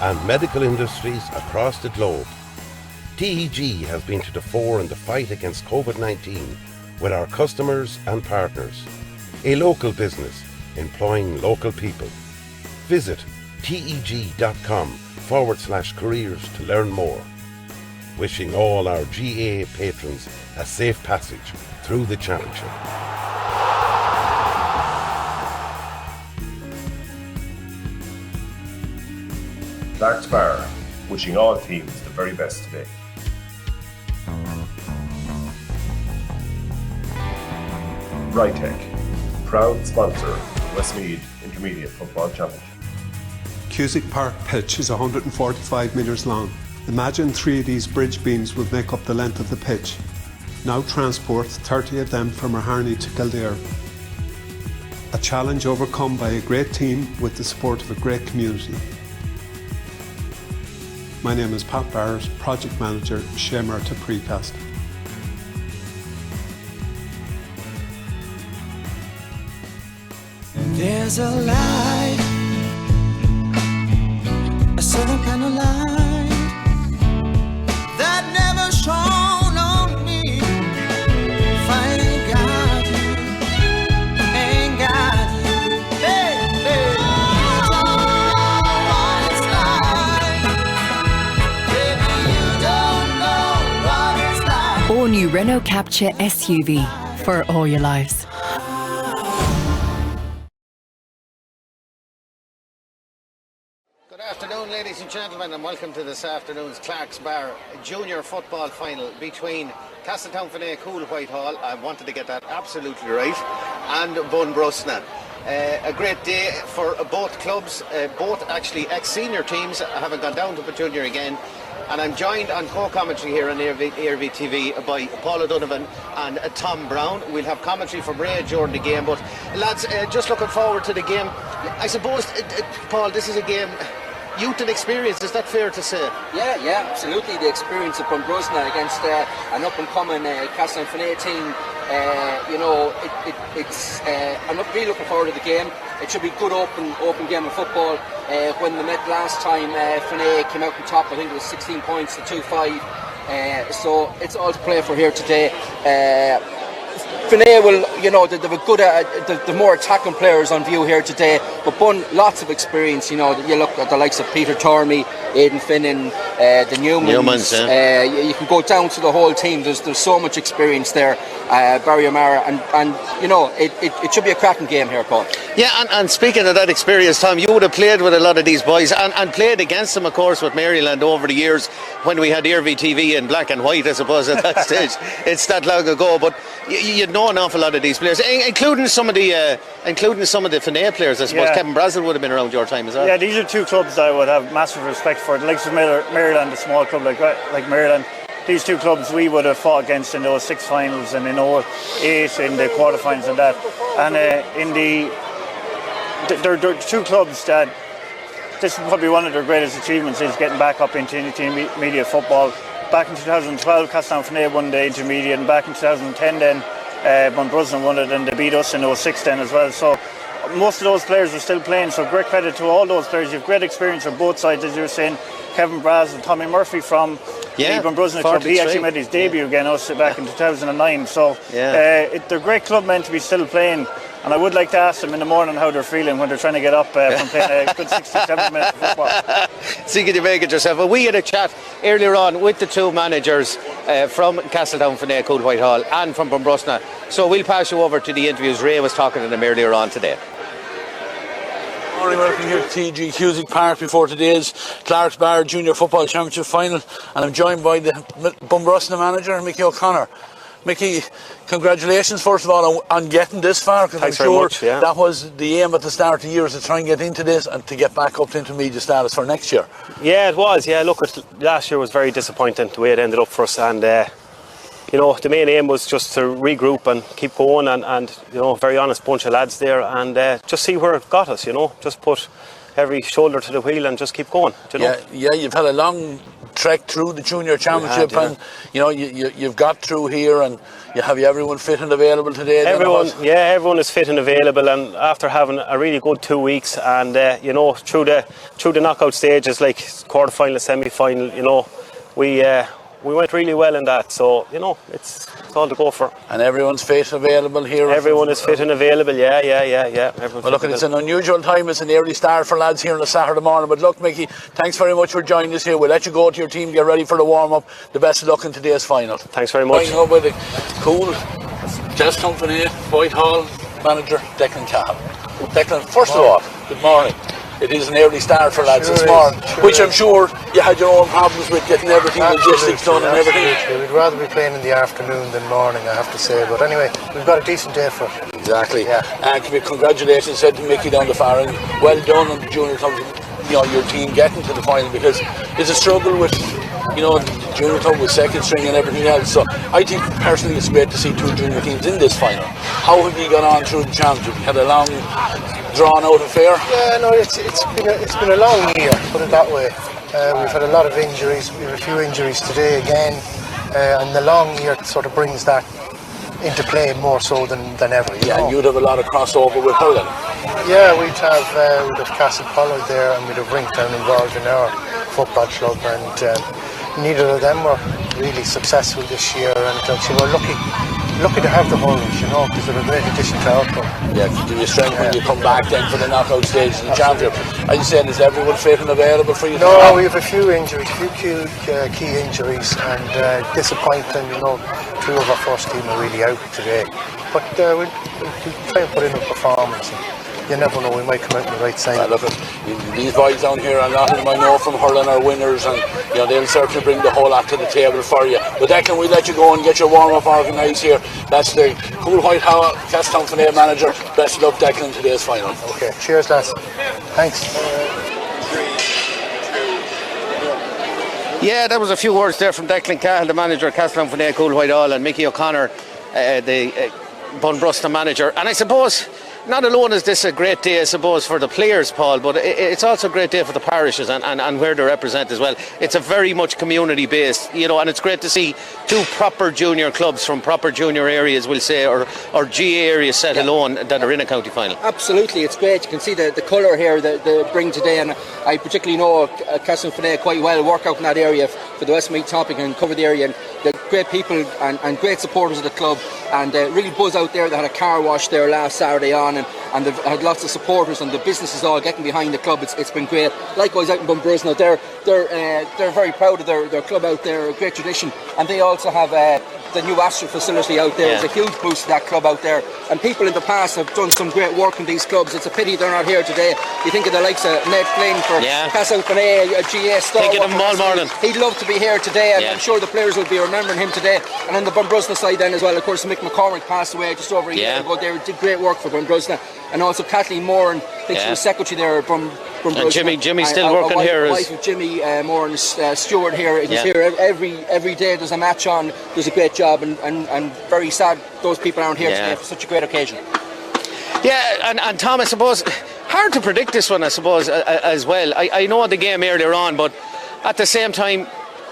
and medical industries across the globe. TEG has been to the fore in the fight against COVID-19 with our customers and partners. A local business employing local people. Visit teg.com/careers to learn more. Wishing all our GAA patrons a safe passage through the championship. Clark's Bar, wishing all teams the very best today. Rytech, proud sponsor of the Westmeath Intermediate Football Championship. Cusick Park pitch is 145 metres long. Imagine 3 of these bridge beams would make up the length of the pitch. Now transport 30 of them from Harney to Kildare. A challenge overcome by a great team with the support of a great community. My name is Pat Barrett, Project Manager, Shamer to Precast. There's a light, a certain kind of light that never shone on me. If I ain't got you, ain't got you, baby. You don't know what it's like, baby. You don't know what it's like. All new Renault Capture SUV for all your lives. Good afternoon, ladies and gentlemen, and welcome to this afternoon's Clark's Bar junior football final between Castletown Cool Whitehall, I wanted to get that absolutely right, and Bunbrosna. A great day for both clubs, both actually ex-senior teams having gone down to the junior again. And I'm joined on co-commentary here on ARV TV by Paul O'Donovan and Tom Brown. We'll have commentary from Ray during the game, but lads, just looking forward to the game. I suppose, Paul, this is a game, youth and experience, is that fair to say? Yeah, absolutely. The experience of Bunbrosna against an up-and-coming Castletown team. I'm really looking forward to the game. It should be a good open game of football. When they met last time, Finney came out on top. I think it was 16 points to 2-5. So it's all to play for here today. Finney will, they've a good, the more attacking players on view here today, but Bun, lots of experience. You look at the likes of Peter Tormey, Aidan Finnan, the Newmans. You can go down to the whole team. There's so much experience there. Barry O'Mara, and it should be a cracking game here, Paul. Yeah, and speaking of that experience, Tom, you would have played with a lot of these boys and played against them, of course, with Maryland over the years when we had ARV TV in black and white, I suppose, at that stage. It's that long ago, but you'd know an awful lot of these players, including some of the Finney players, I suppose. Yeah. Kevin Brazel would have been around your time as well. Yeah, these are two clubs that I would have massive respect for. The likes of Maryland, a small club like Maryland. These two clubs we would have fought against in those 6 finals and in 08 in the quarterfinals and that. And they're two clubs that this is probably one of their greatest achievements, is getting back up into intermediate football. Back in 2012, Castletown won the intermediate, and back in 2010 then Bunbrosna won it, and they beat us in 06 then as well. So most of those players are still playing, so great credit to all those players. You have great experience on both sides, as you were saying. Kevin Brazel, Tommy Murphy from the Bunbrosna club, he actually made his debut against us back in 2009. So they're great club men to be still playing, and I would like to ask them in the morning how they're feeling when they're trying to get up from playing a good 60-70 minutes of football. See, can you make it yourself? Well, we had a chat earlier on with the two managers from Castletown Cool Whitehall and from Bunbrosna, so we'll pass you over to the interviews. Ray was talking to them earlier on today. Morning, welcome here to TG Cusick Park before today's Clark's Bar Junior Football Championship final, and I'm joined by the Bunbrosna manager, Mickey O'Connor. Mickey, congratulations first of all on getting this far, because I'm sure that was the aim at the start of the year, is to try and get into this and to get back up to intermediate status for next year. Yeah, it was. Yeah, look, last year was very disappointing the way it ended up for us, and the main aim was just to regroup and keep going, and very honest bunch of lads there, and just see where it got us. Just put every shoulder to the wheel and just keep going. Yeah, you've had a long trek through the junior championship, and you've got through here, and you have everyone fit and available today. Everyone is fit and available, and after having a really good 2 weeks, and through the knockout stages, like quarter-final, semi-final, we went really well in that, so it's all to go for. And everyone's fit and available here. Everyone is fit and available. Yeah. Well, look, it's an unusual time. It's an early start for lads here on a Saturday morning. But look, Mickey, thanks very much for joining us here. We'll let you go to your team, get ready for the warm up. The best of luck in today's final. Thanks very much. Going up with the cool Milltownpass Whitehall manager Declan Cahill. Declan, first of all, good morning. It is an early start for lads this morning, which I'm sure you had your own problems with getting everything, logistics done and everything. We'd rather be playing in the afternoon than morning, I have to say. But anyway, we've got a decent day for it. Exactly. Yeah. And congratulations, said to Mickey down the far end. Well done on the junior club, your team getting to the final, because it's a struggle with, the junior club with second string and everything else. So I think personally it's great to see two junior teams in this final. How have you gone on through the championship? You had a long, drawn out affair? Yeah, no, it's been a long year, put it that way. We've had a lot of injuries. We have a few injuries today again, and the long year sort of brings that into play more so than ever. And you'd have a lot of crossover with hurling. Yeah, we'd have Castle Pollard there, and we'd have Ringtown involved in our football club, and neither of them were really successful this year, and so we're lucky to have the hurlers, because they're a great addition to our club. Yeah, to give you strength when you come back then for the knockout stage of the championship. As you said, is everyone fit and available for you? No, we have a few injuries, key injuries, and disappointing. Two of our first team are really out today, but we'll try and put in a performance. You never know, we might come out on the right side. Look, these boys down here, a lot of them I know from hurling are winners, and they'll certainly bring the whole lot to the table for you. But Declan, we'll let you go and get your warm-up organised here. That's the cool Whitehall Milltownpass manager. Best of luck, Declan, in today's final. Okay, cheers lads. Thanks. Yeah, that was a few words there from Declan Cahill, the manager of Milltownpass Cool Whitehall, and Mickey O'Connor, the Bunbrosna manager. And I suppose, not alone is this a great day, I suppose, for the players, Paul, but it's also a great day for the parishes and where they represent as well. It's a very much community based, and it's great to see two proper junior clubs from proper junior areas, we'll say, or GA areas set alone, that are in a county final. Absolutely, it's great. You can see the colour here that they bring today, and I particularly know Milltownpass quite well, work out in that area for the Westmeath topic and cover the area, and the great people and great supporters of the club, and really buzz out there. They had a car wash there last Saturday on, and they've had lots of supporters, and the businesses all getting behind the club. It's been great. Likewise out in Bunbrosna, they're very proud of their club out there, a great tradition, and they also have the new Astro facility out there. It's a huge boost to that club out there, and people in the past have done some great work in these clubs. It's a pity they're not here today. You think of the likes of Ned Flynn for Milltownpass, a GA star. Think of him all morning. He'd love to be here today, and I'm sure the players will be remembering him today. And on the Bunbrosna side then as well, of course, Mick McCormick passed away just over a year ago. They did great work for Bunbrosna, and also Kathleen Moore, and I think she was secretary there from Bunbrosna. And Jimmy's still working here. Wife of Jimmy Moore and Stuart here. He's here every day. There's a match on. There's a great job, and very sad those people aren't here today for such a great occasion. Yeah, and Tom, I suppose hard to predict this one, I suppose, as well. I know the game earlier on, but at the same time,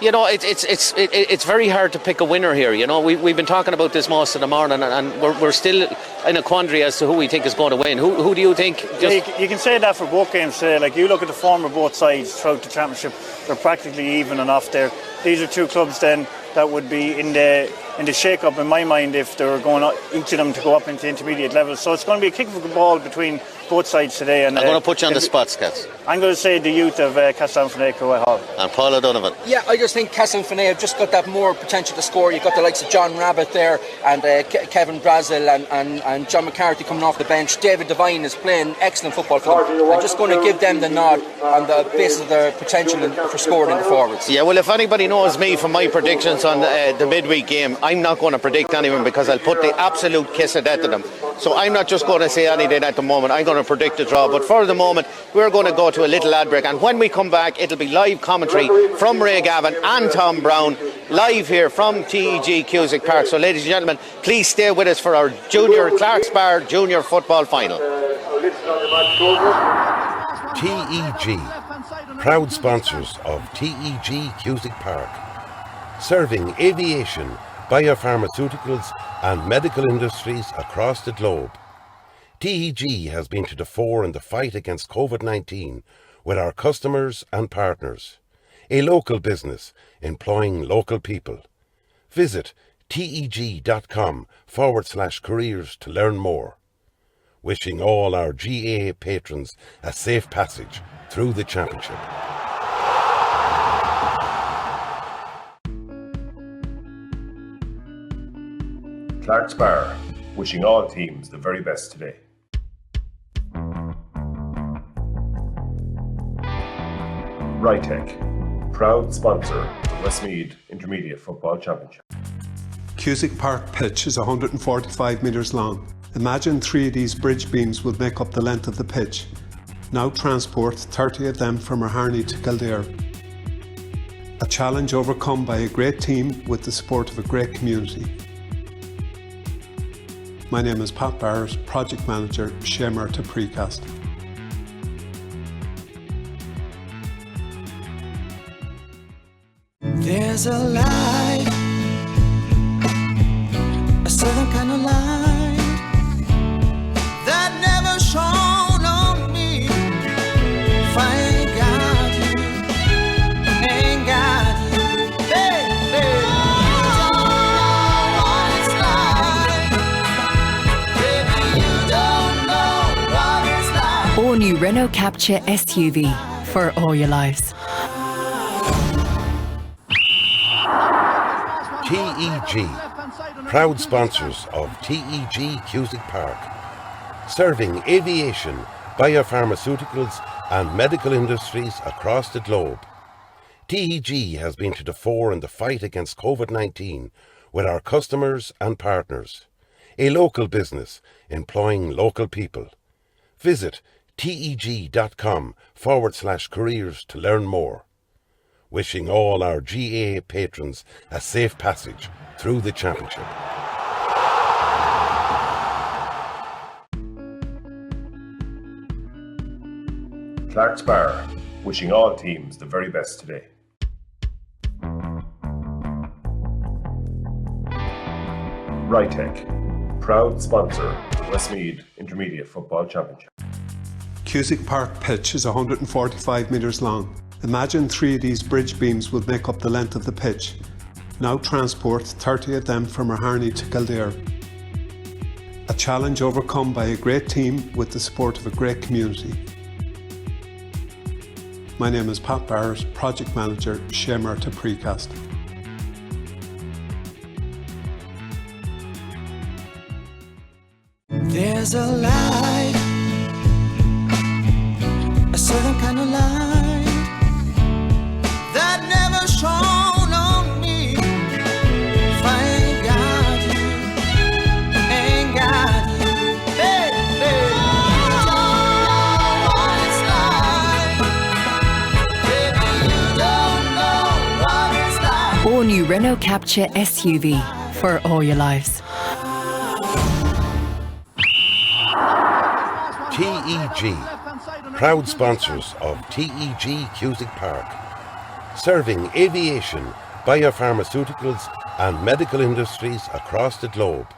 it's very hard to pick a winner here. We've been talking about this most of the morning, and we're still in a quandary as to who we think is going to win. Who do you think? You can say that for both games today. Like, you look at the form of both sides throughout the championship, they're practically even enough there. These are two clubs then that would be in the shake-up in my mind if they were going each of them to go up into intermediate levels. So it's going to be a kick of the ball between both sides today. And I'm going to put you on the spot, Scats. I'm going to say the youth of Milltownpass Whitehall. And Paul O'Donovan. Yeah, I just think Milltownpass have just got that more potential to score. You've got the likes of John Rabbit there, and Kevin Brazil, and John McCarthy coming off the bench. David Devine is playing excellent football for them. I'm just going to give them the nod on the basis of their potential for scoring in the forwards. Yeah, well, if anybody knows me from my predictions on the midweek game, I'm not going to predict anyone, because I'll put the absolute kiss of death to them. So I'm not just going to say anything at the moment. I'm going to predict a draw. But for the moment, we're going to go to a little ad break, and when we come back, it'll be live commentary from Ray Gavin and Tom Brown, live here from TEG Cusick Park. So ladies and gentlemen, please stay with us for our Junior Clark's Bar Junior Football Final. TEG proud sponsors of TEG Cusick Park, serving aviation, biopharmaceuticals and medical industries across the globe. TEG has been to the fore in the fight against COVID-19 with our customers and partners. A local business employing local people. Visit teg.com/careers to learn more. Wishing all our GAA patrons a safe passage through the championship. Clark's Bar, wishing all teams the very best today. Rytech, proud sponsor of the Westmeath Intermediate Football Championship. Cusick Park pitch is 145 metres long. Imagine 3 of these bridge beams would make up the length of the pitch. Now transport 30 of them from Harney to Kildare. A challenge overcome by a great team with the support of a great community. My name is Pat Barrett, Project Manager, Shamer to Precast. There's a light, a certain kind of light that never shone on me. If I ain't got you, ain't got you, baby. You don't know what it's like, baby. You don't know what it's like. All new Renault Capture SUV for all your lives. TEG, proud sponsors of TEG Cusick Park, serving aviation, biopharmaceuticals and medical industries across the globe. TEG has been to the fore in the fight against COVID-19 with our customers and partners. A local business employing local people. Visit teg.com/careers to learn more. Wishing all our GAA patrons a safe passage through the championship. Clark's Bar, wishing all teams the very best today. Rytech, proud sponsor of the Westmeath Intermediate Football Championship. Cusick Park pitch is 145 metres long. Imagine 3 of these bridge beams would make up the length of the pitch. Now transport 30 of them from Harney to Kildare. A challenge overcome by a great team with the support of a great community. My name is Pat Barrett, Project Manager, Shamer to Precast. There's a light, a certain kind of light that never shone on me. If I ain't got you, ain't got you, baby. You don't know what it's like, baby. You don't know what it's like. All new Renault Capture SUV for all your lives. TEG, proud sponsors of TEG Cusick Park, serving aviation, biopharmaceuticals and medical industries across the globe.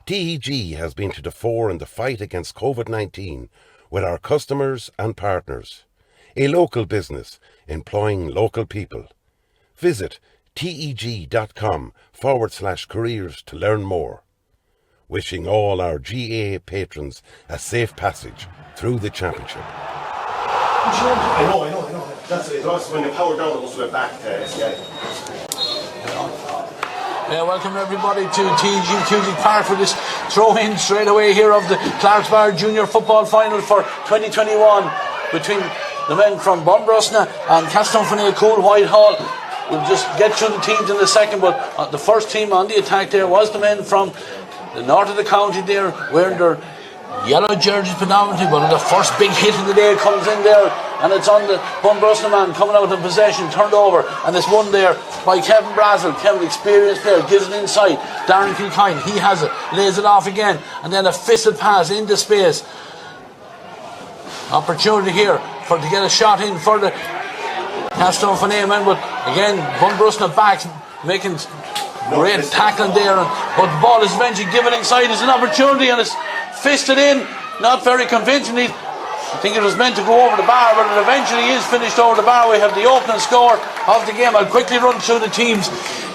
TEG has been to the fore in the fight against COVID-19 with our customers and partners. A local business employing local people. Visit teg.com/careers to learn more. Wishing all our GAA patrons a safe passage through the championship. I know. That's it. When the power down, it must have went back to SCA. Welcome everybody to TEG Cusick Park for this throw-in straight away here of the Clark's Bar Junior Football Final for 2021 between the men from Bunbrosna and Castletownfene Cool Whitehall. We'll just get through the teams in a second, but the first team on the attack there was the men from the north of the county there, wearing their yellow jerseys predominantly, but the first big hit of the day comes in there, and it's on the Bunbrosna man coming out in possession, turned over, and this one there by Kevin Brazel. Kevin, experienced player, gives it inside. Darren Kilkine, he has it, lays it off again, and then a fisted pass into space. Opportunity here to get a shot in for the Castletownfene men, but again, Bunbrosna back, making great tackling there, but the ball is eventually given inside. It's an opportunity and it's fisted in, not very convincingly. I think it was meant to go over the bar, but it eventually is finished over the bar. We have the opening score of the game. I'll quickly run through the teams.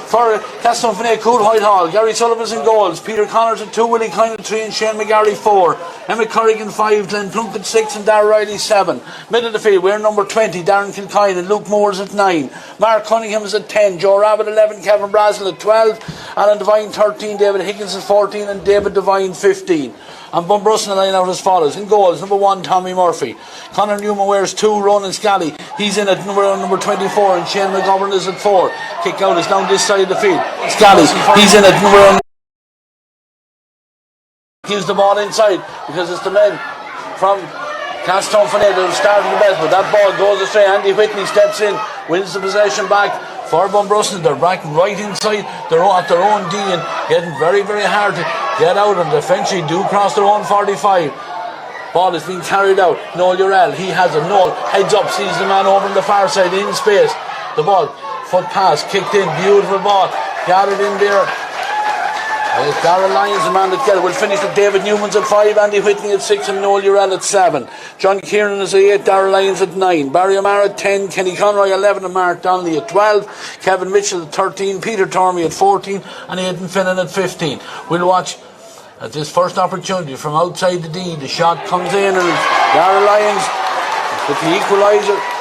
For Castletownfene, Cool Whitehall, Gary Sullivan's in goals, Peter Connors at 2, Willie Kine at 3 and Shane McGarry 4, Emmett Corrigan 5, Glenn Plunkett 6 and Darrell Riley 7. Middle of the field, we're number 20, Darren Kilkine and Luke Moores at 9, Mark Cunningham is at 10, Joe Rabbit 11, Kevin Brazel at 12, Alan Devine 13, David Higgins at 14 and David Devine 15. And Bunbrosna line out as follows. In goals, number 1, Tommy Murphy. Conor Newman wears 2, Ronan Scally. He's in at number 24 and Shane McGovern is at 4. Kick out is down this side of the field. Scally, he's in at number... Gives the ball inside because it's the men from Castletownfene that have started the best, but that ball goes astray. Andy Whitney steps in, wins the possession back for Bunbrosna. They're back right inside at their own D and getting very, very hard to get out, and eventually do cross their own 45. Ball is being carried out. Noel Urell, he has it. Noel heads up, sees the man over on the far side in space. The ball, foot pass, kicked in, beautiful ball. Got it in there. Darrell Lyons, the man that get it. We'll finish with David Newman's at 5, Andy Whitney at 6 and Noel Urell at 7. John Kieran is at 8, Darrell Lyons at 9, Barry O'Mara at 10, Kenny Conroy 11 and Mark Donnelly at 12, Kevin Mitchell at 13, Peter Tormey at 14 and Aidan Finnan at 15. We'll watch at this first opportunity from outside the D. The shot comes in and it's Darrell Lyons with the equaliser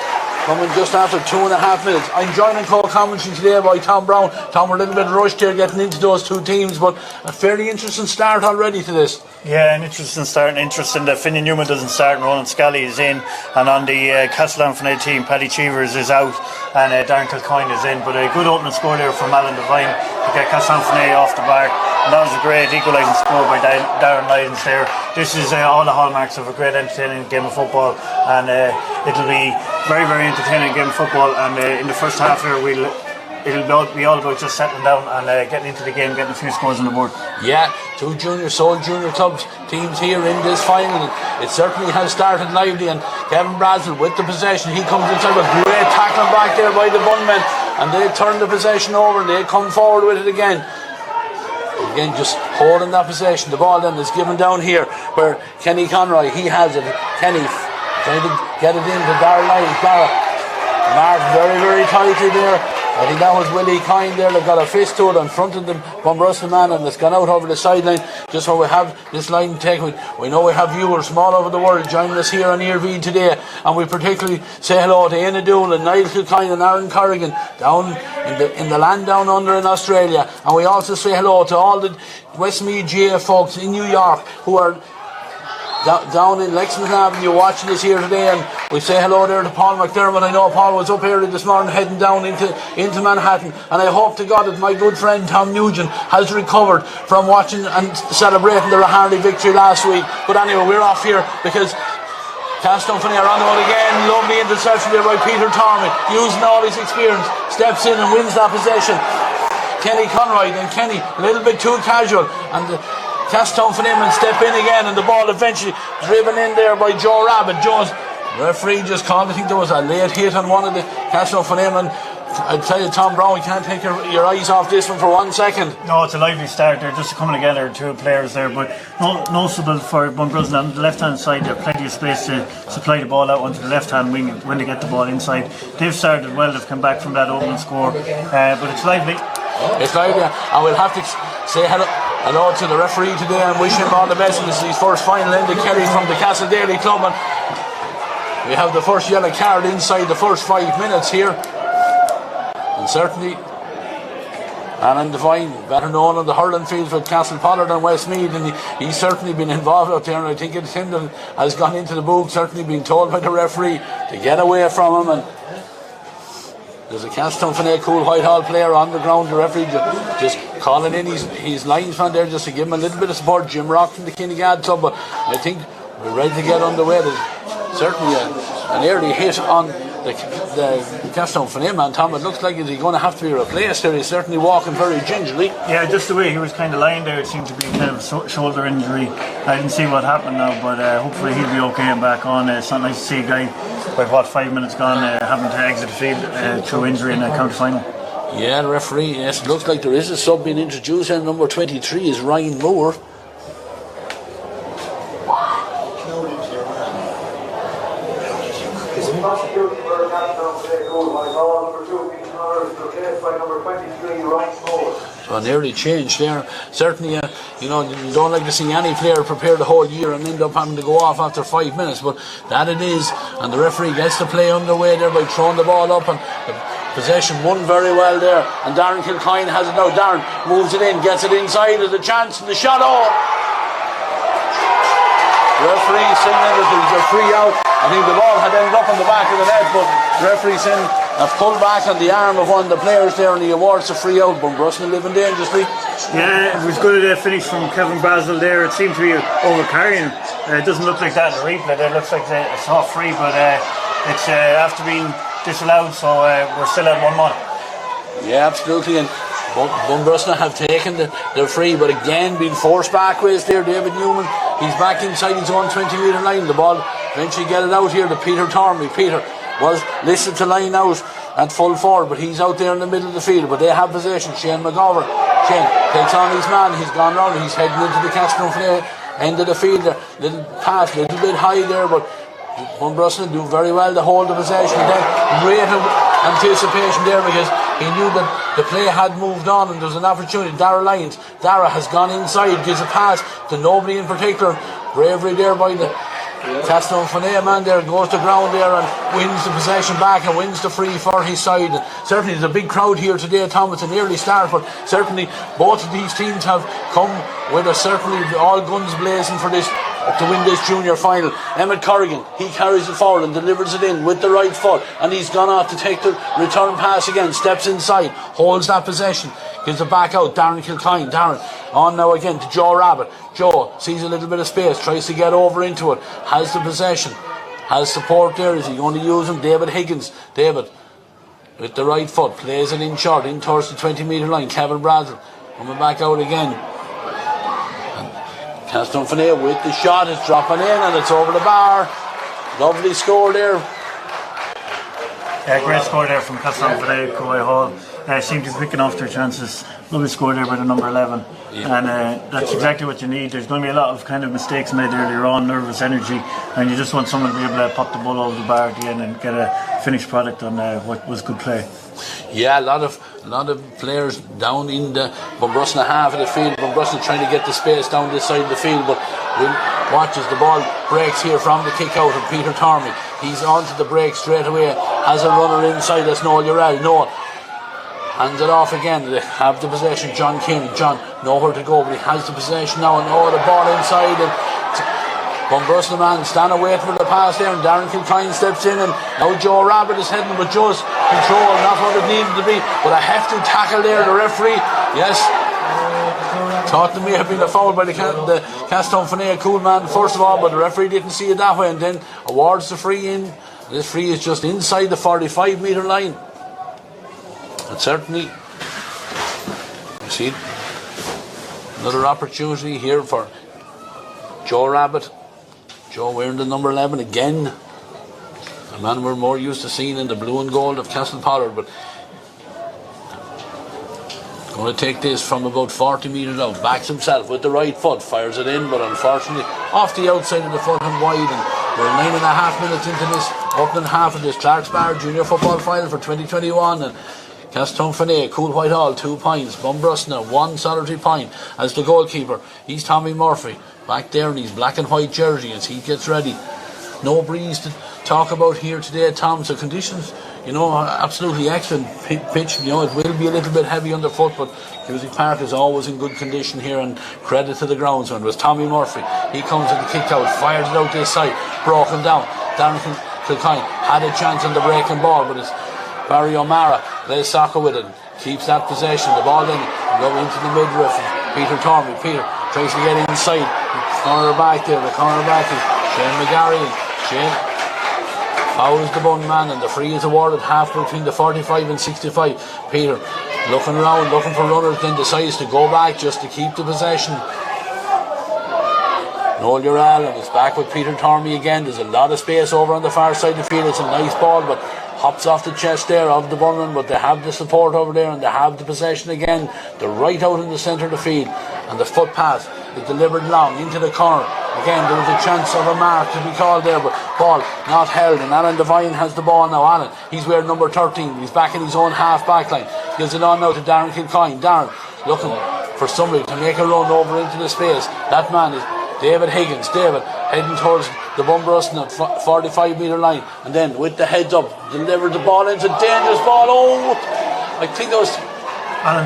coming just after 2.5 minutes. I'm joined in co-commentary today by Tom Brown. Tom, we're a little bit rushed here getting into those two teams, but a fairly interesting start already to this. Yeah, an interesting start, and interesting that Finney Newman doesn't start and Ronan Scally is in, and on the Castletownfene team, Paddy Cheevers is out and Darren Kilcoyne is in, but a good opening score there from Alan Devine to get Castletownfene off the bar, and that was a great equalising score by Darren Lyons there. This is all the hallmarks of a great entertaining game of football, and it'll be very, very entertaining game of football, and in the first half here it'll be all about just settling down and getting into the game, getting a few scores on the board. Yeah, two junior clubs teams here in this final. It certainly has started lively, and Kevin Brazel with the possession, he comes inside with great tackling back there by the Bunmen, and they turn the possession over and they come forward with it again. Again, just holding that possession. The ball then is given down here where Kenny Conroy, he has it. Kenny trying to get it into Darrell Lyons. Mark very, very tightly there. I think that was Willie Kine there that got a fist to it in front of the Bunbrosna man, and it's gone out over the sideline. Just where we have this line taken. We know we have viewers from all over the world joining us here on ERV today, and we particularly say hello to Ian Dool and Niall Kilkine and Aaron Corrigan down in the land down under in Australia, and we also say hello to all the Westmeath GA folks in New York who are down in Lexington Avenue watching us here today, and we say hello there to Paul McDermott. I know Paul was up here this morning heading down into Manhattan, and I hope to God that my good friend Tom Nugent has recovered from watching and celebrating the Harley victory last week. But anyway, we're off here because Castletownfene are on the road again. Lovely interception there by Peter Tormey, using all his experience, steps in and wins that possession. Kenny Conroy, then Kenny a little bit too casual, and Castletownfene men step in again, and the ball eventually driven in there by Joe Rabbit. Joe's referee just called, I think there was a late hit on one of the Castletownfene men. I'd tell you, Tom Brown, you can't take your eyes off this one for 1 second. No, it's a lively start. They're just coming together, two players there, but noticeable for Bunbrosna on the left hand side. There's plenty of space to supply the ball out onto the left hand wing when they get the ball inside. They've started well, they've come back from that opening score, but it's lively. It's lively, and we'll have to say hello to the referee today and wish him all the best. This is his first final in the Kerry from the Castle Daly Club, and we have the first yellow card inside the first 5 minutes here. And certainly Alan Devine, better known on the hurling fields with Castle Pollard and Westmeath, and he's certainly been involved out there, and I think it's him that has gone into the booth, certainly been told by the referee to get away from him. And there's a Castletownfene Cool Whitehall player on the ground, the referee just calling in his linesman there just to give him a little bit of support. Jim Rock from the Kinnegad Club, but I think we're ready to get underway. There's certainly an early hit on the Castletownfene man. Tom, it looks like he's going to have to be replaced there. He's certainly walking very gingerly. Yeah, just the way he was kind of lying there, it seemed to be kind of shoulder injury. I didn't see what happened now, but hopefully he'll be okay and back on. It's not nice to see a guy with 5 minutes gone, having to exit the field through injury in the county final. Yeah, the referee, yes, it looks like there is a sub being introduced, and number 23 is Ryan Moore. So nearly changed there. Certainly, you don't like to see any player prepare the whole year and end up having to go off after 5 minutes, but that it is, and the referee gets the play underway there by throwing the ball up, and the possession won very well there, and Darren Kilcoyne has it now. Darren moves it in, gets it inside, there's a chance, and the shot, the referee saying that it was a free out. I think the ball had ended up on the back of the net, but the referee saying a pull back on the arm of one of the players there, and he awards a free out. Bunbrosna living dangerously. Yeah, it was good at a finish from Kevin Brazel there. It seemed to be over-carrying. It doesn't look like that in the replay. It looks like a soft free, but it's after being disallowed, so we're still at 1-1. Yeah, absolutely. And Bunbrosna have taken the free, but again being forced backwards there. David Newman, he's back inside his own 20-metre line. The ball eventually get it out here to Peter Tormey. Peter was listed to line out at full forward, but he's out there in the middle of the field, but they have possession. Shane McGovern, Shane takes on his man, he's gone round, he's heading into the Castletown end of the field there. Little pass, little bit high there, but Bunbrosna do very well to hold the possession. Then great anticipation there, because he knew that the play had moved on and there was an opportunity. Dara Lyons, Dara has gone inside, gives a pass to nobody in particular. Bravery there by the Castletown man there, goes to ground there and wins the possession back and wins the free for his side. And certainly there's a big crowd here today, Tom. It's an early start, but certainly both of these teams have come with certainly all guns blazing for this, to win this junior final. Emmett Corrigan, he carries it forward and delivers it in with the right foot, and he's gone off to take the return pass again, steps inside, holds that possession, gives it back out. Darren Kilcoyne, Darren on now again to Joe Rabbit. Joe sees a little bit of space, tries to get over into it, has the possession, has support there. Is he going to use him? David Higgins, David with the right foot, plays it in short, in towards the 20-metre line. Kevin Brazel coming back out again. Castletown with the shot, it's dropping in and it's over the bar. Lovely score there. Yeah, great score there from Castletown, Croy Hall. Seem to be picking off their chances. Lovely score there by the number 11. Yeah. And that's exactly what you need. There's going to be a lot of kind of mistakes made earlier on, nervous energy, and you just want someone to be able to pop the ball over the bar at the end and get a finished product on what was good play. Yeah, a lot of players down in the Bunbrosna half of the field. Bunbrosna trying to get the space down this side of the field, but watches the ball breaks here from the kick out of Peter Tormey. He's onto the break straight away, has a runner inside, that's Noel Urell. Noel hands it off again. They have the possession. John King, John nowhere to go, but he has the possession now, and the ball inside, and Bunbrosna man stand away for the pass there, and Darren Kilcoyne steps in, and now Joe Rabbit is heading with Joe's control, not what it needed to be, but a hefty tackle there. The referee, yes, thought there may have been a foul by the Castletown cool man first of all, but the referee didn't see it that way, and then awards the free in. This free is just inside the 45-metre line. And certainly, you see, another opportunity here for Joe Rabbit. Joe wearing the number 11 again. A man we're more used to seeing in the blue and gold of Castle Pollard, but going to take this from about 40 metres out. Backs himself with the right foot, fires it in, but unfortunately off the outside of the foot and wide. And we're 9.5 minutes into this opening half of this Clark's Bar Junior Football Final for 2021. And Castletown, Cool Whitehall 2 points, Bunbrosna 1 solitary point. As the goalkeeper, he's Tommy Murphy back there in his black and white jersey as he gets ready. No breeze to talk about here today, Tom, so conditions, absolutely excellent pitch. It will be a little bit heavy underfoot, but Cusick Park is always in good condition here, and credit to the groundsman. It was Tommy Murphy. He comes with the kick out, fires it out this side, broken down. Darren Kilcoyne had a chance on the breaking ball, but it's Barry O'Mara plays soccer with it, keeps that possession. The ball then go into the midriff. Peter Tormey. Peter tries to get inside. The cornerback there. The cornerback is Shane McGarry. Shane fouls the bun man, and the free is awarded half between the 45 and 65. Peter looking around, looking for runners, then decides to go back just to keep the possession. Noel Ural is back with Peter Tormey again. There's a lot of space over on the far side of the field. It's a nice ball, but hops off the chest there of the Bunran, but they have the support over there and they have the possession again. They're right out in the centre of the field, and the foot pass is delivered long into the corner. Again, there was a chance of a mark to be called there, but ball not held, and Alan Devine has the ball now. Alan, he's wearing number 13. He's back in his own half back line. Gives it on now to Darren Kilcoyne. Darren looking for somebody to make a run over into the space. That man is David Higgins. David heading towards the Bunbrosna 45-metre line, and then with the heads up delivered the ball into a dangerous ball. I think that was Alan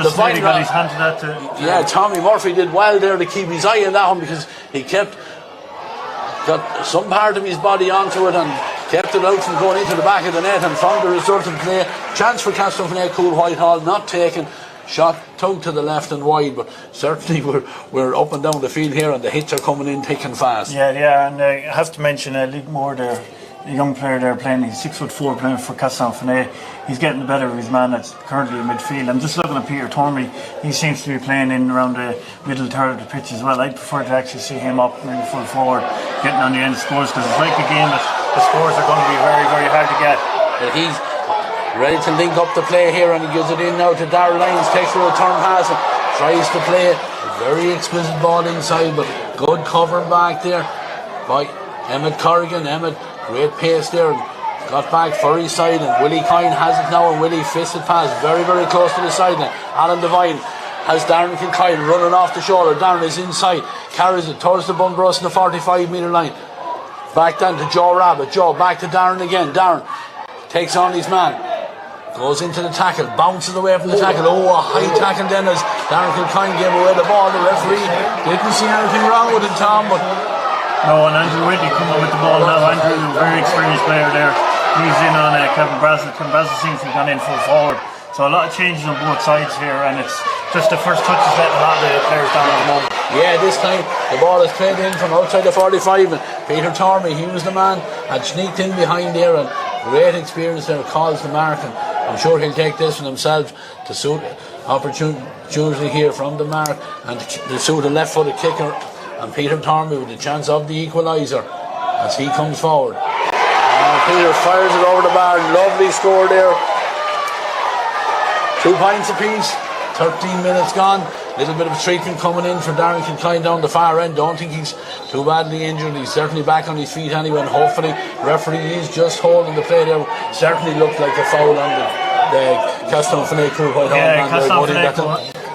Devine got his hand to that. Yeah, Tommy Murphy did well there to keep his eye on that one, because he got some part of his body onto it and kept it out from going into the back of the net, and from the resultant play, chance for Castlefine Cool Whitehall, not taken. Shot tugged to the left and wide, but certainly we're up and down the field here, and the hits are coming in thick and fast. Yeah, they are, and I have to mention Luke Moore there, a young player there playing. He's 6'4", playing for Castlefine. He's getting the better of his man that's currently in midfield. I'm just looking at Peter Tormey. He seems to be playing in around the middle third of the pitch as well. I'd prefer to actually see him up maybe full forward, getting on the end of scores, because it's like a game that the scores are going to be very, very hard to get. But he's ready to link up the play here, and he gives it in now to Darrell Lyons. Takes a return pass and tries to play a very exquisite ball inside, but good cover back there by Emmett Corrigan. Emmett, great pace there, and got back for his side, and Willie Coyne has it now, and Willie fisted pass very, very close to the sideline. Alan Devine has Darren Kilcoyne running off the shoulder. Darren is inside, carries it towards the Bunbrosna 45-metre line. Back down to Joe Rabbit. Joe back to Darren again. Darren takes on his man, goes into the tackle, bounces away from the tackle. A high tackle then as Darren Kilcoyne gave away the ball. The referee didn't see anything wrong with it, Tom, but no, and Andrew Whitney coming with the ball now. Andrew, very experienced player there. He's in on Kevin Brazel. Kevin Brazel seems to have gone in full forward. So a lot of changes on both sides here, and it's just the first touches letting a lot of the players down at the moment. Yeah, this time the ball is played in from outside the 45, and Peter Tormey, he was the man, had sneaked in behind there, and great experience there, calls the mark, and I'm sure he'll take this for himself to suit opportunity here from the mark, and to suit a left-footed kicker, and Peter Tormey with the chance of the equaliser as he comes forward. And Peter fires it over the bar. Lovely score there. 2 points apiece. 13 minutes gone. Little bit of treatment coming in for Darren Kilcoyne down the far end. Don't think he's too badly injured. He's certainly back on his feet anyway, and hopefully referee is just holding the play there. Certainly looked like a foul on the Castlefine Cool Whitehall. Yeah,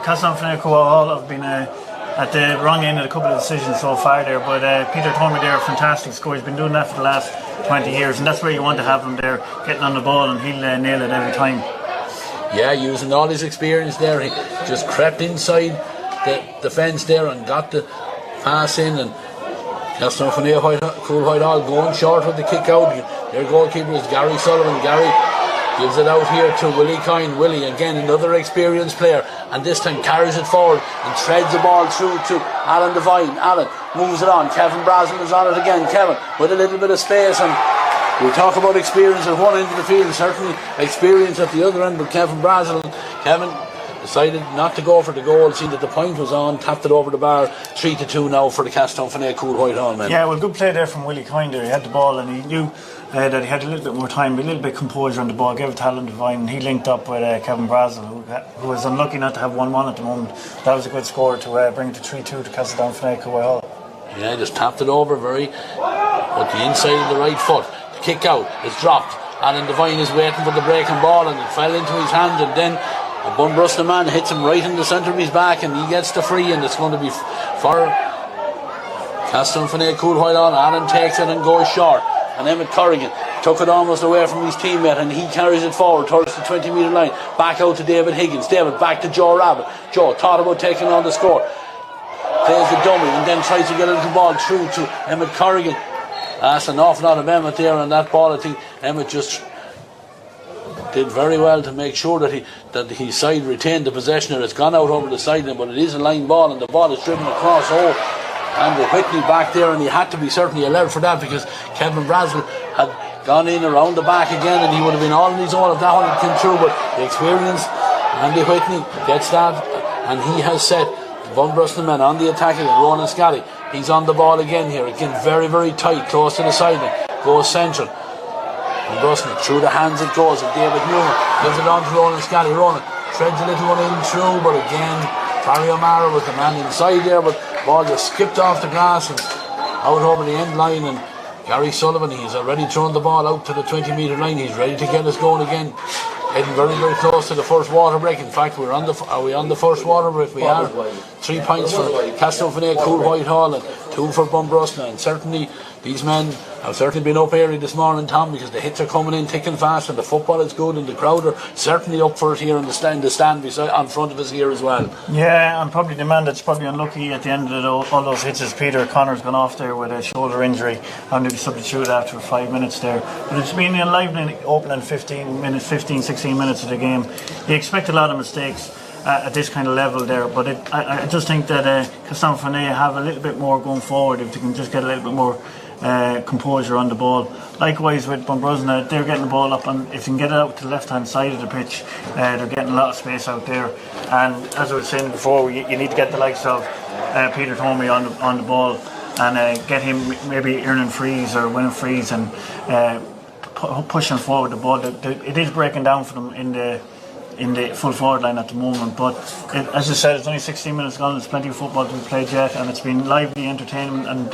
Castlefine Cool Whitehall have been at the wrong end of a couple of decisions so far there, but Peter Tormey there, fantastic score. He's been doing that for the last 20 years, and that's where you want to have him there, getting on the ball, and he'll nail it every time. Yeah, using all his experience there, he just crept inside the fence there and got the pass in, and Castlefine Cool Whitehall going short with the kick out. Their goalkeeper is Gary Sullivan. Gary gives it out here to Willie Coyne. Willie, again, another experienced player, and this time carries it forward and threads the ball through to Alan Devine. Alan moves it on. Kevin Brazel is on it again. Kevin with a little bit of space, and we talk about experience at one end of the field, certainly experience at the other end, but Kevin decided not to go for the goal, seeing that the point was on, tapped it over the bar. 3-2 now for the Castlefine Cool Whitehall men. Yeah, well, good play there from Willie Coyne there. He had the ball, and he knew that he had a little bit more time, a little bit composure on the ball, gave it to Alan Devine, and he linked up with Kevin Brazel, who was unlucky not to have 1-1 at the moment. That was a good score to bring it to 3-2 to Castlefine Cool Whitehall. Yeah, just tapped it over with the inside of the right foot. The kick out is dropped. Alan Devine is waiting for the breaking ball, and it fell into his hand, and then a Bunbrosna man hits him right in the centre of his back, and he gets the free, and it's going to be for Castlefine Cool Whitehall. Alan takes it and goes short, and Emmett Corrigan took it almost away from his teammate, and he carries it forward towards the 20-metre line, back out to David Higgins. David back to Joe Rabbit. Joe thought about taking on the score, plays the dummy, and then tries to get a little ball through to Emmett Corrigan. That's an awful lot of Emmett there on that ball. I think Emmett just did very well to make sure that his side retained the possession. It's gone out over the sideline, but it is a line ball, and the ball is driven across. Andrew Whitney back there, and he had to be certainly allowed for that, because Kevin Brazel had gone in around the back again, and he would have been all on his own if that one had come through. But the experience, Andy Whitney gets that, and he has set the Bunbrosna men on the attack again. Ronan Scotty He's on the ball again here. Again, very, very tight, close to the sideline. Goes central. Bunbrosna through the hands it goes of David Newman. Gives it on to Ronan Scally. Ronan treads a little one in through, but again, Barry O'Mara was the man inside there, but ball just skipped off the grass and out over the end line. And Gary Sullivan, he's already thrown the ball out to the 20-metre line. He's ready to get us going again. Heading very, very close to the first water break. In fact, are we on the first water break? We are. 3 points for Castlefinaig, Cool Whitehall, and 2 for Bunbrosna. And certainly these men have certainly been up early this morning, Tom, because the hits are coming in thick and fast, and the football is good, and the crowd are certainly up for it here in the stand beside, on front of us here as well. Yeah, and probably the man that's probably unlucky at the end of all those hits is Peter Connor's gone off there with a shoulder injury, and to be substituted after 5 minutes there. But it's been an enlivening opening 16 minutes of the game. You expect a lot of mistakes at this kind of level there, but I just think that Castlefinaig have a little bit more going forward if they can just get a little bit more composure on the ball. Likewise with Bunbrosna, they're getting the ball up, and if they can get it out to the left hand side of the pitch, they're getting a lot of space out there. And as I was saying before, you need to get the likes of Peter Tomey on the ball and get him maybe earning frees or winning frees and pushing forward the ball. It is breaking down for them in the full forward line at the moment, but as I said, it's only 16 minutes gone. There's plenty of football to be played yet, and it's been lively entertainment, and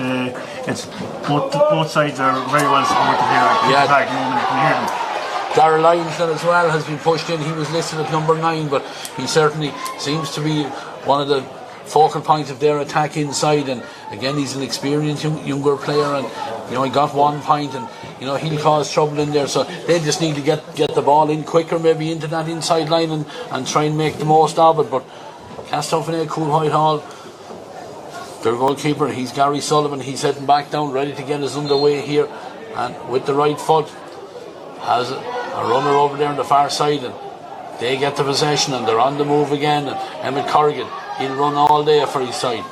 it's both sides are very well supported here at the moment. You can hear them. Darrell Lyons as well has been pushed in. He was listed at number 9, but he certainly seems to be one of the focal points of their attack inside, and again he's an experienced younger player, and he got 1 point, and he'll cause trouble in there, so they just need to get the ball in quicker, maybe into that inside line, and try and make the most of it. But Castlefinaig, Cool Whitehall, their goalkeeper, he's Gary Sullivan. He's heading back down, ready to get us underway here, and with the right foot has a runner over there on the far side, and they get the possession, and they're on the move again. And Emmett Corrigan, he'll run all day for his side.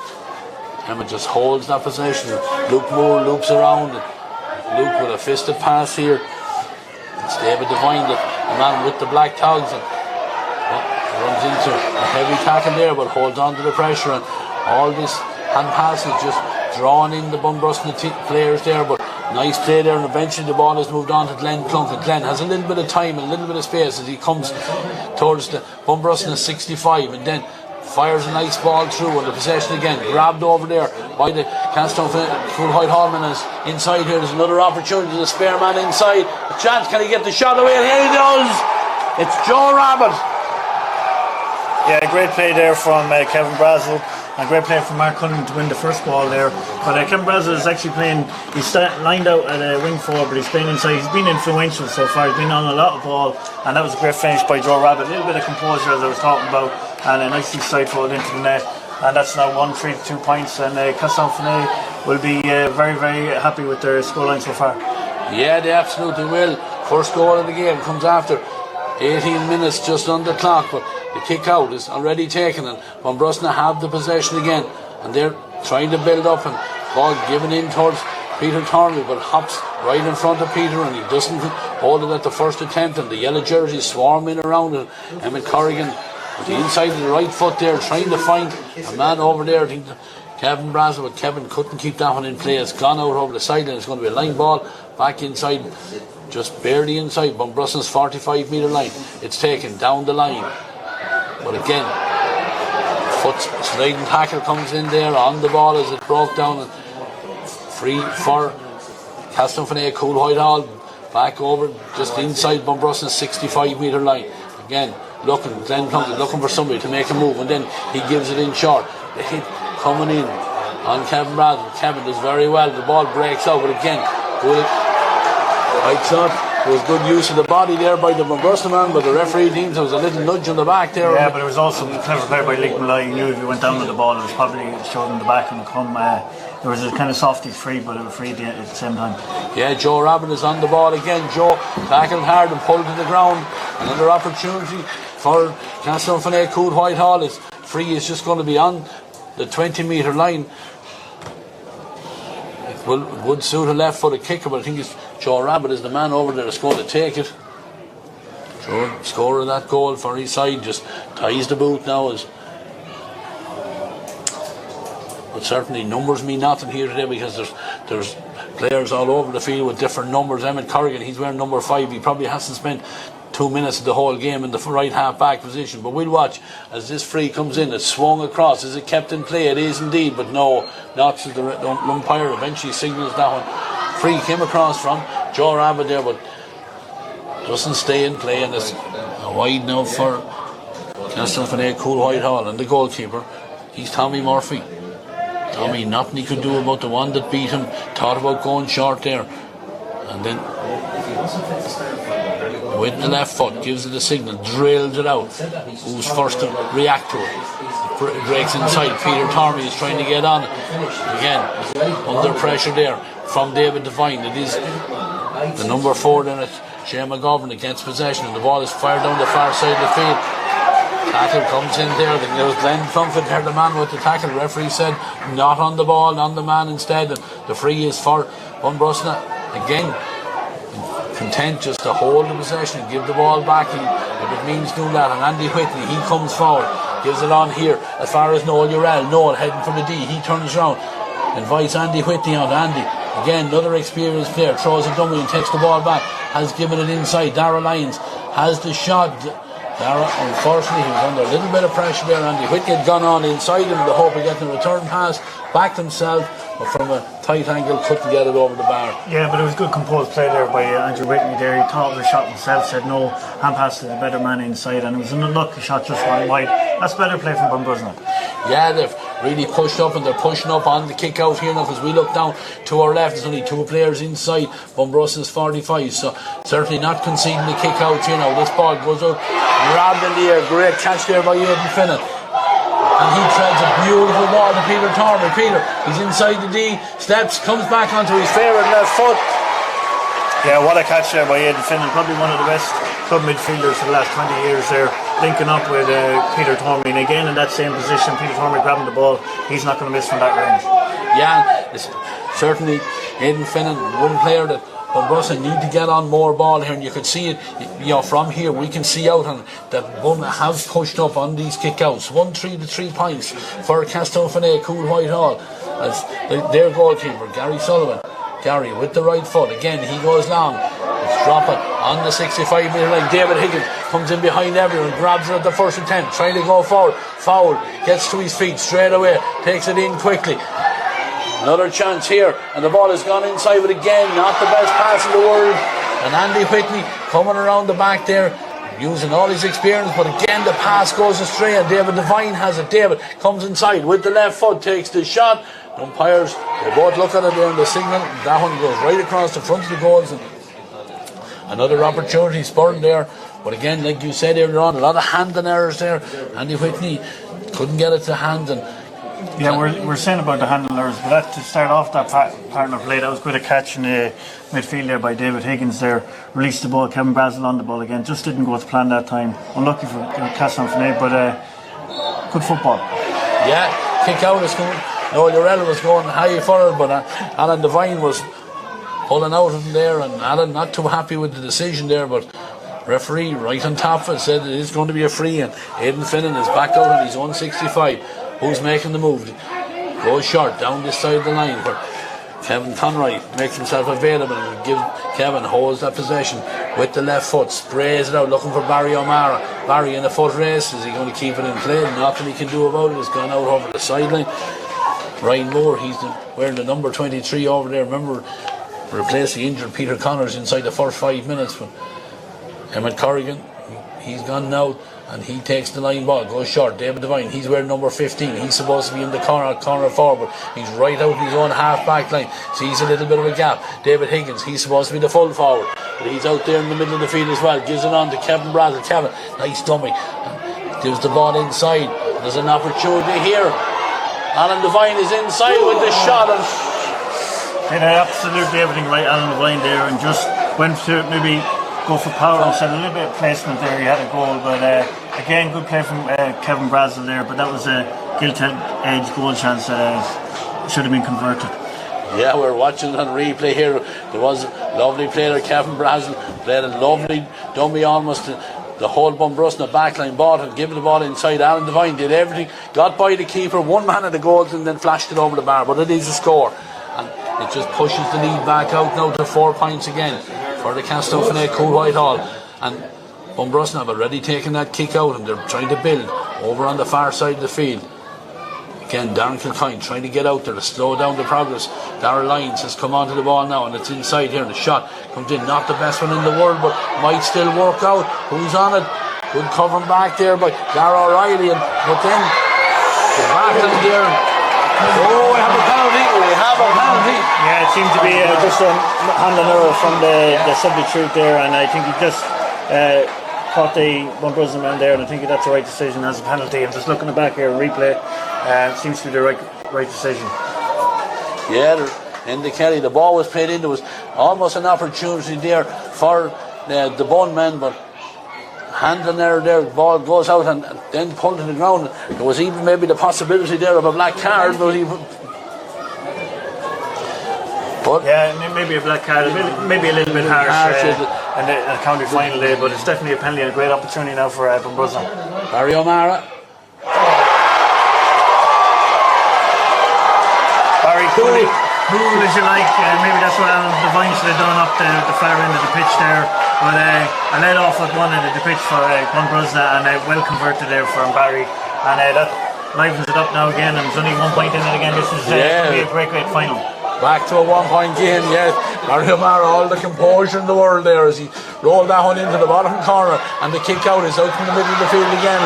Emmett just holds that possession. Luke Moore loops around, and Luke with a fisted pass here. It's David Devine, the man with the black togs, and runs into a heavy tackle there, but holds on to the pressure, and all this hand pass is just drawing in the Bunbrosna players there. But nice play there, and eventually the ball has moved on to Glenn Clunk, and Glenn has a little bit of time and a little bit of space as he comes towards the Bunbrosna 65, and then fires a nice ball through, and the possession again grabbed over there by the Castlefinaig Whitehall man. Is inside here. There's another opportunity. The spare man inside. A chance. Can he get the shot away? And here he does. It's Joe Rabbit. Yeah, great play there from Kevin Brazel, and great play from Mark Cunningham to win the first ball there. But Kevin Brazel is actually playing. He's lined out at a wing forward, but he's playing inside. He's been influential so far. He's been on a lot of ball, and that was a great finish by Joe Rabbit. A little bit of composure, as I was talking about, and a nicely side forward into the net. And that's now 1-3 to 2 points, and Castlefinaig will be very, very happy with their scoreline so far. Yeah, they absolutely will. First goal of the game comes after 18 minutes just on the clock, but the kick out is already taken, and Bunbrosna have the possession again, and they're trying to build up, and ball given in towards Peter Torney, but hops right in front of Peter, and he doesn't hold it at the first attempt, and the yellow jerseys swarming around, and Emmett Corrigan with the inside of the right foot there, trying to find a man over there. I think Kevin Brazel, but Kevin couldn't keep that one in play. It's gone out over the sideline. It's going to be a line ball back inside, just barely inside Bunbrosna's 45-metre line. It's taken down the line, but again, foot sliding tackle comes in there on the ball as it broke down, and free for Castlefinaig Cool Whitehall, back over just inside Bunbrosna's 65-metre line. Again, Glenn Clunk looking for somebody to make a move, and then he gives it in short. The hit coming in on Kevin Brazel. Kevin does very well. The ball breaks out, but again, I thought there was good use of the body there by the Bunbrosna man, but the referee deems there was a little nudge on the back there. Yeah, but it was also clever play by Liam Malloy. He knew if he went down with the ball, it was probably showed him the back and come. There was a kind of softy free, but it was free at the same time. Yeah, Joe Rabbit is on the ball again. Joe tackled hard and pulled to the ground. Another opportunity for Castlefinaig Cool Whitehall. Is free is just going to be on the 20-metre line. It would suit a left-footed kicker, but I think it's Joe Rabbit is the man over there that's going to take it. Joe, scorer of that goal for his side, just ties the boot now as But certainly numbers mean nothing here today, because there's players all over the field with different numbers. Emmett Corrigan, he's wearing number 5. He probably hasn't spent 2 minutes of the whole game in the right half back position. But we'll watch as this free comes in. It's swung across. Is it kept in play? It is indeed, but no. Not to the umpire. Eventually signals that one. Free came across from Joe Rabbit there, but doesn't stay in play, and it's wide now for Castlefinair Cool Whitehall. And the goalkeeper, he's Tommy Murphy. Tommy, nothing he could do about the one that beat him. Thought about going short there, and then with the left foot gives it a signal, drills it out. Who's first to react to it? Breaks inside. Peter Tormey is trying to get on it again, under pressure there from David Devine. It is the number 4 then, it's Shane McGovern against possession, and the ball is fired down the far side of the field. Tackle comes in there. There was Glenn Plumford there, the man with the tackle. The referee said not on the ball, on the man instead, and the free is for Bunbrosna. Again, content just to hold the possession and give the ball back, if it means doing that. And Andy Whitney, he comes forward, gives it on here as far as Noel Urell. Noel heading for the D, he turns around, invites Andy Whitney on. Andy, again, another experienced player, throws a dummy and takes the ball back, has given it inside. Dara Lyons has the shot. Dara, unfortunately, he was under a little bit of pressure there. Andy Whitney had gone on inside him in the hope of getting a return pass, backed himself, but from a tight angle couldn't get it over the bar. Yeah, but it was good composed play there by Andrew Whitney there. He thought of the shot himself, said no, hand pass to the better man inside, and it was an unlucky shot just one wide. That's better play from Bunbrosna. Yeah, they've really pushed up, and they're pushing up on the kick out here now, because we look down to our left, there's only 2 players inside. Bunbrosna's 45, so certainly not conceding the kick out here now. This ball goes out, grabbed in the air, great catch there by Aidan Finnan, and he treads a beautiful ball to Peter Tormey. Peter, he's inside the D, steps, comes back onto his favourite left foot. Yeah, what a catch there by Aidan Finnan, probably one of the best club midfielders for the last 20 years there, linking up with Peter Tormey, and again in that same position, Peter Tormey grabbing the ball, he's not going to miss from that range. Yeah, it's certainly Aidan Finnan, one player that Bunbrosna need to get on more ball here, and you could see it, from here we can see out on that Bun have pushed up on these kick-outs. 1-3 to 3 points for Castlefinair Cool Whitehall, as their goalkeeper Gary Sullivan. Gary with the right foot, again he goes long, it's dropping on the 65 metre line. David Higgins comes in behind everyone, grabs it at the first attempt, trying to go forward, foul, gets to his feet straight away, takes it in quickly. Another chance here, and the ball has gone inside, but again not the best pass in the world, and Andy Whitney coming around the back there using all his experience, but again the pass goes astray, and David Devine has it. David comes inside with the left foot, takes the shot. Umpires, they both look at it there in the signal. That one goes right across the front of the goals, and another opportunity spurred there. But again, like you said earlier on, a lot of handling errors there. Andy Whitney couldn't get it to hand, and yeah, we're saying about the handling errors, but that to start off that partner play, that was quite a catch in the midfield there by David Higgins there. Released the ball, Kevin Brazel on the ball again, just didn't go to plan that time. Unlucky for Castlefinair, but good football. Yeah, kick out is going. No, Urell was going high for it, but Alan Devine was pulling out of him there, and Alan not too happy with the decision there, but referee right on top of it said it is going to be a free, and Aidan Finnan is back out on his own 65. Who's making the move? Goes short down this side of the line, where Kevin Conroy makes himself available, and Kevin holds that possession with the left foot, sprays it out, looking for Barry O'Mara. Barry in a foot race, is he going to keep it in play? Nothing he can do about it. It's gone out over the sideline. Ryan Moore, he's wearing the number 23 over there. Remember, replaced the injured Peter Connors inside the first 5 minutes. But Emmett Corrigan, he's gone now, and he takes the line ball, goes short. David Devine, he's wearing number 15. He's supposed to be in the corner forward. He's right out in his own half back line. Sees a little bit of a gap. David Higgins, he's supposed to be the full forward, but he's out there in the middle of the field as well. Gives it on to Kevin Brazel. Kevin, nice dummy. Gives the ball inside. There's an opportunity here. Alan Devine is inside with the shot, and did absolutely everything right, Alan Devine there, and just went to maybe go for power instead. A little bit of placement there, he had a goal, but again good play from Kevin Brazel there, but that was a gilt-edged goal chance that should have been converted. Yeah, we're watching it on replay here. There was a lovely player, Kevin Brazel, played a lovely dummy almost the whole Bunbrosna backline bought it, gave the ball inside. Alan Devine did everything, got by the keeper, one man at the goals, and then flashed it over the bar. But it is a score, and it just pushes the lead back out now to 4 points again for the Castletownfene Cool Whitehall. And Bunbrosna have already taken that kick out, and they're trying to build over on the far side of the field. Again, Darren Kilcoyne trying to get out there to slow down the progress. Darrell Lyons has come onto the ball now, and it's inside here, and the shot comes in. Not the best one in the world, but might still work out. Who's on it? Good covering back there by Dara O'Reilly, but then the battle there. Oh, we have a penalty. Yeah, it seemed to be just a handling error from the substitute there, and I think he just caught the Bunbrosna man there, and I think that's the right decision as a penalty. I'm just looking back here and replay. Seems to be the right decision. Yeah, in the Kelly, the ball was played in. There was almost an opportunity there for the Bun men, but handling there, the ball goes out and then pulled to the ground. There was even maybe the possibility there of a black card, but yeah, maybe a black card, maybe a little bit harsh in the county final day, but it's definitely a penalty and a great opportunity now for Bunbrosna. Barry O'Mara. Barry, cool as you like. Maybe that's what Alan Devine should have done up the far end of the pitch there. But I led off at one end of the pitch for Bunbrosna, and well converted there from Barry. And that livens it up now again, and there's only 1 point in it again. This is going to be a great final. Back to a 1 point game, yes. Barry O'Mara, all the composure in the world there as he rolled that one into the bottom corner, and the kick out is out from the middle of the field again.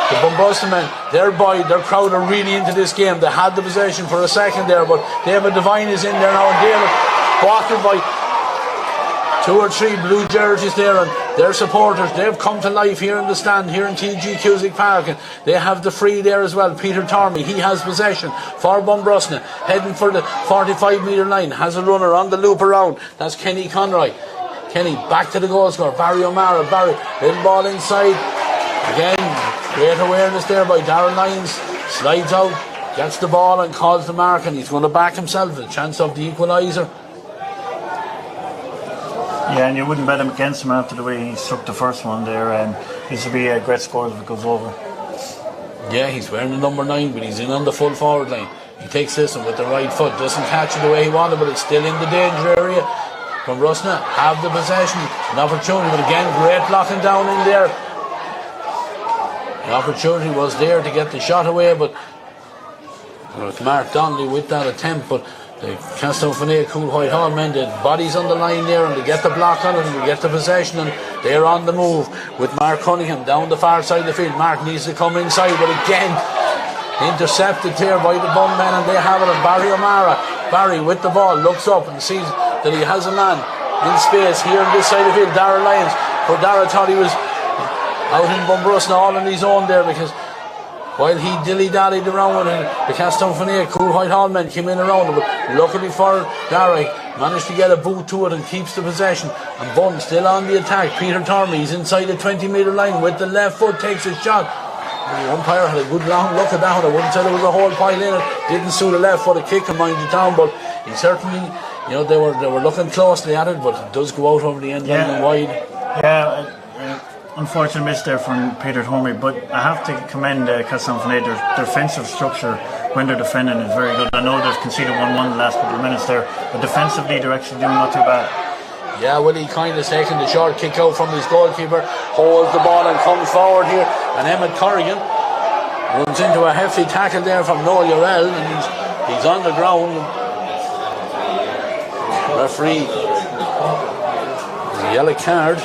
The Bunbrosna men, their crowd are really into this game. They had the possession for a second there, but David Devine is in there now, and David blocked by 2 or 3 blue jerseys there, and their supporters, they've come to life here in the stand here in TG Cusick Park, and they have the free there as well. Peter Tormey, he has possession for Bunbrosna, heading for the 45 metre line, has a runner on the loop around. That's Kenny Conroy. Kenny back to the goal scorer, Barry O'Mara. Barry, little ball inside again. Great awareness there by Darren Lyons. Slides out, gets the ball and calls the mark, and he's going to back himself. A chance of the equaliser. Yeah, and you wouldn't bet him against him after the way he struck the first one there. This would be a great score if it goes over. Yeah, he's wearing the number 9, but he's in on the full forward line. He takes this one with the right foot, doesn't catch it the way he wanted, but it's still in the danger area. Bunbrosna have the possession, an opportunity, but again, great locking down in there. The opportunity was there to get the shot away, but with Mark Donnelly with that attempt, but the Castletownfene Cool Whitehall men, the bodies on the line there, and they get the block on it, and they get the possession, and they're on the move with Mark Cunningham down the far side of the field. Mark needs to come inside, but again intercepted here by the Bun men, and they have it on Barry O'Mara. Barry with the ball looks up and sees that he has a man in space here on this side of the field, Darrell Lyons. But Darrell thought he was out in Bunbrosna all on his own there, because while he dilly-dallied around with it, the Castletownfene Cool Whitehall men came in around him, but luckily for Darry, managed to get a boot to it and keeps the possession. And Bun still on the attack. Peter Tormey, he's inside the 20 metre line with the left foot, takes a shot. The umpire had a good long look at that one. I wouldn't say there was a whole pile in it. Didn't suit a left foot a kick and mind you down, but he certainly, they were looking closely at it, but it does go out over the end line and wide. Yeah, unfortunate miss there from Peter Tormey, but I have to commend Castletownfene. Their defensive structure when they're defending is very good. I know they've conceded 1-1 the last couple of minutes there, but defensively they're actually doing not too bad. Yeah, Willie Kind has taken the short kick out from his goalkeeper, holds the ball and comes forward here, and Emmett Corrigan runs into a hefty tackle there from Noel Urell, and he's on the ground. Referee, the yellow card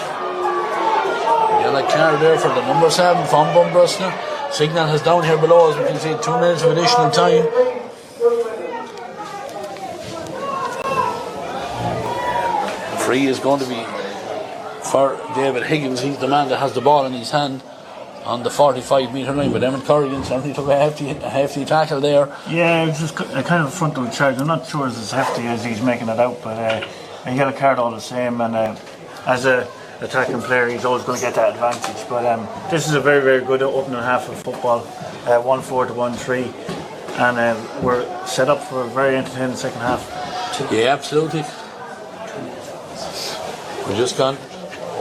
there for the number 7 from Bunbrosna. Signal has down here below, as we can see, 2 minutes of additional time. Free is going to be for David Higgins. He's the man that has the ball in his hand on the 45 metre line, but Emmett Corrigan certainly took a hefty tackle there. Yeah, it was just a kind of frontal charge. I'm not sure it's as hefty as he's making it out, but he got a card all the same, and as a attacking player he's always going to get that advantage. But this is a very, very good opening half of football, 1-4 to 1-3, and we're set up for a very entertaining second half. Yeah, absolutely. We've just gone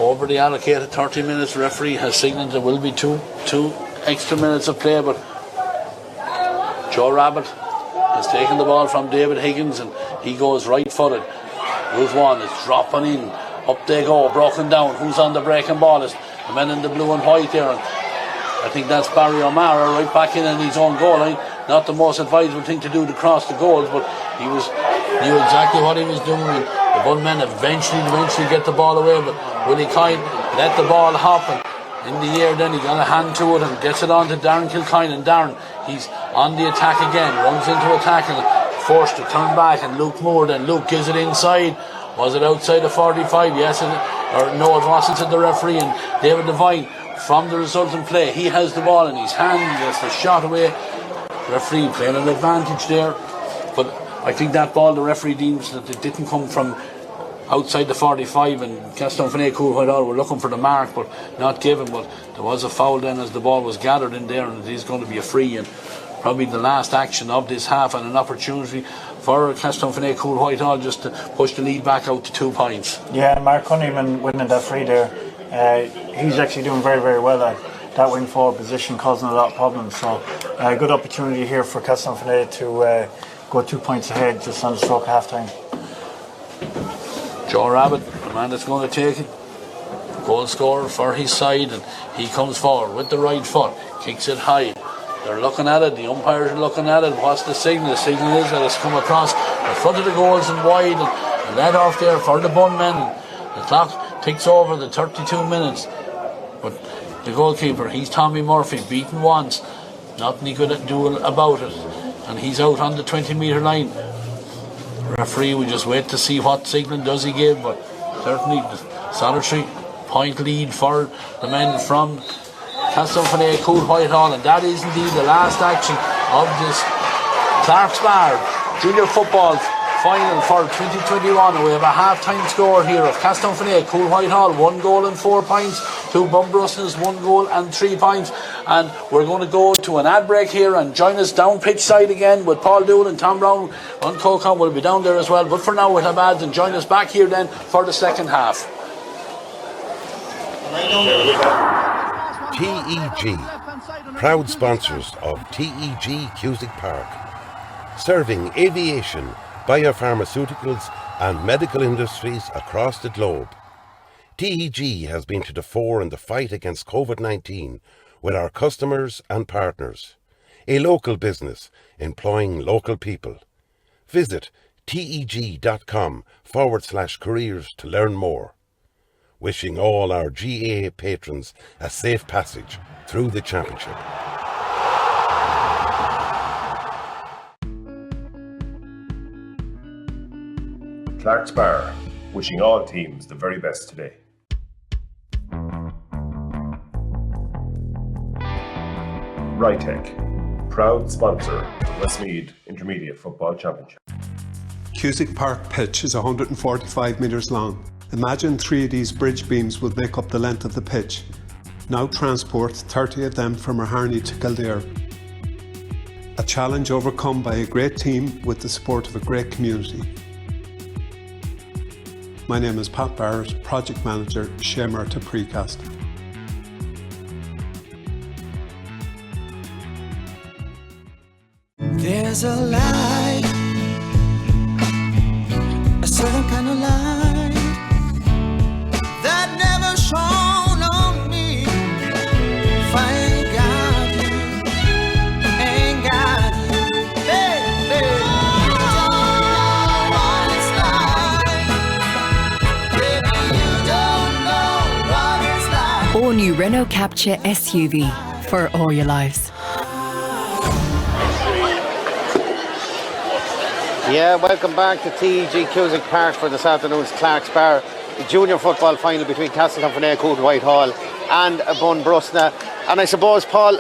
over the allocated 30 minutes. Referee has signalled there will be two extra minutes of play, but Joe Rabbit has taken the ball from David Higgins and he goes right footed. Route 1 is dropping in, up they go, broken down. Who's on the breaking ball? Is the men in the blue and white there, and I think that's Barry O'Mara right back in his own goal line. Not the most advisable thing to do to cross the goals, but he knew exactly what he was doing. The Bun men eventually get the ball away, but Willie Coyne let the ball hop, and in the air then he got a hand to it and gets it on to Darren Kilcoyne, and Darren, he's on the attack again, runs into attack and forced to turn back, and Luke Moore then. Luke gives it inside. Was it outside the 45? Yes, or no, it wasn't to the referee, and David Devine, from the resultant play, he has the ball in his hand, gets the shot away. Referee playing an advantage there, but I think that ball the referee deems that it didn't come from outside the 45, and Castletownfene Cool Whitehall were looking for the mark but not given, but there was a foul then as the ball was gathered in there, and it is going to be a free, and probably the last action of this half, and an opportunity for Castletownfene Cool Whitehall just to push the lead back out to 2 points. Yeah, Mark Honeyman winning that free there. He's actually doing very, very well at that wing forward position, causing a lot of problems. So a good opportunity here for Castletownfene to go 2 points ahead just on the stroke half time. Joe Rabbit, the man that's going to take it, goal scorer for his side, and he comes forward with the right foot, kicks it high. They're looking at it, the umpires are looking at it. What's the signal? The signal is that it's come across in front of the goals and wide, and let off there for the Bun men. The clock ticks over the 32 minutes, but the goalkeeper, he's Tommy Murphy, beaten once, nothing he could do about it, and he's out on the 20-metre line. The referee will just wait to see what signal does he give, but certainly the solitary point lead for the men from Castletownfene Cool Whitehall, and that is indeed the last action of this Clark's Bar Junior Football Final for 2021. And we have a half-time score here of Castletownfene Cool Whitehall 1 goal and 4 points to Bunbrosna's 1 goal and 3 points. And we're going to go to an ad break here and join us down pitch side again with Paul Dool and Tom Brown. Ron Cocon will be down there as well, but for now we'll have ads and join us back here then for the second half. TEG, proud sponsors of TEG Cusick Park, serving aviation, biopharmaceuticals and medical industries across the globe. TEG has been to the fore in the fight against COVID-19 with our customers and partners, a local business employing local people. Visit teg.com/careers to learn more. Wishing all our GAA patrons a safe passage through the championship. Clark's Bar, wishing all teams the very best today. Rytech, proud sponsor of the Westmeath Intermediate Football Championship. Cusick Park pitch is 145 metres long. Imagine 3 of these bridge beams would make up the length of the pitch. Now transport 30 of them from Harney to Kildare. A challenge overcome by a great team with the support of a great community. My name is Pat Barrett, Project Manager, Shamer to Precast. There's a light, a certain kind of light that never shone on me. If I ain't got you, ain't got you, baby, you don't know what it's like. Baby, you don't know what it's like. All new Renault Capture SUV for all your lives. Yeah, welcome back to TEG Cusick Park for this afternoon's Clark's Bar Junior Football Final between Castletownfene Cool Whitehall and Bunbrosna. And I suppose, Paul,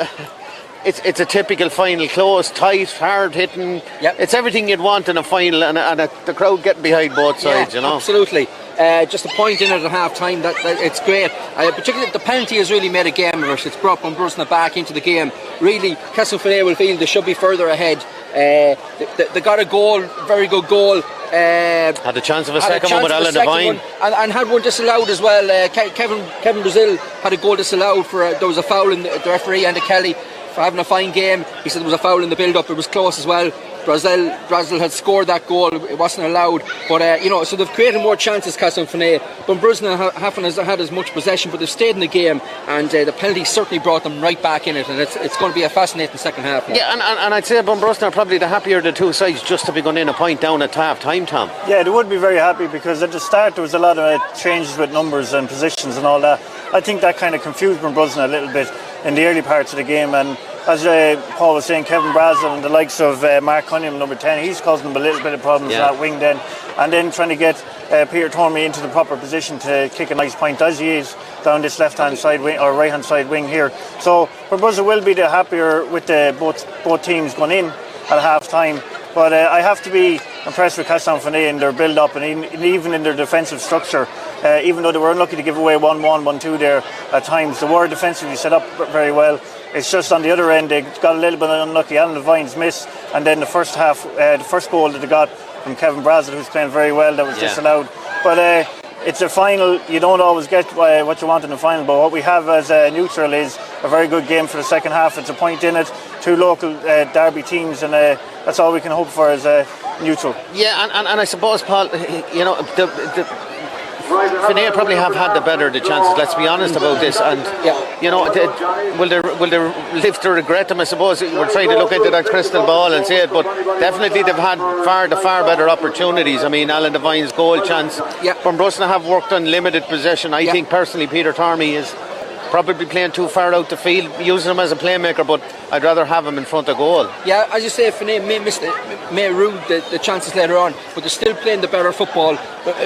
it's a typical final, close, tight, hard hitting. Yep. It's everything you'd want in a final, and the crowd getting behind both sides, you know. Absolutely. Just a point in at half time, that it's great. Particularly the penalty has really made a game of it. It's brought Bunbrosna back into the game. Really, Castletownfene will feel they should be further ahead. They got a goal, very good goal. had a chance of a second one with Alan Devine. And had one disallowed as well. Kevin Brazil had a goal disallowed for there was a foul in the referee and Kelly for having a fine game. He said there was a foul in the build-up. It was close as well. Brazil had scored that goal. It wasn't allowed, but so they've created more chances. Castlefine, Bunbrosna haven't had as much possession, but they've stayed in the game, and the penalty certainly brought them right back in it. And it's going to be a fascinating second half now. Yeah, and I'd say Bunbrosna are probably the happier of the two sides just to be going in a point down at half time, Tom. Yeah, they would be very happy because at the start there was a lot of changes with numbers and positions and all that. I think that kind of confused Bunbrosna a little bit in the early parts of the game, and as Paul was saying, Kevin Brazil and the likes of Mark Cunningham, number 10, he's causing them a little bit of problems in that wing then. And then trying to get Peter Tormey into the proper position to kick a nice point as he is down this left-hand side wing or right-hand side wing here. So Bunbrosna will be the happier with both teams going in at half-time. But I have to be impressed with Castlefine in their build-up and even in their defensive structure. Even though they were unlucky to give away 1-1, 1-2 there at times, they were defensively set up very well. It's just on the other end, they got a little bit unlucky. Alan Devine's miss, and then the first half, the first goal that they got from Kevin Brazil, who's playing very well, that was disallowed. But it's a final, you don't always get what you want in the final, but what we have as a neutral is a very good game for the second half. It's a point in it, two local derby teams, and that's all we can hope for as a neutral. Yeah, and I suppose, Paul, Finney probably have had the better the chances. Let's be honest about this. And will they live to regret them? I suppose we're trying to look into that crystal ball and say it, but definitely they've had far better opportunities. I mean, Alan Devine's goal chance. Bunbrosna have worked on limited possession. I think personally Peter Tormey is probably playing too far out the field, using him as a playmaker, but I'd rather have him in front of goal. Yeah, as you say, Finney may rue the chances later on, but they're still playing the better football.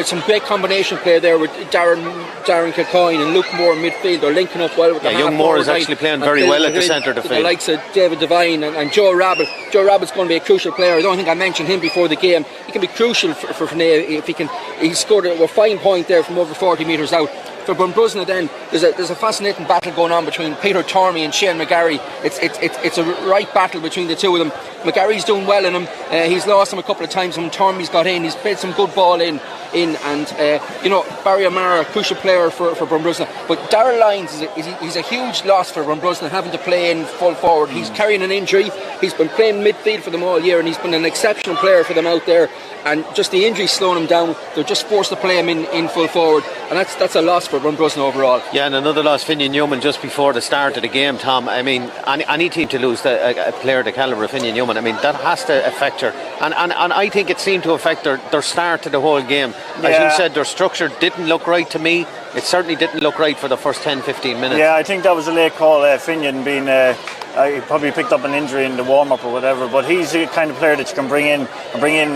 Some great combination play there with Darren Kilcoyne and Luke Moore in midfield. They're linking up well with the young Moore is actually playing very well at the centre of the field. The likes of David Devine and Joe Rabbit. Joe Rabbit's going to be a crucial player. I don't think I mentioned him before the game. He can be crucial for Finney if he scored a fine point there from over 40 metres out. For Bunbrosna then, there's a fascinating battle going on between Peter Tormey and Shane McGarry. It's a right battle between the two of them. McGarry's doing well in him. He's lost him a couple of times when Tormey's got in. He's played some good ball in and Barry O'Mara, a crucial player for Bunbrosna. But Darrell Lyons he's a huge loss for Bunbrosna, having to play in full forward. He's carrying an injury. He's been playing midfield for them all year, and he's been an exceptional player for them out there. And just the injury slowing him down, they're just forced to play him in full forward, and that's a loss for Bunbrosna overall. Yeah, and another loss, Finian Newman, just before the start of the game, Tom. I mean, any team to lose a player the calibre of Finian Newman, I mean, that has to affect her. And I think it seemed to affect their start to the whole game. As you said, their structure didn't look right to me. It certainly didn't look right for the first 10-15 minutes. Yeah, I think that was a late call, Finian being... he probably picked up an injury in the warm-up or whatever, but he's the kind of player that you can bring in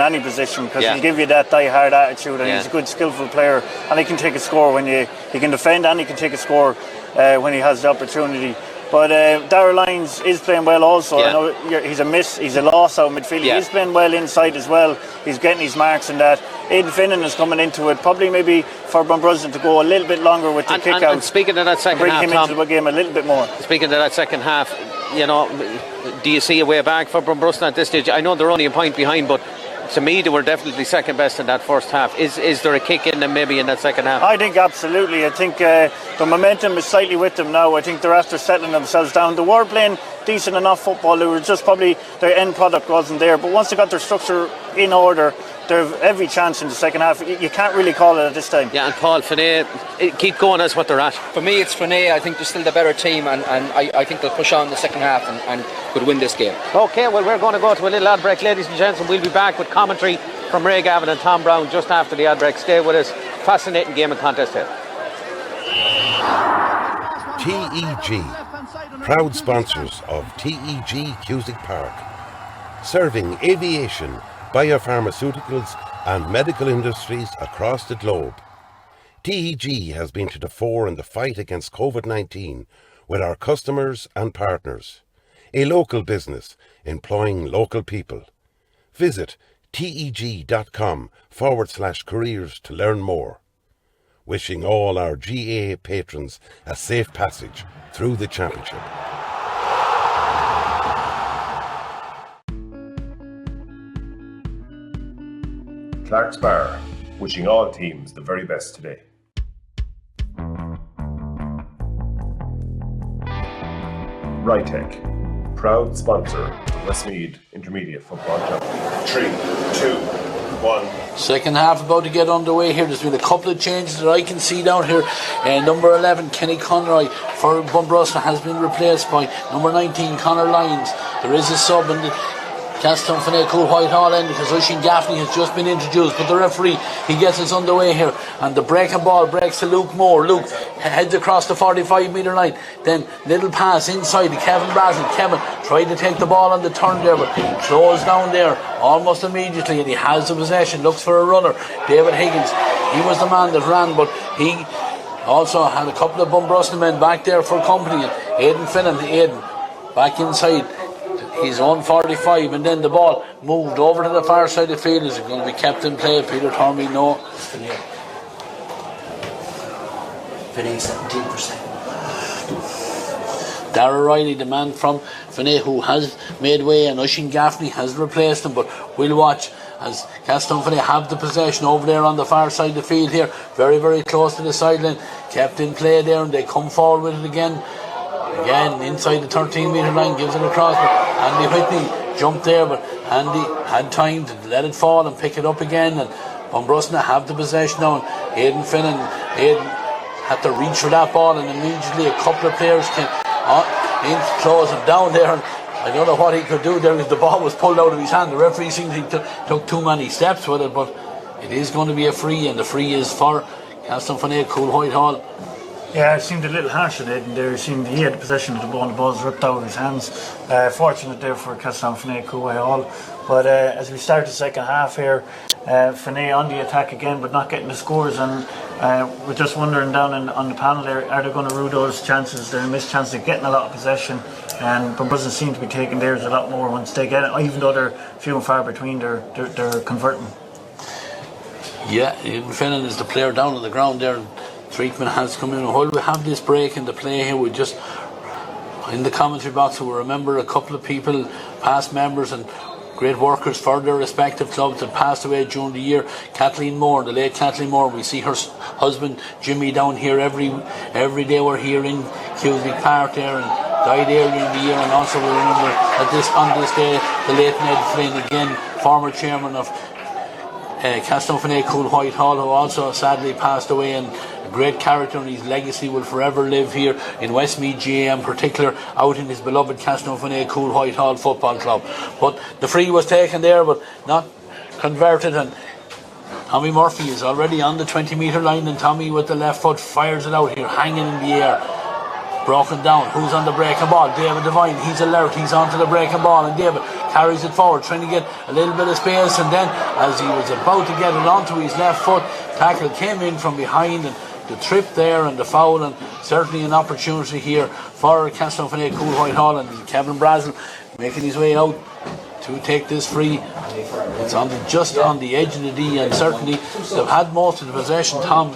any position, because he'll give you that die-hard attitude, and he's a good, skillful player, and he can take a score when he can defend, and he can take a score when he has the opportunity. But Darrell Lyons is playing well also. I know he's a loss out of midfield. He is playing well inside as well. He's getting his marks in that. Aidan Finnan is coming into it, probably maybe for Bunbrosna to go a little bit longer with the kick out. And speaking of that second bring half, him into the game a little bit more. Speaking of that second half, do you see a way back for Bunbrosna at this stage? I know they're only a point behind, but to me they were definitely second best in that first half. Is there a kick in them maybe in that second half? I think absolutely. I think the momentum is slightly with them now. I think they're after settling themselves down. They were playing decent enough football. They were just probably their end product wasn't there, but once they got their structure in order, they have every chance in the second half. You can't really call it at this time. Yeah, and Paul, Finney, keep going, that's what they're at. For me, it's Finney. I think they're still the better team, and I think they'll push on the second half and could win this game. Okay, well, we're going to go to a little ad break, ladies and gents, and we'll be back with commentary from Ray Gavin and Tom Brown just after the ad break. Stay with us. Fascinating game and contest here. TEG, proud sponsors of TEG Cusick Park, serving aviation, biopharmaceuticals and medical industries across the globe. TEG has been to the fore in the fight against COVID-19 with our customers and partners. A local business employing local people. Visit teg.com/careers to learn more. Wishing all our GAA patrons a safe passage through the championship. Clark's Bar, wishing all teams the very best today. Rytech, proud sponsor of the Westmeath Intermediate Football Championship. 3, 2, 1. Second half about to get underway here. There's been a couple of changes that I can see down here. Number 11, Kenny Conroy for Bunbrosna has been replaced by number 19, Conor Lyons. There is a sub in the Castletownfene Cool Whitehall end because Oisín Gaffney has just been introduced, but the referee, he gets us underway here, and the breaking ball breaks to Luke Moore. Luke heads across the 45-metre line, then little pass inside to Kevin Brazel. Kevin tried to take the ball on the turn there, but closed down there almost immediately, and he has the possession, looks for a runner. David Higgins, he was the man that ran, but he also had a couple of Bunbrosna men back there for company, and Aidan Finnan, back inside his own 45, and then the ball moved over to the far side of the field. Is it going to be kept in play? Peter Tormey, no. Finney 17%. Darragh Riley, the man from Finney, who has made way, and Oisín Gaffney has replaced him, but we'll watch as Castletownfene have the possession over there on the far side of the field here, very, very close to the sideline, kept in play there, and they come forward with it again inside the 13-metre line, gives it across, but Andy Whitney jumped there, but Andy had time to let it fall and pick it up again, and Bunbrosna have the possession now, and Aidan Finnan had to reach for that ball, and immediately a couple of players came in close him down there, and I don't know what he could do there because the ball was pulled out of his hand. The referee seems he took too many steps with it, but it is going to be a free, and the free is for Castletownfene Cool Whitehall. Yeah, it seemed a little harsh on Aidan there. It seemed he had possession of the ball and the ball's ripped out of his hands. Fortunate there for Castletownfene Cool Whitehall. But as we start the second half here, Finney on the attack again, but not getting the scores. And we're just wondering down on the panel there, are they going to rue those chances? They're missed chances of getting a lot of possession. And Bunbrosna seem to be taking theirs a lot more once they get it. Even though they're few and far between, they're converting. Yeah, Aidan Finnan is the player down on the ground there. Treatment has come in. While we have this break in the play here, we just in the commentary box we remember a couple of people, past members and great workers for their respective clubs that passed away during the year. Kathleen Moore, the late Kathleen Moore, we see her husband Jimmy down here every day. We're here in Cusick Park there, and died earlier in the year. And also we remember on this day the late Ned Flynn, again former chairman of Castletownfene Cool Whitehall, who also sadly passed away, and great character, and his legacy will forever live here in Westmeath GA, in particular out in his beloved Castletownfene Cool Whitehall Football Club. But the free was taken there but not converted, and Tommy Murphy is already on the 20-metre line, and Tommy with the left foot fires it out here, hanging in the air. Broken down. Who's on the breaking ball? David Devine. He's alert. He's onto the breaking ball, and David carries it forward, trying to get a little bit of space, and then as he was about to get it onto his left foot, tackle came in from behind, and the trip there and the foul, and certainly an opportunity here for Castletownfene Cool Whitehall, and Kevin Brazel making his way out to take this free. It's just on the edge of the D, and certainly they've had most of the possession, Tom,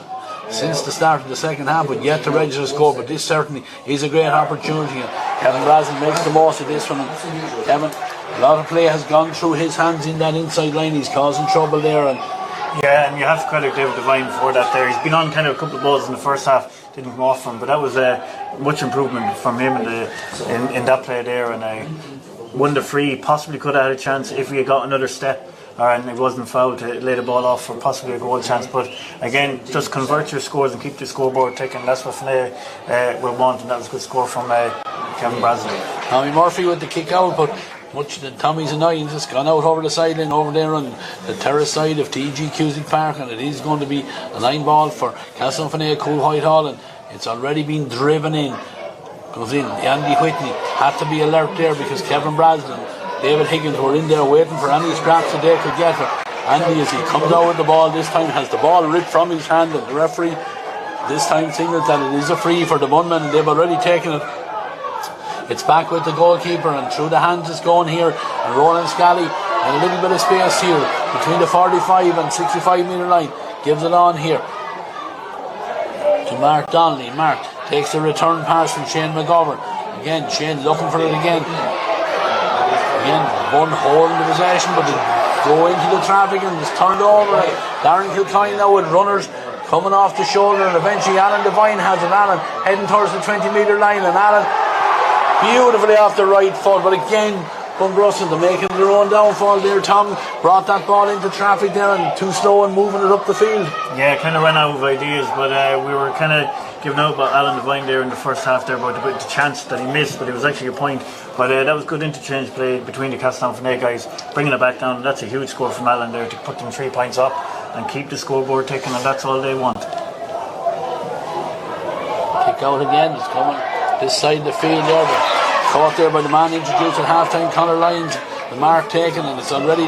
since the start of the second half, but yet to register a score. But this certainly is a great opportunity, and Kevin Brazel makes the most of this one. And Kevin, a lot of play has gone through his hands in that inside line. He's causing trouble there, and yeah, and you have to credit David Devine for that there. He's been on kind of a couple of balls in the first half, didn't come off from, but that was much improvement from him in that play there, and won the free. Possibly could have had a chance if we had got another step, and it wasn't fouled to lay the ball off for possibly a goal chance. But again, just convert your scores and keep the scoreboard ticking. That's what Finney will want, and that was a good score from Kevin Brazel. Tommy Murphy with the kick out, but much to Tommy's annoyance, it's gone out over the sideline over there on the terrace side of TG Cusick Park, and it is going to be a line ball for Castletownfene Cool Whitehall, and it's already been driven in. Goes in. Andy Whitney had to be alert there because Kevin Brazel and David Higgins were in there waiting for any scraps that they could get. Andy, as he comes out with the ball this time, has the ball ripped from his hand, and the referee this time signals that it is a free for the Bunmen, and they've already taken it. It's back with the goalkeeper, and through the hands it's going here, and Roland Scally, and a little bit of space here between the 45 and 65-metre line, gives it on here to Mark Donnelly. Mark takes the return pass from Shane McGovern. Again, Shane looking for it again. Again, one hole in the possession, but go into the traffic and it's turned over. Darren Kilcoyne now with runners coming off the shoulder, and eventually Alan Devine has it. Alan heading towards the 20-metre line, and Alan beautifully off the right foot, but again Bunbrosna to making their own downfall there. Tang brought that ball into traffic there and too slow and moving it up the field. Yeah, kind of ran out of ideas, but we were kind of giving out about Alan Devine there in the first half there, about the chance that he missed, but it was actually a point. But that was good interchange play between the Castletownfene guys, bringing it back down. That's a huge score from Alan there to put them 3 points up and keep the scoreboard ticking, and that's all they want. Kick out again, it's coming this side of the field there, but caught there by the man introduced at half time, Conor Lyons. The mark taken, and it's already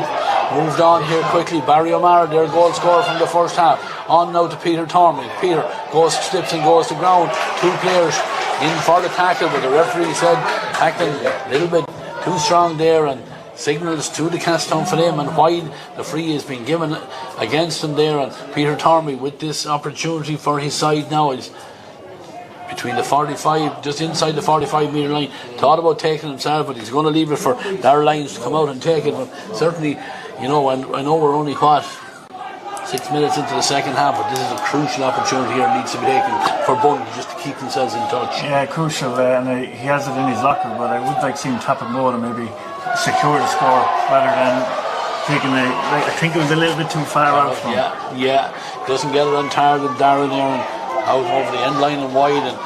moved on here quickly. Barry O'Mara, their goal scorer from the first half. On now to Peter Tormey. Peter slips and goes to ground. 2 players in for the tackle, but the referee said tackling a little bit too strong there, and signals to the Castletownfene and wide. The free has been given against him there, and Peter Tormey with this opportunity for his side now is between the 45, just inside the 45-metre line. Thought about taking himself, but he's going to leave it for Darrell Lyons to come out and take it. But certainly, you know, and I know we're only 6 minutes into the second half, but this is a crucial opportunity here, needs to be taken for Bundy just to keep themselves in touch. Yeah, crucial, and he has it in his locker, but I would like to see him tap it more and maybe secure the score rather than taking it. I think it was a little bit too far out from him. Yeah, doesn't get it on target, Darren there, and out over the end line and wide, and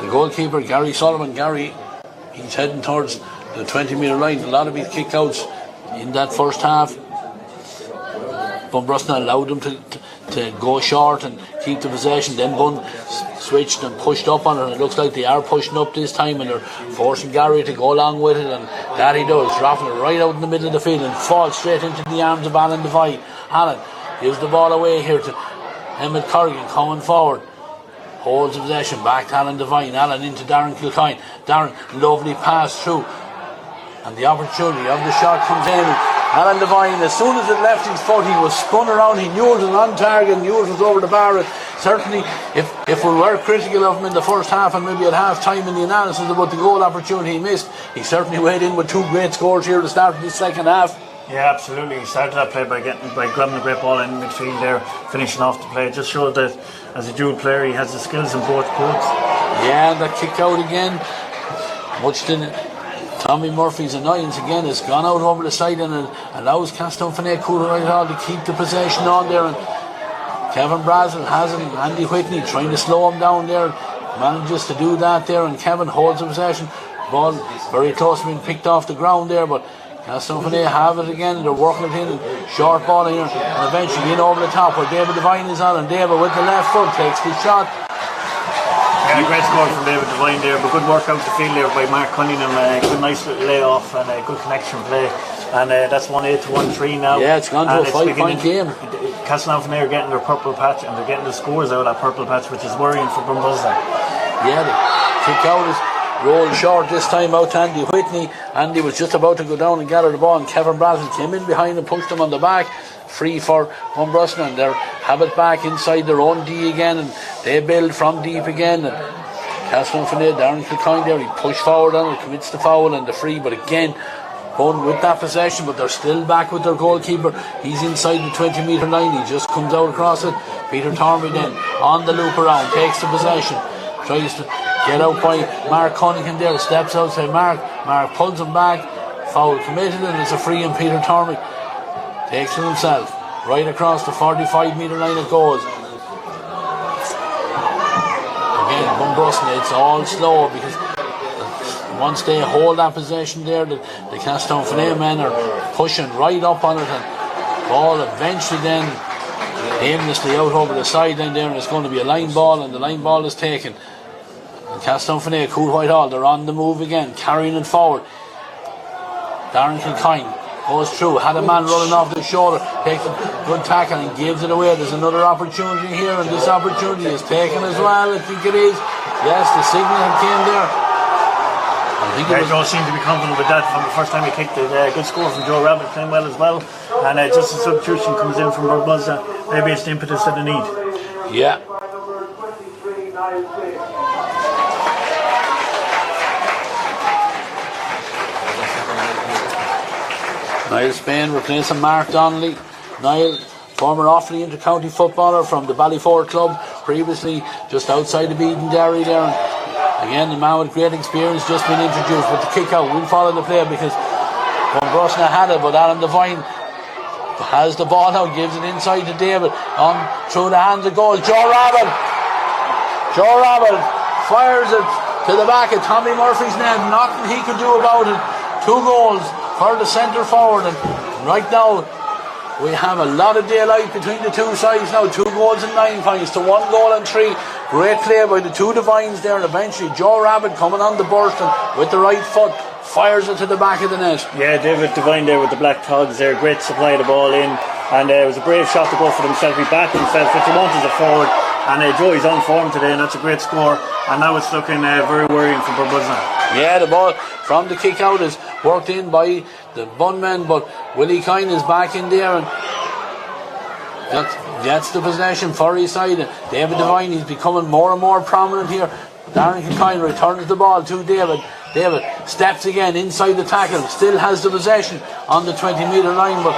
the goalkeeper Gary Sullivan, he's heading towards the 20-metre line. A lot of his kick-outs in that first half, Bunbrosna allowed them to go short and keep the possession. Then Bun switched and pushed up on it, and it looks like they are pushing up this time, and they're forcing Gary to go along with it, and that he does, dropping it right out in the middle of the field and falls straight into the arms of Alan Devine. Alan gives the ball away here to Emmett Corrigan coming forward. Holds the possession back to Alan Devine. Alan into Darren Kilcoyne. Darren, lovely pass through, and the opportunity of the shot comes in. Alan Devine, as soon as it left his foot, he was spun around. He knew it was on target, knew it was over the bar. Certainly, if we were critical of him in the first half and maybe at half time in the analysis about the goal opportunity he missed, he certainly weighed in with 2 great scores here to start the second half. Yeah, absolutely. He started that play by grabbing the great ball in midfield there, finishing off the play. It just showed that as a dual player he has the skills in both courts. Yeah, that kick out again, much to Tommy Murphy's annoyance again, has gone out over the side and allows Castletownfene to keep the possession on there, and Kevin Brazel has him. Andy Whitney trying to slow him down there, manages to do that there, and Kevin holds the possession. Ball very close to being picked off the ground there, but Castletownfene have it again. They're working it in, short ball here, and eventually in over the top where David Devine is on, and David with the left foot takes the shot. Yeah, great score from David Devine there, but good work out the field there by Mark Cunningham. Good nice little layoff and a good connection play, and that's 1-8 to 1-3 now. Yeah, it's gone to a 5-point game. Castletownfene are getting their purple patch, and they're getting the scores out of that purple patch, which is worrying for Bunbrosna. Yeah, the kick out is rolled short this time out to Andy Whitney. Andy was just about to go down and gather the ball, and Kevin Brazel came in behind and pushed him on the back. Free for Bunbrosna, and they have it back inside their own D again, and they build from deep again. And Castletownfene, Darren Kilcoyne there, he pushed forward on it, commits the foul and the free, but again Bun with that possession, but they're still back with their goalkeeper. He's inside the 20-metre line, he just comes out across it. Peter Tormey then on the loop around, takes the possession, tries to get out by Mark Cunningham there, steps outside Mark pulls him back, foul committed, and it's a free, and Peter Tormey takes it himself right across the 45-metre line it goes. Again, Bunbrosna, it's all slow because once they hold that possession there, the Castletownfene men are pushing right up on it, and ball eventually then aimlessly out over the sideline there, and it's going to be a line ball, and the line ball is taken. And Castletownfene, Cool Whitehall, they're on the move again, carrying it forward. Darren Kilcoyne goes through, had a man running off the shoulder, takes a good tackle and gives it away. There's another opportunity here, and this opportunity is taken as well. I think it is. Yes, the signal came there. Joe seemed to be confident with that from the first time he kicked it. Good score from Joe Rabbit, playing well as well. And just a substitution comes in from Bunbrosna. Maybe it's the impetus that they need. Yeah. Niall Spain replacing Mark Donnelly. Niall, former Offaly inter-county footballer from the Ballyford club, previously just outside of Edenderry there. And again, the man with great experience just been introduced with the kick out. We'll follow the play because Bunbrosna had it, but Alan Devine has the ball now, gives it inside to David, on through the hands of goal. Joe Rabbitt fires it to the back of Tommy Murphy's net. Nothing he could do about it. 2 goals for the centre forward, and right now we have a lot of daylight between the two sides now. 2 goals and 9 points to 1 goal and 3. Great play by the two Devines there, and eventually Joe Rabbitt coming on the burst and with the right foot fires it to the back of the net. Yeah, David Devine there with the black togs there, great supply of the ball in, and it was a brave shot to go for himself. He backed himself, which he wanted as a forward, and Joey's on form today, and that's a great score, and now it's looking very worrying for Bunbrosna. Yeah, the ball from the kick out is worked in by the Bunmen, but Willie Kine is back in there, and that's the possession for his side. David Devine, he's becoming more and more prominent here. Darren Kilcoyne returns the ball to David. David steps again inside the tackle, still has the possession on the 20-metre line, but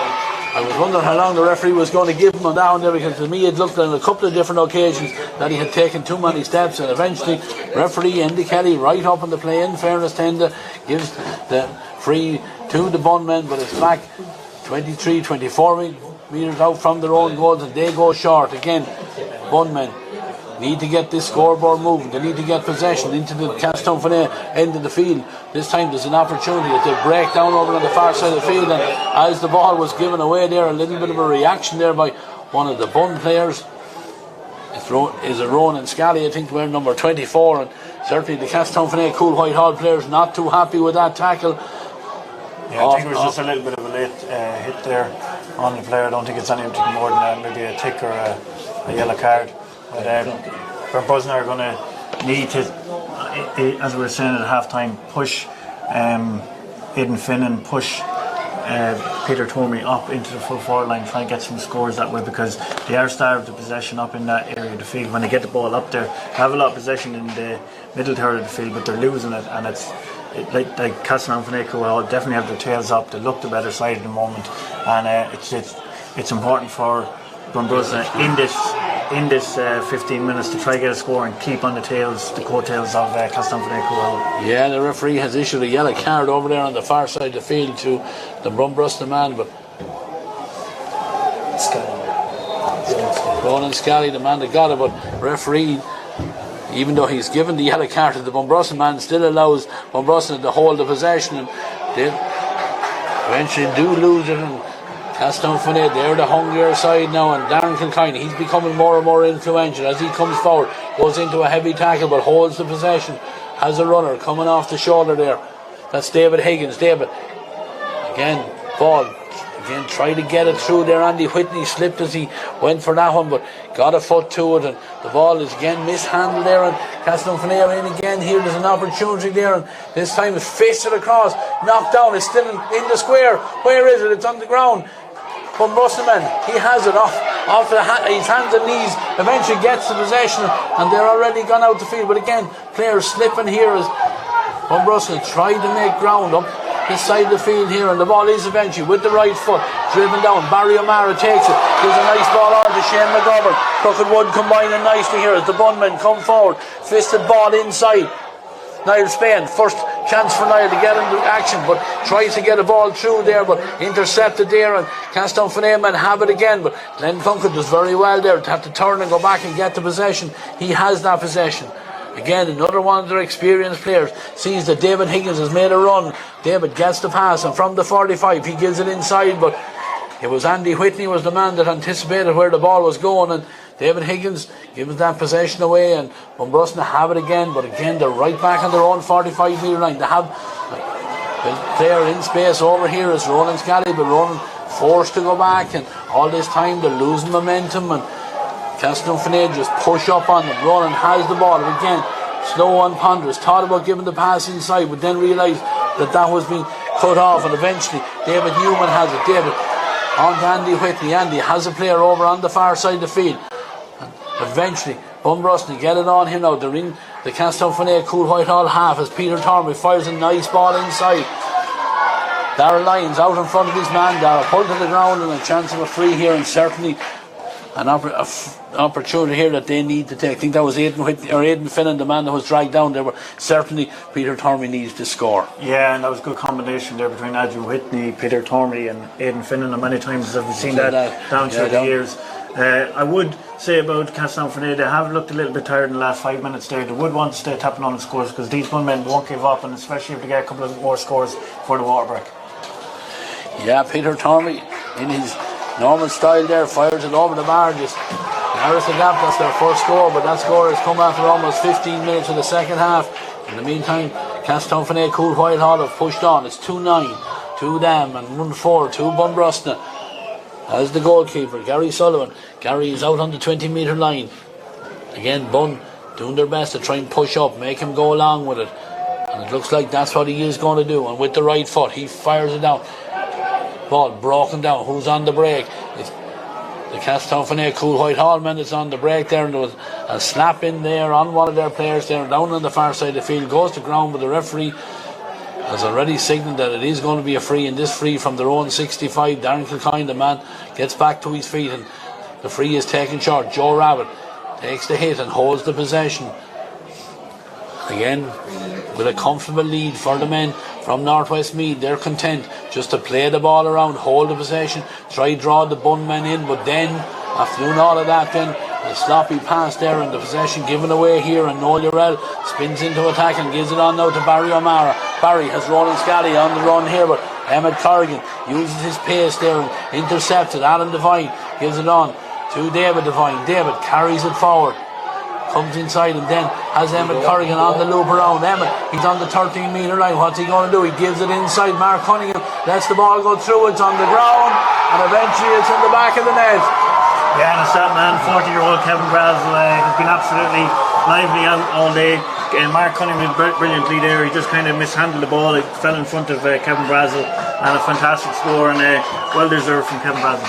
I was wondering how long the referee was going to give him on that one there, because to me it looked on a couple of different occasions that he had taken too many steps, and eventually referee Andy Kelly, right up in the play, in fairness to him, gives the free to the Bunmen, but it's back 23-24 metres out from their own goals, and they go short again. Bunmen need to get this scoreboard moving. They need to get possession into the Castletownfene end of the field. This time there's an opportunity to break down over on the far side of the field, and as the ball was given away there, a little bit of a reaction there by one of the Bun players. Is it Ronan Scally, I think, wearing number 24, and certainly the Castletownfene Cool Whitehall players not too happy with that tackle. Yeah, I think it was just a little bit of a late hit there on the player. I don't think it's anything more than maybe a tick or a yellow card. But Bunbrosna are going to need to, as we were saying at half time, push Aidan Finn and push Peter Tormey up into the full forward line, try and get some scores that way, because they are starved of possession up in that area of the field. When they get the ball up there, they have a lot of possession in the middle third of the field, but they're losing it, and it's like Castletownfene will definitely have their tails up. They look the better side at the moment, and it's important for Bunbrosna in this 15 minutes to try to get a score and keep on the coattails of Castletownfene. Yeah, the referee has issued a yellow card over there on the far side of the field to the Bunbrosna man, but Ronan Scally, the man that got it, but referee, even though he's given the yellow card to the Bunbrosna man, still allows Bunbrosna to hold the possession, and they eventually do lose it, and Castletownfene, they're the hungrier side now, and Darren Kilcoyne, he's becoming more and more influential as he comes forward, goes into a heavy tackle but holds the possession, has a runner coming off the shoulder there. That's David Higgins. David again, ball again, tried to get it through there. Andy Whitney slipped as he went for that one, but got a foot to it, and the ball is again mishandled there, and Castletownfene are in again here. There's an opportunity there, and this time it's fisted across, knocked down. It's still in the square. Where is it? It's on the ground. Bunbrosna man, he has it off his hands and knees, eventually gets the possession, and they're already gone out the field. But again, players slipping here as Bunbrosna tried to make ground up this side of the field here, and the ball is eventually with the right foot driven down. Barry O'Mara takes it, gives a nice ball on to Shane McGovern. Crooked Wood combining nicely here as the Bunmen come forward, fisted ball inside. Niall Spain, first chance for Niall to get into action, but tries to get a ball through there, but intercepted there, and Castletownfene men have it again, but Glenn Plunkett does very well there to have to turn and go back and get the possession. He has that possession. Again, another one of their experienced players sees that David Higgins has made a run. David gets the pass, and from the 45 he gives it inside, but it was Andy Whitney was the man that anticipated where the ball was going, and David Higgins gives that possession away, and Bunbrosna have it again, but again they're right back on their own 45 metre line. They have a player in space over here is Ronan Scally, but Ronan forced to go back, and all this time they're losing momentum, and Castletownfene just push up on them. Ronan has the ball, and again slow and ponderous, thought about giving the pass inside, but then realised that was being cut off, and eventually David Newman has it. David on to Andy Whitney. Andy has a player over on the far side of the field. Eventually, Bunbrosna get it on him now. They're in the Castletownfene Cool Whitehall half as Peter Tormey fires a nice ball inside. Darrell Lyons out in front of his man. Darrell pulled to the ground and a chance of a free here, and certainly an opportunity here that they need to take. I think that was Aidan Finnan, the man that was dragged down there. But certainly Peter Tormey needs to score. Yeah, and that was a good combination there between Andrew Whitney, Peter Tormey and Aidan Finnan, and many times have we seen that down through the years. I would say about Castletownfene, they have looked a little bit tired in the last 5 minutes there. They would want to stay tapping on the scores because these gunmen won't give up, and especially if they get a couple of more scores for the water break. Yeah, Peter Tormey in his normal style there fires it over the bar, just narrows the gap. That's their first score, but that score has come after almost 15 minutes of the second half. In the meantime, Castletownfene Cool Whitehall have pushed on. It's 2-9 to them and 1-4 to Bunbrosna. As the goalkeeper, Gary Sullivan. Gary is out on the 20-metre line. Again, Bun doing their best to try and push up, make him go along with it. And it looks like that's what he is going to do. And with the right foot, he fires it down. Ball broken down. Who's on the break? It's the Castletownfene Cool Whitehall men that's on the break there. And there was a slap in there on one of their players there, down on the far side of the field. Goes to ground, but the referee has already signalled that it is going to be a free, and this free from their own 65. Darren Kilcoyne, the man, gets back to his feet, and the free is taken short. Joe Rabbit takes the hit and holds the possession. Again, with a comfortable lead for the men from North Westmeath. They're content just to play the ball around, hold the possession, try draw the bun men in, but then, after doing all of that, then a sloppy pass there and the possession given away here, and Noel Urell spins into attack and gives it on now to Barry O'Mara. Barry has Ronan Scally on the run here, but Emmett Corrigan uses his pace there and intercepts it. Alan Devine gives it on to David Devine. David carries it forward, comes inside, and then has Emmett Corrigan on the loop around. Emmett, he's on the 13-metre line. What's he going to do? He gives it inside. Mark Cunningham lets the ball go through. It's on the ground, and eventually it's in the back of the net. Yeah, and it's that man, 40-year-old Kevin Brazel, has been absolutely lively out all day. Mark Cunningham did brilliantly there. He just kind of mishandled the ball. It fell in front of Kevin Brazel, and a fantastic score, and well deserved from Kevin Brazel.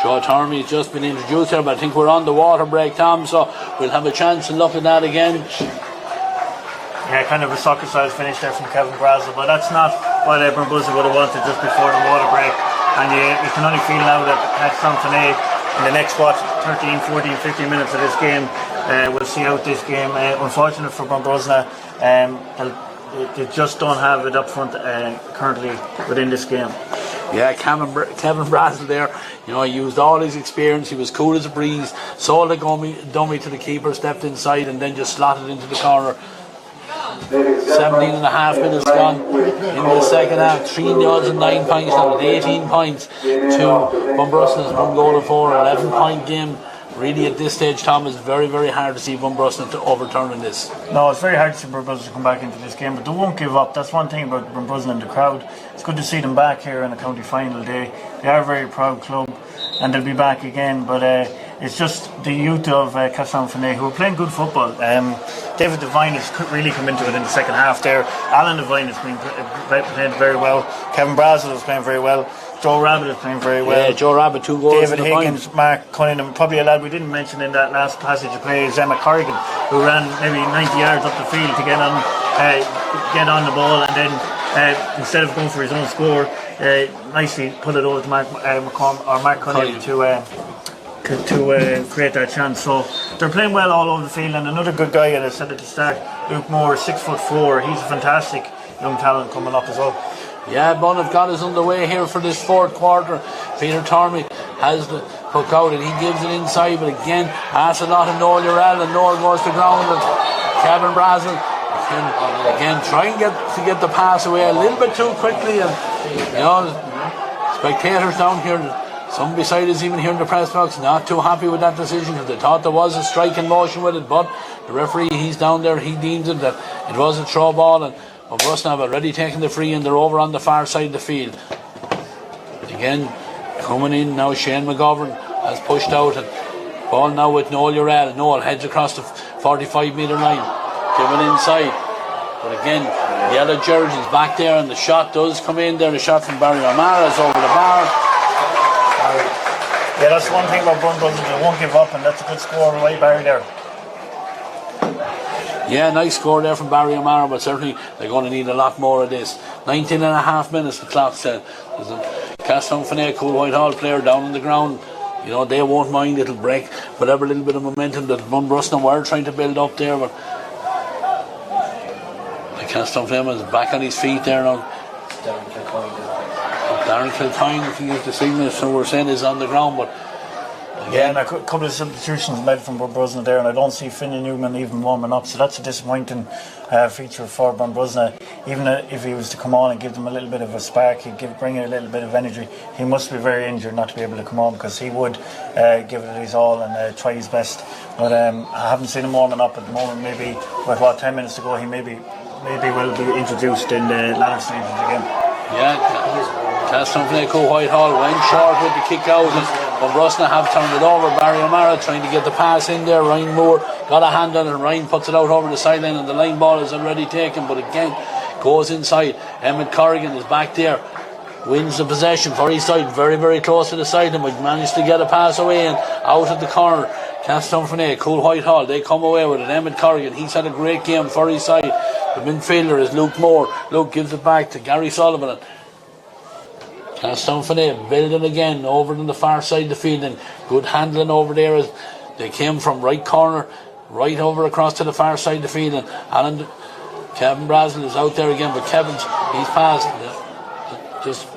Joe Tormey has just been introduced here, but I think we're on the water break, Tom, so we'll have a chance to look at that again. Yeah, kind of a soccer-sized finish there from Kevin Brazel, but that's not what Bunbrosna would have wanted just before the water break. And you can only feel now that Castletownfene in the next 13, 14, 15 minutes of this game, we'll see out this game. Unfortunate for Bunbrosna, they just don't have it up front currently within this game. Yeah, Kevin Brazel there, he used all his experience. He was cool as a breeze, sold a dummy to the keeper, stepped inside, and then just slotted into the corner. 17 and a half minutes gone in the second half. 3 yards and 9 points now, with 18 points to Bunbrosna's 1 goal and 4, 11-point game. Really, at this stage, Tom, it's very, very hard to see Bunbrosna to overturn in this. No, it's very hard to see Bunbrosna come back into this game, but they won't give up. That's one thing about Bunbrosna and the crowd. It's good to see them back here in the county final day. They are a very proud club, and they'll be back again, but it's just the youth of Castletownfene who are playing good football. David Devine has really come into it in the second half there. Alan Devine has been playing very well. Kevin Brazel is playing very well. Joe Rabbit is playing very well. Yeah, Joe Rabbit, 2 goals. David Higgins, Mark Cunningham, probably a lad we didn't mention in that last passage of play is Emma Corrigan, who ran maybe 90 yards up the field to get on the ball, and then instead of going for his own score, nicely put it over to Mark Cunningham to create that chance. So they're playing well all over the field, and another good guy, and I said at the start, Luke Moore, 6'4". He's a fantastic young talent coming up as well. Yeah, Bun have got us underway here for this fourth quarter. Peter Tormey has the hook out and he gives it inside, but again asks a lot of Noel Urell, and Noel goes to ground, and Kevin Brazel again trying to get the pass away a little bit too quickly, and spectators down here, some beside us even here in the press box, not too happy with that decision because they thought there was a strike in motion with it, but the referee, he's down there, he deems it that it was a throw ball, and Bunbrosna have already taken the free and they're over on the far side of the field. Again, coming in now, Shane McGovern has pushed out, and ball now with Noel Urell. Noel heads across the 45-metre line, given inside. But again, yellow jerseys back there, and the shot does come in there. The shot from Barry O'Mara is over the bar. Yeah, that's one thing about Bunbrosna, they won't give up, and that's a good score right Barry there. Yeah, nice score there from Barry O'Mara, but certainly they're going to need a lot more of this. 19 and a half minutes, the clock said. There's a Castletownfene Cool Whitehall player down on the ground. You know, they won't mind, it'll break whatever little bit of momentum that Bunbrosna were trying to build up there, but the Castletownfene is back on his feet there now. Darren Kilcoyne, if you use the signal, so we're saying is on the ground, but yeah, and a couple of substitutions made from Bunbrosna there, and I don't see Finney Newman even warming up, so that's a disappointing feature for Bunbrosna. Even if he was to come on and give them a little bit of a spark, he'd bring a little bit of energy. He must be very injured not to be able to come on, because he would give it his all and try his best. But I haven't seen him warming up at the moment. Maybe with 10 minutes to go, he maybe will be introduced in the latter stages again. Yeah, Castletownfene Cool Whitehall went short with the kick out, and Bunbrosna have turned it over. Barry O'Mara trying to get the pass in there. Ryan Moore got a hand on it, and Ryan puts it out over the sideline, and the line ball is already taken, but again goes inside. Emmett Corrigan is back there, wins the possession for his side, very very close to the sideline, but managed to get a pass away and out at the corner. Castletownfene Cool Whitehall, they come away with it. Emmett Corrigan, he's had a great game for his side. The midfielder is Luke Moore. Luke gives it back to Gary Sullivan. Castletownfene building again over on the far side of the field, and good handling over there as they came from right corner right over across to the far side of the field, and Kevin Brazel is out there again, but he's passed, just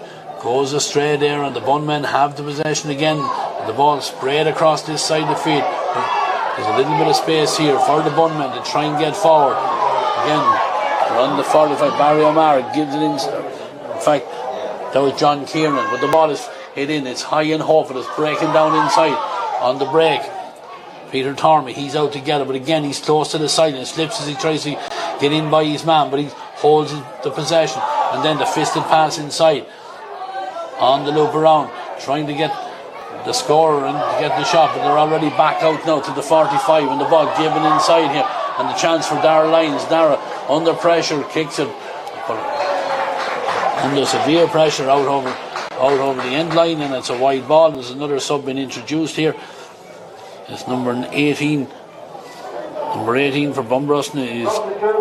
goes astray there, and the Bunmen have the possession again. The ball sprayed across this side of the field. There's a little bit of space here for the Bunmen to try and get forward again. Run the 45. Barry O'Mara gives it in fact, that was John Kieran, but the ball is hit in. It's high and Hope. It's breaking down inside on the break. Peter Tormey, he's out to get it, but again he's close to the side and slips as he tries to get in by his man, but he holds the possession, and then the fisted pass inside on the loop around, trying to get the scorer and to get the shot, but they're already back out now to the 45, and the ball given inside here, and the chance for Dara Lyons. Dara under pressure kicks it, but under severe pressure out over the end line, and it's a wide ball. There's another sub being introduced here. It's number 18 for Bunbrosna is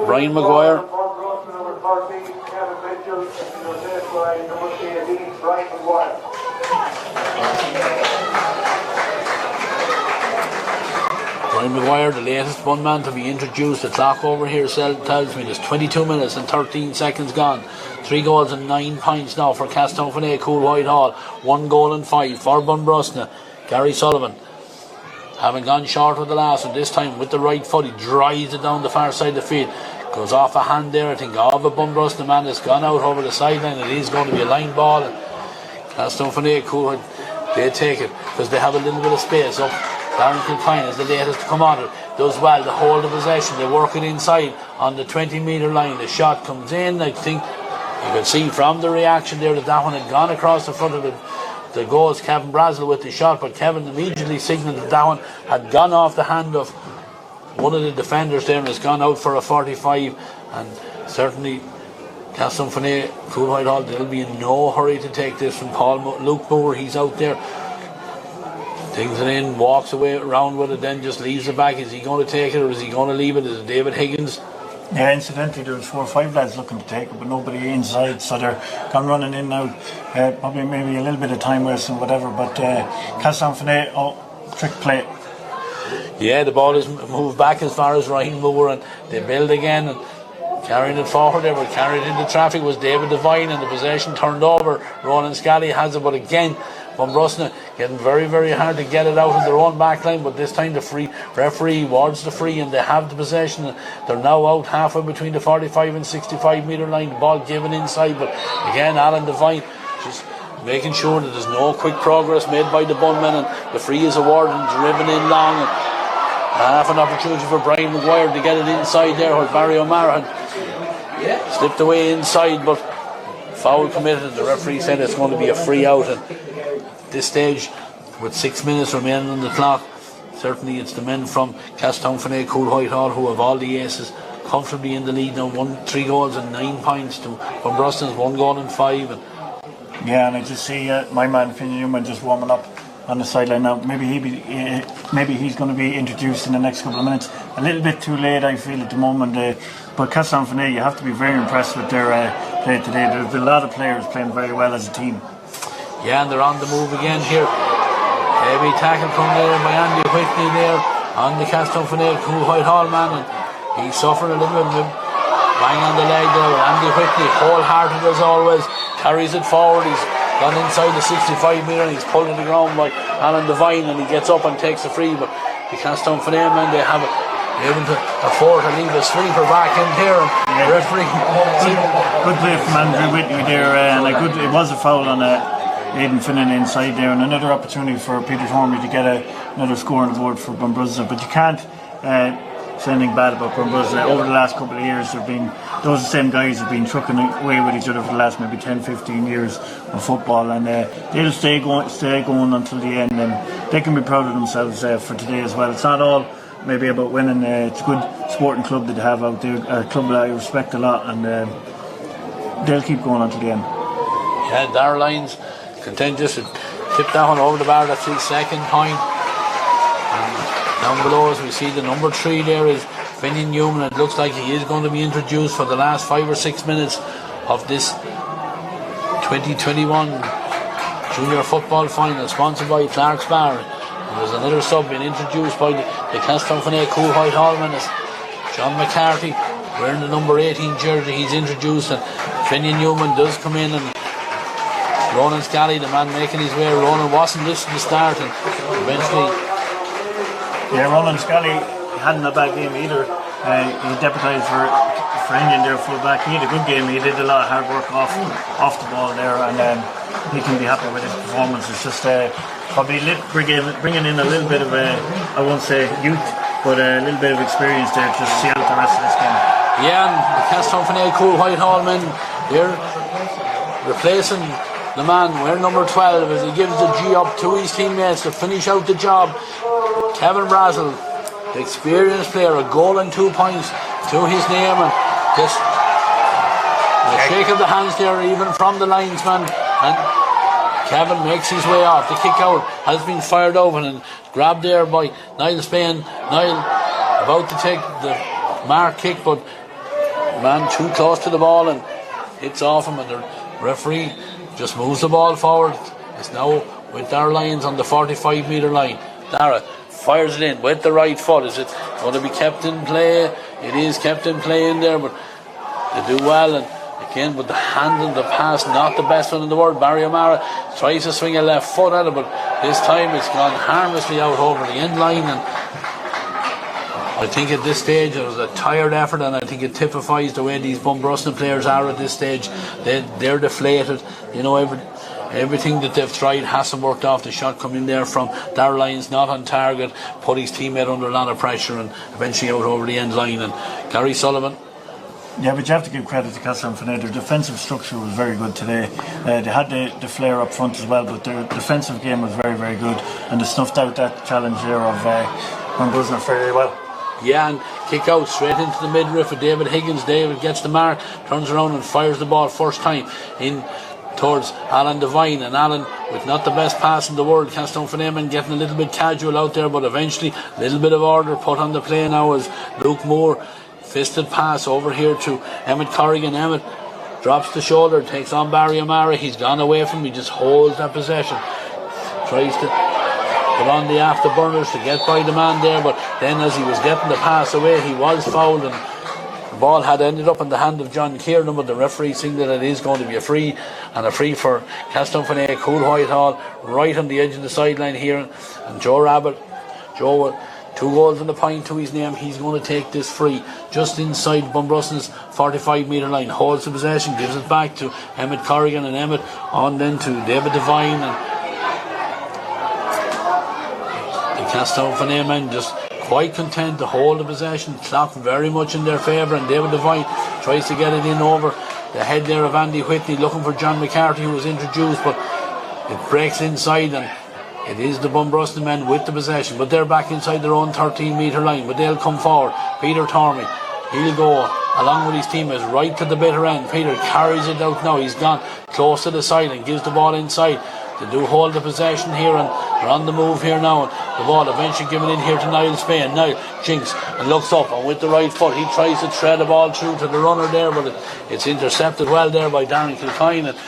Brian Maguire. Brian Maguire, the latest one man to be introduced. The clock over here tells me there's 22 minutes and 13 seconds gone. 3 goals and 9 points now for Castletownfene Cool Whitehall. 1 goal and 5 for Bunbrosna. Gary Sullivan, having gone short with the last one, this time with the right foot, he drives it down the far side of the field. Goes off a hand there, I think, of a Bunbrosna man that's gone out over the sideline. It is going to be a line ball. Castletownfene Cool, they take it because they have a little bit of space up. Darren Kilcoyne is the latest to come on it. Does well to hold the possession. They work it inside on the 20-metre line. The shot comes in. I think you could see from the reaction there that one had gone across the front of the goals. Kevin Brazel with the shot, but Kevin immediately signalled that one had gone off the hand of one of the defenders there and has gone out for a 45. And certainly Castletownfene Cool Whitehall, they'll be in no hurry to take this from Luke Moore. He's out there, takes it in, walks away around with it, then just leaves it back. Is he going to take it or is he going to leave it? Is it David Higgins? Yeah, incidentally there was 4 or 5 lads looking to take it, but nobody inside, so they're gone running in now. Probably maybe a little bit of time wasting, whatever, but Castletownfene, trick play. Yeah, the ball is moved back as far as Ryan Moore, and they build again and carrying it forward. They were carried into traffic was David Devine, and the possession turned over. Ronan Scally has it, but again Bunbrosna getting very very hard to get it out of their own back line, but this time the referee awards the free and they have the possession. They're now out halfway between the 45 and 65 metre line. The ball given inside, but again Alan Devine just making sure that there's no quick progress made by the Bunmen, and the free is awarded and driven in long, and half an opportunity for Brian Maguire to get it inside there, where Barry O'Mara had slipped away inside, but foul committed, and the referee said it's going to be a free out. And at this stage, with 6 minutes remaining on the clock, certainly it's the men from Castletownfene Cool Whitehall who have all the aces comfortably in the lead now. 3 goals and 9 points to Bunbrosna's 1 goal and 5. Yeah, and I just see my man Finney Newman just warming up on the sideline now. Maybe he's going to be introduced in the next couple of minutes. A little bit too late, I feel, at the moment. But Castletownfene, you have to be very impressed with their play today. There's a lot of players playing very well as a team. Yeah, and they're on the move again here. Heavy tackle from there by Andy Whitney there on the Castletownfene Cool Whitehall man, and he's suffering a little bit. Bang on the leg there with Andy Whitney, wholehearted as always, carries it forward. He's gone inside the 65 metre and he's pulled to the ground by Alan Devine, and he gets up and takes the free. But the Castletownfene man, they have able to afford to leave a sweeper back in here, and referee. Good play from Andrew Whitney there, and it was a foul on Aidan Finnan inside there, and another opportunity for Peter Tormey to get another score on the board for Bunbrosna. But you can't say anything bad about Bunbrosna. Over the last couple of years, those same guys have been trucking away with each other for the last maybe 10-15 years of football, and they'll stay going until the end, and they can be proud of themselves for today as well. It's not all maybe about winning. It's a good sporting club that they have out there, a club that I respect a lot, and they'll keep going until the end. Yeah, Darrell Lyons contentious to tip that one over the bar. That's his second point. And down below us we see the number 3 there is Finian Newman. It looks like he is going to be introduced for the last 5 or 6 minutes of this 2021 junior football final, sponsored by Clark's Bar. And there's another sub being introduced by the Castletownfene Cool Whitehall man. It's John McCarthy wearing the number 18 jersey. He's introduced, and Finian Newman does come in, and Ronan Scally, the man making his way. Ronan wasn't listening to start, and eventually. Yeah, Ronan Scally hadn't a bad game either. He deputised for Indian there, full back. He had a good game. He did a lot of hard work off the ball there, and he can be happy with his performance. It's just probably bringing in a little bit of I won't say youth, but a little bit of experience there to see out the rest of this game. Yeah, and the Castletownfene Cool Whitehall men, they're replacing the man wearing number 12 as he gives the G up to his teammates to finish out the job. Kevin Brazel, the experienced player, a goal and 2 points to his name, and just a shake of the hands there even from the linesman, and Kevin makes his way off. The kick out has been fired over and grabbed there by Niall Spain. Niall about to take the mark kick, but man too close to the ball and hits off him, and the referee just moves the ball forward. It's now with Dara Lyons on the 45 metre line. Dara fires it in with the right foot. Is it going to be kept in play? It is kept in play in there, but they do well, and again with the hand and the pass, not the best one in the world. Barry O'Mara tries to swing a left foot at it, but this time it's gone harmlessly out over the end line, and I think at this stage it was a tired effort, and I think it typifies the way these Bunbrosna players are at this stage. They're deflated. You know, everything that they've tried hasn't worked off. The shot coming there from Darrell Lyons, not on target, put his teammate under a lot of pressure, and eventually out over the end line. And Gary Sullivan. Yeah, but you have to give credit to Castletownfene. Their defensive structure was very good today. They had the flair up front as well, but their defensive game was very, very good, and they snuffed out that challenge there of Bunbrosna very well. Yeah, and kick out straight into the midriff of David Higgins. David gets the mark, turns around and fires the ball first time in towards Alan Devine, and Alan with not the best pass in the world. Castletownfene getting a little bit casual out there, but eventually a little bit of order put on the play now as Luke Moore fisted pass over here to Emmett Corrigan. Emmett drops the shoulder, takes on Barry O'Mara. He's gone away from him, he just holds that possession, tries to put on the afterburners to get by the man there, but then as he was getting the pass away, he was fouled, and the ball had ended up in the hand of John Kiernan, but the referee saying that it is going to be a free, and a free for Castletownfene Cool Whitehall right on the edge of the sideline here. And Joe Rabbit, with 2 goals and a point to his name, he's going to take this free just inside Bunbrosna's 45 metre line, holds the possession, gives it back to Emmett Corrigan, and Emmett on then to David Devine, and Castletownfene men just quite content to hold the possession. Clock very much in their favour, and David Devine tries to get it in over the head there of Andy Whitney, looking for John McCarthy, who was introduced, but it breaks inside, and it is the Bunbrosna men with the possession, but they're back inside their own 13 metre line, but they'll come forward. Peter Tormey, he'll go along with his teammates right to the bitter end. Peter carries it out now. He's gone close to the side and gives the ball inside They do hold the possession here, and they're on the move here now. And the ball eventually given in here to Niall Spain. Niall jinks and looks up, and with the right foot he tries to thread the ball through to the runner there, but it's intercepted well there by Darren Kilcoyne. And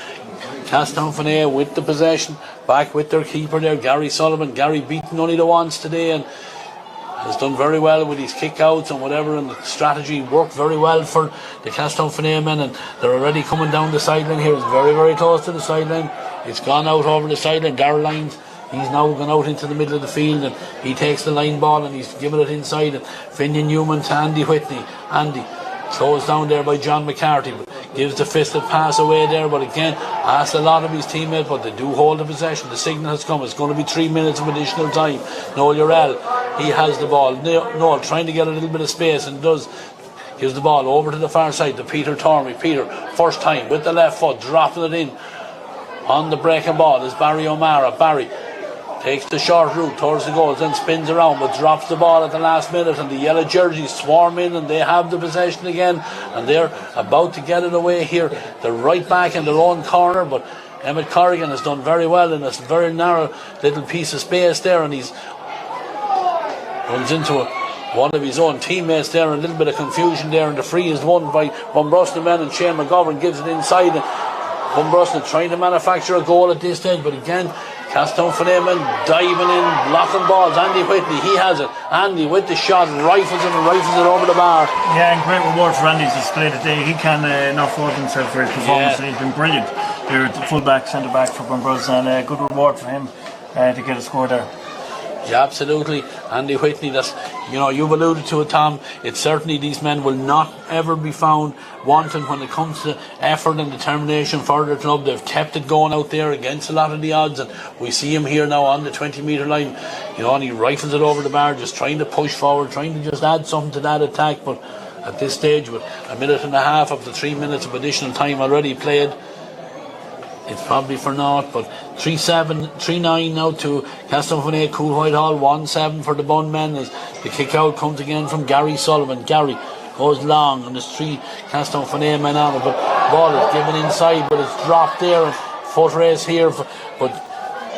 Castletownfenay with the possession, back with their keeper there, Gary Sullivan. Gary beaten only the once today and has done very well with his kick-outs and whatever, and the strategy worked very well for the Castletownfenay men, and they're already coming down the sideline here. It's very, very close to the sideline. It's gone out over the sideline. Darrell Lyons, he's now gone out into the middle of the field, and he takes the line ball and he's giving it inside, and Finian Newman to Andy Whitney. Andy slows down there by John McCarthy, but gives the fisted pass away there, but again asks a lot of his teammates, but they do hold the possession. The signal has come. It's going to be 3 minutes of additional time. Noel Urell, he has the ball. Noel trying to get a little bit of space, and does. Gives the ball over to the far side to Peter Tormey. Peter, first time with the left foot, dropping it in on the breaking ball is Barry O'Mara. Barry takes the short route towards the goals, then spins around, but drops the ball at the last minute, and the yellow jerseys swarm in, and they have the possession again, and they're about to get it away here. They're right back in their own corner, but Emmett Corrigan has done very well in this very narrow little piece of space there, and he's runs into one of his own teammates there, and a little bit of confusion there, and the free is won by Bunbrosna men, and Shane McGovern gives it inside, and Bunbrosna trying to manufacture a goal at this stage, but again Castletownfenay men diving in, blocking balls. Andy Whitney, he has it. Andy with the shot, rifles it over the bar. Yeah, and great reward for Andy's display today. He can not fault himself for his performance. Yeah. He's been brilliant. They're the full-back, centre-back for Bunbrosna, and good reward for him to get a score there. Yeah, absolutely. Andy Whitney, that's, you've alluded to it, Tom. It's certainly these men will not ever be found wanting when it comes to effort and determination for their club. They've kept it going out there against a lot of the odds, and we see him here now on the 20-metre line, and he rifles it over the bar, just trying to push forward, trying to just add something to that attack. But at this stage, with a minute and a half of the 3 minutes of additional time already played, it's probably for naught. But 3-9 now to Castletownfenay Cool Whitehall, 1-7 for the Bun men as the kick out comes again from Gary Sullivan. Gary goes long, and there's 3 Castletownfenay men on it, but ball is given inside, but it's dropped there, and foot race here, but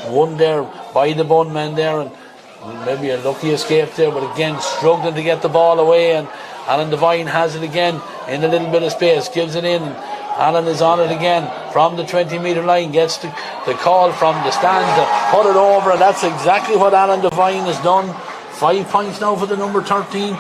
one there by the Bun men there, and maybe a lucky escape there, but again struggling to get the ball away, and Alan Devine has it again in a little bit of space, gives it in. Alan is on it again from the 20-metre line, gets the call from the stand to put it over, and that's exactly what Alan Devine has done. 5 points now for the number 13.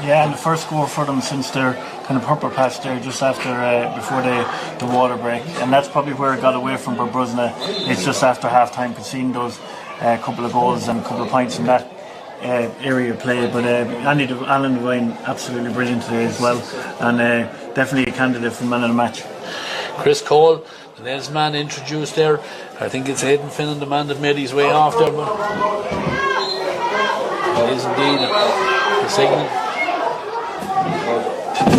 Yeah, and the first score for them since their kind of purple patch there just after before the water break, and that's probably where it got away from Bunbrosna. It's just after half time conceding those couple of goals and a couple of points in that area of play, but Alan Devine absolutely brilliant today as well, and definitely a candidate for man of the match. Chris Cole, the next man introduced there. I think it's Aidan Finnan, the man that made his way off there, but it is indeed the signal.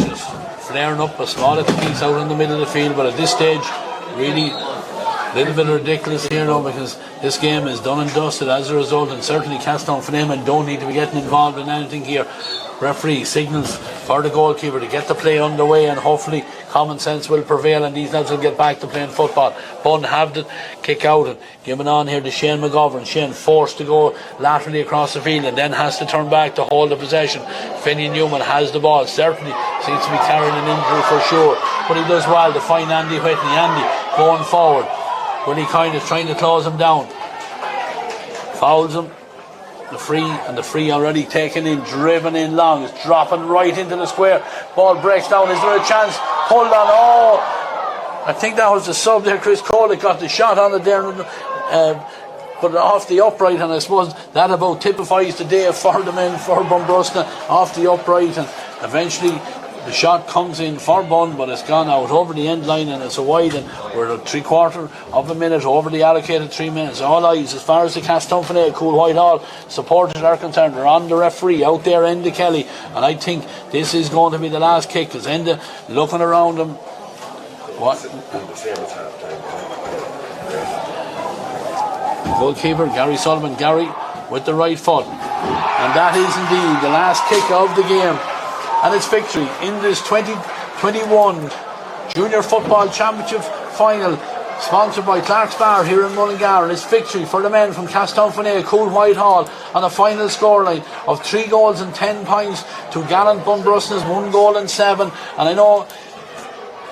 Just flaring up a small little piece out in the middle of the field, but at this stage really a little bit ridiculous here now, because this game is done and dusted as a result, and certainly Castletownfenay men don't need to be getting involved in anything here. Referee signals for the goalkeeper to get the play underway, and hopefully common sense will prevail and these lads will get back to playing football. Bun have the kick out and giving on here to Shane McGovern. Shane forced to go laterally across the field and then has to turn back to hold the possession. Finian Newman has the ball, certainly seems to be carrying an injury for sure, but he does well to find Andy Whitney. Andy going forward, Willie Coyne is trying to close him down, fouls him. The free already taken in, driven in long, it's dropping right into the square, ball breaks down. Is there a chance? Hold on. I think that was the sub there, Chris Cole, that got the shot on it there, but off the upright, and I suppose that about typifies the day for the men for Bunbrosna, off the upright, and eventually the shot comes in for Bun, but it's gone out over the end line, and it's a wide, and we're at 3/4 of a minute over the allocated 3 minutes. All eyes as far as the Castletownfenay Cool Whitehall supporters are concerned. They're on the referee out there, Enda Kelly, and I think this is going to be the last kick, because Enda looking around him. What? Goalkeeper Gary Sullivan, Gary with the right foot, and that is indeed the last kick of the game. And its victory in this 2021 Junior Football Championship final sponsored by Clark's Bar here in Mullingar, and it's victory for the men from Castletownfenay, Cool Whitehall, on a final scoreline of 3 goals and 10 points to gallant Bunbrosna's 1 goal and 7. And I know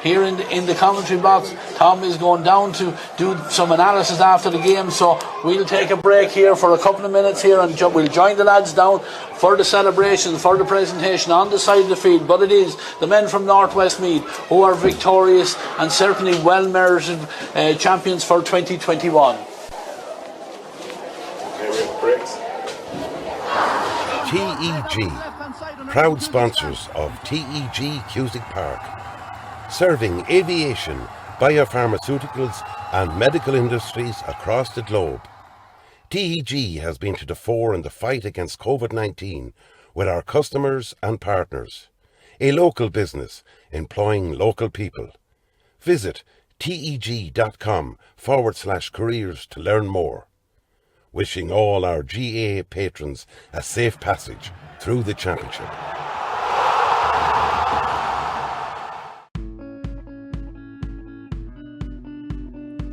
here in the commentary box, Tom is going down to do some analysis after the game, so we'll take a break here for a couple of minutes here, and we'll join the lads down for the celebration, for the presentation on the side of the field. But it is the men from North Westmeath who are victorious and certainly well-merited champions for 2021. TEG, proud sponsors of TEG Cusick Park, serving aviation, biopharmaceuticals and medical industries across the globe. TEG has been to the fore in the fight against COVID-19 with our customers and partners. A local business employing local people. Visit teg.com/careers to learn more. Wishing all our GA patrons a safe passage through the championship.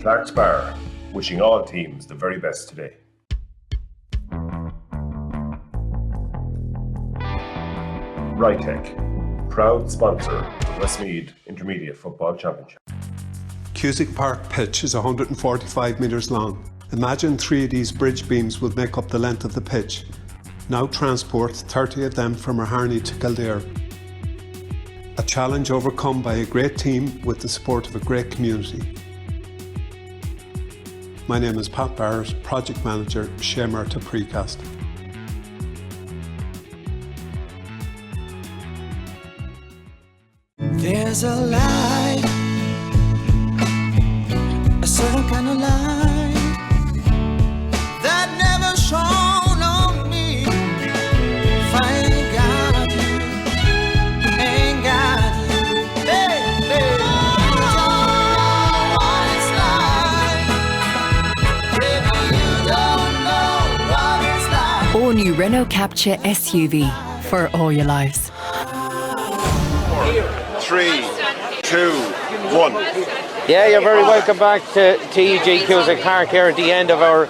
Clark's Bar, wishing all teams the very best today. Rytech, proud sponsor of the Westmeath Intermediate Football Championship. Cusick Park pitch is 145 metres long. Imagine 3 of these bridge beams would make up the length of the pitch. Now transport 30 of them from Harney to Kildare. A challenge overcome by a great team with the support of a great community. My name is Pat Barrett, Project Manager, Shamer to Precast. There's a light, a certain kind of light that never shone on me. If I ain't got you, ain't got you, baby, you don't know what it's like. Baby, you don't know what it's like. All new Renault Capture SUV for all your lives. 3, 2, 1. Yeah, you're very welcome back to TEG Cusick Park here at the end of our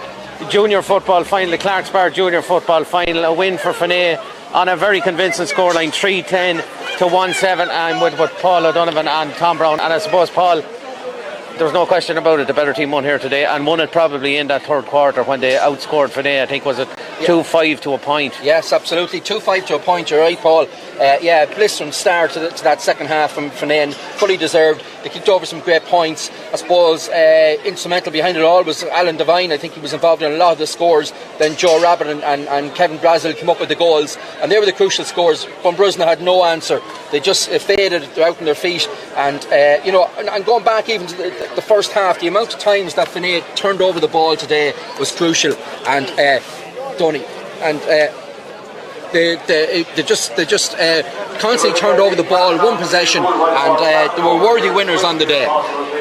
junior football final, the Clark's Bar junior football final. A win for Fenay on a very convincing scoreline, 3-10 to 1-7, and with Paul O'Donovan and Tom Brown. And I suppose, Paul, there's no question about it, the better team won here today, and won it probably in that third quarter when they outscored Fenay. I think was it 2-5 to a point. Yes, absolutely, 2-5 to a point. You're right, Paul. Blistering start to that second half from Fenay, and fully deserved. They kicked over some great points. I suppose instrumental behind it all was Alan Devine. I think he was involved in a lot of the scores. Then Joe Rabbit and Kevin Brazil came up with the goals, and they were the crucial scores. Bunbrosna had no answer. They just faded. They're out on their feet, and and going back even to the first half, the amount of times that Fenay turned over the ball today was crucial. And Donny and. They just constantly turned over the ball, one possession, and they were worthy winners on the day.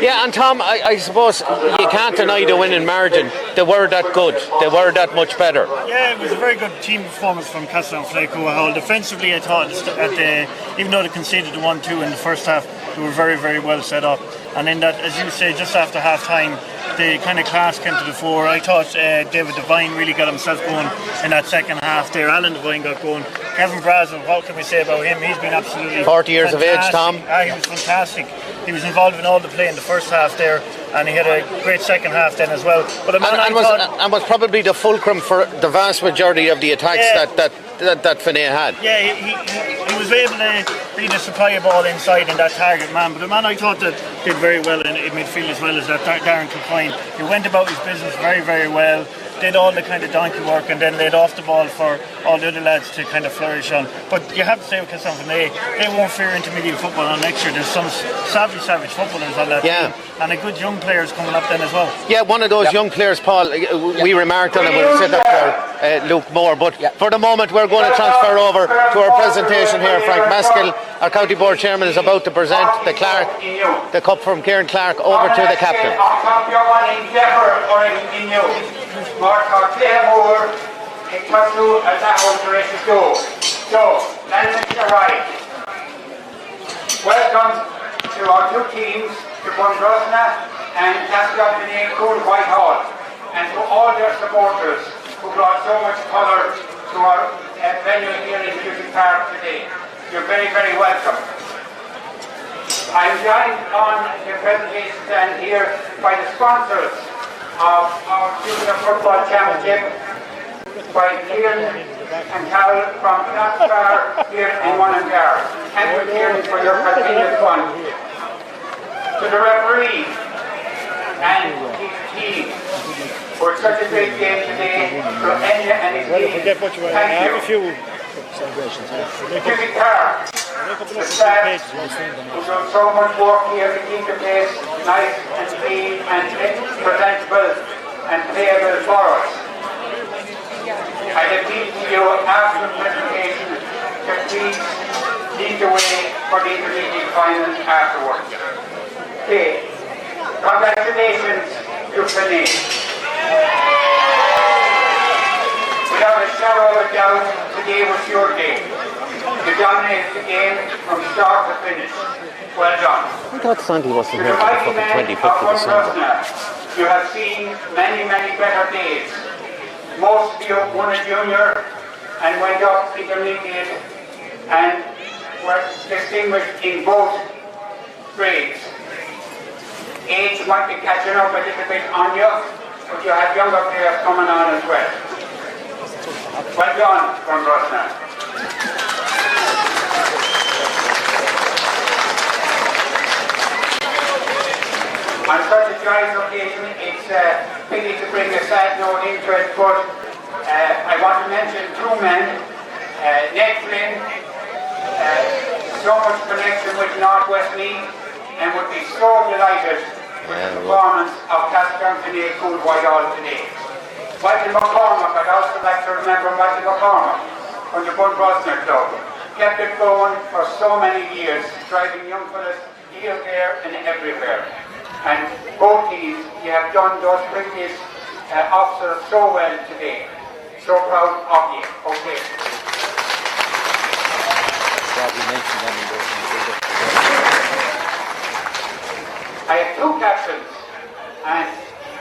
Yeah, and Tom, I suppose you can't deny the winning margin. They were that good. They were that much better. Yeah, it was a very good team performance from Castletownfenay Cool Whitehall. Defensively, I thought even though they conceded the 1-2 in the first half, they were very, very well set up. And then that, as you say, just after half time, the kind of class came to the fore. I thought David Devine really got himself going in that second half there. Alan Devine got going. Kevin Brazil, what can we say about him? He's been absolutely 40 years fantastic. of age, Tom. He was fantastic. He was involved in all the play in the first half there, and he had a great second half then as well. But and was probably the fulcrum for the vast majority of the attacks that Fenay had. Yeah, he was able to be the supply of ball inside and that target man. But the man I thought that did very well in midfield as well as that Darren Kilcoyne. He went about his business very, very well. Did all the kind of donkey work and then laid off the ball for all the other lads to kind of flourish on. But you have to say with Castletownfenay, they won't fear intermediate football on next year. There's some savage footballers on that team, and a good young players coming up then as well. Yeah, one of those young players, Paul, we remarked on it when we said that for Luke Moore. But for the moment, we're going to transfer over to our presentation here. Frank Maskell, our County Board Chairman, is about to present the cup from Kieran Clark over to the captain. Welcome to our two teams to Bunbrosna and Castlefine Cool Whitehall, and to all their supporters who brought so much colour to our venue here in Music Park today. You're very, very welcome. I'm joined on the presentation stand here by the sponsors of our Junior Football Championship, by Kieran and Carol from Knoxbar here in Mullingar. Thank you, Kieran, for your continued fund. To the referee and his team for such a great game today, to Enya and his team, thank you. Music Park, the staff who do so much work here to keep the place nice and clean and presentable and playable for us. I appeal to you after the presentation to please lead the way for the intermediate final afterwards. Okay. Congratulations to Finney. Without a shadow of a doubt, today was your day. You dominated the game from start to finish. Well done. I thought Sandy wasn't here To the for the mighty men fucking of 25th of December. Bunbrosna, you have seen many, many better days. Most of you won a junior and went up intermediate and were distinguished in both grades. Age might be catching up a little bit on you, but you have younger players coming on as well. Well done, Bunbrosna. On such a joyous occasion, it's pity to bring a sad note into it, but I want to mention two men, Ned Flynn, so much connection with North Westmeath, and would be so delighted with the performance of Castlefine Cool Whitehall today. Michael McCormack, I'd also like to remember Michael McCormack from the Bunbrosna Club. Kept it going for so many years, driving young fellas here, there and everywhere. And both teams, you have done those previous officers so well today. So proud of you. Okay. I have two captains, and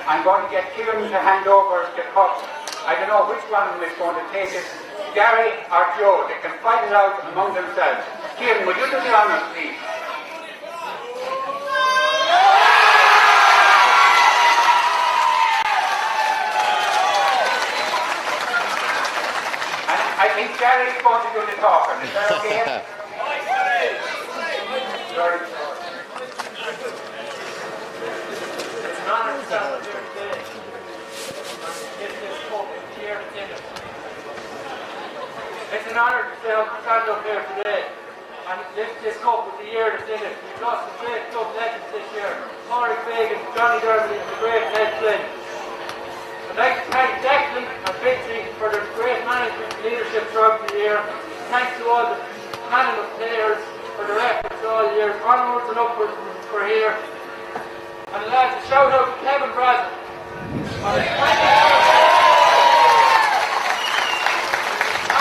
I'm going to get Kieran to hand over the cup. I don't know which one is going to take it, Gary or Joe. They can fight it out among themselves. Kieran, will you do the honours, please? I think Gary's going to do the talking. Is that okay? Sorry. It's an honour to stand here today and get this cup here in it. It's an honour to stand up here today and lift this cup with the year that's in it. We've lost some great club legends this year. Corey Fagan, Johnny Dermody and the great Ned Flynn. I'd like to thank Declan and Bitsy for their great management and leadership throughout the year. Thanks to all the panel of players for their efforts all year. Onwards and upwards for here. And lads, a shout out to Kevin Brasden. Man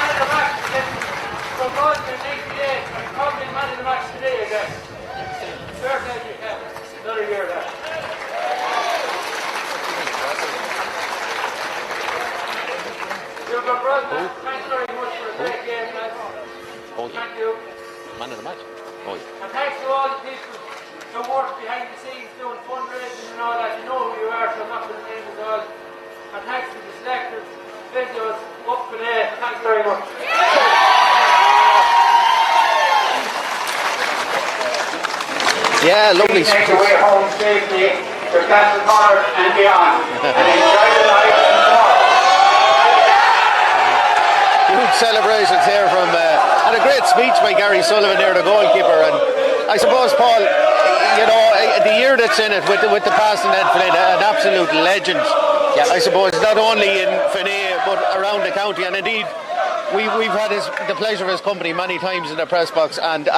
of the match from Boston in 88 and probably man of the match today again. Fair play to you, Kevin. Another year there. Bunbrosna, thanks very much for a great game, lads. Thank you. Man of the match. Oh, yeah. And thanks to all the people who work behind the scenes doing fundraising and all that. You know who you are, so I'm not going to name it all. And thanks to the selectors, videos, up for there. Thanks very much. Yeah, lovely. Take away home safely to Castleconnor and beyond. And enjoy the night and tomorrow. Huge celebrations here from, and a great speech by Gary Sullivan there, the goalkeeper. And I suppose, Paul, you know, the year that's in it with the passing Ned Flynn, an absolute legend. Yeah. I suppose not only in Finney but around the county, and indeed we've had the pleasure of his company many times in the press box, and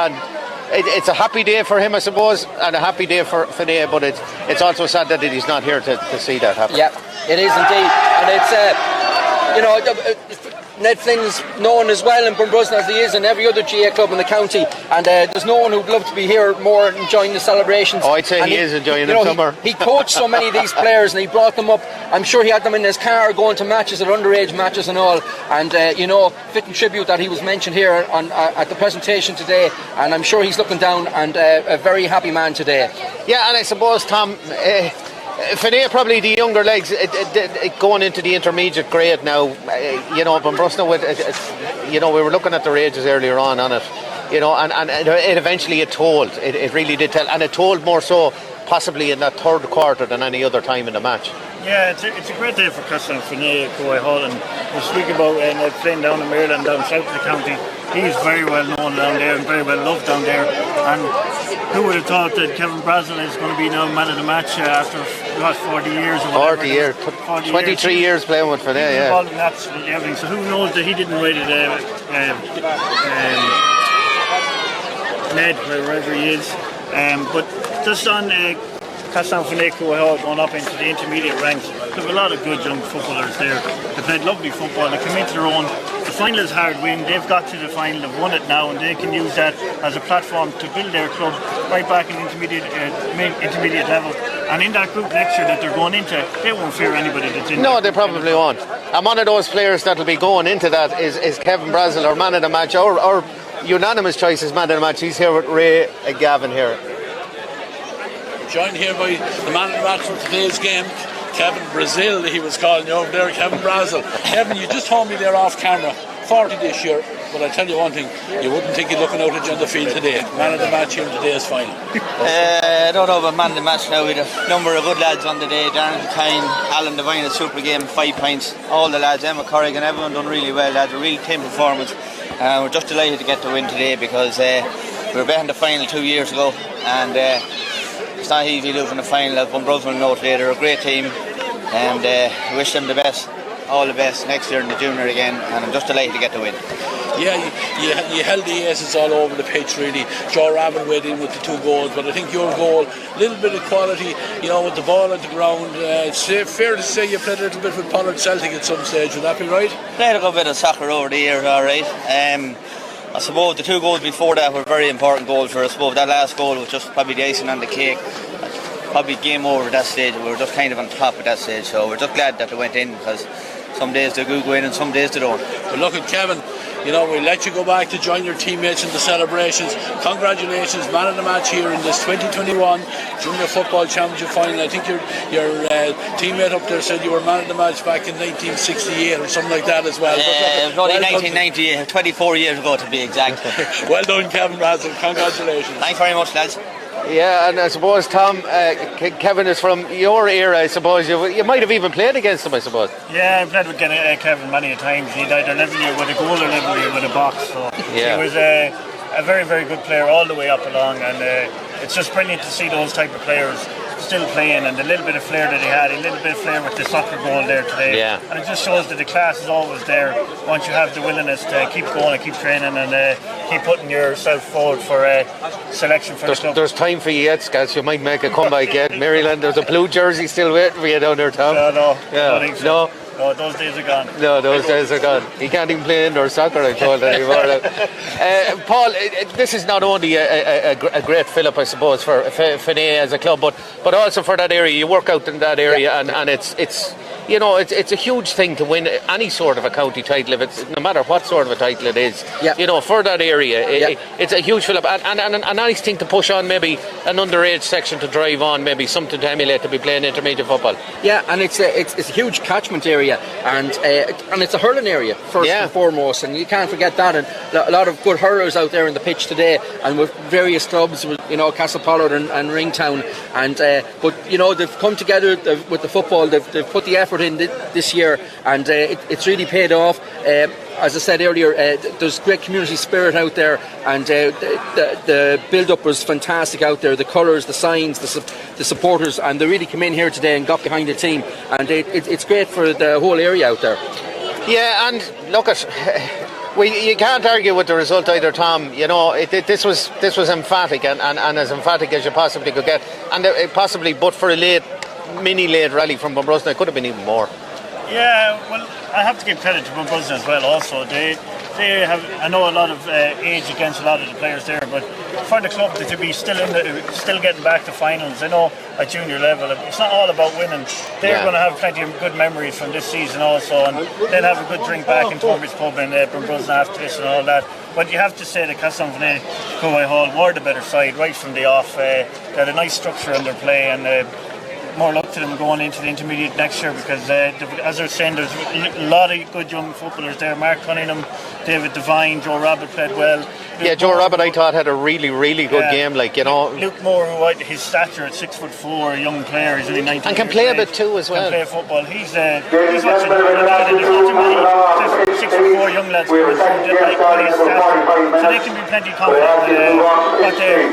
it's a happy day for him, I suppose, and a happy day for Finney, but it's also sad that he's not here to see that happen. Yeah, it is indeed, and it's you know, Ned Flynn's known as well in Bunbrosna as he is in every other GA club in the county, and there's no one who'd love to be here more enjoying the celebrations. I'd say he is enjoying them somewhere. He coached so many of these players and he brought them up. I'm sure he had them in his car going to matches, at underage matches and all, and fitting tribute that he was mentioned here at the presentation today, and I'm sure he's looking down and a very happy man today. Yeah, and I suppose, Tom, Finay probably the younger legs going into the intermediate grade now. Bunbrosna with we were looking at their ages earlier on it, and it eventually told. It really did tell, and it told more so possibly in that third quarter than any other time in the match. Yeah, it's a great day for Castlefine, Coy Hall, and we speak about Ned Flynn down in Maryland, down south of the county. He's very well known down there and very well loved down there. And who would have thought that Kevin Brazel is going to be now man of the match after 40 years or whatever? 40 years, 23 years playing with Finay, yeah. Involved in absolutely everything. So who knows that he didn't rate it Ned, wherever he is. But just on Castlefine going up into the intermediate ranks, there were a lot of good young footballers there. They played lovely football, they come into their own. The final is hard win, they've got to the final, they've won it now, and they can use that as a platform to build their club right back in intermediate level. And in that group next year that they're going into, they won't fear anybody that's in. No, they probably won't. And one of those players that'll be going into that is Kevin Brazel, our man of the match, or unanimous choice as man of the match. He's here with Ray Gavin here. Joined here by the man of the match for today's game, Kevin Brazel, he was calling you over there, Kevin Brazel. Kevin, you just told me there off camera, 40 this year, but I tell you one thing, you wouldn't think you're looking out at you on the field today. Man of the match here in today's final. I don't know about man of the match now. We had a number of good lads on the day. Darren Tang, Alan Devine, a super game, 5 points. All the lads, Emma Corrigan, everyone done really well, lads. A real team performance. We're just delighted to get the win today because we were betting the final 2 years ago, and it's not easy losing the final. As Bunbrosna will know today, they're a great team, and wish them the best, all the best next year in the junior again, and I'm just delighted to get the win. Yeah, you held the aces all over the pitch really. Joe Rabbit weighed in with the 2 goals, but I think your goal, a little bit of quality, with the ball at the ground. It's fair to say you played a little bit with Pollard Celtic at some stage, would that be right? Played a good bit of soccer over the years, alright. I suppose the 2 goals before that were very important goals for us. I suppose that last goal was just probably the icing on the cake. Probably game over at that stage. We were just kind of on top at that stage, so we're just glad that they went in, because some days they do go in and some days they don't. But look at Kevin, we'll let you go back to join your teammates in the celebrations. Congratulations, man of the match here in this 2021 Junior Football Championship final. I think your teammate up there said you were man of the match back in 1968 or something like that as well. It was only 1990, 24 years ago to be exact. Well done, Kevin Brazel. Congratulations. Thanks very much, lads. Yeah, and I suppose, Tom, Kevin is from your era, I suppose. You might have even played against him, I suppose. Yeah, I've played with Kevin many a times. He'd either level you with a goal or level you with a box. So yeah. He was a very, very good player all the way up along, and it's just brilliant to see those type of players still playing, and the little bit of flair that he had, a little bit of flair with the soccer goal there today. Yeah. And it just shows that the class is always there once you have the willingness to keep going and keep training and keep putting yourself forward for selection for the club. There's time for you yet, Scats. You might make a comeback yet. Maryland, there's a blue jersey still waiting for you down there, Tom. No, yeah. I don't think so. No, those days are gone. No, those days are gone. He can't even play indoor soccer, I'm told, anymore. Paul, this is not only a great fill-up, I suppose, for Finay as a club, but also for that area. You work out in that area, and it's a huge thing to win any sort of a county title, if it's no matter what sort of a title it is. Yeah. For that area, it's a huge fill-up, and a nice thing to push on, maybe an underage section to drive on, maybe something to emulate to be playing intermediate football. Yeah, and it's a huge catchment area, and it's a hurling area first and foremost, and you can't forget that. And a lot of good hurlers out there in the pitch today, and with various clubs, with Castle Pollard and Ringtown, and but they've come together with the football. They've put the effort in this year, and it's really paid off. As I said earlier, there's great community spirit out there, and the build-up was fantastic out there. The colours, the signs, the supporters, and they really came in here today and got behind the team, and it's great for the whole area out there. Yeah, and look you can't argue with the result either, Tom. This was emphatic, and as emphatic as you possibly could get, and possibly, but for a mini late rally from Bunbrosna, it could have been even more. Yeah, well, I have to give credit to Bunbrosna as well. Also, they have, I know, a lot of age against a lot of the players there, but for the club to be still getting back to finals, I know at junior level, it's not all about winning. They're going to have plenty of good memories from this season also, and they'll have a good drink back in Torby's pub in Bunbrosna after this and all that. But you have to say that Castletownbhean Coolwhite Hall were the better side right from the off. They had a nice structure in their play, and more luck to them going into the intermediate next year, because as they're saying, there's a lot of good young footballers there. Mark Cunningham, David Devine, Joe Rabbit played well. Yeah, Joe Rabbit, I thought, had a really, really good game. Like, you know, Luke Moore, who his stature at 6'4", a young player, he's only 19 and can play a bit too as well. Can play football. He's what's there's not too many 6'4" young lads with his stature, so they can be plenty confident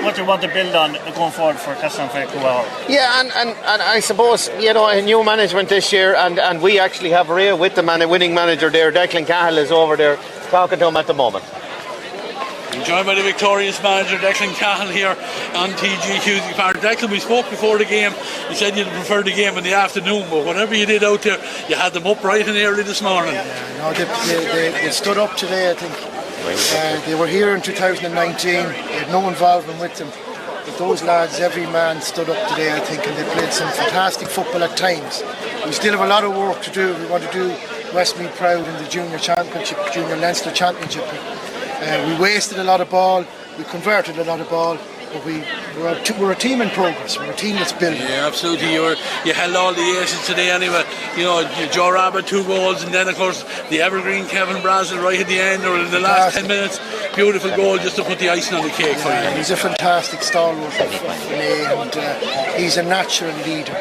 what they want to build on going forward for Castletownbhean Coolwhite Hall. Yeah, and I suppose, you know, a new management this year, and we actually have Ray with the winning manager there. Declan Cahill is over there talking to him at the moment. Joined by the victorious manager Declan Cahill here on TG Cusick Park. Declan, we spoke before the game. You said you'd prefer the game in the afternoon, but whatever you did out there, you had them up bright and early this morning. No, they stood up today, I think. They were here in 2019. They had no involvement with them. But those lads, every man stood up today, I think, and they played some fantastic football at times. We still have a lot of work to do. We want to do Westmeath proud in the Junior Championship, Junior Leinster Championship. We wasted a lot of ball, we converted a lot of ball, but we're a team in progress. We're a team that's building. Yeah, absolutely. You held all the aces today anyway. You know, Joe Rabbit 2 goals, and then of course the evergreen Kevin Brazel right at the end or in the last 10 minutes. Beautiful goal just to put the icing on the cake for you. He's a fantastic stalwart for Finney, and he's a natural leader.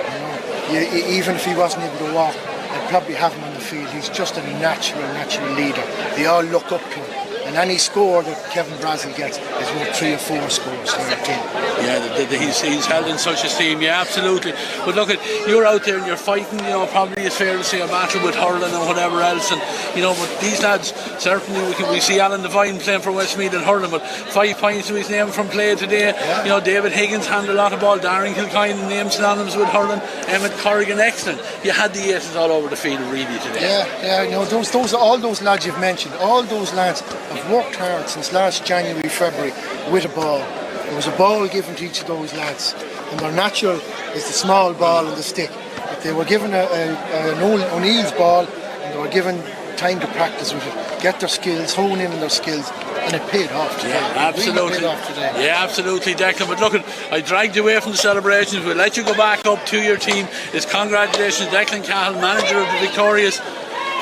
You know, even if he wasn't able to walk, I'd probably have him on the field. He's just a natural leader. They all look up to him. And any score that Kevin Brazel gets is worth 3 or 4 scores for a team. Yeah, he's held in such esteem. Yeah, absolutely. But look, you're out there and you're fighting. You know, probably it's fair to say a battle with hurling and whatever else. And you know, but these lads certainly we see Alan Devine playing for Westmeath and hurling, but 5 points to his name from play today. Yeah. You know, David Higgins handled a lot of ball. Darren Kilcoyne named synonymous with hurling. Emmett Corrigan, excellent. You had the aces all over the field really today. Yeah. You know, all those lads you've mentioned, all those lads have worked hard since last January, February with a ball. There was a ball given to each of those lads, and their natural is the small ball and the stick. But they were given an O'Neill's ball, and they were given time to practice with it, get their skills, hone in on their skills, and it paid off today. Yeah, absolutely. Really paid off today. Yeah, absolutely, Declan. But look, I dragged you away from the celebrations. We'll let you go back up to your team. It's congratulations, Declan Cahill, manager of the victorious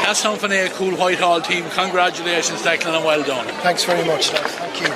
Castletownbhean Coolwhite Hall team. Congratulations, Declan, and well done. Thanks very much, thank you.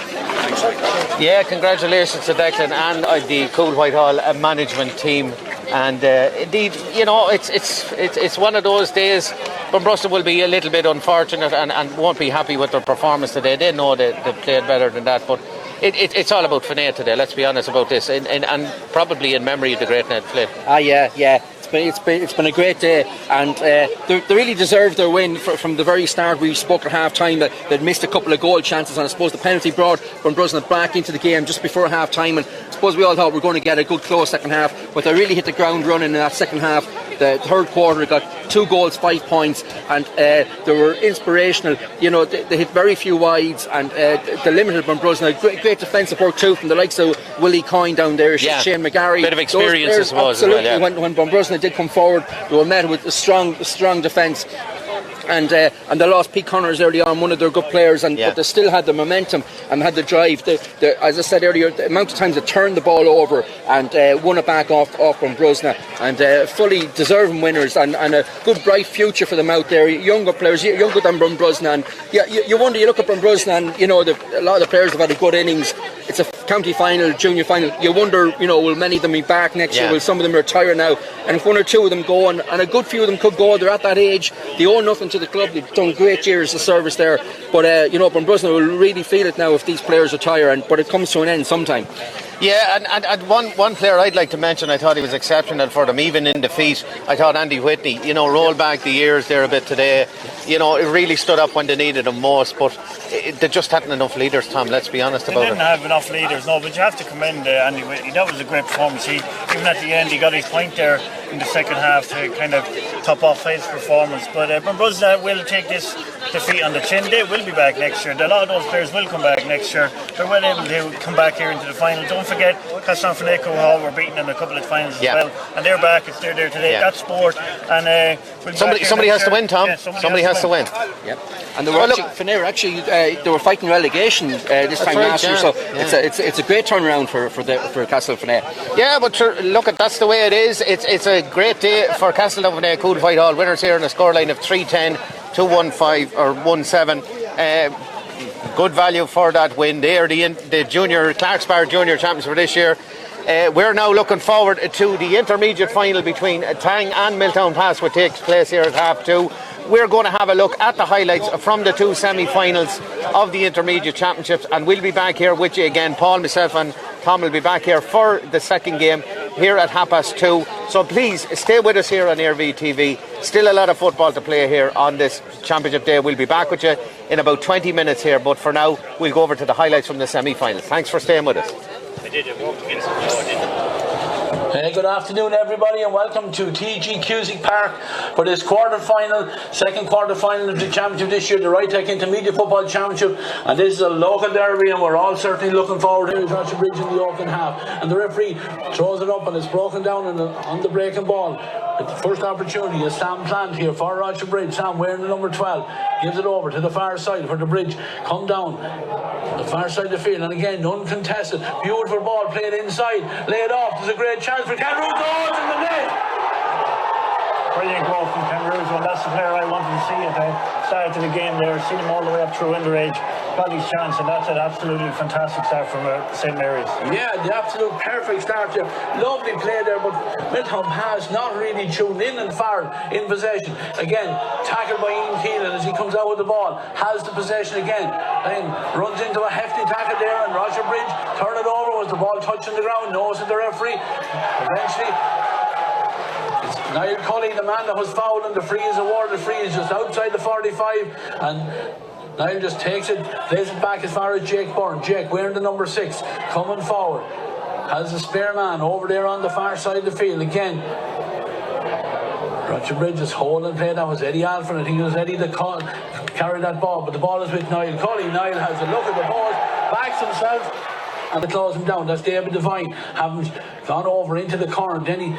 Yeah, congratulations to Declan and the Coolwhite Hall management team. And indeed, you know, it's one of those days. Bunbrosna will be a little bit unfortunate and won't be happy with their performance today. They know they played better than that, but it's all about Finney today. Let's be honest about this, and probably in memory of the great Ned Flynn. Yeah. It's been a great day, and they really deserved their win from the very start. We spoke at half time that they'd missed a couple of goal chances, and I suppose the penalty brought Bunbrosna back into the game just before half time, and I suppose we all thought we were going to get a good close second half, but they really hit the ground running in that second half. The third quarter got 2 goals, 5 points, and they were inspirational. You know, they hit very few wides, and they limited Bunbrosna. Great defensive work too from the likes of Willie Coyne down there, Shane McGarry. Bit of experience, I suppose. Absolutely. Well, yeah. When Bunbrosna did come forward, they were met with a strong defence. And they lost Pete Connors early on, one of their good players, but they still had the momentum and had the drive. As I said earlier, the amount of times they turned the ball over and won it back off Bunbrosna, and fully deserving winners, and a good bright future for them out there. Younger players, younger than Bunbrosna, and you wonder. You look at Bunbrosna, and you know a lot of the players have had a good innings. It's a county final, junior final. You wonder, you know, will many of them be back next year? Will some of them retire now? And if 1 or 2 of them go, and a good few of them could go, they're at that age. They owe nothing to the club. They've done great years of service there. But you know, Bunbrosna will really feel it now if these players retire. But it comes to an end sometime. Yeah, and one player I'd like to mention, I thought he was exceptional for them, even in defeat. I thought Andy Whitney, you know, rolled back the years there a bit today. You know, it really stood up when they needed him most, but they just hadn't enough leaders, Tom, let's be honest about it. They didn't have enough leaders, no, but you have to commend Andy Whitney. That was a great performance. Even at the end, he got his point there in the second half to kind of top off his performance. But Bunbrosna will take this defeat on the chin. They will be back next year. A lot of those players will come back next year. They're well able to come back here into the final. Don't forget, Castletownphenay Hall were beaten in a couple of finals as well, and they're back. They're there today. That's sport, and somebody has to win, Tom. Yeah, somebody has to win. Yep. And they were fighting relegation this time last year, so it's a great turnaround for Castletownphenay. Yeah, but look, that's the way it is. It's a great day for Castletownphenay Coolfight Hall. Winners here in a scoreline of 3-10, 2-1-5 or 1-7. Good value for that win. They are the junior Clark's Bar junior champions for this year. We're now looking forward to the intermediate final between Tang and Milltownpass, which takes place here at 2:30. We're going to have a look at the highlights from the two semi-finals of the intermediate championships, and we'll be back here with you again. Paul, myself and Tom will be back here for the second game here at 2:30. So please stay with us here on AirV TV. Still a lot of football to play here on this championship day. We'll be back with you in about 20 minutes here, but for now we'll go over to the highlights from the semi-finals. Thanks for staying with us. Good afternoon, everybody, and welcome to TG Cusick Park for this second quarter final of the championship this year, the Rytec Intermediate Football Championship. And this is a local derby, and we're all certainly looking forward to it. Roger Bridge in the open half, and the referee throws it up, and it's broken down on the breaking ball. The first opportunity is Sam Plant here for Roger Bridge. Sam wearing the number 12 gives it over to the far side for the Bridge. Come down the far side of the field, and again uncontested. Beautiful ball played inside, laid off. There's a great chance for Cameroon. Goals in the net. Brilliant goal from Cameroon. Well, that's the player I wanted to see at the start of the game there. Seen him all the way up through underage. Got his chance, and that's an absolutely fantastic start from St. Mary's. Yeah, the absolute perfect start there. Lovely play there, but Milltownpass not really tuned in and far in possession. Again, tackled by Ian Keelan as he comes out with the ball. Has the possession again. Then runs into a hefty tackle there, and Roger Bridge turn it over. Was the ball touching the ground? Knows that the referee. Eventually, it's Niall Cully, the man that was fouled, and the free is awarded. The free is just outside the 45, and Niall just takes it, plays it back as far as Jake Byrne. Jake wearing the number 6, coming forward. Has a spare man over there on the far side of the field again. Roger Bridge is holding play. That was Eddie Alfred. I think it was Eddie that carried that ball, but the ball is with Niall Cully. Niall has a look at the ball, backs himself, and it claws him down. That's David Devine, having gone over into the corner. Then he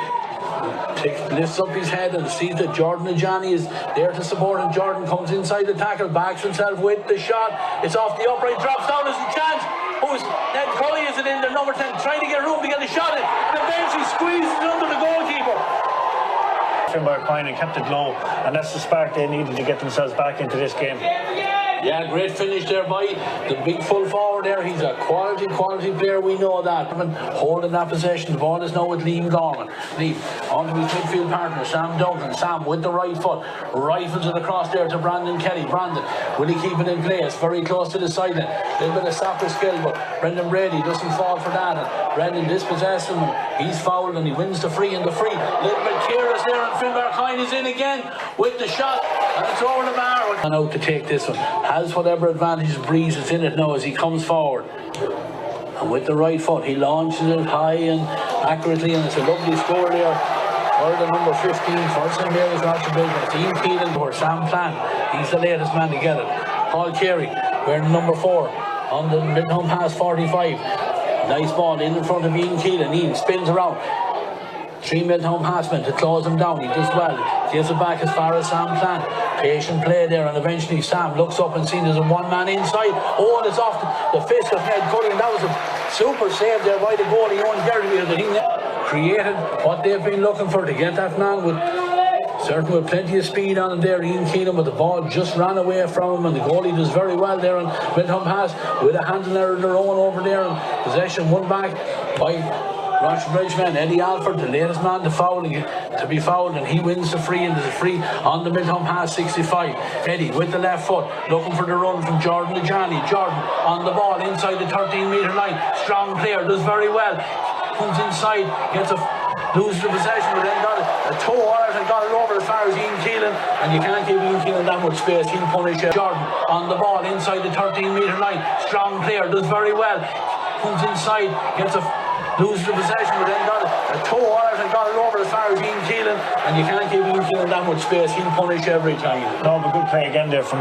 lifts up his head and sees that Jordan Ajani is there to support him. Jordan comes inside the tackle, backs himself with the shot. It's off the upright, drops down. There's a chance. Who's Ned Cully? Is it in the number 10? Trying to get room to get a shot in, and eventually squeezes it under the goalkeeper. Finbar Quine and kept it low, and that's the spark they needed to get themselves back into this game. Yeah, great finish there by the big full forward there. He's a quality player, we know that. Holding that possession, the ball is now with Liam Gorman. Liam on to his midfield partner, Sam Duncan. Sam with the right foot, rifles it across there to Brandon Kelly. Brandon, will he keep it in place? Very close to the sideline. A little bit of soccer skill, but Brendan Brady doesn't fall for that. And Brendan dispossesses him, and he's fouled, and he wins the free. And the free, little bit careless there, and Finbar Quine is in again with the shot, and it's over the bar. And out to take this one. Has whatever advantage Breeze is in it now as he comes forward, and with the right foot he launches it high and accurately, and it's a lovely score there for the number 15 for St. Mary's Roger Bridge. It's Ian Keelan or Sam Plant. He's the latest man to get it. Paul Carey wearing number 4 on the Milltownpass 45. Nice ball in front of Ian Keelan. Ian spins around. 3 Milltownpass men to close him down. He does well. Gives it back as far as Sam Plant. Patient play there, and eventually Sam looks up and sees there's a one-man inside. Oh, and it's off the fist of Ned Cully, and that was a super save there by the goalie, Owen Gerry, that he created what they've been looking for to get that man with plenty of speed on him there, Ian Keenan, but the ball just ran away from him, and the goalie does very well there on Milltownpass with a handle error of their own over there, and possession won back by Roger Bridgeman. Eddie Alford, the latest man to be fouled, and he wins the free, and there's a free on the Milltownpass 65. Eddie with the left foot, looking for the run from Jordan Ajani. Jordan on the ball inside the 13-metre line. Strong player, does very well. Comes inside, loses the possession, but then got a toe on it and got it over as far as Ian Keelan, and you can't give Ian Keelan that much space. He'll punish it. Jordan on the ball inside the 13-metre line. Strong player, does very well. Comes inside, loses the possession, but then got a toe on it and got it over as far as Ian Keelan, and you can't give Ian Keelan that much space. He'll punish every time. No, but good play again there from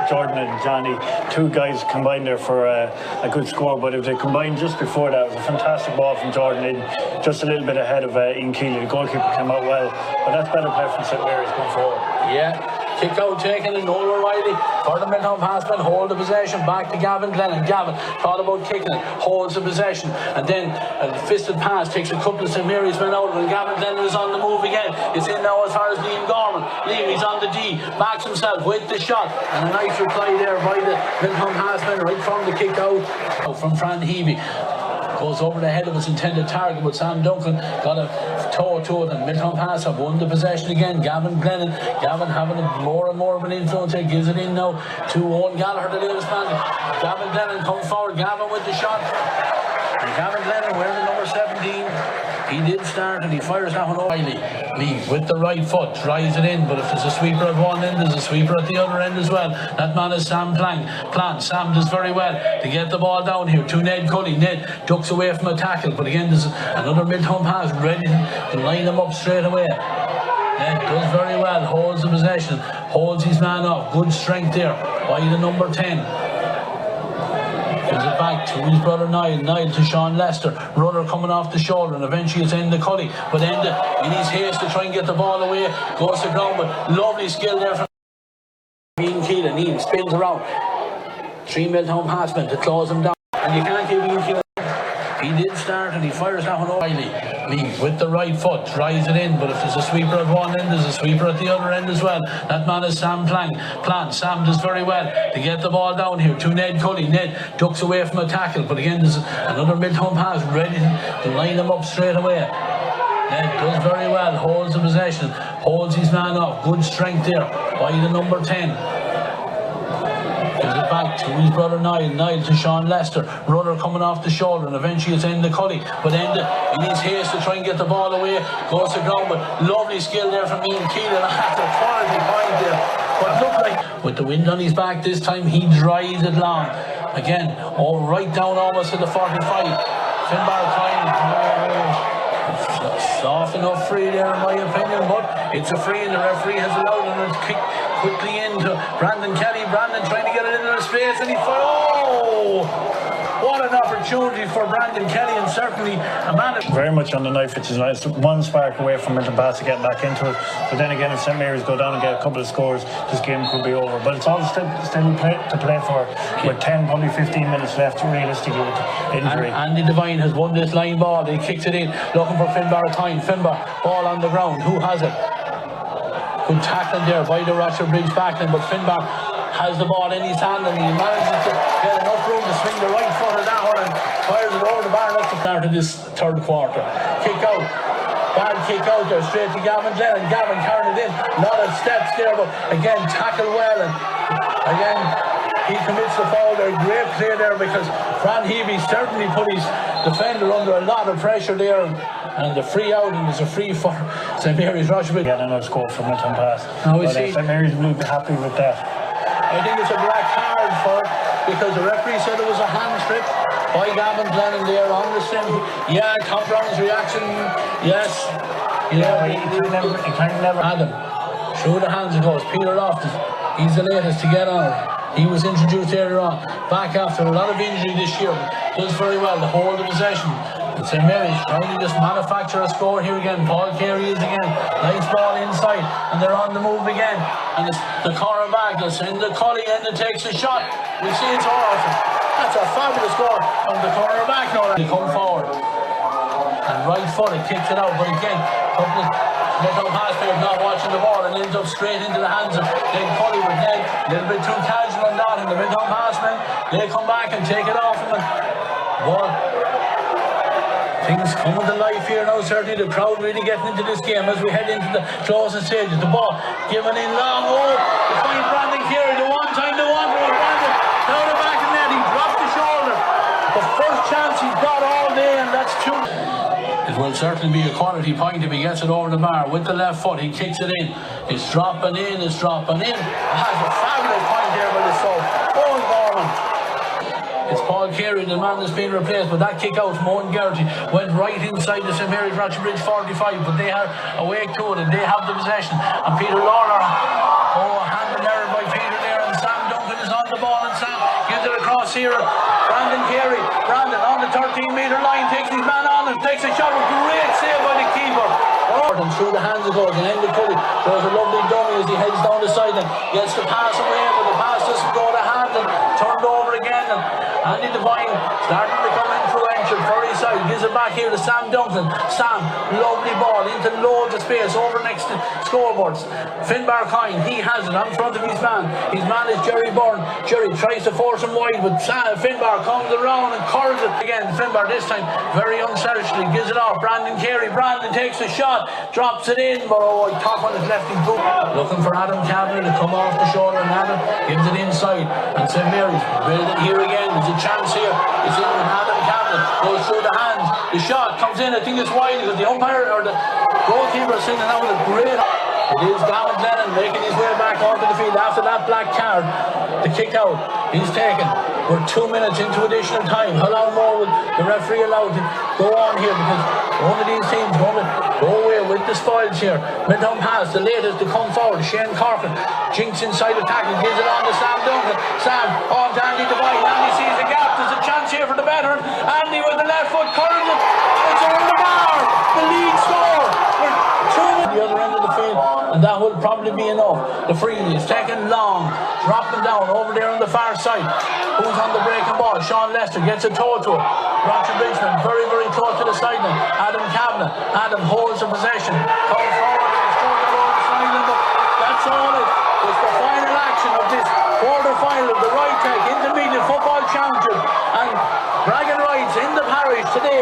Jordan and Johnny. Two guys combined there for a good score, but if they combined just before that, it was a fantastic ball from Jordan in, just a little bit ahead of Ian Keelan. The goalkeeper came out well, but that's better play from St Mary's going forward. Yeah. Kick out taken and Noel O'Reilly for the Milltownpass men, hold the possession back to Gavin Glennon. Gavin thought about kicking it, holds the possession, and then a fisted pass takes a couple of St Mary's men out, and Gavin Glennon is on the move again. It's in now as far as Liam Gorman. Liam, he's on the D, backs himself with the shot, and a nice reply there by the Milltownpass men right from the kick out from Fran Heavey. Goes over the head of his intended target, but Sam Duncan got a toe to it, and Milltownpass have won the possession again. Gavin Glennon, Gavin having more and more of an influence here, gives it in now to Owen Gallagher, the latest man. Gavin Glennon comes forward, Gavin with the shot. And Gavin Glennon wearing the number 17. He did start and he fires that one over. Lee with the right foot drives it in, but if there's a sweeper at one end, there's a sweeper at the other end as well. That man is Sam Plant. Sam does very well to get the ball down here to Ned Cully. Ned ducks away from a tackle, but again there's another Milltownpass ready to line him up straight away. Ned does very well, holds the possession, holds his man off. Good strength there by the number 10. Gives it back to his brother Niall to Sean Lester. Runner coming off the shoulder, and eventually it's Enda Cully. But Enda, in his haste to try and get the ball away, goes to ground, but lovely skill there from Ian Keelan. Ian spins around. 3 Milltownpass men to close him down. And you can't give Ian Keelan. He did start and he fires that one over. Lee with the right foot drives it in, but if there's a sweeper at one end, there's a sweeper at the other end as well. That man is Sam Plant. Sam does very well to get the ball down here to Ned Cully. Ned ducks away from a tackle, but again there's another Milltownpass ready to line him up straight away. Ned does very well, holds the possession, holds his man off. Good strength there by the number 10. Gives it back to his brother Niall to Sean Lester. Runner coming off the shoulder, and eventually it's Enda Cully. But Enda, in his haste to try and get the ball away, goes to ground. But lovely skill there from Ian Keelan. After a quality point there. But look like, with the wind on his back this time, he drives it long. Again, all right down almost to the 45. Finbar Klein. Soft enough free there in my opinion, but it's a free and the referee has allowed him to kick quickly into Brandon Kelly. Brandon trying to get it into the space, and he what an opportunity for Brandon Kelly, and certainly a man very much on the knife, which is nice. One spark away from Milltownpass to get back into it, but then again if St Mary's go down and get a couple of scores, this game could be over. But it's all still to play for with 10, probably 15 minutes left realistically with the injury. Andy Devine has won this line ball. He kicks it in, looking for Finbar Tyne. Finbar, ball on the ground. Who has it? Good tackling there by the Rochester Bridge backline, but Finbar has the ball in his hand and he manages to get enough room to swing the right foot of that one and fires it over the bar. That's the start of this third quarter. Kick out. Bad kick out there straight to Gavin Glennon. Gavin carrying it in. A lot of steps there, but again tackle well, and again he commits the foul there. Great play there because Fran Heavey certainly put his defender under a lot of pressure there, and the free out, and there's a free for St Mary's Rochester. Yeah, another score from Milltownpass. St Mary's will be happy with that. I think it's a black card for it because the referee said it was a hand strip by Gavin Glennon there on the sim. Yeah, Tom Brown's reaction, yes. You know, he can never. Adam, through the hands it goes. Peter Loftus, he's the latest to get on it. He was introduced earlier on, back after a lot of injury this year, does very well to hold the possession. St Mary's trying to just manufacture a score here again. Paul Carey is again. Nice ball inside, and they're on the move again. And it's the corner back. They'll send the Cully in and takes a shot. We see it's awesome. That's a fabulous score from the corner back now. They come forward. And right foot, it kicks it out. But again, couple of Milltownpass players not watching the ball and ends up straight into the hands of Ned Cully with Ned. A little bit too casual on that. And the Milltownpass men, they come back and take it off him. But things coming to life here now, certainly the crowd really getting into this game as we head into the closing stages. The ball given in long, to find Brandon Carey, the one time, Brandon, down the back of the net, he dropped the shoulder. The first chance he's got all day, and that's two. It will certainly be a quality point if he gets it over the bar with the left foot. He kicks it in, it's dropping in, Has a fabulous point there by the soul. Owen Gorman. It's Paul Carey, the man that's been replaced, but that kick out from Owen Geraghty went right inside the St Mary's Rochbridge 45, but they are awake to it and they have the possession. And Peter Lawler, handed error by Peter there, and Sam Duncan is on the ball, and Sam gives it across here. Brandon Carey, Brandon on the 13-metre line, takes his man on and takes a shot. Great save by the keeper. And through the hands of Gordon, and Andy Cully throws a lovely dummy as he heads down the side and gets the pass away, but the pass doesn't go to hand and turned over again. And Andy Devine starting to become influential for his side, gives it back here to Sam Duncan. Sam, lovely ball into loads of space over next to scoreboards. Finbar Coyne, he has it on front of his man. His man is Jerry Byrne. Jerry tries to force him wide, but Finbar comes around and curls it again. Finbar this time very unselfishly gives it off. Brandon Carey, Brandon takes a shot, drops it in, but top on his left boot. Looking for Adam Kavanagh to come off the shoulder, and Adam gives it inside. And St Mary's build it here again. There's a chance here. It's in with Adam Kavanagh, goes through the hands. The shot comes in. I think it's wide because the umpire or the goalkeeper is saying that was a great. It is Gavin Glennon making his way back onto the field after that black card. The kick out he's taken. We're 2 minutes into additional time. How long more will the referee allow to go on here? Because one of these teams going to go away with the spoils here. Milltownpass, the latest to come forward. Shane Corcoran jinks inside the tackle, gives it on to Sam Duncan. Sam on to Andy Devine. Andy sees a gap. There's a chance here for the veteran. Andy with the left foot curls it. It's over the bar. The lead score. We're 2 minutes the other end of the field, and that will probably be enough. The free is taken long, dropping down over there on the far side. Who's on the breaking ball? Sean Lester gets a toe to it. Roger Bridgman very, very close to the sideline. Adam Kavanagh. Adam holds the possession. Comes forward and scores the goal sideline, but that's all it. It's the final action of this quarter-final of the Rytech Intermediate Football Championship, and bragging rights in the parish today.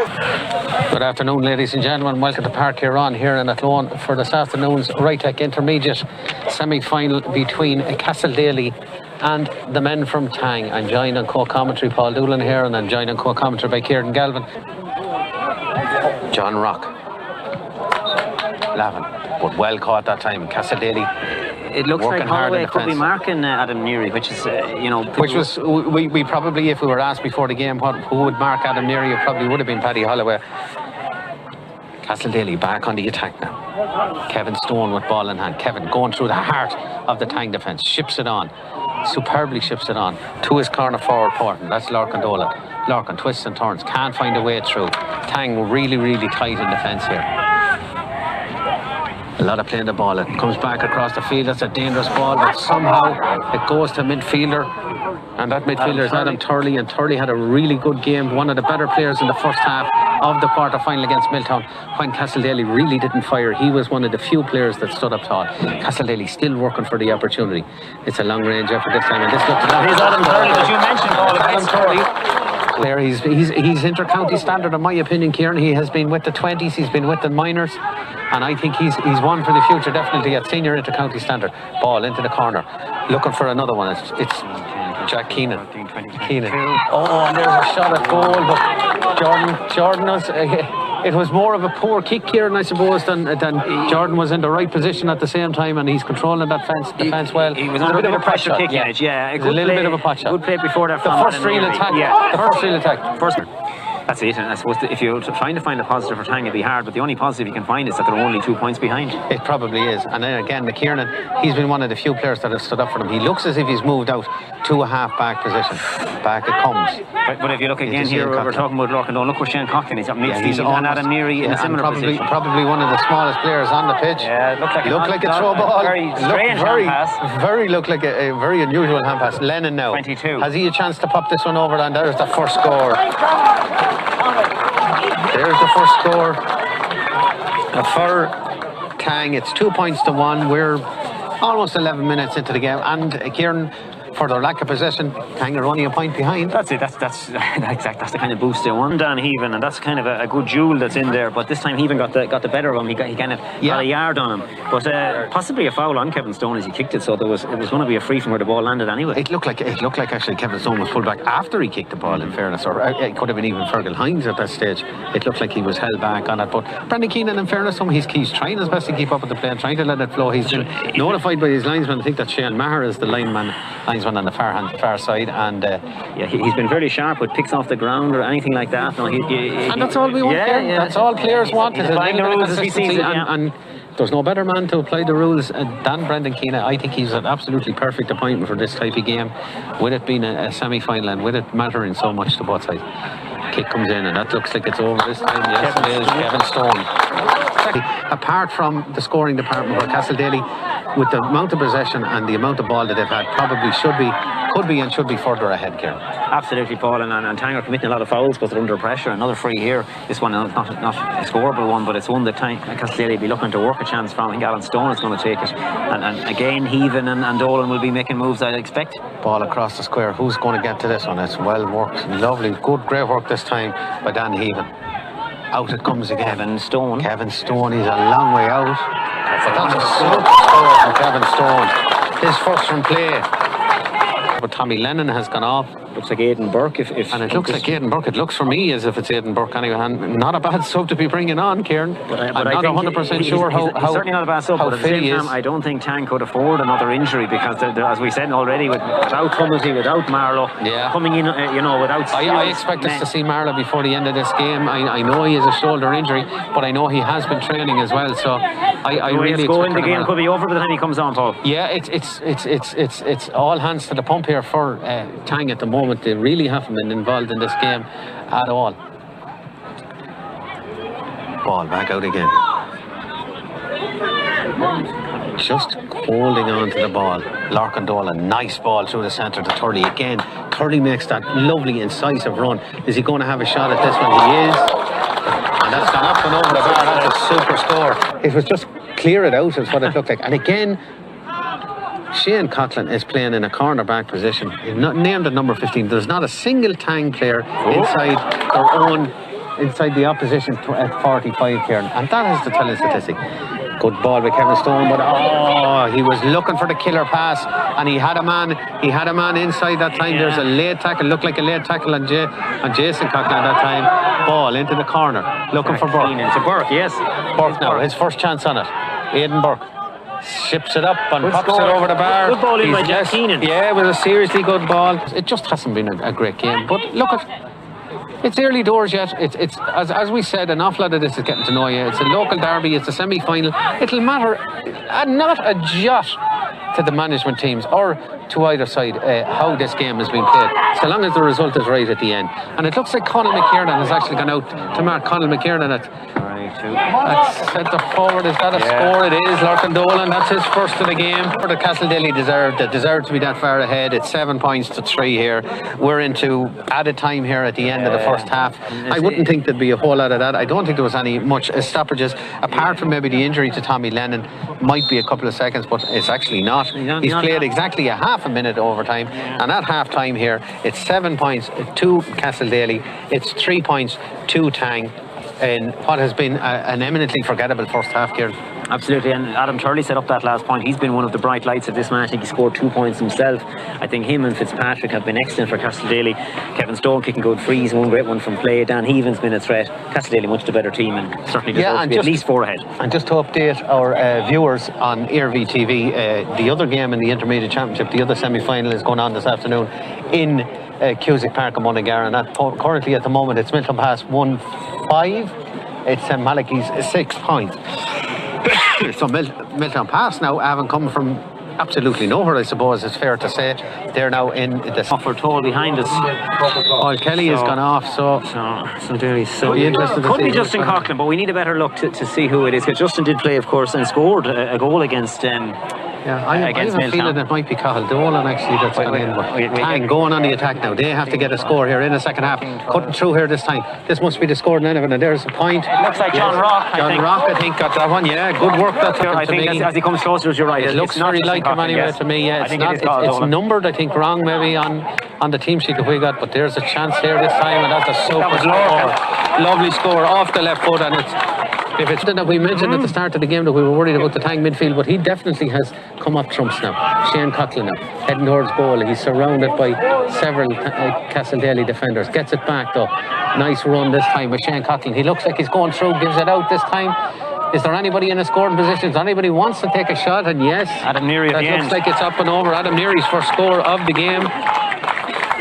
Good afternoon, ladies and gentlemen. Welcome to Park Huron here in Athlone for this afternoon's Rytech Intermediate semi-final between Castledaly and the men from Tang. I'm joined on co-commentary Paul Doolan here, and I'm joined on co-commentary by Kieran Galvin. John Rock. Lavin, but well caught that time. Castledaly. It looks like Holloway could be marking Adam Neary, which is, which was, we probably, if we were asked before the game who would mark Adam Neary, it probably would have been Paddy Holloway. Castledaly back on the attack now. Kevin Stone with ball in hand. Kevin going through the heart of the Tang defence. Ships it on. Superbly ships it on to his corner forward partner. That's Lorcan Dolan. Lorcan twists and turns. Can't find a way through. Tang really, really tight in defence here. A lot of playing the ball. It comes back across the field. That's a dangerous ball, but somehow it goes to midfielder, and that midfielder is Adam Turley, and Turley had a really good game, one of the better players in the first half of the quarter-final against Milltown, when Castledaly really didn't fire. He was one of the few players that stood up tall. Castledaly still working for the opportunity. It's a long-range effort this time, and this looked that is Adam Turley that you mentioned, Adam Turley. There, he's inter-county standard in my opinion, Kieran. He has been with the 20s, he's been with the minors, and I think he's one for the future, definitely at senior inter-county standard. Ball into the corner, looking for another one. It's Jack Keenan. Oh, and there's a shot at goal, but Jordan was, it was more of a poor kick, Kieran, I suppose, than Jordan was in the right position at the same time, and he's controlling that defence well. He was under a bit of a pressure kick in it, yeah. A little bit of a pot shot. Good play before that. The first real attack. Yeah, the first real attack. That's it, and I suppose if you're trying to find a positive for Tang, it'd be hard, but the only positive you can find is that they're only 2 points behind. It probably is. And then again, McKiernan, he's been one of the few players that have stood up for them. He looks as if he's moved out to a half-back position. Back it comes. But if you look again here, we're talking about Lorcan, don't look where Shane Coughlin is up midfield, and Adam Neary in a similar position. Probably one of the smallest players on the pitch. Yeah, it looked like a throw ball. Very strange hand pass. Looked like a very unusual hand pass. Lennon now. 22. Has he a chance to pop this one over? And there's the first score. There's the first score for Tang. It's 2 points to 1. We're almost 11 minutes into the game, and Kieran, for their lack of possession, Tang are only a point behind. That's it. That's the kind of boost they want. Dan Heaven, and that's kind of a good jewel that's in there. But this time Heaven got the better of him. He kind of got a yard on him. But possibly a foul on Kevin Stone as he kicked it. So it was going to be a free from where the ball landed anyway. It looked like actually Kevin Stone was pulled back after he kicked the ball. In fairness, or it could have been even Fergal Hines at that stage. It looked like he was held back on it. But Brendan Keenan, in fairness, he's trying his best to keep up with the play and trying to let it flow. He's been notified by his linesman. I think that Shane Maher is the linesman one on the far side, and he's been very sharp with picks off the ground or anything like that. No, and that's all we want. That's all players want. Is applying the rules as he sees it. And there's no better man to apply the rules than Brendan Keane. I think he's an absolutely perfect appointment for this type of game, with it being a semi-final and with it mattering so much to both sides. Kick comes in and that looks like it's over this time. Yes, it is. Kevin Stone. Apart from the scoring department where Castledaly, with the amount of possession and the amount of ball that they've had, probably could be further ahead, Kieran. Absolutely, Paul, and Tang are committing a lot of fouls because they're under pressure. Another free here. This one is not a scoreable one, but it's one that Castledaly will be looking to work a chance from. I think Alan Stone is going to take it, and again Heaven and Dolan will be making moves, I'd expect. Ball across the square. Who's going to get to this one? It's well worked, lovely, good, great work this time by Dan Heaven. Out it comes again. Kevin Stone, he's a long way out. But that's a super score from Kevin Stone. His first from play. But Tommy Lennon has gone off. Looks like Aidan Burke. And it looks like Aidan Burke. It looks for me as if it's Aidan Burke anyway. And not a bad sub to be bringing on, Kieran. But I'm not 100% sure how certainly not a bad sub, but at the same time, I don't think Tang could afford another injury because, as we said already, without Tumblety, without Marlowe, coming in, without. I expect us to see Marlowe before the end of this game. I know he has a shoulder injury, but I know he has been training as well. So I really expect the game could be over by the time he comes on, Paul. Yeah, it's all hands to the pump here for Tang at the moment. They really haven't been involved in this game at all. Ball back out again. Just holding on to the ball. Larkin Dolan, nice ball through the centre to Turley again. Turley makes that lovely incisive run. Is he going to have a shot at this one? He is. And that's gone up and over the bar. That's a super score. It was just clear it out is what it looked like. And again, Shane Coughlin is playing in a cornerback position. He's not named at number 15. There's not a single Tang player inside the opposition at 45, Kieran. And that is the telling statistic. Good ball by Kevin Stone, but he was looking for the killer pass, and he had a man inside that time. There's a late tackle, looked like a late tackle on Jason Coughlin at that time. Ball into the corner, looking for Burke. Into Burke, yes. Burke now, his first chance on it. Aidan Burke ships it up and pops it over the bar. Good ball in by Jack Keenan. Yeah, it was a seriously good ball. It just hasn't been a great game, but look it's early doors yet. It's as we said, an awful lot of this is getting to know you. It's a local derby, it's a semi-final. It'll matter not a jot to the management teams or to either side how this game has been played, so long as the result is right at the end. And it looks like Conal McKiernan has actually gone out to mark Conal McKiernan at centre forward. Is that a score? It is. Larkin Dolan, that's his first of the game. The Castledaly deserved to be that far ahead. It's 7 points to 3 here. We're into added time here at the end of the first half. I wouldn't think there'd be a whole lot of that. I don't think there was any much stoppages, apart from maybe the injury to Tommy Lennon. Might be a couple of seconds, but it's actually not. He's played exactly a half a minute overtime, and at half time here it's 7 points to Castledaly, it's 3 points to Tang in what has been an eminently forgettable first half, Kieran. Absolutely, and Adam Turley set up that last point. He's been one of the bright lights of this match. I think he scored 2 points himself. I think him and Fitzpatrick have been excellent for Castledaly. Kevin Stone kicking good frees, one great one from play. Dan Heaven's been a threat. Castledaly much the better team and certainly deserves to be at least 4 ahead. And just to update our viewers on AirV TV, the other game in the Intermediate Championship, the other semi-final is going on this afternoon in Cusick Park in Mullingar, and that currently at the moment it's Milltownpass 1-5. It's Malachi's 6 points. So Milltownpass now haven't come from absolutely nowhere, I suppose it's fair to say. They're now in the offer toll behind us. Kelly has gone off, so be interested. Could be Justin Coughlin, but we need a better look to see who it is, because Justin did play, of course, and scored a goal against I have a feeling it might be Cathal Dolan actually that's gone in, but Tang going on the attack now. They have to get a score here in the second half. Cutting through here this time. This must be the score in anything, and there's a point. Looks like John Rock. John Rock, I think, got that one. Yeah, good work. I think as he comes closer, you're right. It looks very like him anyway to me. Yeah, it's numbered, I think, wrong maybe on the team sheet that we got, but there's a chance here this time, and that's a super score. Lovely score off the left foot, and if it's that we mentioned at the start of the game that we were worried about the Tang midfield, but he definitely has come up trumps now. Shane Coughlin now, heading towards goal. He's surrounded by several Castledaly defenders. Gets it back though. Nice run this time with Shane Coughlin. He looks like he's going through, gives it out this time. Is there anybody in a scoring position? Is there anybody who wants to take a shot? And yes, Adam Neary at the end. Looks like it's up and over. Adam Neary's first score of the game.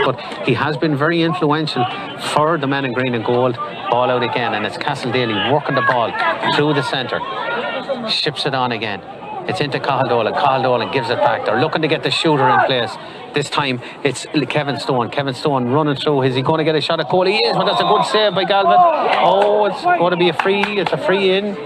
But he has been very influential for the men in green and gold. Ball out again, and it's Castle Daly working the ball through the centre. Ships it on again. It's into Cathal Dolan. Cathal Dolan gives it back. They're looking to get the shooter in place. This time it's Kevin Stone. Kevin Stone running through. Is he going to get a shot at goal? He is, but that's a good save by Galvin. Oh, it's going to be a free. It's a free in.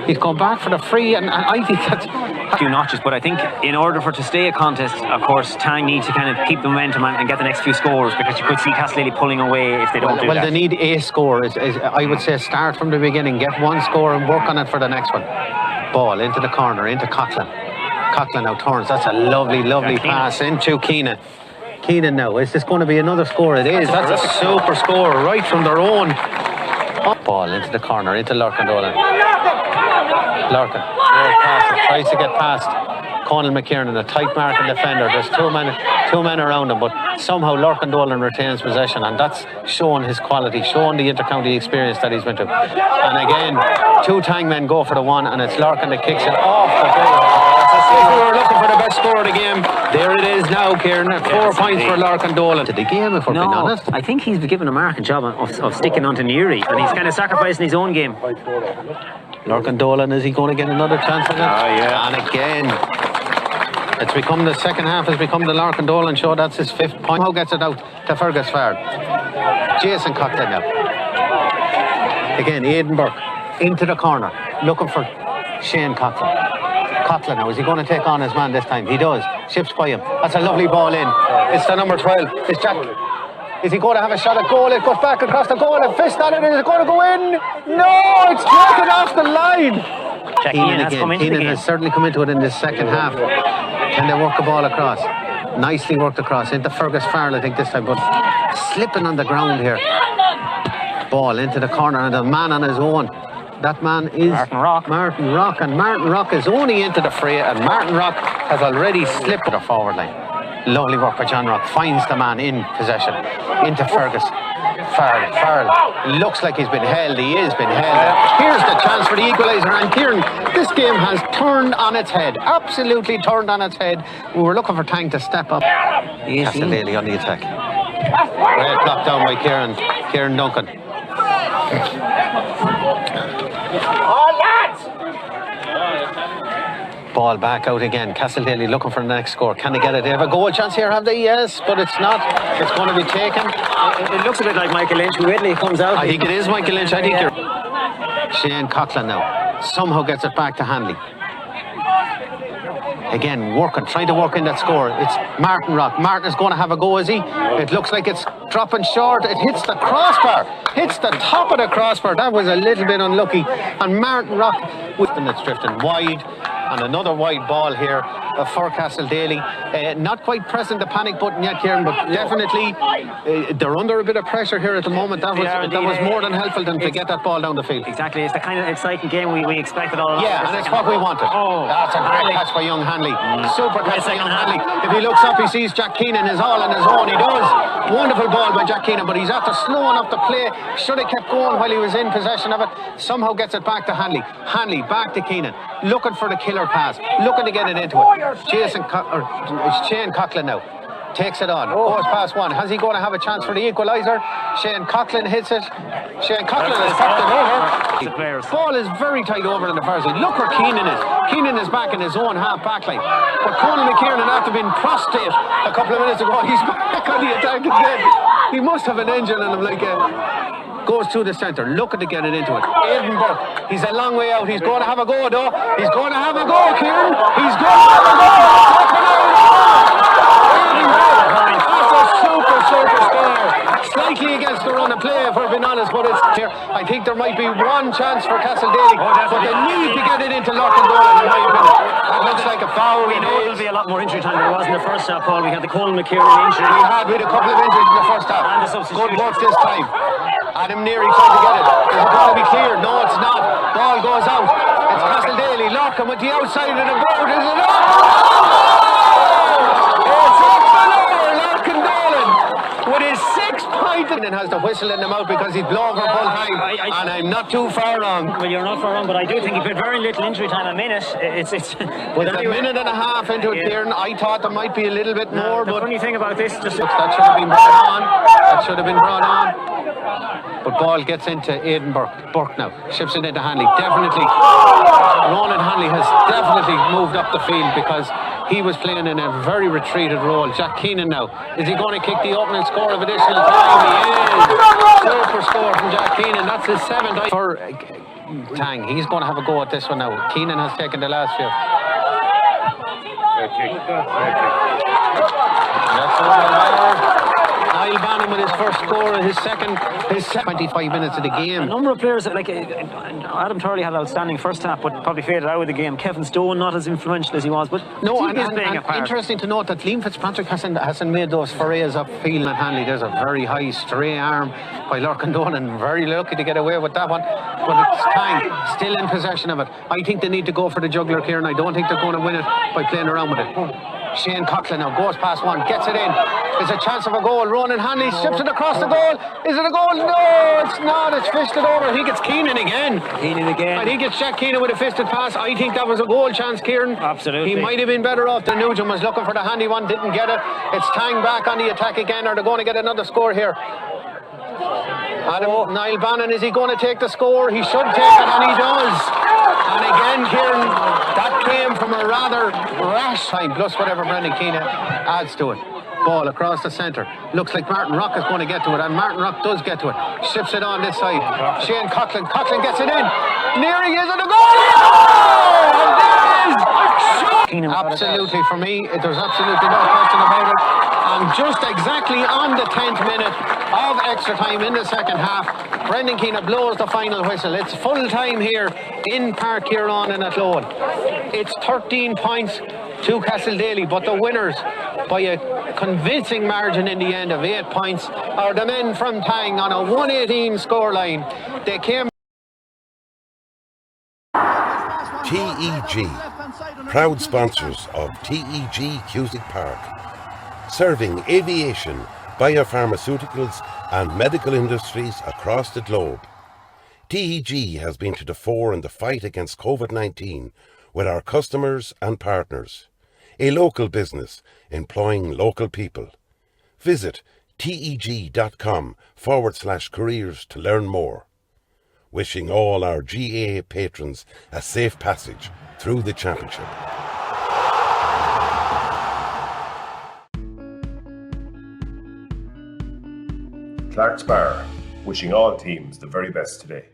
He's gone back for the free, and I think that's a few notches. But I think in order for it to stay a contest, of course, Tang needs to kind of keep the momentum and get the next few scores, because you could see Castleley pulling away if they don't do that. Well, they need a score. I would say start from the beginning, get one score and work on it for the next one. Ball into the corner, into Coughlin. Coughlin now turns. That's a lovely pass into Keenan. Keenan now. Is this going to be another score? It is. That's a super score right from their own. Ball into the corner, into Lorcan Dolan. Lorcan tries to get past Conal McKiernan, a tight marking defender. There's two men around him, but somehow Lorcan Dolan retains possession, and that's showing his quality, showing the inter-county experience that he's been to. And again, two Tang men go for the one, and it's Lorcan that kicks it off the goal. If we were looking for the best score of the game, there it is now, Kieran. 4 points for Lorcan Dolan. To the game, if we're being honest. I think he's been given a marking job of sticking onto Neary, and he's kind of sacrificing his own game. Lorcan Dolan, is he going to get another chance at it? And again, it's become the second half has become the Lorcan Dolan show. That's his 5th point. How gets it out to Fergus Fard? Jason Coughlin now. Again, Aidan Burke into the corner, looking for Shane Coughlin. Coughlin now, is he going to take on his man this time? He does. Ships by him. That's a lovely ball in. It's the number 12. It's Jack. Is he going to have a shot at goal? It goes back across the goal and fist at it. Is it going to go in? No, it's taken off the line. Keenan has certainly come into it in this second half. Can they work the ball across? Nicely worked across into Fergus Farrell, I think this time, but slipping on the ground here. Ball into the corner, and a man on his own. That man is Martin Rock, and Martin Rock is only into the fray, and Martin Rock has already slipped to the forward line. Lovely work by John Rock. Finds the man in possession. Into Fergus. Farrell looks like he's been held. He is been held. Here's the chance for the equaliser, and Kieran, this game has turned on its head. Absolutely turned on its head. We were looking for Tang to step up. Castellali on the attack. Great block down by Kieran Duncan. Ball back out again. Castleley looking for the next score. Can they get it? They have a goal chance here, have they? Yes, but it's not. It's going to be taken. It looks a bit like Michael Lynch. Whitley comes out. I think it is Michael Lynch. I think you're... Shane Coughlin now somehow gets it back to Hanley. Again, trying to work in that score. It's Martin Rock. Martin is going to have a go, is he? It looks like it's dropping short. It hits the crossbar. Hits the top of the crossbar. That was a little bit unlucky. And Martin Rock, it's drifting wide. And another wide ball here for Castle Daly. Not quite pressing the panic button yet, Kieran, but definitely they're under a bit of pressure here at the moment. That was more than helpful to get that ball down the field. Exactly, it's the kind of exciting game we expected all along. Yeah, and it's what we wanted. That's a great catch by young Hanley. Super catch by young Hanley. If he looks up, he sees Jack Keenan is all on his own. He does. Wonderful ball by Jack Keenan, but he's after slowing up the play. Should have kept going while he was in possession of it. Somehow gets it back to Hanley. Hanley back to Keenan, looking for the killer pass, looking to get it into it. Shane Coughlin now takes it on, goes past one. Has he going to have a chance for the equaliser? Shane Coughlin hits it. Shane Coughlin has popped it over. The ball is very tight over in the far side. Look where Keenan is. Keenan is back in his own half back line. But Conal McKiernan, after being prostrate a couple of minutes ago, he's back on the attack again. He must have an engine in him like goes through the centre, looking to get it into it. Aidan Burke, he's a long way out. He's going to have a go though. He's going to have a go, Kieran. He's going to have a go. Aidan Burke, that's a super score. Slightly against the run of play, if we're being honest, but it's here. I think there might be one chance for Castle Daly, but they need to get it into Lorcan Dolan, in my opinion. That looks like a foul. We know there'll be a lot more injury time than there was in the first half, Paul. We had the Conal McKiernan injury. We had a couple of injuries in the first half. And the substitution. Good work this time. Adam Neary tried to get it. Is it going to be clear? No, it's not. Ball goes out. It's Castle Daly. Lorcan with the outside of the board. Is it up? It's up and over. Lorcan Dolan with his 6th point of Keenan has the whistle in the mouth because he's blown for full time, and I'm not too far wrong. Well, you're not far wrong, but I do think he put very little injury time. A minute. It's but a minute and a half into it, Kieran. I thought there might be a little bit more. The but funny thing about this, just that should have been brought on. That should have been brought on. But ball gets into Aidan Burke now. Ships it into Hanley. Definitely, Ronan Hanley has definitely moved up the field because he was playing in a very retreated role. Jack Keenan now. Is he going to kick the opening score of additional time? He is. Super score from Jack Keenan. That's his 7th. For Tang, he's going to have a go at this one now. Keenan has taken the last few. That's all. Niall Bannon with his first score, his 25 minutes of the game. A number of players, like Adam Turley had an outstanding first half, but probably faded out of the game. Kevin Stone not as influential as he was, but no, he is playing a part. Interesting to note that Liam Fitzpatrick hasn't made those forays upfield at Hanley. There's a very high stray arm by Lorcan Dolan, very lucky to get away with that one. But it's Tang still in possession of it. I think they need to go for the juggler, Kieran. I don't think they're going to win it by playing around with it. Shane Coughlin now goes past one, gets it in. There's a chance of a goal. Ronan Hanley strips it across the goal. Is it a goal? No, it's not. It's fisted over. He gets Keenan again. And he gets Jack Keenan with a fisted pass. I think that was a goal chance, Kieran. Absolutely. He might have been better off than Nugent was looking for the handy one, didn't get it. It's Tang back on the attack again. Are they going to get another score here? Niall Bannon, is he going to take the score? He should take it, and he does. And again, Kieran, that came from a rather rash time, plus whatever Brendan Keane adds to it. Ball across the centre. Looks like Martin Rock is going to get to it, and Martin Rock does get to it. Ships it on this side. Shane Coughlin. Coughlin gets it in. Near he is, and a goal! And absolutely, for me, there's absolutely no question about it. And just exactly on the 10th minute of extra time in the second half, Brendan Keane blows the final whistle. It's full time here in Park Kieran in Athlone. It's 13 points to Castledaly, but the winners by a convincing margin in the end of 8 points are the men from Tang on a 118 scoreline. They came. TEG, proud sponsors of TEG Cusick Park, serving aviation, biopharmaceuticals and medical industries across the globe. TEG has been to the fore in the fight against COVID-19 with our customers and partners. A local business employing local people. Visit teg.com/careers to learn more. Wishing all our GAA patrons a safe passage through the championship. Clark's Bar, wishing all teams the very best today.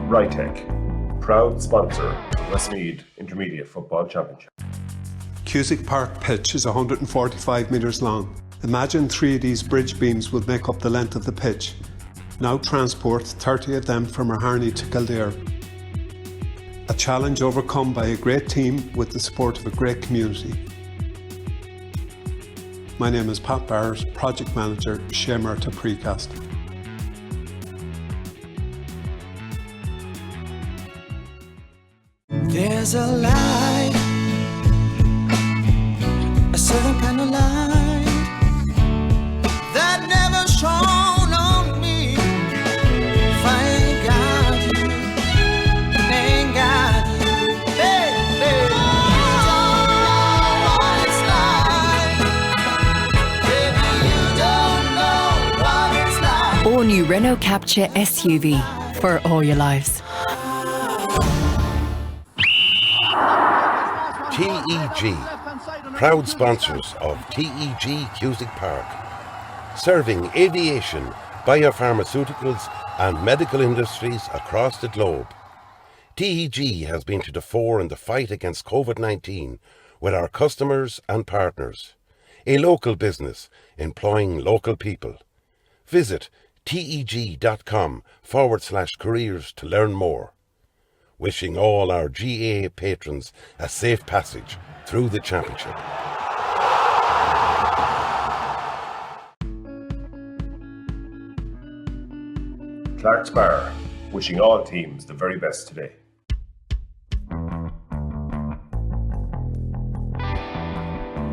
Rytech, proud sponsor of the Westmeath Intermediate Football Championship. Cusick Park pitch is 145 metres long. Imagine 3 of these bridge beams would make up the length of the pitch. Now transport 30 of them from Harney to Kildare. A challenge overcome by a great team with the support of a great community. My name is Pat Barrett, Project Manager, Shamer to Precast. There's a light, a certain kind of light that never shone on me. If I ain't got you, ain't got you, baby. You don't know what it's like, baby. You don't know what it's like. All new Renault Capture SUV for all your lives. TEG, proud sponsors of TEG Cusick Park, serving aviation, biopharmaceuticals and medical industries across the globe. TEG has been to the fore in the fight against COVID-19 with our customers and partners. A local business employing local people. Visit teg.com/careers to learn more. Wishing all our GAA patrons a safe passage through the championship. Clark's Bar, wishing all teams the very best today.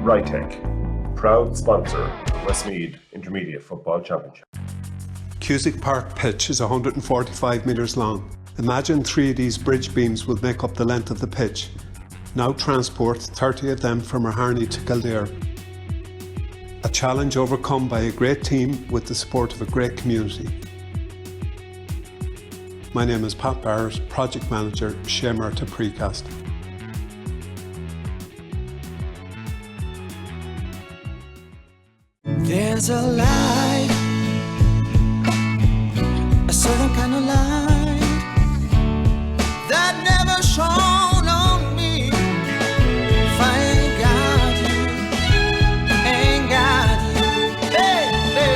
Rytech, proud sponsor of the Westmeath Intermediate Football Championship. Cusick Park pitch is 145 metres long. Imagine 3 of these bridge beams would make up the length of the pitch. Now transport 30 of them from Harney to Kildare. A challenge overcome by a great team with the support of a great community. My name is Pat Barrett, Project Manager, Shamer to Precast. There's a light, a certain kind of light that never shone on me. If I ain't got you, ain't got you, baby,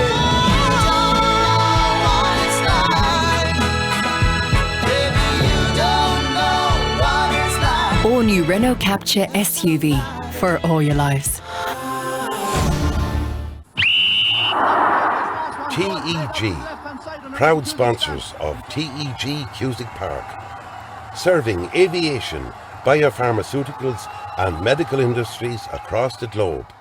you don't know what it's like. Baby, you don't know what it's like. All new Renault Capture SUV for all your lives. TEG, proud sponsors of TEG Cusick Park, serving aviation, biopharmaceuticals and medical industries across the globe.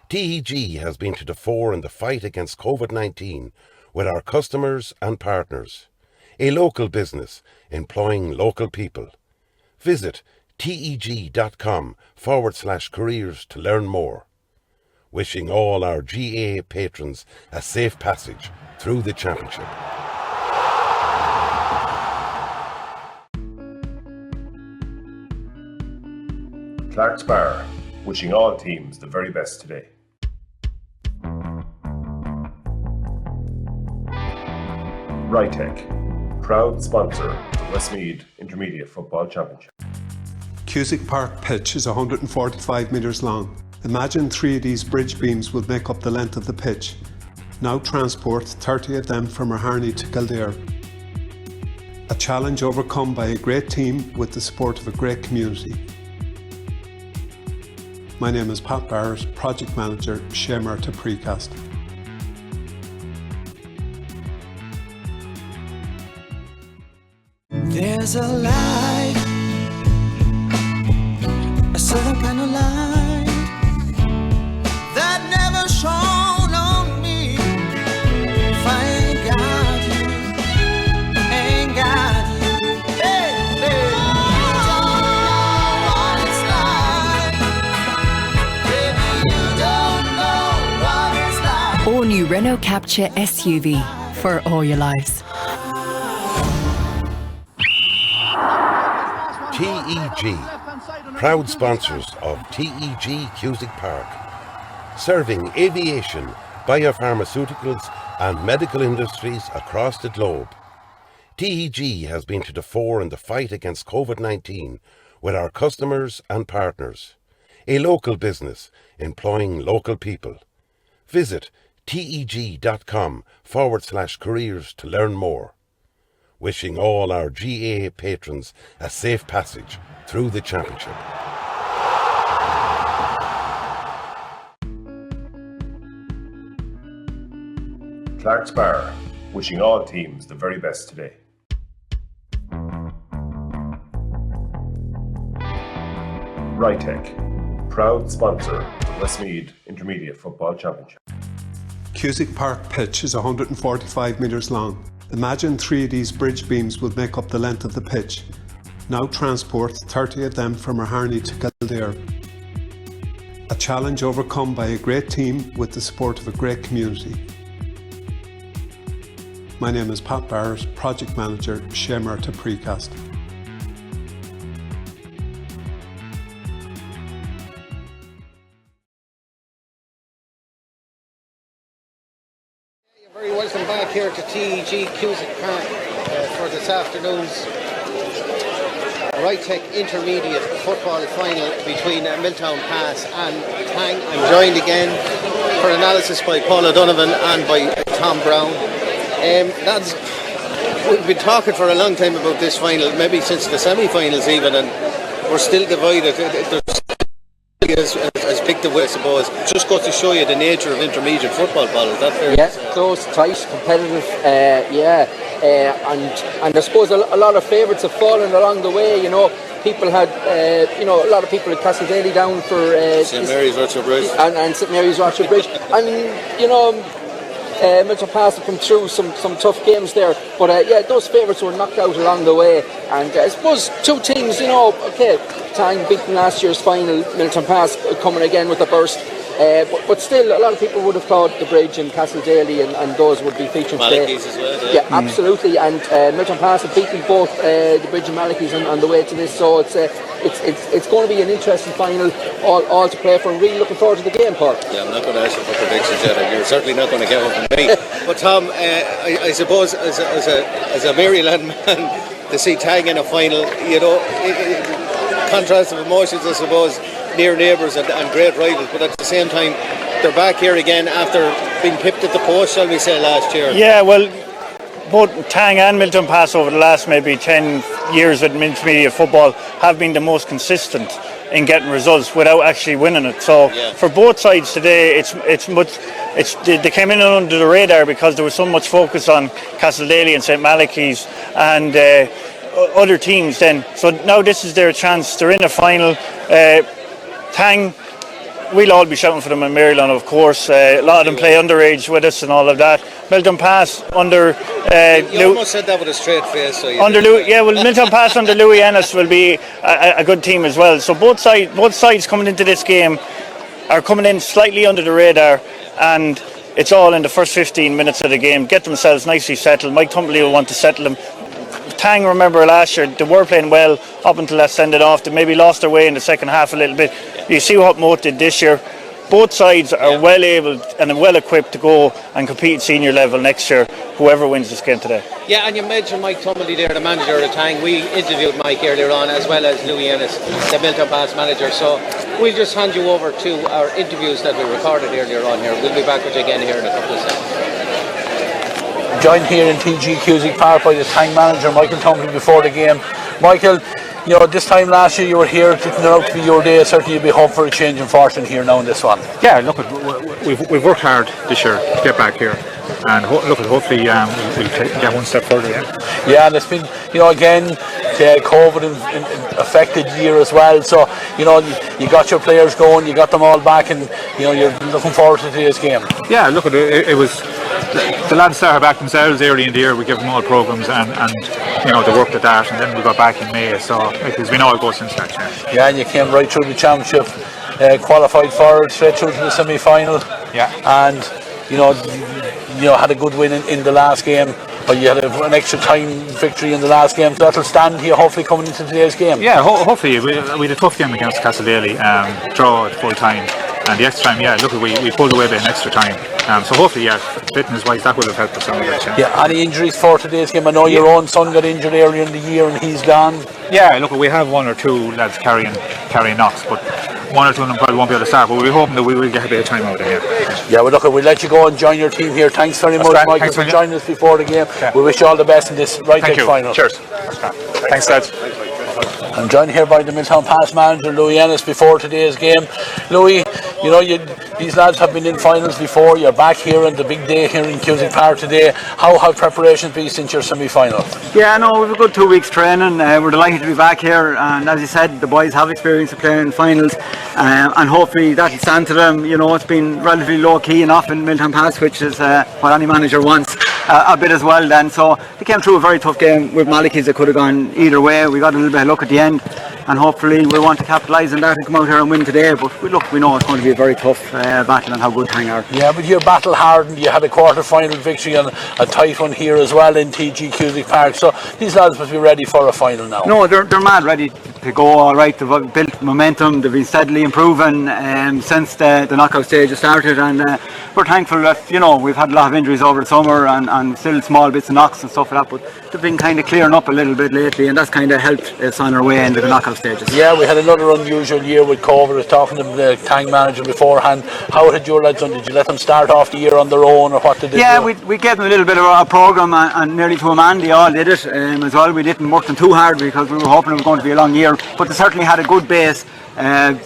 TEG has been to the fore in the fight against COVID-19 with our customers and partners. A local business employing local people. Visit teg.com/careers to learn more. Wishing all our GAA patrons a safe passage through the championship. Clark's Bar, wishing all teams the very best today. Rytech, proud sponsor of the Westmeath Intermediate Football Championship. Cusick Park pitch is 145 metres long. Imagine 3 of these bridge beams would make up the length of the pitch. Now transport 30 of them from Harney to Kildare. A challenge overcome by a great team with the support of a great community. My name is Pat Barrett, Project Manager, Shamer to Precast. There's a light, a certain kind of light that never shone on me. If I ain't got you, ain't got you, baby, you don't know what it's like. Baby, you don't know what it's like. All new Renault Capture SUV for all your lives. TEG, proud sponsors of TEG Cusick Park, serving aviation, biopharmaceuticals and medical industries across the globe. TEG has been to the fore in the fight against COVID-19 with our customers and partners. A local business employing local people. Visit teg.com/careers to learn more. Wishing all our GAA patrons a safe passage through the championship. Clark's Bar, wishing all teams the very best today. Rytech, proud sponsor of the Westmeath Intermediate Football Championship. Cusick Park pitch is 145 metres long. Imagine 3 of these bridge beams would make up the length of the pitch. Now transport 30 of them from Harney to Kildare. A challenge overcome by a great team with the support of a great community. My name is Pat Barrett, Project Manager, Shamer to Precast. Very welcome back here to TEG Cusick Park for this afternoon's Rytech Intermediate Football Final between Milltownpass and Tang. I'm joined again for analysis by Paul O'Donovan and by Tom Brown. We've been talking for a long time about this final, maybe since the semi-finals even, and we're still divided. As picked the way, I suppose. Just goes to show you the nature of intermediate football, Paul. Is that fair? Yeah, close, tight, competitive. And I suppose a lot of favourites have fallen along the way. You know, people had, a lot of people at Castledaly down for St Mary's Rocher Bridge and St Mary's Rocher Bridge, and Milltownpass have come through some tough games there, but those favourites were knocked out along the way, and I suppose two teams, Tang beaten last year's final, Milltownpass coming again with a burst. But still, a lot of people would have thought the Bridge and Castledaly and those would be featured today. Malachy's as well. Yeah, absolutely. And Milltownpass have beaten both the Bridge and Malachy's on the way to this. So it's going to be an interesting final, all to play for. I'm really looking forward to the game, Paul. Yeah, I'm not going to ask you for predictions yet. You're certainly not going to get one from me. But Tom, I suppose as a Maryland man, to see Tang in a final, contrast of emotions, I suppose. Near neighbours and great rivals, but at the same time they're back here again after being pipped at the post, shall we say, last year. Yeah, well, both Tang and Milltownpass over the last maybe 10 years with intermediate football have been the most consistent in getting results without actually winning it. So for both sides today, they came in under the radar because there was so much focus on Castledaly and St Malachy's and other teams then. So now this is their chance. They're in a final. Tang, we'll all be shouting for them in Maryland, of course. A lot of them play underage with us and all of that. Milltownpass under... you almost said that with a straight face. So Milltownpass under Louis Ennis will be a good team as well. So both sides coming into this game are coming in slightly under the radar, and it's all in the first 15 minutes of the game. Get themselves nicely settled. Mike Tumbley will want to settle them. Tang, remember last year, they were playing well up until that send it off. They maybe lost their way in the second half a little bit. You see what Moat did this year. Both sides are well able and well equipped to go and compete at senior level next year, whoever wins this game today. Yeah, and you mentioned Mike Tumbley there, the manager of Tang. We interviewed Mike earlier on, as well as Louis Ennis, the Milltownpass manager. So we'll just hand you over to our interviews that we recorded earlier on here. We'll be back with you again here in a couple of seconds. Joined here in TG Cusick Park by the Tang manager Michael Tumbley before the game. Michael, this time last year you were here, didn't it out to be your day. Certainly you'll be hoping for a change in fortune here now in this one. Yeah, look, we've worked hard this year to get back here, and hopefully we'll get one step further. Yeah, and it's been, again, COVID affected year as well. So, you got your players going, you got them all back, and you're looking forward to today's game. Yeah, look, it was. The lads started back themselves early in the year. We gave them all programmes and they worked at that, and then we got back in May. So it's been all good since that. Yeah, and you came right through the championship, qualified forward, straight through to the semi-final. Yeah. And had a good win in the last game. But you had an extra time victory in the last game, so that'll stand here hopefully coming into today's game. Yeah, hopefully we had a tough game against Castledaly, draw at full time, and the extra time, we pulled away by an extra time. So hopefully, fitness wise, that will have helped us. Yeah, any injuries for today's game? I know your own son got injured earlier in the year and he's gone. Yeah, look, we have one or two lads carrying knocks, but one or two of them probably won't be able to start, but we're hoping that we will get a bit of time out of here. Yeah, we'll let you go and join your team here. Thanks very much, Michael, for joining us before the game. Okay. We wish you all the best in this final. Cheers. Thanks, lads. I'm joined here by the Milltownpass manager, Louis Ennis, before today's game. Louis, these lads have been in finals before. You're back here on the big day here in Cusick Park today. How have preparations been since your semi-final? Yeah, no, we've a good 2 weeks training. We're delighted to be back here, and as you said, the boys have experience of playing finals, and hopefully that'll stand to them. It's been relatively low key enough in Milltownpass, which is what any manager wants a bit as well then. So they came through a very tough game with Malachy's. That could have gone either way. We got a little bit of luck at the end, and hopefully we want to capitalise on that and come out here and win today. But we know it's going to be a very tough battle, and how good Tang are. Yeah, but you're battle hardened. You had a quarter-final victory and a tight one here as well in TG Cusick Park. So these lads must be ready for a final now. No, they're mad ready to go. All right, they've built momentum. They've been steadily improving since the knockout stage has started, and we're thankful that we've had a lot of injuries over the summer and still small bits of knocks and stuff like that, but they've been kind of clearing up a little bit lately, and that's kind of helped us on our way into the knockout stages. Yeah, we had another unusual year with COVID. I was talking to the Tang manager beforehand. How did your lads done? Did you let them start off the year on their own, or what did they do? Yeah, we gave them a little bit of a programme, and nearly to a man they all did it as well. We didn't work them too hard because we were hoping it was going to be a long year there, but they certainly had a good base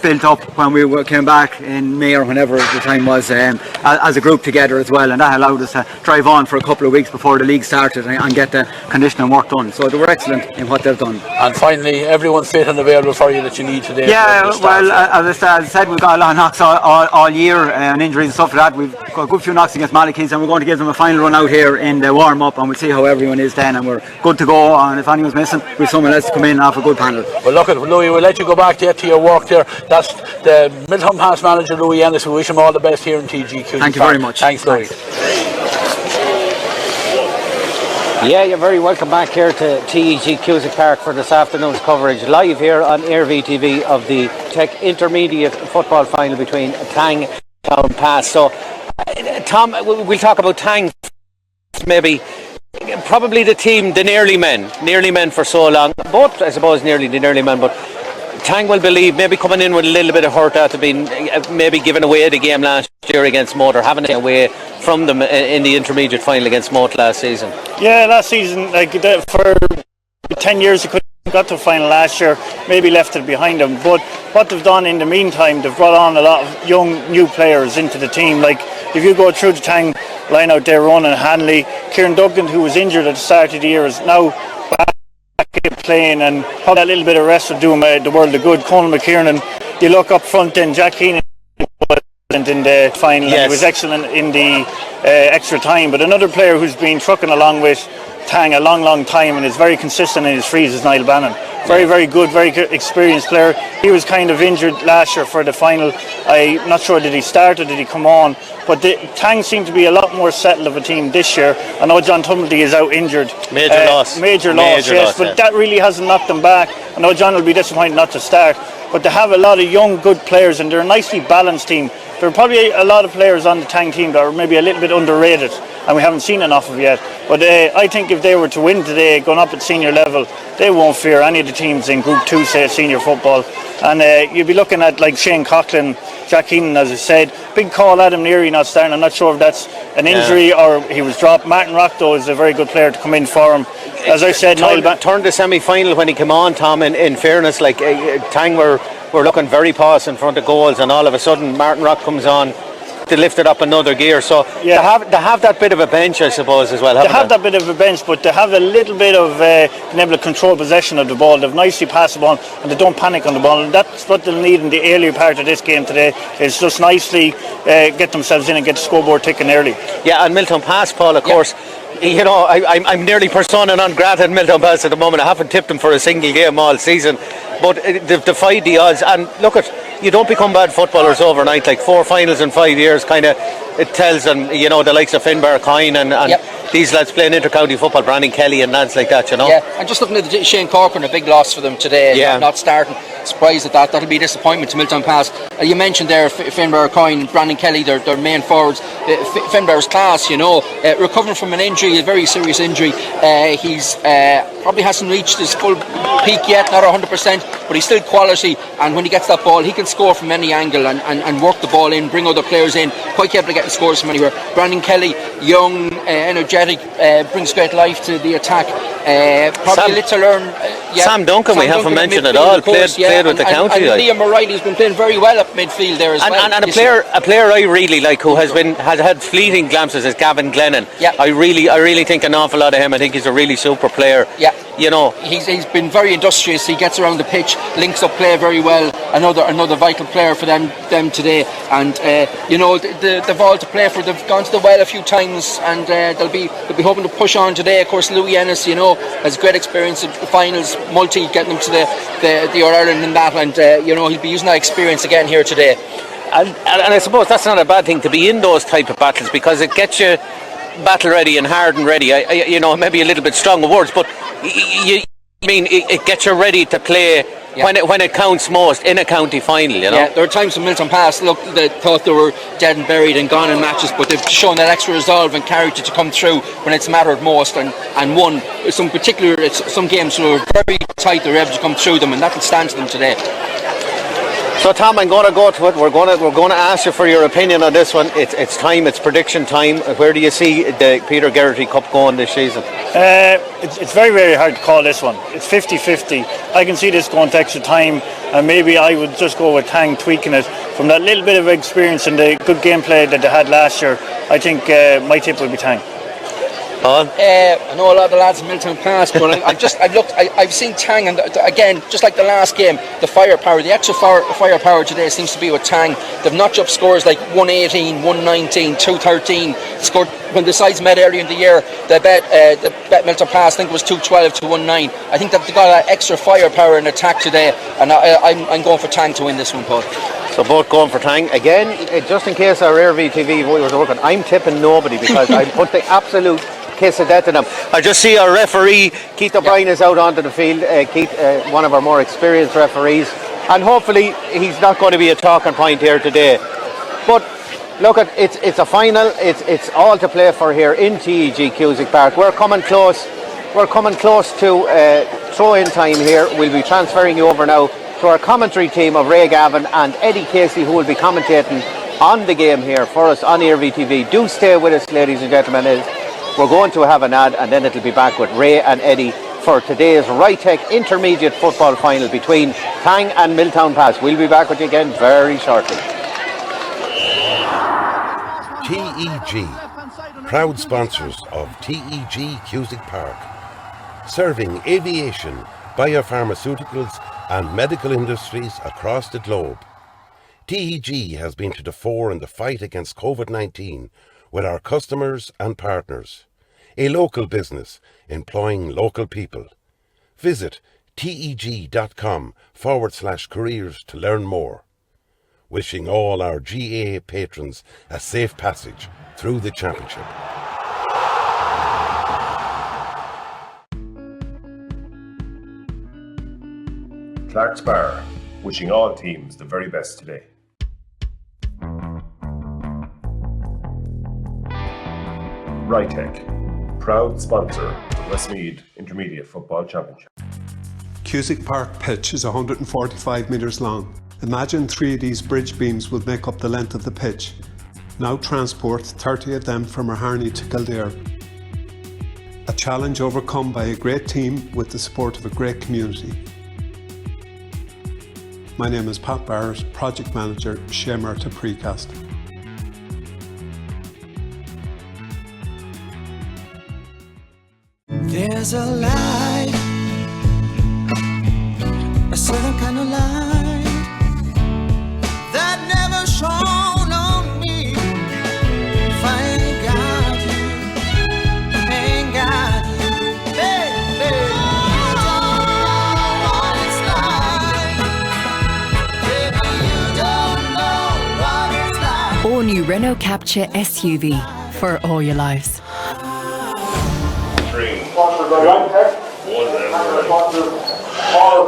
built up when we came back in May or whenever the time was, as a group together as well, and that allowed us to drive on for a couple of weeks before the league started and get the conditioning work done. So they were excellent in what they've done. And finally, everyone fit and available for you that you need today. Yeah, well, as I said, we've got a lot of knocks all year and injuries and stuff like that. We've got a good few knocks against Malachy's, and we're going to give them a final run out here in the warm-up, and we'll see how everyone is then, and we're good to go. And if anyone's missing, we've someone else to come in off a good panel. Well, look, Louis, we'll let you go back to your work there. That's the Milltownpass manager, Louis Ennis. We wish him all the best here in TG. Thank you very much. Thanks, Louis. Yeah, you're very welcome back here to TEG Cusack Park for this afternoon's coverage, live here on AirVTV of the Tech Intermediate Football Final between Tang and Milltownpass. So, Tom, we'll talk about Tang maybe. Probably the team, the nearly men for so long. Both, I suppose, nearly men, but Tang will believe maybe coming in with a little bit of hurt after being maybe giving away the game last year against Moat, or having it away from them in the intermediate final against Moat last season. Yeah, last season, for 10 years they couldn't got to the final last year, maybe left it behind them. But what they've done in the meantime, they've brought on a lot of young new players into the team. Like if you go through the Tang line out there, Ronan Hanley, Kieran Duggan, who was injured at the start of the year, is now back playing, and probably a little bit of rest would do him the world of good. Conal McKiernan, you look up front then, Jack Keenan was in the final, and he was excellent in the extra time. But another player who's been trucking along with Tang a long time and is very consistent in his frees is Niall Bannon. Very good, very experienced player. He was kind of injured last year for the final. I'm not sure did he start or did he come on, but Tang seemed to be a lot more settled of a team this year. I know John Tumblety is out injured. Major loss, yes, but that really hasn't knocked them back. I know John will be disappointed not to start, but they have a lot of young good players and they're a nicely balanced team. There are probably a lot of players on the Tang team that are maybe a little bit underrated and we haven't seen enough of yet. But I think if they were to win today, going up at senior level, they won't fear any of the teams in Group 2, say, senior football. And you'll be looking at like Shane Coughlin, Jack Keenan, as I said. Big call, Adam Neary not starting. I'm not sure if that's an injury or he was dropped. Martin Rockdoe is a very good player to come in for him. As I said, turned the semi-final when he came on, Tom, in fairness, like Tang were looking very poised in front of goals, and all of a sudden Martin Rock comes on to lift it up another gear. So they have that bit of a bench, I suppose, as well. They have that bit of a bench, but they have a little bit of being able to control possession of the ball. They've nicely passed the ball and they don't panic on the ball, and that's what they'll need in the earlier part of this game today, is just nicely get themselves in and get the scoreboard ticking early. Yeah, and Milltownpass, Paul, of course, you know, I'm nearly persona non grata in Milltownpass at the moment. I haven't tipped them for a single game all season, but they've defied the odds. And look, you don't become bad footballers overnight. Like 4 finals in 5 years, kind of, it tells. And you know, the likes of Finbar Coyne and these lads playing inter-county football, Brandon Kelly and lads like that, you know. Yeah, and just looking at Shane Corcoran, a big loss for them today. Not starting. Surprised at that. That'll be a disappointment to Milltownpass. You mentioned there Finbar Coyne, Brandon Kelly, their main forwards. Finbar's class, you know, recovering from an injury, a very serious injury. He's probably hasn't reached his full peak yet, not 100%, but he's still quality, and when he gets that ball he can score from any angle and work the ball in, bring other players in, quite capable of getting scores from anywhere. Brandon Kelly, young, energetic, brings great life to the attack. Probably a little to learn. Sam Duncan, we haven't mentioned at all, played with the county. And Liam O'Reilly's been playing very well up midfield there as well. And a player I really like, who has had fleeting glimpses, is Gavin Glennon. I really think an awful lot of him. I think he's a really super player. You know, he's been very industrious. He gets around the pitch, links up play very well. Another vital player for them today. And you know, they've all to play for. They've gone to the well a few times, and they'll be hoping to push on today. Of course, Louis Ennis, you know, has great experience at the finals, multi, getting them to the All-Ireland and that, and you know, he'll be using that experience again here today. And I suppose that's not a bad thing to be in those type of battles, because it gets you battle ready and hard and ready. You know, maybe a little bit stronger words, but it gets you ready to play when it counts most in a county final, you know. Yeah, there are times in Milltownpass, look, they thought they were dead and buried and gone in matches, but they've shown that extra resolve and character to come through when it's mattered most, and won. Some games were very tight, they were able to come through them, and that will stand to them today. So Tom, I'm going to go to it. We're going to ask you for your opinion on this one. It's time. It's prediction time. Where do you see the Peter Geraghty Cup going this season? It's very, very hard to call this one. It's 50-50. I can see this going to extra time, and maybe I would just go with Tang tweaking it from that little bit of experience and the good gameplay that they had last year. I think my tip would be Tang. I know a lot of the lads in Milltownpass, but I've seen Tang, and again, just like the last game, the firepower, the extra firepower today seems to be with Tang. They've notched up scores like 118, 119, 213. Scored when the sides met earlier in the year. They bet Milltownpass, I think it was 212 to 19. I think that they've got that extra firepower in attack today, and I'm going for Tang to win this one, Paul. So both going for Tang. Again, just in case our RVTV viewers are working, I'm tipping nobody because I put the absolute kiss of death to them. I just see our referee Keith O'Brien is out onto the field. Keith, one of our more experienced referees, and hopefully he's not going to be a talking point here today. But look, it's a final. It's all to play for here in TEG Cusack Park. We're coming close. We're coming close to throw-in time here. We'll be transferring you over now to our commentary team of Ray Gavin and Eddie Casey, who will be commentating on the game here for us on RVTV. Do stay with us, ladies and gentlemen. We're going to have an ad, and then it'll be back with Ray and Eddie for today's Rytech Intermediate Football Final between Tang and Milltownpass. We'll be back with you again very shortly. TEG, proud sponsors of TEG Cusack Park, serving aviation, biopharmaceuticals and medical industries across the globe. TEG has been to the fore in the fight against COVID-19 with our customers and partners. A local business employing local people. Visit teg.com/careers to learn more. Wishing all our GAA patrons a safe passage through the championship. Clark's Bar, wishing all teams the very best today. Rytech, proud sponsor of the Westmeath Intermediate Football Championship. Cusack Park pitch is 145 metres long. Imagine 3 of these bridge beams would make up the length of the pitch. Now transport 30 of them from Harney to Kildare. A challenge overcome by a great team with the support of a great community. My name is Pat Barrett, Project Manager, Shamer to Precast. There's a light, a certain kind of light that never shone on me. If I ain't got you, ain't got you, baby, you don't know what it's like. Baby, you don't know what it's like. All new Renault Capture SUV for all your lives.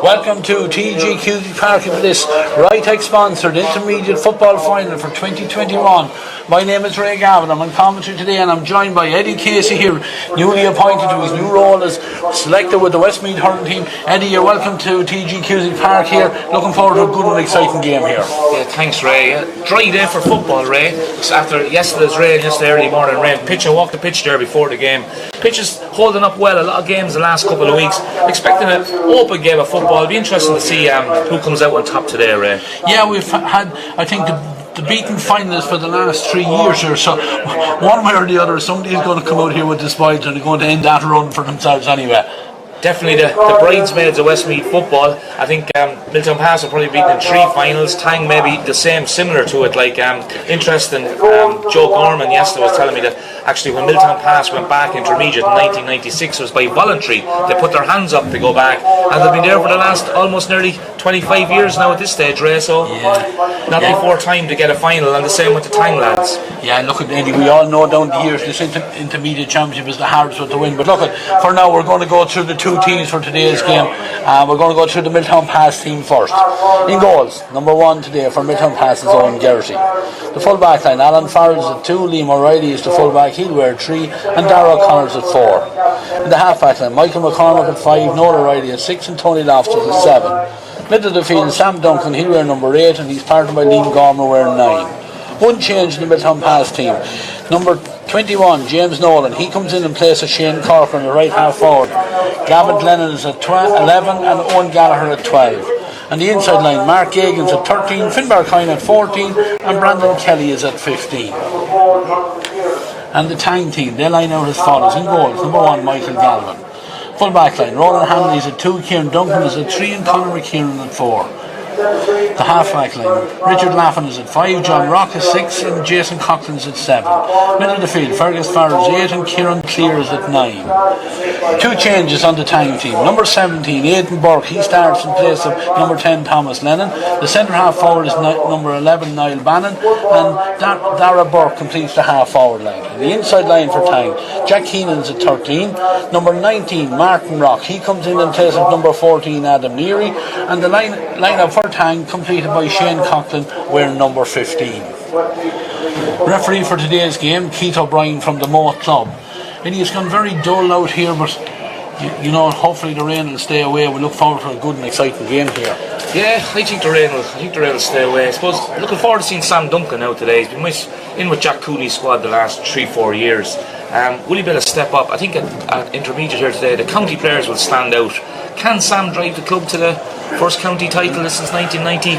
Welcome to TEG Cusack Park for this Rytech sponsored intermediate football final for 2021. My name is Ray Gavin. I'm on commentary today, and I'm joined by Eddie Casey here, newly appointed to his new role as selector with the Westmeath hurling team. Eddie, you're welcome to TEG Cusack Park here. Looking forward to a good and exciting game here. Yeah, thanks, Ray. Dry day for football, Ray. It's after yesterday's rain, yesterday early morning rain. I walked the pitch there before the game. Pitch is holding up well. A lot of games the last couple of weeks. Expecting an open game of football. It'll be interesting to see who comes out on top today, Ray. Yeah, we've had, I think, the beaten finalists for the last 3 years or so. One way or the other, somebody's going to come out here with the spoils and they're going to end that run for themselves anyway. Definitely the bridesmaids of Westmeath football. I think Milltownpass will probably beat in 3 finals. Tang maybe the same, similar to it. Like interesting. Joe Gorman yesterday was telling me that actually when Milltownpass went back intermediate in 1996, it was by voluntary. They put their hands up to go back, and they've been there for the last almost nearly 25 years now at this stage, Ray. So not before time to get a final, and the same with the Tang lads. Yeah, look at Eddie. We all know down the years this intermediate championship is the hardest one to win. But look, for now we're going to go through the 2 teams for today's game. We're going to go through the Milltownpass team first. In goals, number 1 today for Milltownpass is Owen Geraghty. The full back line, Alan Farrell's at 2, Liam O'Reilly is the full back, he'll wear 3, and Darragh Connors at 4. In the half back line, Michael McCormack at 5, Noel O'Reilly at 6, and Tony Loftus at 7. Middle of the field, Sam Duncan, he'll wear number 8, and he's partnered by Liam Gormer wearing 9. One change in the Milltownpass team. Number 21, James Nolan, he comes in place of Shane Corker on the right half forward. Gavin Glennon is at 11 and Owen Gallagher at 12. And the inside line, Mark Gagans at 13, Finbar Kine at 14, and Brandon Kelly is at 15. And the Tang team, they line out as follows. In goals, number 1, Michael Galvin. Full back line, Roland Hanley is at 2, Kieran Duncan is at 3, and Conor McKieran at 4. The half-back line, Richard Laffin is at 5, John Rock is 6, and Jason Coughlin is at 7. Middle of the field, Fergus Farr is 8, and Kieran Clear is at 9. 2 changes on the Tang team. Number 17, Aidan Burke, he starts in place of number 10, Thomas Lennon. The centre half forward is number 11, Niall Bannon, and Dara Burke completes the half forward line. And the inside line for Tang, Jack Keenan is at 13, number 19, Martin Rock, he comes in place of number 14, Adam Neary, and the line-up for Tang completed by Shane Coughlin wearing number 15. Referee for today's game, Keith O'Brien from the Moat Club. And he's gone very dull out here, but you know, hopefully the rain will stay away. We look forward to a good and exciting game here. Yeah, I think the rain will stay away. I suppose looking forward to seeing Sam Duncan out today. He's been in with Jack Cooley's squad the last 3-4 years. Will he be able to step up? I think at intermediate here today, the county players will stand out. Can Sam drive the club to the first county title since 1990?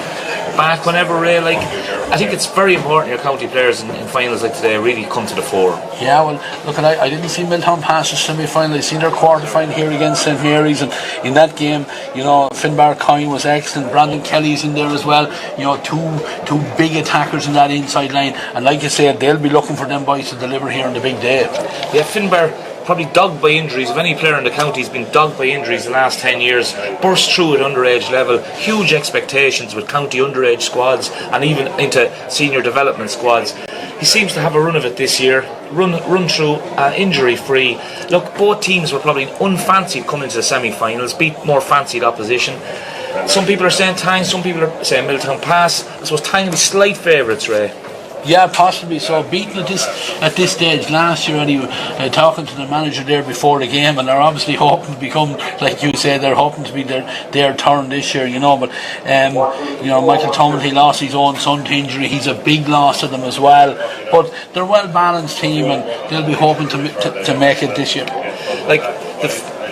Back whenever, Ray, I think it's very important your county players in finals like today really come to the fore. Yeah, well, look, I didn't see Milltownpass semi-final. I seen their quarter-final here against St Mary's, and in that game, you know, Finbar Kine was excellent. Brandon Kelly's in there as well. You know, two big attackers in that inside line, and like I said, they'll be looking for them boys to deliver here on the big day. Yeah, Finbar probably dogged by injuries. If any player in the county has been dogged by injuries the last 10 years, burst through at underage level, huge expectations with county underage squads and even into senior development squads. He seems to have a run of it this year, run through injury free. Look, both teams were probably unfancied coming into the semi-finals, beat more fancied opposition. Some people are saying Tang, some people are saying Milltownpass. I suppose Tang will be slight favourites, Ray. Yeah, possibly so. Beaten at this stage last year, anyway. Talking to the manager there before the game, and they're obviously hoping to become, like you said, they're hoping to be their turn this year, you know. But you know, Michael Tumlin, he lost his own son to injury. He's a big loss to them as well. But they're a well balanced team, and they'll be hoping to make it this year. Like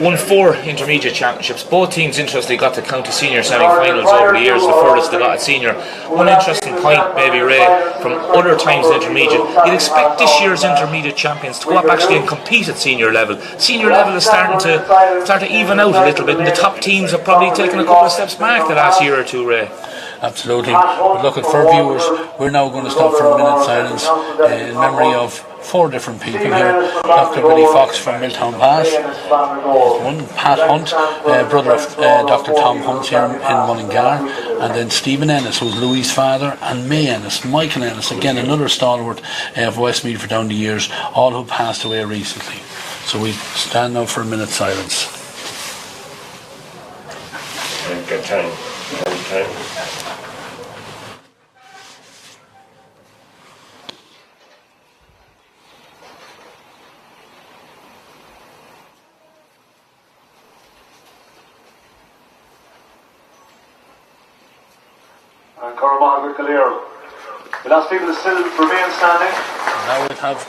won 4 intermediate championships. Both teams, interestingly, got to county senior semi-finals over the years, the furthest they got at senior. One interesting point, maybe, Ray, from other times in intermediate, you'd expect this year's intermediate champions to go up actually and compete at senior level. Senior level is starting to even out a little bit, and the top teams have probably taken a couple of steps back the last year or two, Ray. Absolutely. But look, for viewers, we're now going to stop for a minute's silence in memory of 4 different people here. Dr. Billy Fox from Milltownpass, one Pat Hunt, brother of Dr. Tom Hunt here in Mullingar, and then Stephen Ennis, who's Louis' father, and May Ennis, Michael Ennis, again another stalwart of Westmeath for down the years, all who passed away recently. So we stand now for a minute's silence. Good time. And Cormac Galero. The last people to still remain standing. Now we have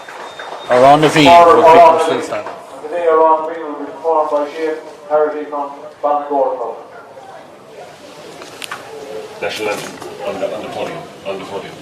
our on the field, with people still standing. And today our on the field will be performed by Shane Harity from Ballagore Club. National anthem on the podium.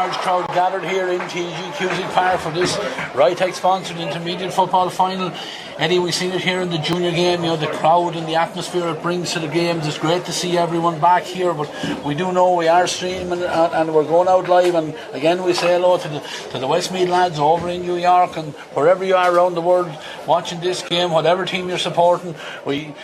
large crowd gathered here in TG Cusick Park for this Rytech sponsored intermediate football final. Eddie, we've seen it here in the junior game, the crowd and the atmosphere it brings to the games. It's great to see everyone back here, but we do know we are streaming and we're going out live, and again we say hello to the Westmeath lads over in New York and wherever you are around the world watching this game, whatever team you're supporting. We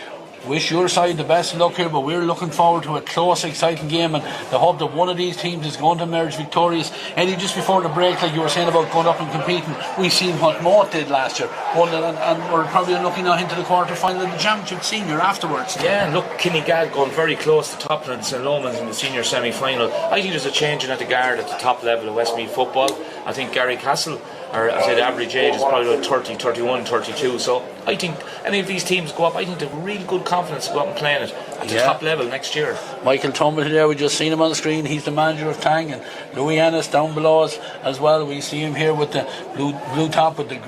wish your side the best of luck here, but we're looking forward to a close, exciting game, and the hope that one of these teams is going to emerge victorious. Eddie, just before the break, like you were saying about going up and competing, we've seen what Moat did last year, and we're probably looking now into the quarter final of the Championship Senior afterwards. Yeah, look, Kinnegad going very close to Toplin and St. Lomans in the senior semi-final. I think there's a changing at the guard at the top level of Westmeath football. I think Gary Castle, or I say the average age is probably about 30, 31, 32, so I think any of these teams go up, I think they've real good confidence to go up and play it at the top level next year. Michael Tumble there, we just seen him on the screen, he's the manager of Tang, and Louis Ennis down below us as well. We see him here with the blue top with the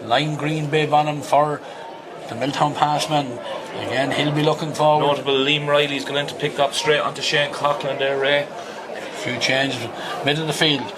lime green bib on him for the Milltownpass man. Again, he'll be looking forward. Notable Liam Riley's going to pick up straight onto Shane Coughlin there, Ray. A few changes, middle of the field.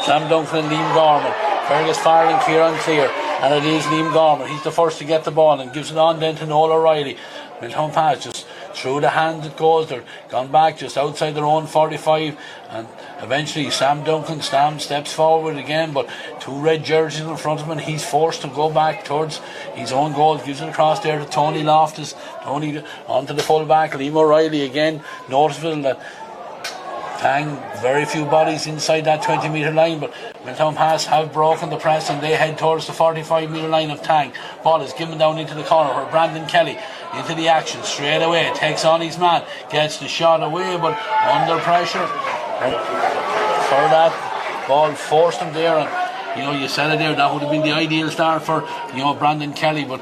Sam Duncan and Liam Gorman. Fergus Farling clear on clear, and it is Liam Gorman. He's the first to get the ball and gives it on then to Noel O'Reilly. Milltownpass just through the hands it goes. They're gone back just outside their own 45, and eventually Sam Duncan steps forward again, but two red jerseys in front of him and he's forced to go back towards his own goal. Gives it across there to Tony Loftus. Tony onto the full back. Liam O'Reilly again. Noticeable that Tang, very few bodies inside that 20 metre line, but Milltownpass have broken the press and they head towards the 45 metre line of Tang. Ball is given down into the corner where Brandon Kelly into the action straight away, takes on his man, gets the shot away, but under pressure. And for that, ball forced him there, and you said it there, that would have been the ideal start for Brandon Kelly, but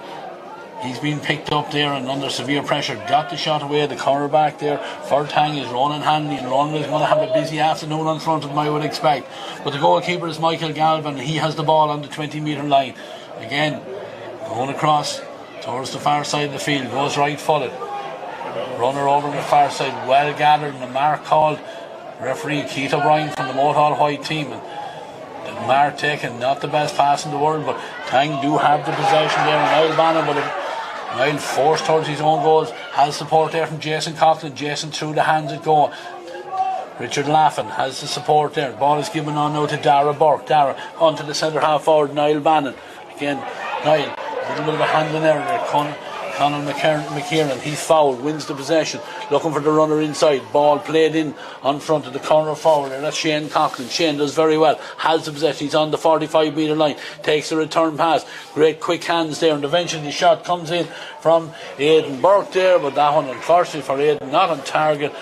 he's been picked up there and under severe pressure, got the shot away. The cornerback there for Tang is Ronan Hanley, and Ronan is going to have a busy afternoon in front of him, I would expect. But the goalkeeper is Michael Galvin. He has the ball on the 20 metre line. Again, going across towards the far side of the field, goes right footed. Runner over on the far side, well gathered, and the mark called. Referee Keith O'Brien from the Mothall White team. And the mark taken, not the best pass in the world, but Tang do have the possession there, and Niall Bannon, but Niall forced towards his own goals, has support there from Jason Coughlin. Jason through the hands it go. Richard Laffin has the support there. Ball is given on now to Dara Burke. Dara onto the centre half forward, Niall Bannon. Again, Niall, a little bit of a handling error there. Conor McKieran, he's fouled, wins the possession, looking for the runner inside. Ball played in on front of the corner forward there. That's Shane Coughlin. Shane does very well, has the possession, he's on the 45 metre line, takes the return pass, great quick hands there, and eventually the shot comes in from Aidan Burke there, but that one unfortunately for Aidan not on target.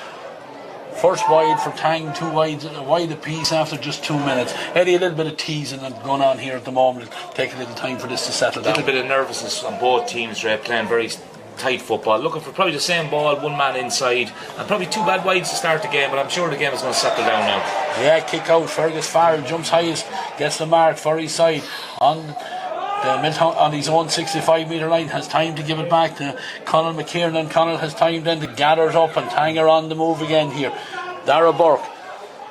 First wide for Tang, two wides, a wide apiece after just 2 minutes. Eddie, a little bit of teasing going on here at the moment. It'll take a little time for this to settle down. A little bit of nervousness on both teams, Ray, playing very tight football, looking for probably the same ball, one man inside, and probably two bad wides to start the game, but I'm sure the game is going to settle down now. Yeah, kick out. Fergus Farrell jumps highest, gets the mark for his side on his own 65 metre line, has time to give it back to Conor McKieran, and Conor has time then to gather it up, and Tanger on the move again here. Dara Burke.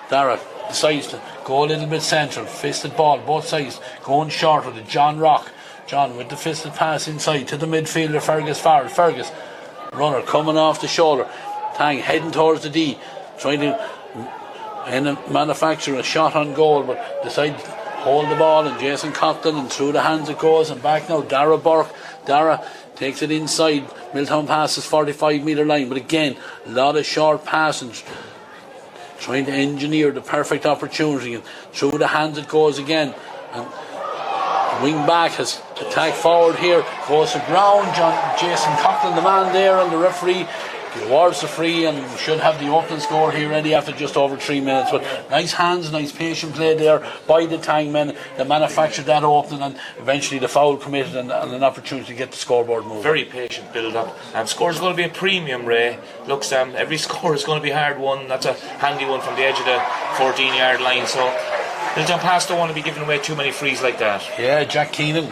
Dara decides to go a little bit central, fisted ball, both sides going short with it. John Rock. John with the fisted pass inside to the midfielder Fergus Farrell. Fergus, runner coming off the shoulder. Tang heading towards the D, trying to manufacture a shot on goal, but decides hold the ball, and Jason Coughlin, and through the hands it goes, and back now Dara Burke. Dara takes it inside Milltownpass's 45 metre line, but again a lot of short passing, trying to engineer the perfect opportunity, and through the hands it goes again, and the wing back has attacked forward here, goes to ground. Jason Coughlin, the man there, and the referee awards the free, and we should have the opening score here ready after just over 3 minutes. But nice hands, nice patient play there by the Tang men that manufactured that opening, and eventually the foul committed and an opportunity to get the scoreboard moving. Very patient build up. Score is going to be a premium, Ray. Looks, every score is going to be hard won. That's a handy one from the edge of the 14-yard line. So Milltownpass don't want to be giving away too many frees like that. Yeah, Jack Keenan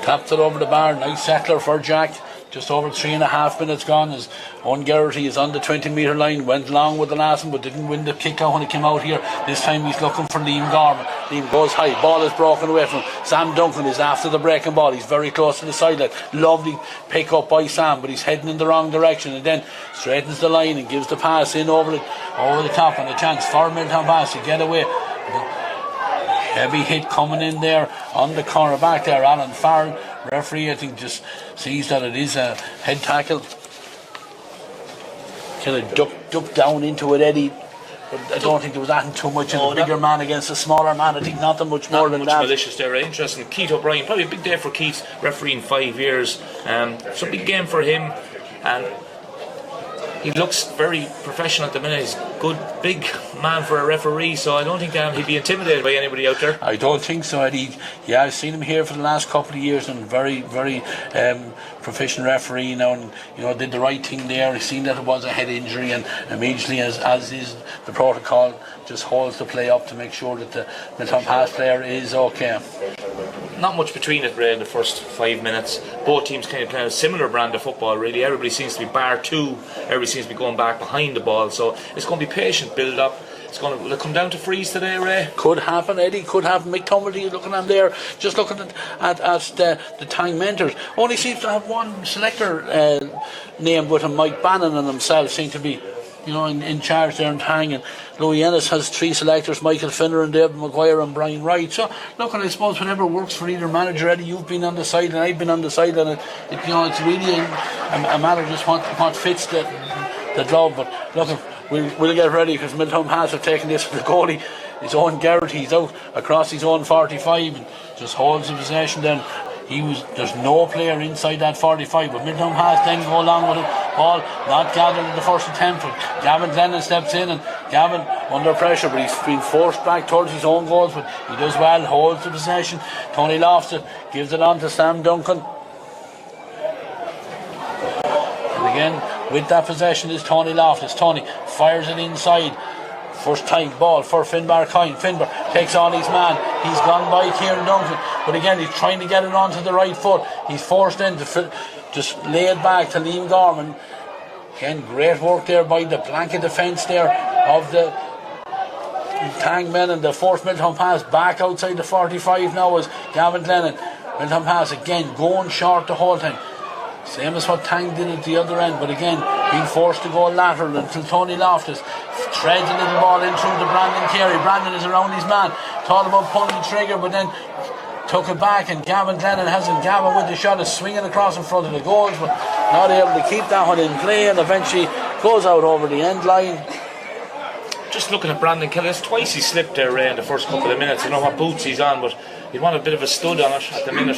tapped it over the bar. Nice settler for Jack. just over 3.5 minutes gone as Owen Geraghty is on the 20-metre line, went along with the last one but didn't win the kick out when he came out here. This time he's looking for Liam Gorman. Liam goes high, ball is broken away from him. Sam Duncan is after the breaking ball, he's very close to the sideline. Lovely pick up by Sam, but he's heading in the wrong direction, and then straightens the line and gives the pass in over the top, and a chance for Milltownpass to get away. Heavy hit coming in there on the corner back there. Alan Farrell, referee, I think, just sees that it is a head tackle. Kind of ducked down into it, Eddie. But I don't think there was anything too much in the bigger man against a smaller man. I think nothing much more than that. Malicious there. Interesting. Keith O'Brien, probably a big day for Keith, refereeing 5 years. It's a big game for him, and he looks very professional at the minute. He's a good big man for a referee, so I don't think he'd be intimidated by anybody out there. I don't think so, Eddie. Yeah, I've seen him here for the last couple of years, and very proficient referee now, and did the right thing there. He's seen that it was a head injury, and immediately, as is the protocol, just holds the play up to make sure that the Milltownpass player is okay. Not much between it, Ray, in the first 5 minutes. Both teams kind of playing a similar brand of football, really. Everybody seems to be bar two. Everybody seems to be going back behind the ball. So it's going to be patient build up. Will it come down to freeze today, Ray? happen, Eddie. Could happen. Mick Tumblety looking on there, just looking at the Tang mentors. Only seems to have one selector named with him. Mike Bannon and himself seem to be in charge there in Tang, and Louis Ennis has 3 selectors, Michael Finner and David Maguire and Brian Wright. So look, and I suppose whatever works for either manager, Eddie, you've been on the side and I've been on the side, and it's really a matter of just what fits the glove. But look, we'll get ready, because Milltownpass have taken this for the goalie. His own Geraghty, he's out across his own 45 and just holds the possession. Then there's no player inside that 45, but Milltownpass then go along with it. Ball not gathered in the first attempt, but Gavin Glennon steps in, and Gavin under pressure, but he's been forced back towards his own goals, but he does well, holds the possession. Tony Loftus gives it on to Sam Duncan, and again with that possession is Tony Loftus. Tony fires it inside. First time ball for Finbar Coyne. Finbar takes on his man. He's gone by Kieran Duncan, but again he's trying to get it onto the right foot. He's forced in to just lay it back to Liam Gorman. Again, great work there by the blanket defence there of the Tang men, and the fourth Milltownpass back outside the 45 now is Gavin Glennon. Milltownpass again going short the whole time. Same as what Tang did at the other end, but again being forced to go lateral until Tony Loftus threads a little ball in through to Brandon Carey. Brandon is around his man, thought about pulling the trigger, but then took it back, and Gavin Glennon hasn't. Gavin with the shot is swinging across in front of the goals, but not able to keep that one in play, and eventually goes out over the end line. Just looking at Brandon Kelly, it's twice he slipped there, Ray, in the first couple of minutes. I know what boots he's on, but he'd want a bit of a stud on it at the minute.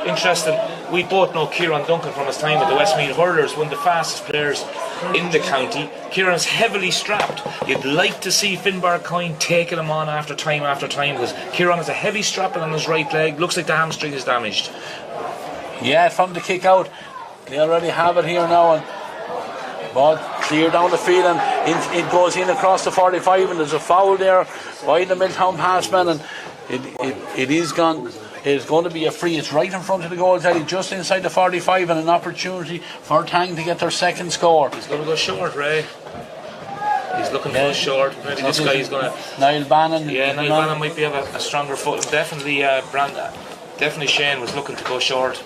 Interesting, we both know Kieran Duncan from his time at the Westmeath Hurlers, one of the fastest players in the county. Kieran's heavily strapped. You'd like to see Finbar Coyne taking him on after time, because Kieran has a heavy strapping on his right leg. Looks like the hamstring is damaged. Yeah, from the kick out, they already have it here now, and ball clear down the field, and it goes in across the 45, and there's a foul there by the Milltownpass man, and it is gone. It's going to be a free. It's right in front of the goal, Teddy, just inside the 45, and an opportunity for Tang to get their second score. He's going to go short, Ray. He's looking to go short. Maybe this guy is going to... Niall Bannon. Yeah, Niall Bannon might be have a stronger foot. Definitely, definitely Shane was looking to go short.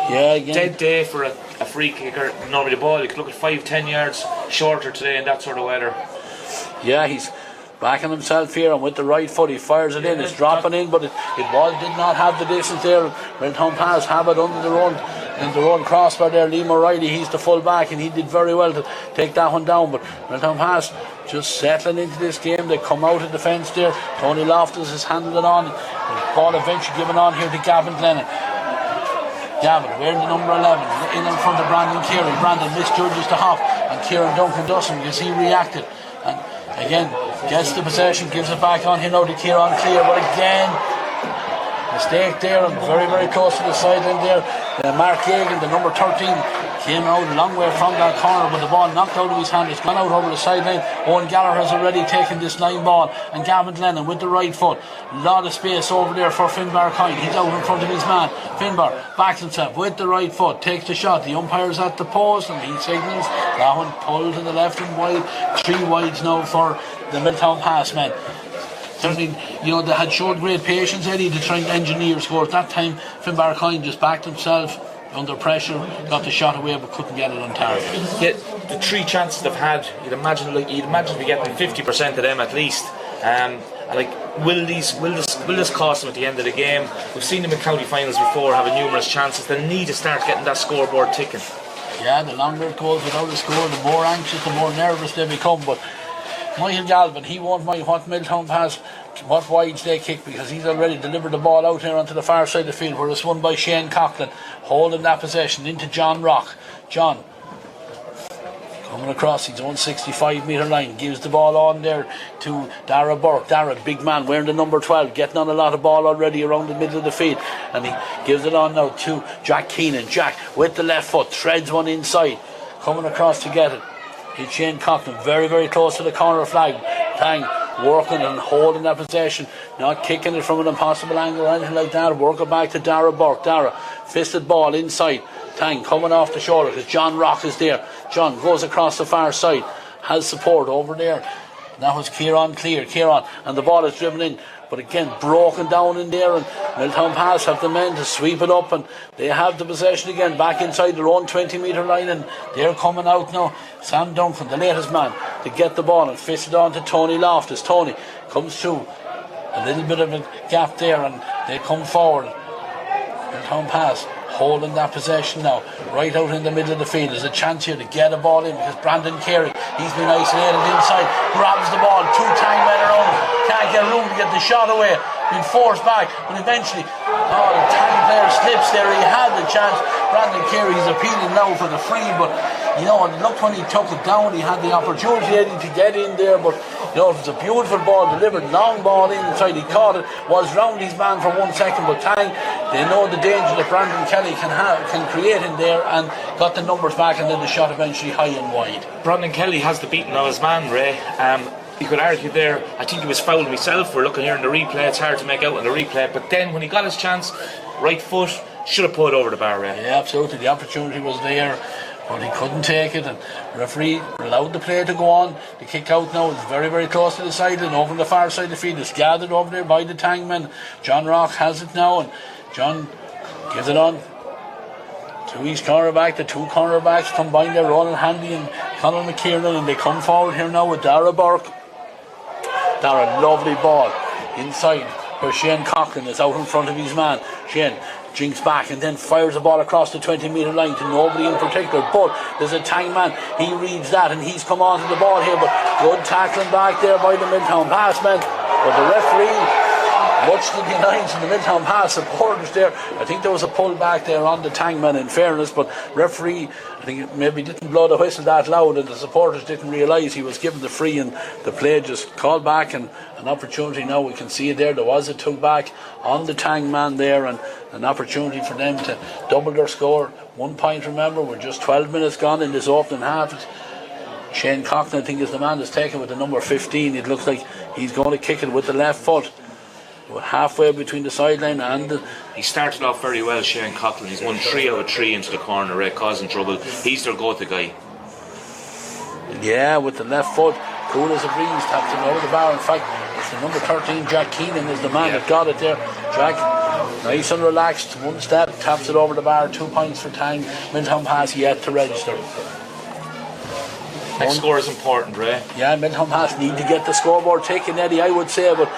Yeah, again. Dead day for a free kicker. Normally the ball, you could look at 5-10 yards shorter today in that sort of weather. Yeah, he's backing himself here, and with the right foot he fires it in. It's dropping in, but it did not have the distance there. Milltownpass have it under their own crossbar there. Liam O'Reilly, he's the full back, and he did very well to take that one down, but Milltownpass just settling into this game. They come out of defence there. Tony Loftus is handling it on, the ball eventually given on here to Gavin Glennon. Gavin wearing the number 11 in front of Brandon Carey. Brandon misjudges the hop, and Kieran Duncan doesn't, because he reacted, and again gets the possession, gives it back on here now to Kieran Clear, but again mistake there, and very, very close to the sideline there. Mark Yegan, the number 13 came out a long way from that corner, but the ball knocked out of his hand. It's gone out over the sideline. Owen Gallagher has already taken this line ball, and Gavin Glennon with the right foot. A lot of space over there for Finbar Coyne. He's out in front of his man. Finbar backs himself with the right foot, takes the shot. The umpire's at the post, and he signals that one pulled to the left and wide. 3 wides now for the Milltownpass men. Certainly, they had showed great patience, Eddie, to try and engineer scores. That time, Finbar Coyne just backed himself under pressure, got the shot away, but couldn't get it on target. Yeah, the 3 chances they've had, you'd imagine we getting 50% of them at least. Will this cost them at the end of the game? We've seen them in county finals before, having numerous chances. They need to start getting that scoreboard ticking. Yeah, the longer it goes without a score, the more anxious, the more nervous they become. But Michael Galvin, he won't mind what Milltownpass, what wides they kick, because he's already delivered the ball out here onto the far side of the field, where it's won by Shane Coughlin, holding that possession into John Rock. John coming across his own 65-metre line, gives the ball on there to Dara Burke. Dara, big man, wearing the number 12, getting on a lot of ball already around the middle of the field, and he gives it on now to Jack Keenan. Jack with the left foot, threads one inside, coming across to get it. It's Shane Coughlin, very, very close to the corner flag. Tang working and holding that possession, not kicking it from an impossible angle or anything like that. Work it back to Dara Burke. Dara, fisted ball inside. Tang coming off the shoulder because John Rock is there. John goes across the far side, has support over there. That was Kieran clear, and the ball is driven in, but again broken down in there, and Milltownpass have the men to sweep it up, and they have the possession again back inside their own 20-metre line, and they're coming out now. Sam Duncan, the latest man, to get the ball and fist it on to Tony Loftus. Tony comes through, a little bit of a gap there, and they come forward. Milltownpass holding that possession now, right out in the middle of the field. There's a chance here to get a ball in because Brandon Carey, he's been isolated inside, grabs the ball, 2 Tang men around him, can't get room to get the shot away, been forced back, but eventually, the Tang player slips there. He had the chance. Brandon Carey is appealing now for the free, but look, when he took it down, he had the opportunity to get in there, but it was a beautiful ball delivered, long ball inside. He caught it, was round his man for 1 second, but Tang, they know the danger that Brandon Kelly can create in there, and got the numbers back, and then the shot eventually high and wide. Brandon Kelly has the beating of his man, Ray. You could argue there, I think he was fouled myself. We're looking here in the replay, it's hard to make out in the replay, but then when he got his chance, right foot, should have put it over the bar, Ray. Yeah, absolutely, the opportunity was there, but he couldn't take it, and the referee allowed the play to go on. The kick out now is very, very close to the sideline, over on the far side of the field. It's gathered over there by the Tangmen. John Rock has it now, and John gives it on to his cornerback. The 2 cornerbacks combined there, Ronan Handy and Conor McKiernan, and they come forward here now with Dara Burke. Dara, lovely ball inside where Shane Coughlin is out in front of his man. Shane jinks back and then fires the ball across the 20-metre line to nobody in particular, but there's a Tang man, he reads that, and he's come on to the ball here, but good tackling back there by the Milltownpass men, but the referee, much to the annoyance of the Milltownpass supporters there, I think there was a pull back there on the Tang man in fairness, but referee, I think maybe didn't blow the whistle that loud, and the supporters didn't realise he was given the free, and the play just called back, and an opportunity now, we can see it there was a tug back on the Tang man there, and an opportunity for them to double their score. 1 point, remember, we're just 12 minutes gone in this opening half. Shane Coughlin, I think, is the man that's taken with the number 15. It looks like he's going to kick it with the left foot. We're halfway between the sideline and he started off very well, Shane Coughlin. He's won 3 out of 3 into the corner, Ray, causing trouble. He's their go-to guy. Yeah, with the left foot, cool as a breeze, taps him over the bar. In fact, it's the number 13, Jack Keenan, is the man that got it there. Jack, nice and relaxed, 1 step, taps it over the bar. 2 points for Tang. Milltownpass yet to register. Next score is important, Ray. Yeah, Milltownpass need to get the scoreboard taken, Eddie, I would say, but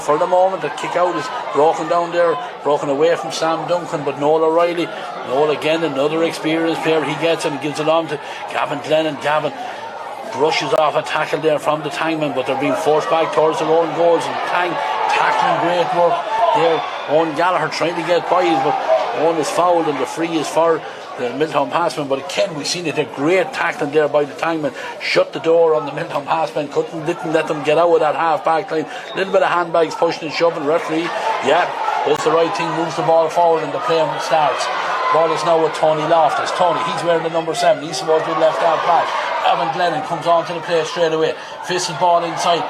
for the moment the kick out is broken down there, broken away from Sam Duncan, but Noel O'Reilly, again, another experienced player, he gets it and gives it on to Gavin Glennon. Gavin brushes off a tackle there from the Tangmen, but they're being forced back towards their own goals, and Tang tackling, great work there. Owen Gallagher trying to get by, but Owen is fouled, and the free is for the Milltownpass men. But again, we've seen it, a great tackling there by the Tangmen, shut the door on the Milltownpass men, didn't let them get out of that half back line. A little bit of handbags pushing and shoving. Referee, does the right thing, moves the ball forward, and the play starts. Ball is now with Tony Loftus. Tony, he's wearing the number 7. He's supposed to be left out back. Gavin Glennon comes on to the play straight away. Fists the ball inside.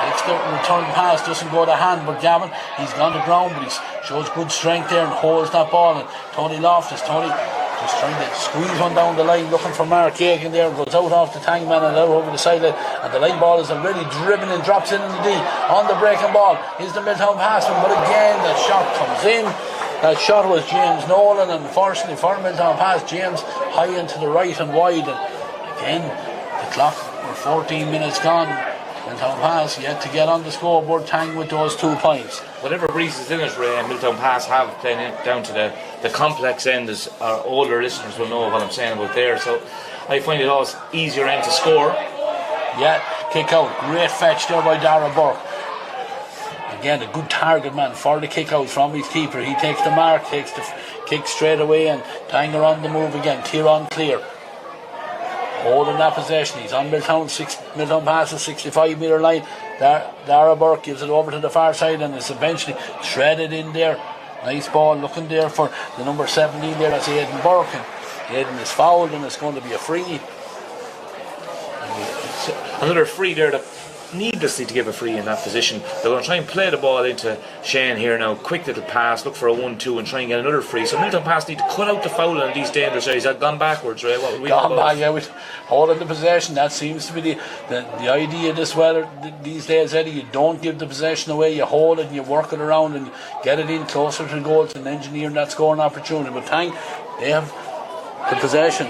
Takes the return pass, doesn't go to hand, but Gavin, he's gone to ground, but he shows good strength there and holds that ball. And Tony Loftus, just trying to squeeze one down the line, looking for Mark Aiken there, goes out off the Tang man and out over the sideline, and the line ball is already driven and drops in the D. On the breaking ball is the Milltownpass, but again that shot comes in. That shot was James Nolan, and unfortunately for Milltownpass, James high into the right and wide, and again the clock, we're 14 minutes gone. Milltownpass yet to get on the scoreboard. Tang with those 2 points. Whatever breeze is in it, Ray, and Milltownpass have playing it down to the complex end, as our older listeners will know what I'm saying about there. So I find it always easier end to score. Yeah, kick out. Great fetch there by Dara Burke. Again, a good target man for the kick out from his keeper. He takes the mark, takes the kick straight away, and Tang are on the move again. Tyrone clear. Holding that possession, he's on Milltownpass' 65 metre line. Dara Burke gives it over to the far side, and it's eventually threaded in there. Nice ball looking there for the number 17 there, that's Aidan Burke, and Aidan is fouled, and it's going to be a free. Another free there, that needlessly to give a free in that position. They're going to try and play the ball into Shane here now. Quick little pass, look for a 1-2 and try and get another free. So Milltownpass need to cut out the foul on these dangerous areas. I've gone backwards, right? What would we gone back, yeah, with holding the possession. That seems to be the idea this weather these days, Eddie. You don't give the possession away, you hold it and you work it around and get it in closer to the goals and engineering that scoring opportunity. But Tang, they have the possession.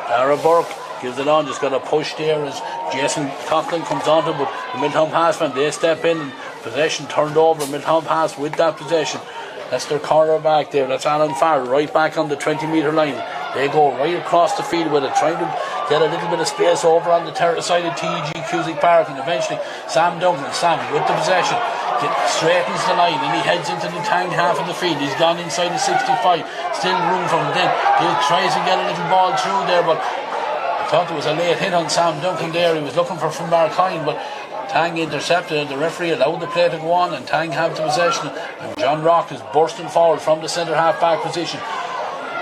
Dara Burke gives it on, just got a push there as Jason Coughlin comes on to it, but the Milltownpass man, they step in and possession turned over. Milltownpass with that possession. That's their corner back there, that's Alan Farrell, right back on the 20 metre line. They go right across the field with it, trying to get a little bit of space over on the terrace side of TEG Cusick Park, and eventually Sam Duncan, with the possession, straightens the line and he heads into the Tang half of the field. He's gone inside the 65, still room for him. Then he tries to get a little ball through there, but I thought there was a late hit on Sam Duncan there. He was looking for from Markine, but Tang intercepted and the referee allowed the play to go on, and Tang have the possession, and John Rock is bursting forward from the centre half back position.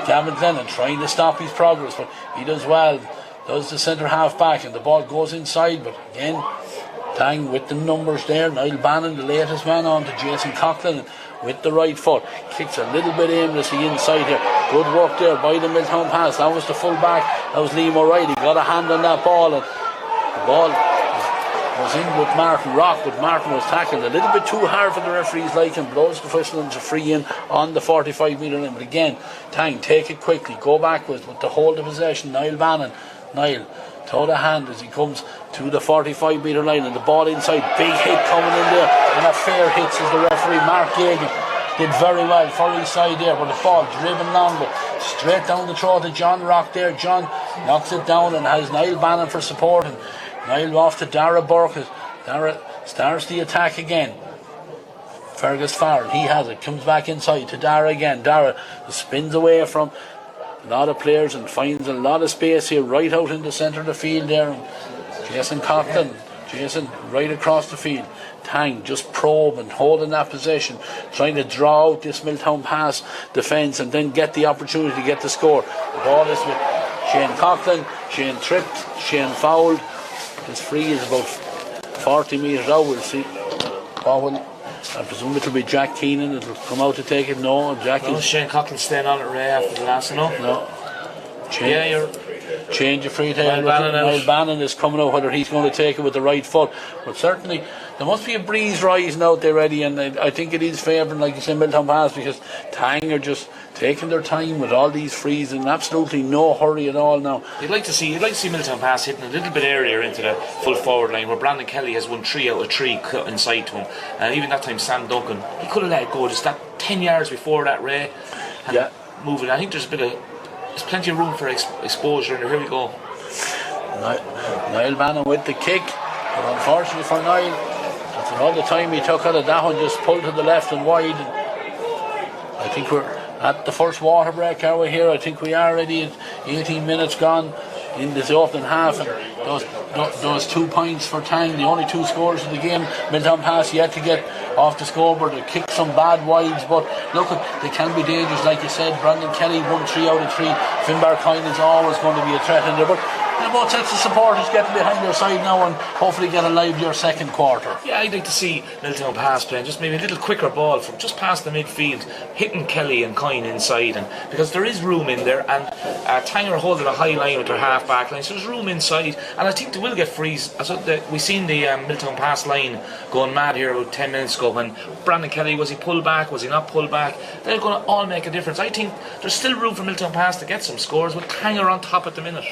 Gavin Glennon trying to stop his progress, but he does well, does the centre half back, and the ball goes inside. But again, Tang with the numbers there. Niall Bannon, the latest man, on to Jason Coughlin with the right foot, kicks a little bit aimlessly inside here. Good work there by the Milltownpass. That was the full back, that was Liam O'Reilly, got a hand on that ball, and the ball was in with Martin Rock, but Martin was tackled a little bit too hard for the referee's liking, blows the whistle and it's a free in on the 45 metre line. But again, Tang take it quickly, go backwards with the hold of possession. Niall Bannon, throw the hand as he comes to the 45 metre line, and the ball inside, big hit coming in there, and a fair hit, says the referee. Mark Yegan did very well for his side there, but the ball driven long, but straight down the throat to John Rock there. John knocks it down and has Niall Bannon for support, and Niall off to Dara Burke. Dara starts the attack again. Fergus Farrell, he has it, comes back inside to Dara again. Dara spins away from a lot of players and finds a lot of space here right out in the centre of the field there, and Jason Coughlin, right across the field. Tang just probing, holding that possession, trying to draw out this Milltownpass defence and then get the opportunity to get the score. The ball is with Shane Coughlin. Shane tripped, Shane fouled. His free is about 40 metres out. We'll see. I presume it'll be Jack Keenan that'll come out to take it. No, Shane Coughlin staying on it, Ray, after the last one. No. Change of free tail. Niall Bannon is coming out, whether he's going to take it with the right foot. But certainly there must be a breeze rising out there, Eddie, and I think it is favouring, like you say, Milltownpass, because Tang are just taking their time with all these frees and absolutely no hurry at all now. You'd like to see Milltownpass hitting a little bit earlier into the full forward line, where Brandon Kelly has won 3 out of 3 cut inside to him, and even that time Sam Duncan, he could have let it go just that 10 yards before that, Ray, and moving. I think there's plenty of room for exposure, and here we go. Niall Bannon with the kick, but unfortunately for Niall, after all the time he took out of that one, just pulled to the left and wide. And I think we're at the first water break, are we here? I think we are already at 18 minutes gone in this opening half, and those 2 points for Tang, the only 2 scores of the game. Milltownpass yet to get off the scoreboard. They kicked some bad wides, but look, they can be dangerous, like you said. Brandon Kelly won 3 out of 3. Finbar Coyne is always going to be a threat in there, but both sets of supporters getting behind their side now and hopefully get a livelier second quarter. Yeah, I'd like to see Milltownpass playing just maybe a little quicker ball from just past the midfield, hitting Kelly and Coyne inside, and because there is room in there, and Tang are holding a high line with their half back line, so there's room inside, and I think they will get frees. We seen the Milltownpass line going mad here about 10 minutes ago when Brandon Kelly, was he pulled back, was he not pulled back? They're going to all make a difference. I think there's still room for Milltownpass to get some scores with Tang are on top at the minute.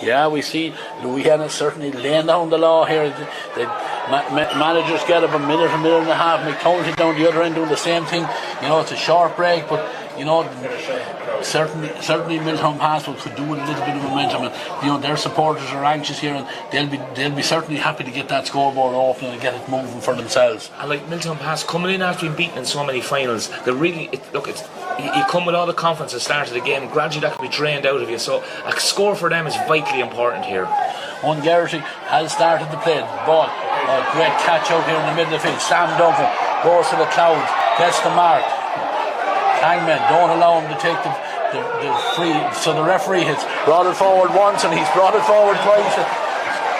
Yeah, we see Louisiana certainly laying down the law here. The managers get up a minute and a half. McTownship down the other end doing the same thing. It's a short break, but certainly Milltownpass could do with a little bit of momentum, and their supporters are anxious here, and they'll be certainly happy to get that scoreboard open and get it moving for themselves. And like Milltownpass coming in after being beaten in so many finals, they really you come with all the confidence at the start of the game. Gradually that can be drained out of you, so a score for them is vitally important here. Garrity has started to play the ball. A great catch out here in the middle of the field. Sam Duncan goes to the clouds, gets the mark. Hangman don't allow him to take the free, so the referee has brought it forward once and he's brought it forward twice.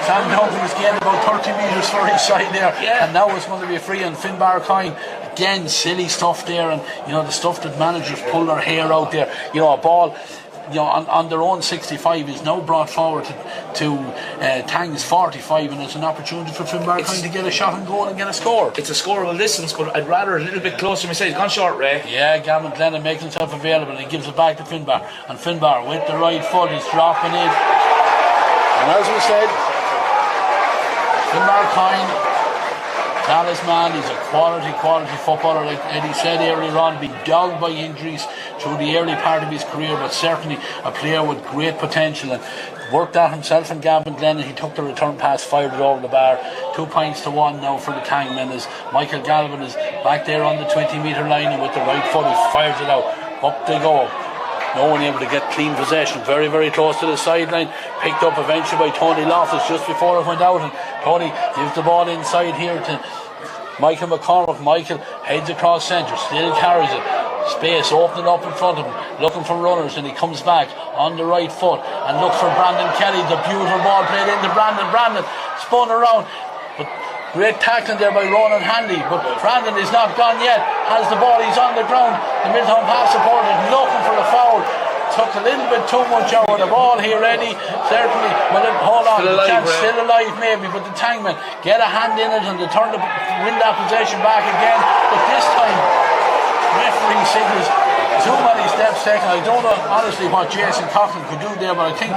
Sam Duncan has gained about 30 metres for each side there, and now it's going to be a free on Finbar Coyne. Again, silly stuff there, and the stuff that managers pull their hair out there. A ball on their own 65 is now brought forward to Tang's 45, and it's an opportunity for Finbar Coyne to get a shot and goal and get a score. It's a scoreable distance, but I'd rather a little bit closer myself. He's gone short, Ray. Yeah, Gavin Glennon makes himself available and he gives it back to Finbar, and Finbar with the right foot is dropping it, and as we said, Finbar Coyne, talisman, he's a quality footballer, like Eddie said earlier on, being dogged by injuries through the early part of his career, but certainly a player with great potential, and worked that himself and Gavin Glennon. He took the return pass, fired it over the bar. 2 points to 1 now for the Tang men, as Michael Galvin is back there on the 20-metre line, and with the right foot he fires it out. Up they go. No one able to get clean possession. Very, very close to the sideline. Picked up eventually by Tony Loftus just before it went out. And Tony gives the ball inside here to Michael McCormick. Michael heads across centre. Still carries it. Space opening up in front of him. Looking for runners. And he comes back on the right foot and looks for Brandon Kelly. The beautiful ball played into Brandon. Brandon spun around. But great tackling there by Ronan Handy, but Brandon is not gone yet. Has the ball, he's on the ground. The Milltownpass supporter looking for the foul. Took a little bit too much out of the ball here, Eddie. Certainly, hold on, the chance still alive maybe, but the Tangmen get a hand in it and they win that possession back again. But this time, referee signals too many steps taken. I don't know honestly what Jason Coughlin could do there, but I think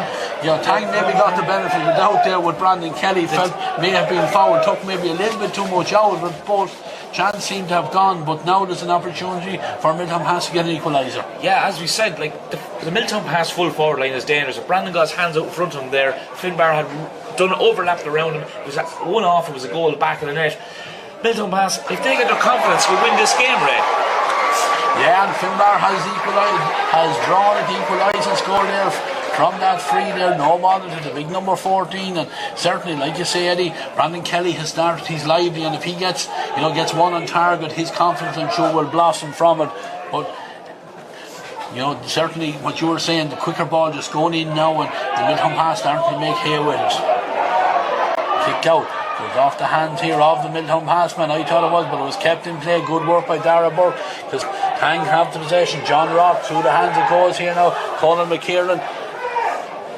Tang maybe got the benefit of the doubt there with Brandon Kelly. Felt may have been fouled, took maybe a little bit too much out, but both chance seemed to have gone. But now there's an opportunity for Milltownpass to get an equaliser. Yeah, as we said, like the Milltownpass full forward line is dangerous. If Brandon got his hands out in front of him there, Finbar had done overlapped around him. It was one off, it was a goal back of the net. Milltownpass, if they get their confidence, will win this game, Ray. Yeah, and Finbar has equalised, has drawn at the equalising score there from that free there. No bother to the big number 14, and certainly, like you say, Eddie, Brandon Kelly has started. He's lively, and if he gets one on target, his confidence I'm sure will blossom from it. But certainly what you were saying, the quicker ball just going in now, and the Milltownpass starting to make hay with it. Kicked out. Goes off the hands here of the Milltownpass man. I thought it was, but it was kept in play. Good work by Dara Burke, because Tang have the possession. John Rock through the hands it goes here now. Colin McKiernan,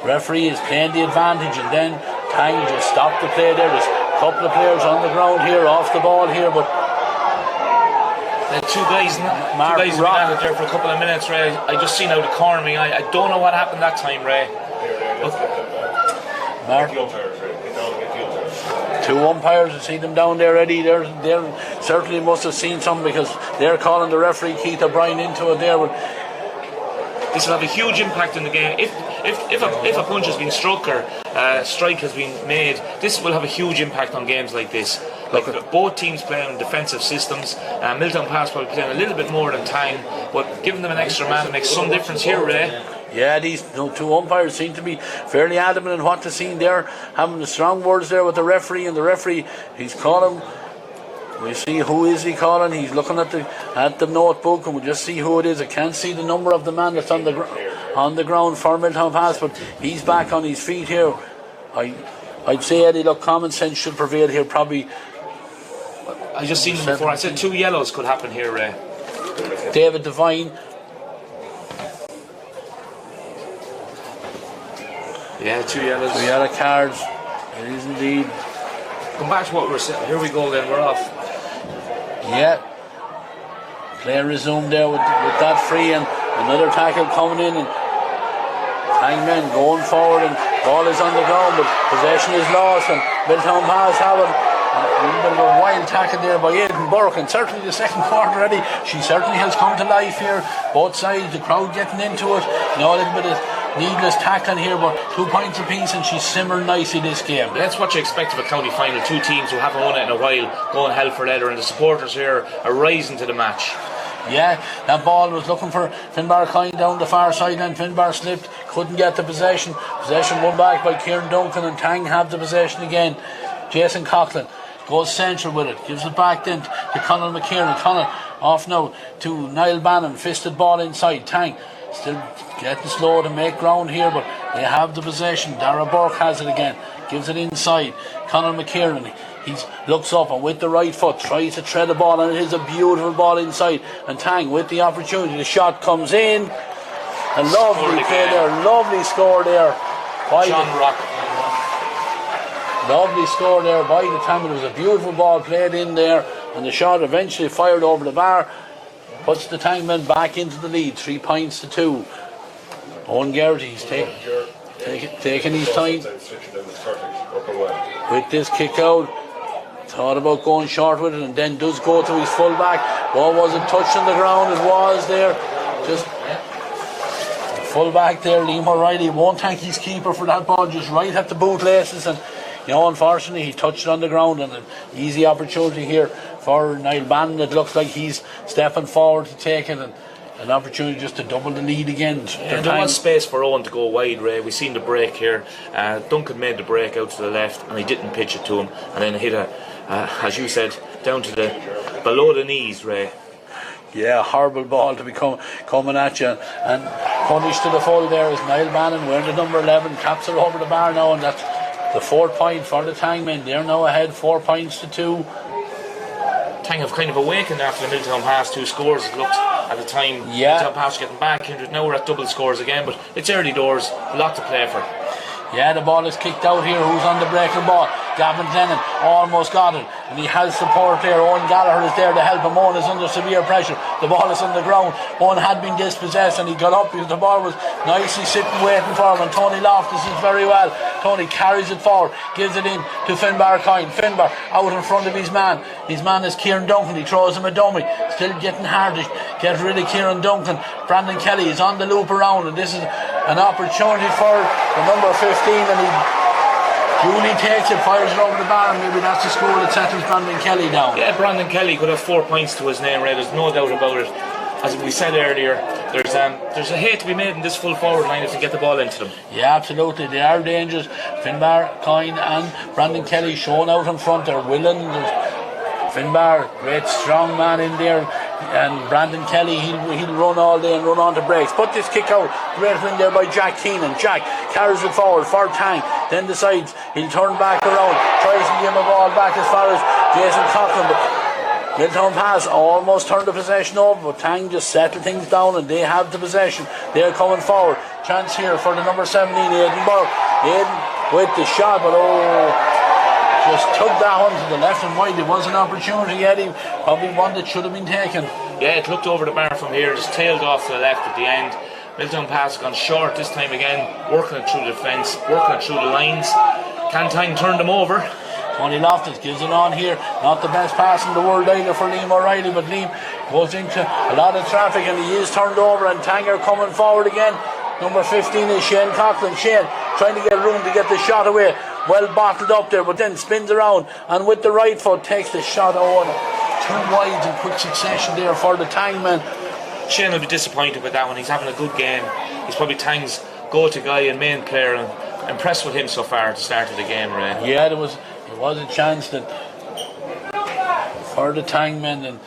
referee, is playing the advantage, and then Tang just stopped the play there. There's a couple of players on the ground here, off the ball here, but two guys have been at it there for a couple of minutes, Ray. I just seen out the corner of my eye. I don't know what happened that time, Ray. Two umpires, I see them down there, Eddie. They certainly must have seen something, because they're calling the referee Keith O'Brien into it there. This will have a huge impact in the game. If a punch has been struck or a strike has been made, this will have a huge impact on games like this. Like both teams playing on defensive systems. Milltownpass probably playing a little bit more than Tang, but giving them an extra man makes some difference here, Ray. Yeah, these two umpires seem to be fairly adamant in what they're seeing there, having the strong words there with the referee, and the referee, he's calling. We see who is he calling. He's looking at the notebook, and we'll just see who it is. I can't see the number of the man that's on the ground for Milltownpass, but he's back on his feet here. I'd say, Eddie, look, common sense should prevail here. Probably. I just seen them before. I said 2 yellows could happen here, Ray. David Devine. Yeah, 2 yellows. 2 yellow cards. It is indeed. Come back to what we're saying. Here we go again. We're off. Yeah. Play resumed there with that free, and another tackle coming in, and Hangman going forward, and ball is on the ground, but possession is lost, and Milltownpass having a little bit of a wild tackle there by Aidan Burke, and certainly the second quarter already, she certainly has come to life here. Both sides, the crowd getting into it. A little bit of needless tackling here, but 2 points apiece, and she's simmered nicely this game. That's what you expect of a county final. 2 teams who haven't won it in a while going hell for leather, and the supporters here are rising to the match. Yeah, that ball was looking for Finbar Coyne down the far side, and Finbar slipped, couldn't get the possession. Possession won back by Kieran Duncan, and Tang have the possession again. Jason Coughlin goes central with it, gives it back then to Conor McKieran. Conor off now to Niall Bannon, fisted ball inside. Tang still getting slow to make ground here, but they have the possession. Dara Burke has it again, gives it inside. Conor McKieran, he looks up and with the right foot tries to tread the ball, and it is a beautiful ball inside, and Tang with the opportunity, the shot comes in, a lovely play there, lovely score there by John Rock. Lovely score there by the time. It was a beautiful ball played in there, and the shot eventually fired over the bar, puts the Tangmen back into the lead, 3 points to 2. Owen Garrity's taking his time with this kick out. Thought about going short with it, and then does go to his full back. Ball wasn't touching the ground, it was there. Just full back there, Liam O'Reilly won't thank his keeper for that ball, just right at the bootlaces, and unfortunately he touched it on the ground, and an easy opportunity here for Niall Bannon. It looks like he's stepping forward to take it, and an opportunity just to double the lead again. Yeah, there was space for Owen to go wide, Ray. We've seen the break here. Duncan made the break out to the left, and he didn't pitch it to him, and then hit as you said, down to below the knees, Ray. Yeah, horrible ball to be coming at you, and punished to the full there is Niall Bannon wearing the number 11, taps it over the bar now, and that's the 4th point for the Tangmen. They're now ahead 4 points to 2. Tang have kind of awakened after the Milltownpass 2 scores. It looked at the time Milltownpass getting back. Now we're at double scores again, but it's early doors, a lot to play for. Yeah, the ball is kicked out here. Who's on the breaking ball? Gavin Glennon almost got it, and he has support there. Owen Gallagher is there to help him. Owen is under severe pressure. The ball is on the ground. Owen had been dispossessed, and he got up because the ball was nicely sitting waiting for him, and Tony Loftus is very well. Tony carries it forward, gives it in to Finbar Coyne. Finbar out in front of his man. His man is Kieran Duncan. He throws him a dummy. Still getting hard to get rid of Kieran Duncan. Brandon Kelly is on the loop around, and this is an opportunity for the number 15, and he Julie takes it, fires it over the bar, and maybe that's the score that settles Brandon Kelly down. Yeah, Brandon Kelly could have 4 points to his name, Ray. There's no doubt about it. As we said earlier, there's a hit to be made in this full forward line if you get the ball into them. Yeah, absolutely. They are dangerous. Finbar Coyne and Brandon Kelly showing out in front. They're willing. There's Finbar, great strong man in there, and Brandon Kelly, he'll run all day and run on to breaks. Put this kick out, great win there by Jack Keenan. Jack carries it forward for Tang, then decides he'll turn back around, tries to give him a ball back as far as Jason Coughlin, but Milltownpass almost turned the possession over, but Tang just settled things down, and they have the possession. They're coming forward. Chance here for the number 17, Aidan Burke. Aidan with the shot, but just took that one to the left and wide. There was an opportunity, Eddie, probably one that should have been taken. Yeah, it looked over the bar from here, just tailed off to the left at the end. Milltownpass gone short this time again, working it through the fence, working it through the lines. Can Tang turn them over? Tony Loftus gives it on here. Not the best pass in the world either for Liam O'Reilly, but Liam goes into a lot of traffic, and he is turned over, and Tang are coming forward again. Number 15 is Shane Coughlin. Shane trying to get room to get the shot away. Well bottled up there, but then spins around, and with the right foot takes the shot on. 2 wides in quick succession there for the Tangmen. Shane will be disappointed with that one. He's having a good game. He's probably Tang's go-to guy and main player, and impressed with him so far at the start of the game, Ray. Yeah, there was a chance that for the Tang men, and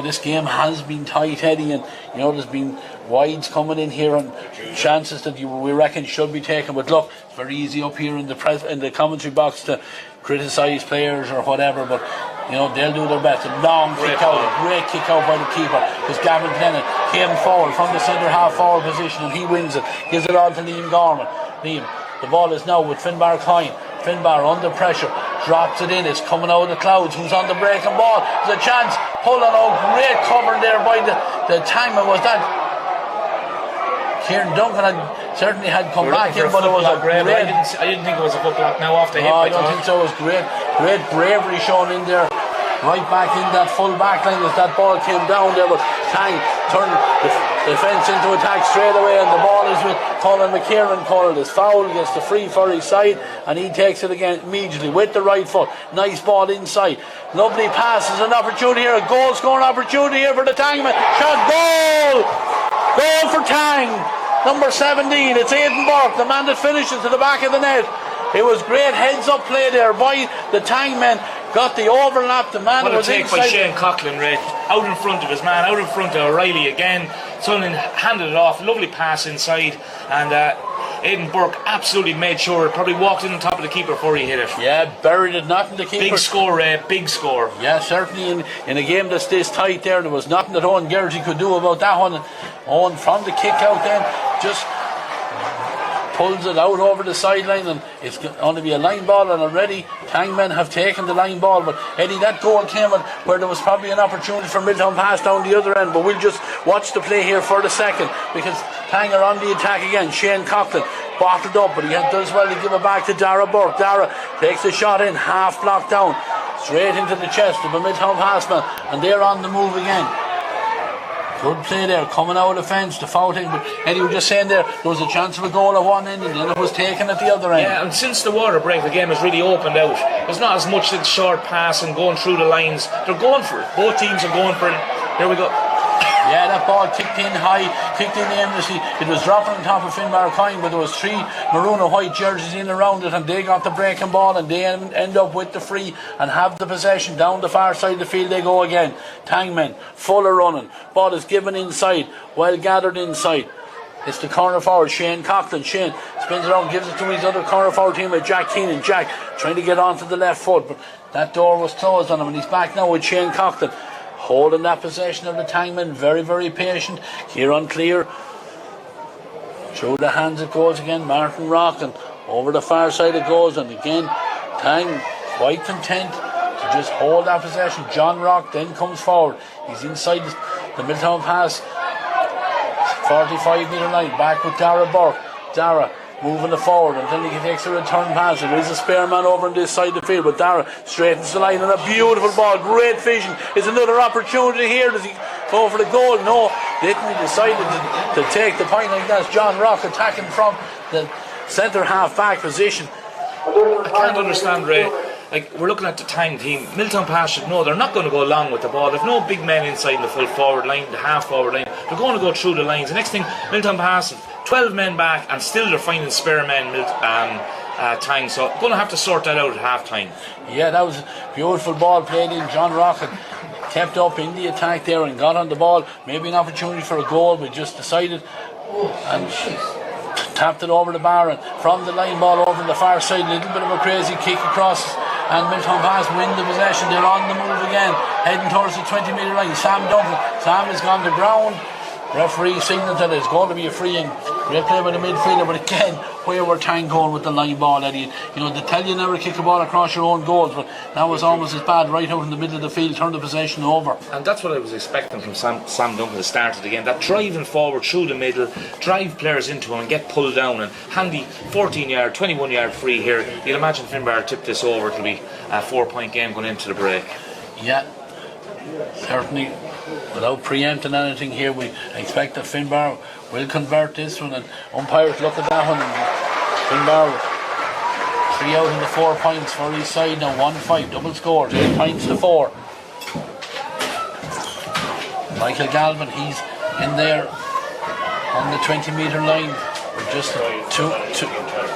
this game has been tight, Eddie, and there's been wides coming in here and chances that we reckon should be taken. But look, it's very easy up here in the commentary box to criticise players or whatever, but they'll do their best. A long great kick out by the keeper, because Gavin Tennant came forward from the centre half forward position and he wins it, gives it on to Liam Gorman. Liam, the ball is now with Finbar Coyne. Finbar under pressure, drops it in, it's coming out of the clouds. Who's on the breaking ball? There's a chance, pulling out, great cover there by the Tangman. Was that Kieran Duncan certainly had come back in, but it was a great. I didn't think it was a foot block now off the hip. I don't think so. It was great bravery shown in there, right back in that full back line as that ball came down there. But Tang turned the defence into attack straight away, and the ball is with Colin McKieran. Colin is foul, gets the free for his side, and he takes it again immediately with the right foot. Nice ball inside, lovely pass. Is an opportunity here, a goal scoring opportunity here for the Tangman. Shot, goal for Tang, number 17. It's Aidan Burke, the man that finishes to the back of the net. It was great heads up play there by the Tangmen. Got the overlap, the man was take inside. by Shane Coughlin, Ray, out in front of his man, out in front of O'Reilly again. Sunderland handed it off, lovely pass inside, and Aidan Burke absolutely made sure it probably walked in on top of the keeper before he hit it. Yeah, buried it, not in the keeper. Big score, Ray, big score. Yeah, certainly in a game that's this tight there was nothing that Owen Geraghty could do about that one. And Owen from the kick out then just pulls it out over the sideline, and it's going to be a line ball, and already Tangmen have taken the line ball. But Eddie, that goal came at where there was probably an opportunity for Milltownpass down the other end, but we'll just watch the play here for the second, because Tang are on the attack again. Shane Coughlin bottled up, but he does well to give it back to Dara Burke. Dara takes the shot in, half blocked down, straight into the chest of a Milltownpass man, and they're on the move again. Good play there, coming out of the fence, the foul thing. But Eddie was just saying there was a chance of a goal at one end, and then it was taken at the other end. Yeah, and since the water break, the game has really opened out. There's not as much short pass and going through the lines. They're going for it. Both teams are going for it. Here we go. Yeah, that ball kicked in high, kicked in aimlessly. It was dropping on top of Finbar Coyne, but there was three maroon and white jerseys in around it, and they got the breaking ball, and they end up with the free and have the possession. Down the far side of the field they go again. Tangmen, full of running. Ball is given inside, well gathered inside. It's the corner forward, Shane Coughlin. Shane spins around, gives it to his other corner forward teammate, Jack Keenan. Jack trying to get onto the left foot, but that door was closed on him, and he's back now with Shane Coughlin, holding that possession of the Tangmen, very, very patient. Kieran Clear, through the hands it goes again. Martin Rock, and over the far side it goes, and again Tang quite content to just hold that possession. John Rock then comes forward. He's inside the Milltownpass 45 metre line, back with Dara Burke. Dara moving it forward until he takes a return pass. There is a spare man over on this side of the field, but Dara straightens the line, and a beautiful ball, great vision. Is another opportunity here. Does he go for the goal? No, didn't. He decided to take the point. Like that's John Rock attacking from the centre half back position. I can't understand, Ray. Like, we're looking at the Tang team. Milltownpass should know they're not going to go long with the ball. There's no big men inside the full forward line, the half forward line. They're going to go through the lines. The next thing, Milltownpass 12 men back, and still they're finding spare men. Tang, so going to have to sort that out at half time. Yeah, that was a beautiful ball played in. John Rocket kept up in the attack there and got on the ball. Maybe an opportunity for a goal, but just decided and tapped it over the bar, and from the line ball over on the far side, a little bit of a crazy kick across, and Milltownpass win the possession. They're on the move again, heading towards the 20 metre line. Sam Duncan, Sam has gone to ground. Referee signalled that it's going to be a free, and great play by the midfielder. But again, where were Tang going with the line ball, Eddie? You know, they tell you never kick a ball across your own goals, but that was almost as bad, right out in the middle of the field, turn the possession over. And that's what I was expecting from Sam Duncan to start it again. That driving forward through the middle, drive players into him and get pulled down, and handy 14-yard, 21-yard free here. You'd imagine Finbar tipped this over. It'll be a 4-point game going into the break. Yeah, certainly. Without preempting anything here, we expect that Finbar will convert this one, and umpires look at that one, and Finbar 3 out of the 4 points for his side now. 1-5 double scores, 8 points to 4. Michael Galvin, he's in there on the 20-metre line. Just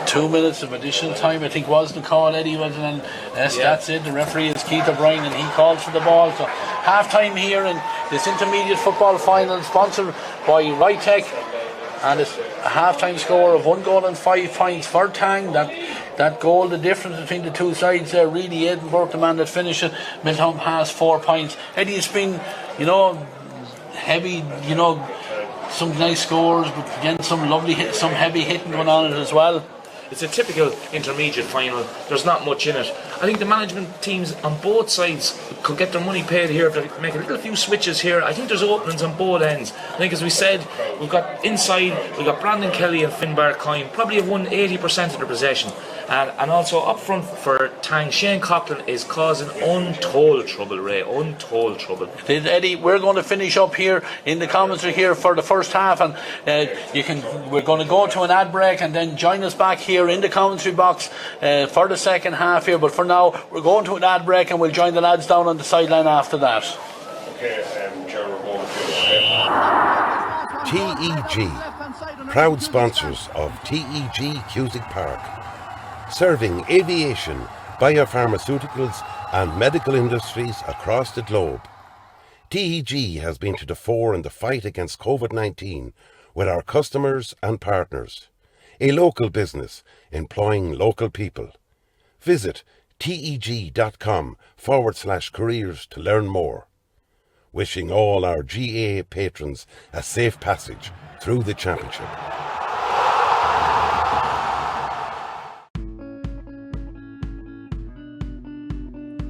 2 minutes of additional time, I think, was the call, Eddie, wasn't it? And yes, that's it. The referee is Keith O'Brien, and he calls for the ball. So half time here in this intermediate football final, sponsored by Rytech, and it's a half time score of 1 goal and 5 points for Tang. That goal, the difference between the two sides there, really Edinburgh, the man that finished it. Milltownpass 4 points. Eddie, it's been, heavy, some nice scores, but again some heavy hitting going on in it as well. It's a typical intermediate final. There's not much in it. I think the management teams on both sides could get their money paid here if they make a few switches here. I think there's openings on both ends. I think, as we said, we've got inside, we've got Brandon Kelly and Finbar Coyne probably have won 80% of the possession. And also up front for Tang, Shane Coughlin is causing untold trouble, Ray. Untold trouble. Eddie, we're going to finish up here in the commentary here for the first half, and we're going to go to an ad break and then join us back here in the commentary box for the second half here. But for now, we're going to an ad break and we'll join the lads down on the sideline after that. Okay, Chair, we're going TEG, proud sponsors of TEG Cusick Park, serving aviation, biopharmaceuticals and medical industries across the globe. TEG has been to the fore in the fight against COVID-19 with our customers and partners. A local business employing local people. Visit teg.com/careers to learn more. Wishing all our GAA patrons a safe passage through the championship.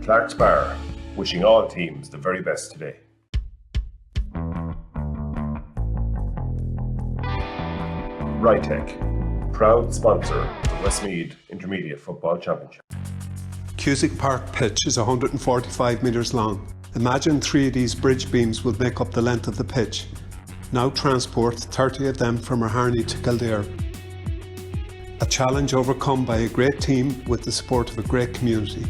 Clark's Bar, wishing all teams the very best today. Rytech, proud sponsor of the Westmeath Intermediate Football Championship. Cusick Park pitch is 145 metres long. Imagine 3 of these bridge beams would make up the length of the pitch. Now transport 30 of them from Harney to Kildare. A challenge overcome by a great team with the support of a great community.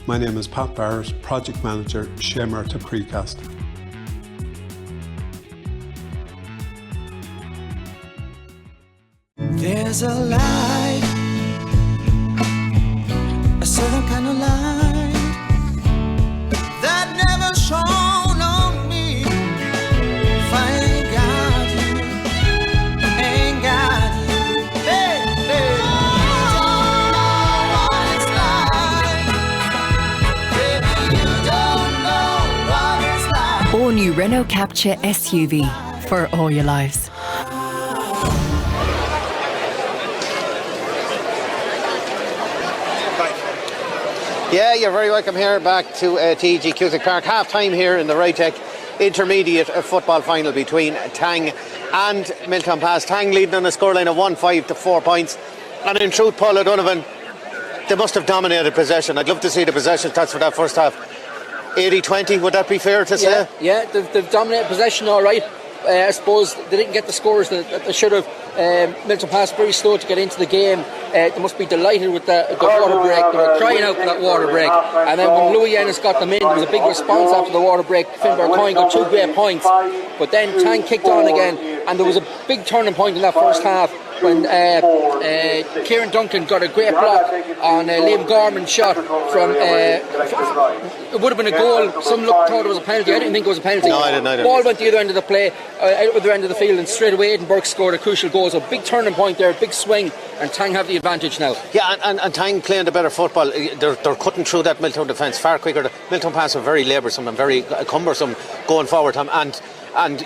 My name is Pat Barrett, Project Manager, Shamer to Precast. There's a light, a certain kind of light that never shone on me. If I ain't got you, ain't got you, baby. All new Renault Capture SUV for all your lives. Yeah, you're very welcome here back to TEG Cusick Park. Half time here in the Rytech intermediate football final between Tang and Milltownpass. Tang leading on a scoreline of 1-5 to 4 points. And in truth, Paul O'Donovan, they must have dominated possession. I'd love to see the possession stats for that first half. 80-20, would that be fair to say? Yeah, they've dominated possession all right. I suppose they didn't get the scores that they should have. Milltownpass very slow to get into the game. They must be delighted with the water break. They were crying out for that water break. And then when Louis Ennis got them in, there was a big response after the water break. Finbar Coyne got 2 great points. But then Tang kicked on again, and there was a big turning point in that first half when Kieran Duncan got a great block on Liam Gorman's shot from it would have been a goal. Some thought it was a penalty. I didn't think it was a penalty. No, I didn't. Ball went the other end of the play, other end of the field, and straight away Edinburgh scored a crucial goal. So big turning point there, big swing, and Tang have the advantage now. Yeah, and Tang playing the better football. They're cutting through that Milltown defence far quicker. Milltownpass are very laboursome and very cumbersome going forward. And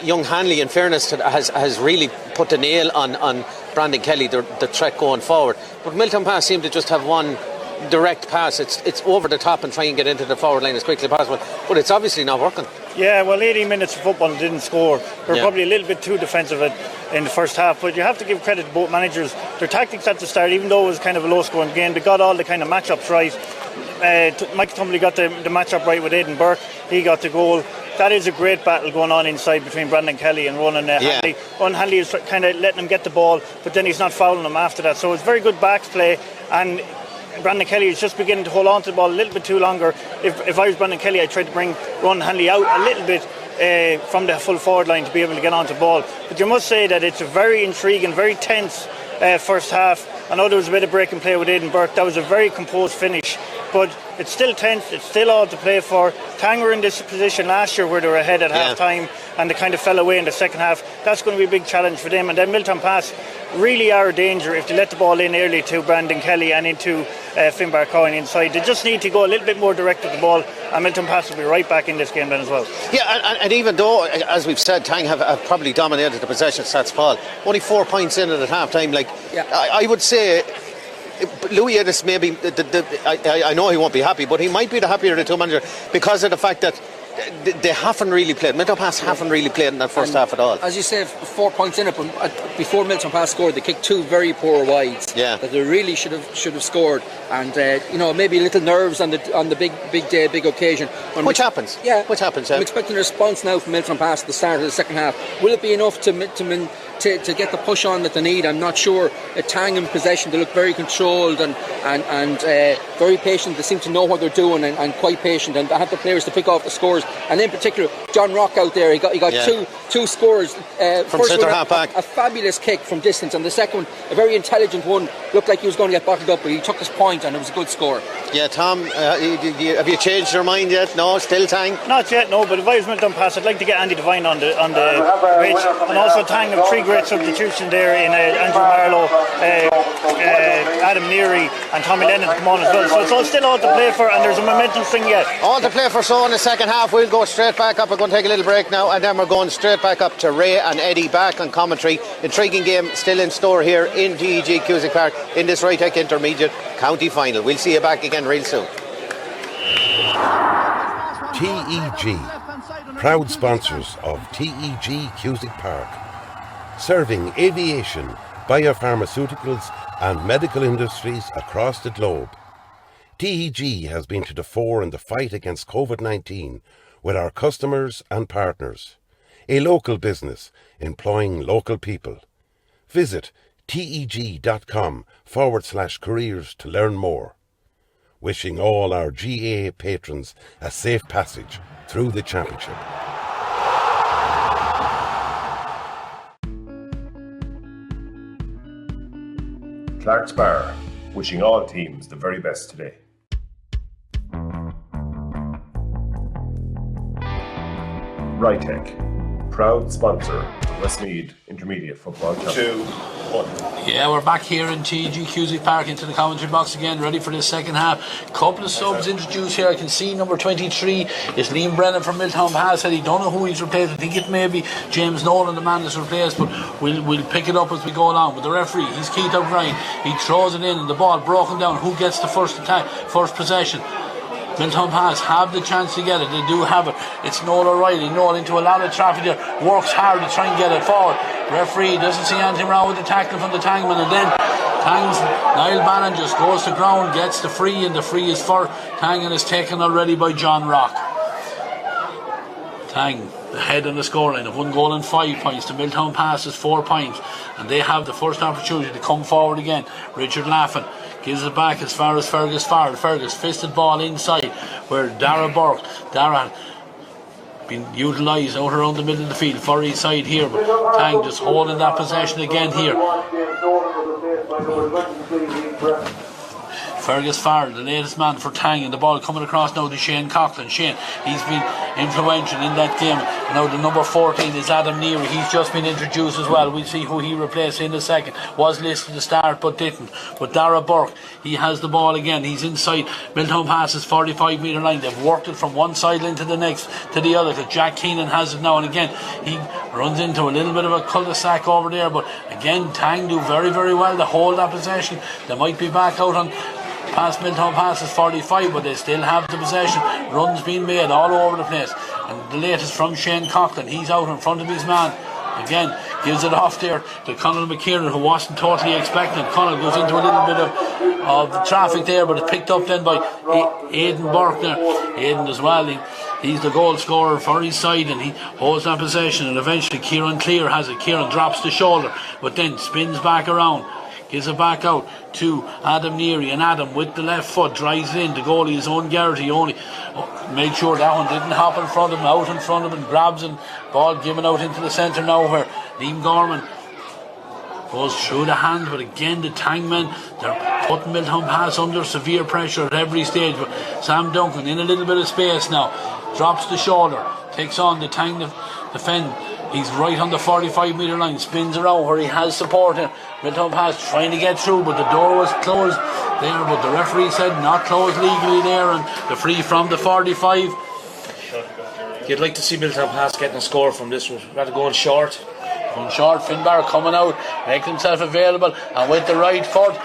young Hanley, in fairness, has really put the nail on Brandon Kelly, the threat going forward. But Milltownpass seem to just have one direct pass. It's over the top and try and get into the forward line as quickly as possible. But it's obviously not working. Yeah, well, 80 minutes of football and didn't score. They're probably a little bit too defensive in the first half, but you have to give credit to both managers. Their tactics at the start, even though it was kind of a low-scoring game, they got all the kind of matchups right. Michael Tumbley got the matchup right with Aidan Burke. He got the goal. That is a great battle going on inside between Brandon Kelly and Ronan Hanley. Ronan Hanley is kind of letting him get the ball, but then he's not fouling him after that. So it's very good back play, and Brandon Kelly is just beginning to hold on to the ball a little bit too longer. If I was Brandon Kelly, I'd try to bring Ronan Hanley out a little bit from the full forward line to be able to get onto the ball. But you must say that it's a very intriguing, very tense first half. I know there was a bit of break and play with Aidan Burke. That was a very composed finish, but it's still tense, it's still all to play for. Tang were in this position last year where they were ahead at half time and they kind of fell away in the second half. That's going to be a big challenge for them. And then Milltownpass really are a danger if they let the ball in early to Brandon Kelly and into Finbar Coyne inside. They just need to go a little bit more direct with the ball, and Milltownpass will be right back in this game then as well. Yeah, and even though, as we've said, Tang have probably dominated the possession stats, Paul, only 4 points in at half time. I would say Louis Edis maybe I know he won't be happy, but he might be the happier of the two managers because of the fact that they haven't really played. Milltownpass haven't really played in that first half at all. As you say, 4 points in it, but before Milltownpass scored, they kicked 2 very poor wides that they really should have scored. And maybe a little nerves on the big day, big occasion. Which happens. Which happens. I'm expecting a response now from Milltownpass at the start of the second half. Will it be enough to get the push on that they need? I'm not sure. Tang in possession, they look very controlled and very patient. They seem to know what they're doing and quite patient, and they have the players to pick off the scores. And in particular, John Rock out there, he got two scores. From centre half back. A fabulous kick from distance, and the second one, a very intelligent one. Looked like he was going to get bottled up, but he took his point, and it was a good score. Yeah, Tom, have you changed your mind yet? No, still Tang? Not yet, no. But if I was Milltownpass, I'd like to get Andy Devine on the bridge, and also Tang have 3 great substitutions there in Andrew Marlowe, Adam Neary, and Tommy Lennon to come on as well. So it's all still all to play for, and there's a momentum thing yet. All to play for. So in the second half, we'll go straight back up. We're going to take a little break now, and then we're going straight back up to Ray and Eddie back on commentary. Intriguing game still in store here in TEG Cusack Park in this Rytec Intermediate County Final. We'll see you back again real soon. TEG, proud sponsors of TEG Cusack Park, serving aviation, biopharmaceuticals and medical industries across the globe. TEG has been to the fore in the fight against COVID-19 with our customers and partners. A local business employing local people. Visit teg.com/careers to learn more. Wishing all our GAA patrons a safe passage through the championship. Clark's Bar, wishing all teams the very best today. Rytec, proud sponsor of Westmeath Intermediate Football Championship. 2, 1. Yeah, we're back here in TEG Cusack Park into the commentary box again, ready for the second half. Couple of subs introduced here. I can see number 23 is Liam Brennan from Milltownpass. Said he don't know who he's replaced. I think it may be James Nolan, the man that's replaced, but we'll pick it up as we go along. With the referee, he's Keith O'Brien. He throws it in and the ball broken down. Who gets the first attack, first possession? Milltownpass have the chance to get it. They do have it. It's Noel O'Reilly. Noel into a lot of traffic there. Works hard to try and get it forward. Referee doesn't see anything wrong with the tackle from the Tangman, and then Tang's Niall Bannon just goes to ground, gets the free, and the free is for Tang and is taken already by John Rock. Tang ahead on the scoreline of 1 goal and 5 points to Milltownpass is 4 points, and they have the first opportunity to come forward again. Richard Laffin gives it back as far as Fergus Farrell. Fergus fisted ball inside where Dara Burke. Dara been utilised out around the middle of the field for his side here, but Tang just holding that possession again here. Fergus Farrell, the latest man for Tang, and the ball coming across now to Shane Coughlin. Shane, he's been influential in that game. Now the number 14 is Adam Neary. He's just been introduced as well. We'll see who he replaced in a second. Was listed to start but didn't. But Dara Burke, he has the ball again. He's inside Milltownpass's 45 metre line. They've worked it from one sideline to the next to the other, because Jack Keenan has it now, and again he runs into a little bit of a cul-de-sac over there, but again Tang do very, very well to hold that possession. They might be back out on past Milltownpass is 45, but they still have the possession. Runs being made all over the place, and the latest from Shane Coughlin. He's out in front of his man again, gives it off there to Conal McKiernan, who wasn't totally expecting. Conal goes into a little bit of traffic there, but it's picked up then by Aidan Burke there. Aidan as well, he's the goal scorer for his side, and he holds that possession, and eventually Kieran Clear has it. Kieran drops the shoulder but then spins back around, gives it back out to Adam Neary, and Adam with the left foot drives it in. The goalie, his own Garrity, only made sure that one didn't hop in front of him, out in front of him, and grabs it. Ball given out into the centre now, where Liam Gorman goes through the hand, but again the Tang men, they're putting Milltownpass under severe pressure at every stage. But Sam Duncan in a little bit of space now, drops the shoulder, takes on the Tang defend. He's right on the 45-metre line, spins around where he has support here. Milltownpass trying to get through, but the door was closed there, but the referee said not closed legally there, and the free from the 45. You'd like to see Milltownpass getting a score from this one, rather going short. Finbar coming out, making himself available, and with the right foot,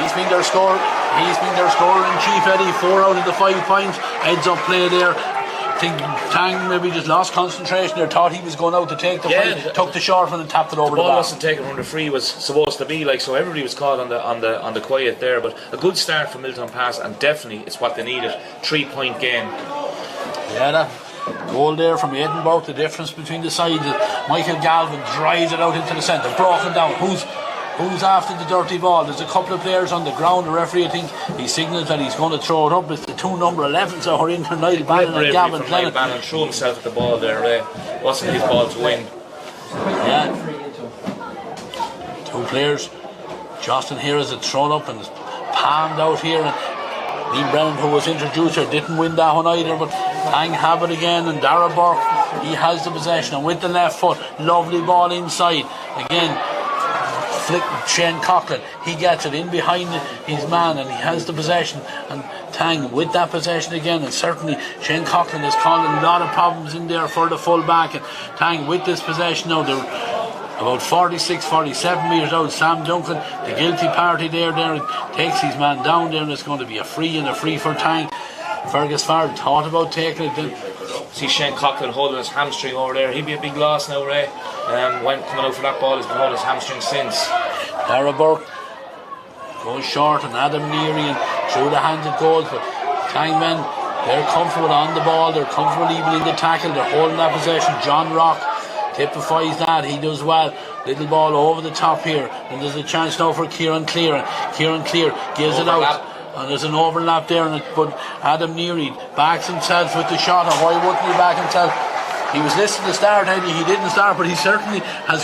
he's been their scorer in chief, Eddie. 4 out of the 5 points. Heads up play there. I think Tang maybe just lost concentration there, thought he was going out to take the fight, took the short one and tapped it over the ball. bar. Wasn't taken when the free was supposed to be, like, so everybody was caught on the quiet there. But a good start from Milltownpass, and definitely it's what they needed. 3-point game. Yeah, that goal there from Edinburgh, the difference between the sides. Michael Galvin drives it out into the centre, broken down. Who's after the dirty ball? There's a couple of players on the ground. The referee, I think, he signals that he's going to throw it up. It's the 2 number 11s that are in for Niall Bannon and Gavin Glennon. Bannon threw himself at the ball there. Wasn't his ball to win. Yeah. 2 players. Justin here has it thrown up and it's palmed out here. And Liam Brennan, who was introduced here, didn't win that one either, but Tang have it again, and Dara Burke, he has the possession, and with the left foot, lovely ball inside again. Flick Shane Coughlin, he gets it in behind his man, and he has the possession, and Tang with that possession again, and certainly Shane Coughlin has caused a lot of problems in there for the full back, and Tang with this possession now. They're about 46-47 metres out. Sam Duncan, the guilty party there takes his man down there, and it's going to be a free for Tang. Fergus Farr thought about taking it then. See Shane Coughlin holding his hamstring over there. He'd be a big loss now, Ray. When coming out for that ball, he's been holding his hamstring since. Dara Burke goes short, and Adam Neary, and through the hands it goes, but Tang men, they're comfortable on the ball, they're comfortable even in the tackle, they're holding that possession. John Rock typifies that, he does well. Little ball over the top here, and there's a chance now for Kieran Clear, and Kieran Clear gives it out, and there's an overlap there, but Adam Neary backs himself with the shot, and why wouldn't he back himself? He was listed to start, Eddie. He didn't start, but he certainly has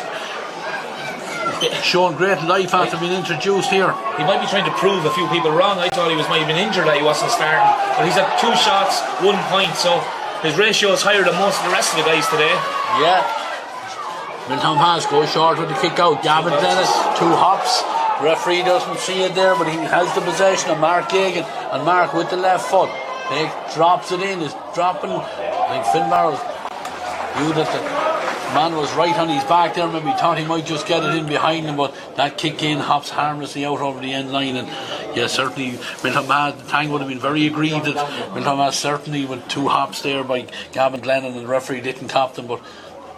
shown great life after being introduced here. He might be trying to prove a few people wrong. I thought he might have been injured that he wasn't starting, but he's had 2 shots, 1 point, so his ratio is higher than most of the rest of the guys today. Yeah. Milltownpass goes short with the kick out. Gavin Glennon, 2 hops. The referee doesn't see it there, but he has the possession of Mark Gagan, and Mark with the left foot. He drops it in, is dropping. I think Finbar knew that the man was right on his back there. Maybe thought he might just get it in behind him, but that kick in hops harmlessly out over the end line. And yeah, certainly Milltownpass, Tang would have been very aggrieved that Milltownpass certainly with 2 hops there by Gavin Glennon, and the referee didn't cop them, but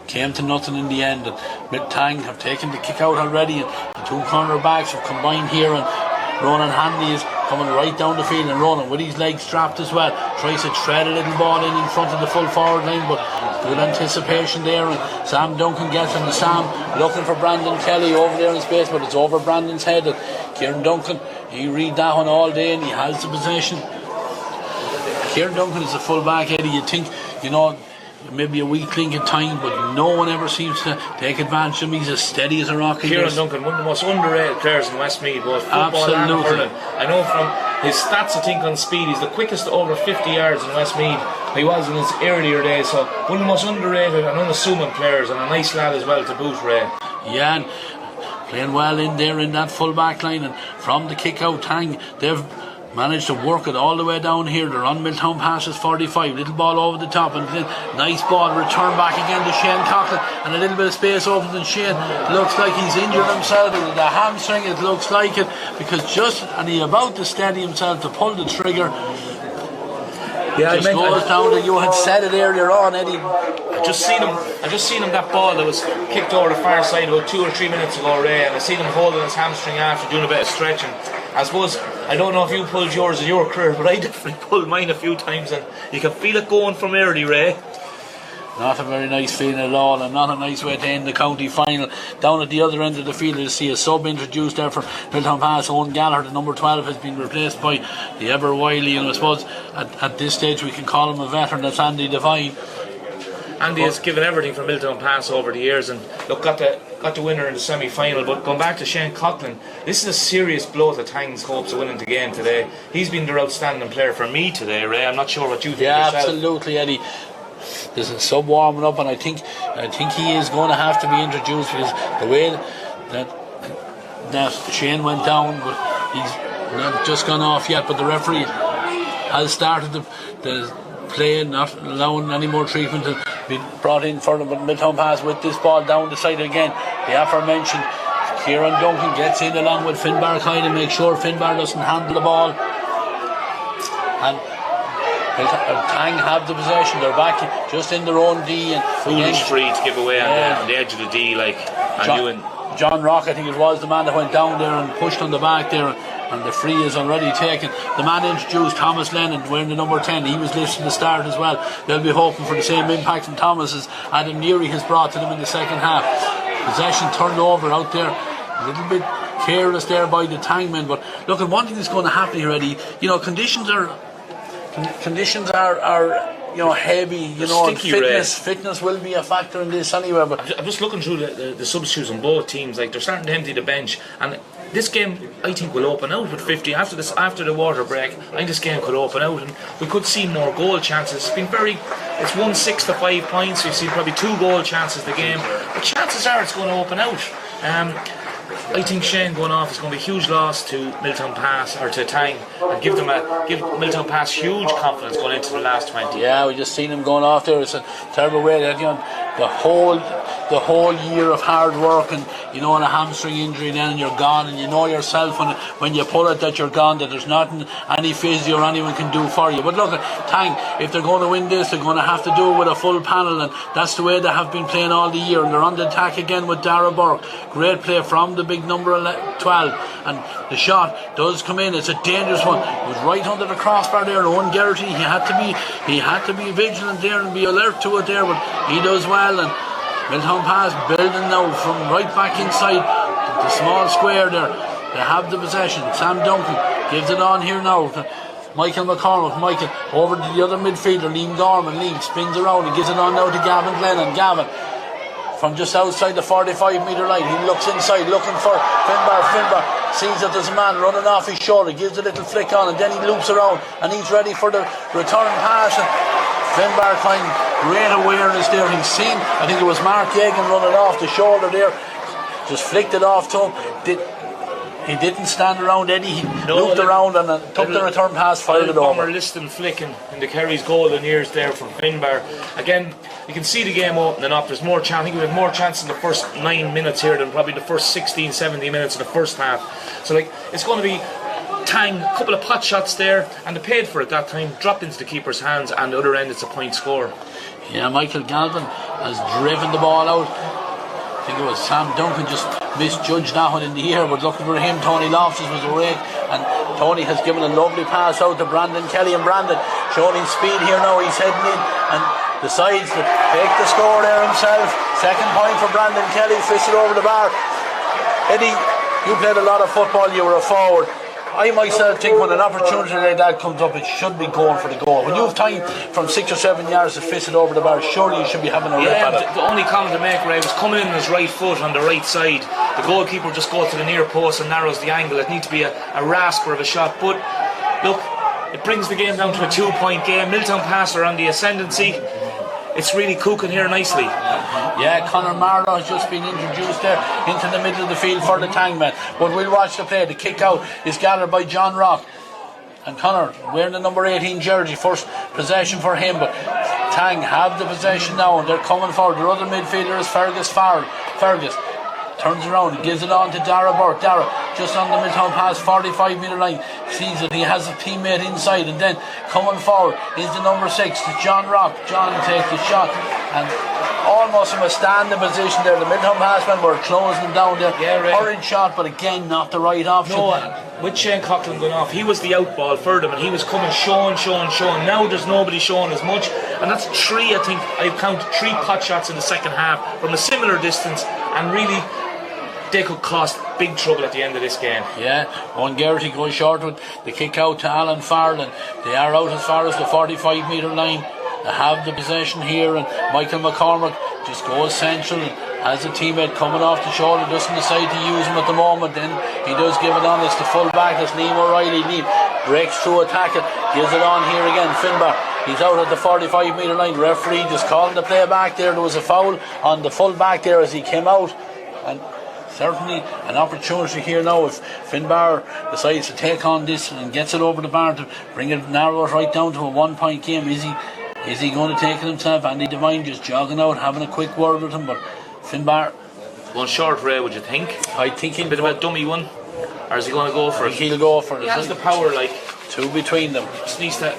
came to nothing in the end. And Tang have taken the kick out already, and the 2 corner backs have combined here, and Ronan Hanley is coming right down the field, and Ronan with his legs strapped as well tries to tread a little ball in front of the full forward line, but good anticipation there, and Sam Duncan gets into Sam, looking for Brandon Kelly over there in space, but it's over Brandon's head. And Kieran Duncan, he read that one all day, and he has the possession. Kieran Duncan is a full back, Eddie. You think, maybe a weak link at time, but no one ever seems to take advantage of him. He's as steady as a rock. Kieran Duncan, one of the most underrated players in Westmeath, both football and hurling. I know from his stats, I think, on speed, he's the quickest to over 50 yards in Westmeath. He was in his earlier days, so one of the most underrated and unassuming players, and a nice lad as well to boot, Ray. Yeah, and playing well in there in that full back line, and from the kick out, Tang, they've managed to work it all the way down here. They're on Milltownpass's 45. Little ball over the top, and then nice ball, return back again to Shane Coughlin, and a little bit of space open, and Shane looks like he's injured himself with the hamstring. It looks like it, because and he's about to steady himself to pull the trigger. Yeah, just goes down to, you had said it earlier on, Eddie. I just seen him that ball that was kicked over the far side about 2 or 3 minutes ago, Ray, and I seen him holding his hamstring after doing a bit of stretching. I suppose, I don't know if you pulled yours in your career, but I definitely pulled mine a few times, and you can feel it going from early, Ray. Not a very nice feeling at all, and not a nice way to end the county final. Down at the other end of the field, you see a sub introduced there for Milltownpass. Owen Gallagher, the number 12, has been replaced by the ever wily, and I suppose at this stage we can call him a veteran. That's Andy Devine. Andy has given everything for Milltownpass over the years, and look, got the winner in the semi-final. But going back to Shane Coughlin, this is a serious blow to Tang's hopes of winning the game today. He's been their outstanding player for me today, Ray. I'm not sure what you think yourself. Absolutely, Eddie. There's a sub warming up, and I think he is going to have to be introduced, because the way that Shane went down, but he's not just gone off yet. But the referee has started the play, not allowing any more treatment to be brought in for them. But Milltownpass with this ball down the side again. The aforementioned Kieran Duncan gets in along with Finbar Kyle to make sure Finbar doesn't handle the ball. And Tang have the possession. They're back just in their own D, and foolish free to give away on the edge of the D, like. John Rock, I think it was the man that went down there and pushed on the back there, and the free is already taken. The man introduced, Thomas Lennon, wearing the number 10, he was listed to start as well. They'll be hoping for the same impact from Thomas as Adam Neary has brought to them in the second half. Possession turned over out there, a little bit careless there by the Tang men. But look, and one thing that's going to happen here, Eddie, conditions are heavy, and fitness will be a factor in this anyway. But I'm just looking through the substitutes on both teams. Like, they're starting to empty the bench, and this game I think will open out with 50 after the water break. I think this game could open out, and we could see more goal chances. It's 1-6 to 5 points. We've seen probably 2 goal chances the game, but chances are it's going to open out. I think Shane going off is going to be a huge loss to Milltownpass, or to Tang, and give Milltownpass huge confidence going into the last 20. Yeah, we just seen him going off there. It's a terrible way that the whole year of hard work, and and a hamstring injury, then you're gone, and you know yourself when you pull it that you're gone, that there's nothing any physio or anyone can do for you. But look, Tang, if they're going to win this, they're going to have to do it with a full panel, and that's the way they have been playing all the year. And they're on the attack again with Dara Burke. Great play from the big number 12, and the shot does come in. It's a dangerous one. It was right under the crossbar there. Owen Geraghty, he had to be vigilant there and be alert to it there, but he does well. And Milltownpass building now from right back inside the small square there. They have the possession. Sam Duncan gives it on here now to Michael McCormick. Michael over to the other midfielder, Liam Gorman. Liam spins around and gives it on now to Gavin Glennon. Gavin from just outside the 45 metre line, he looks inside looking for Finbar sees that there's a man running off his shoulder, gives a little flick on, and then he loops around and he's ready for the return pass. And Finbar kind of great awareness there. He's seen, I think it was Mark Yegan running off the shoulder there, just flicked it off to him. He didn't stand around, Eddie. He looped around and took the return pass, fired it over. Liston flicking in the Kerry's golden years there from Finbar. Again, you can see the game opening up. There's more chance. I think we had more chance in the first 9 minutes here than probably the first 16, 17 minutes of the first half. So it's going to be Tang, a couple of pot shots there, and they paid for it that time, dropped into the keeper's hands, and the other end it's a point score. Yeah, Michael Galvin has driven the ball out. I think it was Sam Duncan just misjudged that one in the air, but looking for him, Tony Loftus was awake, and Tony has given a lovely pass out to Brandon Kelly, and Brandon showing his speed here now. He's heading in and decides to take the score there himself. Second point for Brandon Kelly, fisted over the bar. Eddie, you played a lot of football, you were a forward. I myself think when an opportunity like that comes up, it should be going for the goal. When you have time from 6 or 7 yards to fist it over the bar, surely you should be having a rip at it. The only comment to make, Ray, was coming in on his right foot on the right side. The goalkeeper just goes to the near post and narrows the angle. It needs to be a rasper of a shot. But look, it brings the game down to a 2-point game. Milltownpass are on the ascendancy. It's really cooking here nicely. Yeah, Conor Marlowe has just been introduced there into the middle of the field for the Tangmen. But we'll watch the play. The kick out is gathered by John Rock. And Conor wearing the number 18 jersey. First possession for him, but Tang have the possession now and they're coming forward. Their other midfielder is Fergus turns around and gives it on to Dara Burke. Dara just on the Milltownpass 45 metre line, sees that he has a teammate inside, and then coming forward is the number 6, it's John Rock. John takes the shot and almost from a standing position there. The Milltownpass men were closing him down there. Hurried shot, but again not the right option. No, with Shane Coughlin going off, he was the outball for them, and he was coming showing. Now there's nobody showing as much, and that's 3, I think I've counted 3 pot shots in the second half from a similar distance, and really they could cost big trouble at the end of this game. Yeah, one Garrity goes short with the kick out to Alan Farland. They are out as far as the 45 metre line. They have the possession here, and Michael McCormick just goes central and has a teammate coming off the shoulder, doesn't decide to use him at the moment. Then he does give it on. It's the full back, it's Liam O'Reilly. Liam breaks through a tackle, gives it on here again. Finbar, he's out at the 45 metre line. Referee just calling the play back there. There was a foul on the full back there as he came out, and certainly an opportunity here now if Finbar decides to take on this and gets it over the bar to bring it, narrow it right down to a 1-point game. Is he going to take it himself? Andy Devine just jogging out, having a quick word with him, but Finbar one short, Ray, would you think? I think he'll a bit of a dummy one, or is he going to go for it? He'll go for it. He has the power, like 2 between them. Just needs to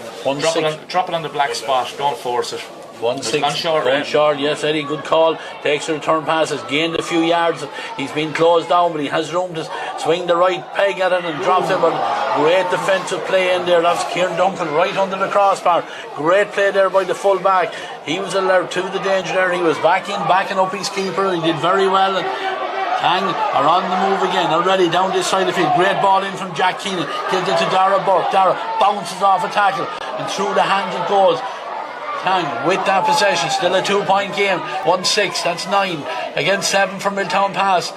drop it on the black spot. Don't force it. 1-6, short, short, yes, Eddie, good call. Takes the return pass, has gained a few yards. He's been closed down, but he has room to swing the right peg at it and drops it. But great defensive play in there. That's Kieran Duncan right under the crossbar. Great play there by the full back. He was alert to the danger there. He was backing up his keeper. He did very well. And Tang are on the move again, already down this side of the field. Great ball in from Jack Keenan. Gives it to Dara Burke. Dara bounces off a tackle, and through the hands it goes. Tang with that possession, still a 2-point game. 1-6, that's 9 against 7 for Milltownpass,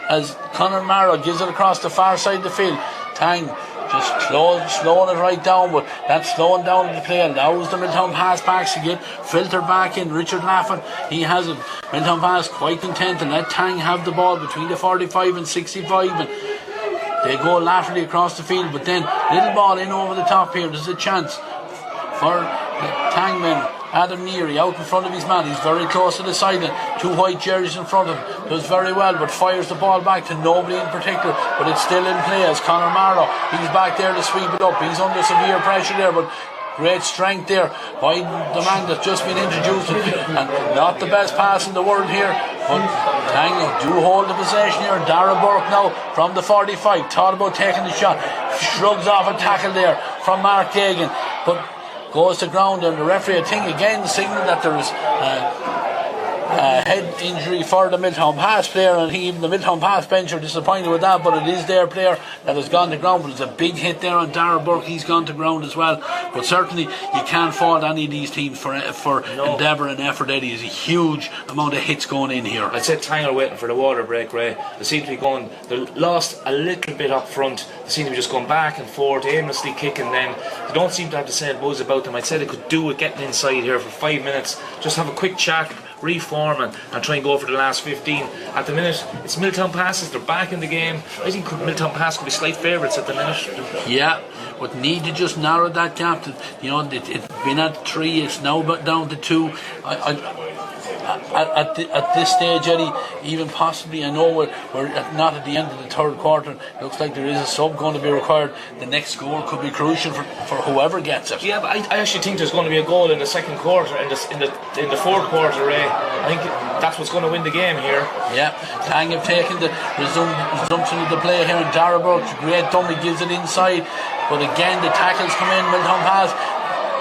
as Conor Marrow gives it across the far side of the field. Tang just slowing it right down, but that's slowing down the play. Allows the Milltownpass backs to get filtered back in. Richard Laffin, he has it. Milltownpass quite content to let Tang have the ball between the 45 and 65, and they go laterally across the field, but then little ball in over the top here. There's a chance for the Tangman. Adam Neary out in front of his man. He's very close to the sideline. 2 white jerseys in front of him. Does very well, but fires the ball back to nobody in particular. But it's still in play as Conor Marrow. He's back there to sweep it up. He's under severe pressure there, but great strength there by the man that's just been introduced. And not the best pass in the world here, but Tang do hold the possession here. Dara Burke now from the 45. Thought about taking the shot. Shrugs off a tackle there from Mark Gagan, but goes to ground, and the referee, I think, again signalled that there is a head injury for the Milltownpass player, and even the Milltownpass bench are disappointed with that, but it is their player that has gone to ground. But it's a big hit there on Dara Burke. He's gone to ground as well. But certainly you can't fault any of these teams for endeavour and effort. Eddie, is a huge amount of hits going in here. I'd say Tang are waiting for the water break, Ray. They seem to be going, they lost a little bit up front. They seem to be just going back and forth, aimlessly kicking. Then they don't seem to have the same buzz about them. I'd say they could do it getting inside here for 5 minutes, just have a quick chat, reform and try and go for the last 15. At the minute, it's Milltownpass, they're back in the game. I think Milltownpass could be slight favourites at the minute. Yeah, but need to just narrow that gap. It's been at 3, it's now down to 2. At this stage, Eddie, even possibly, I know we're not at the end of the third quarter. Looks like there is a sub going to be required. The next goal could be crucial for whoever gets it. Yeah, but I actually think there's going to be a goal in the second quarter, in the fourth quarter, Ray. I think that's what's going to win the game here. Yeah, Tang have taken the resumption of the play here, and Dara Burke, great dummy, gives it inside, but again the tackles come in. Milltownpass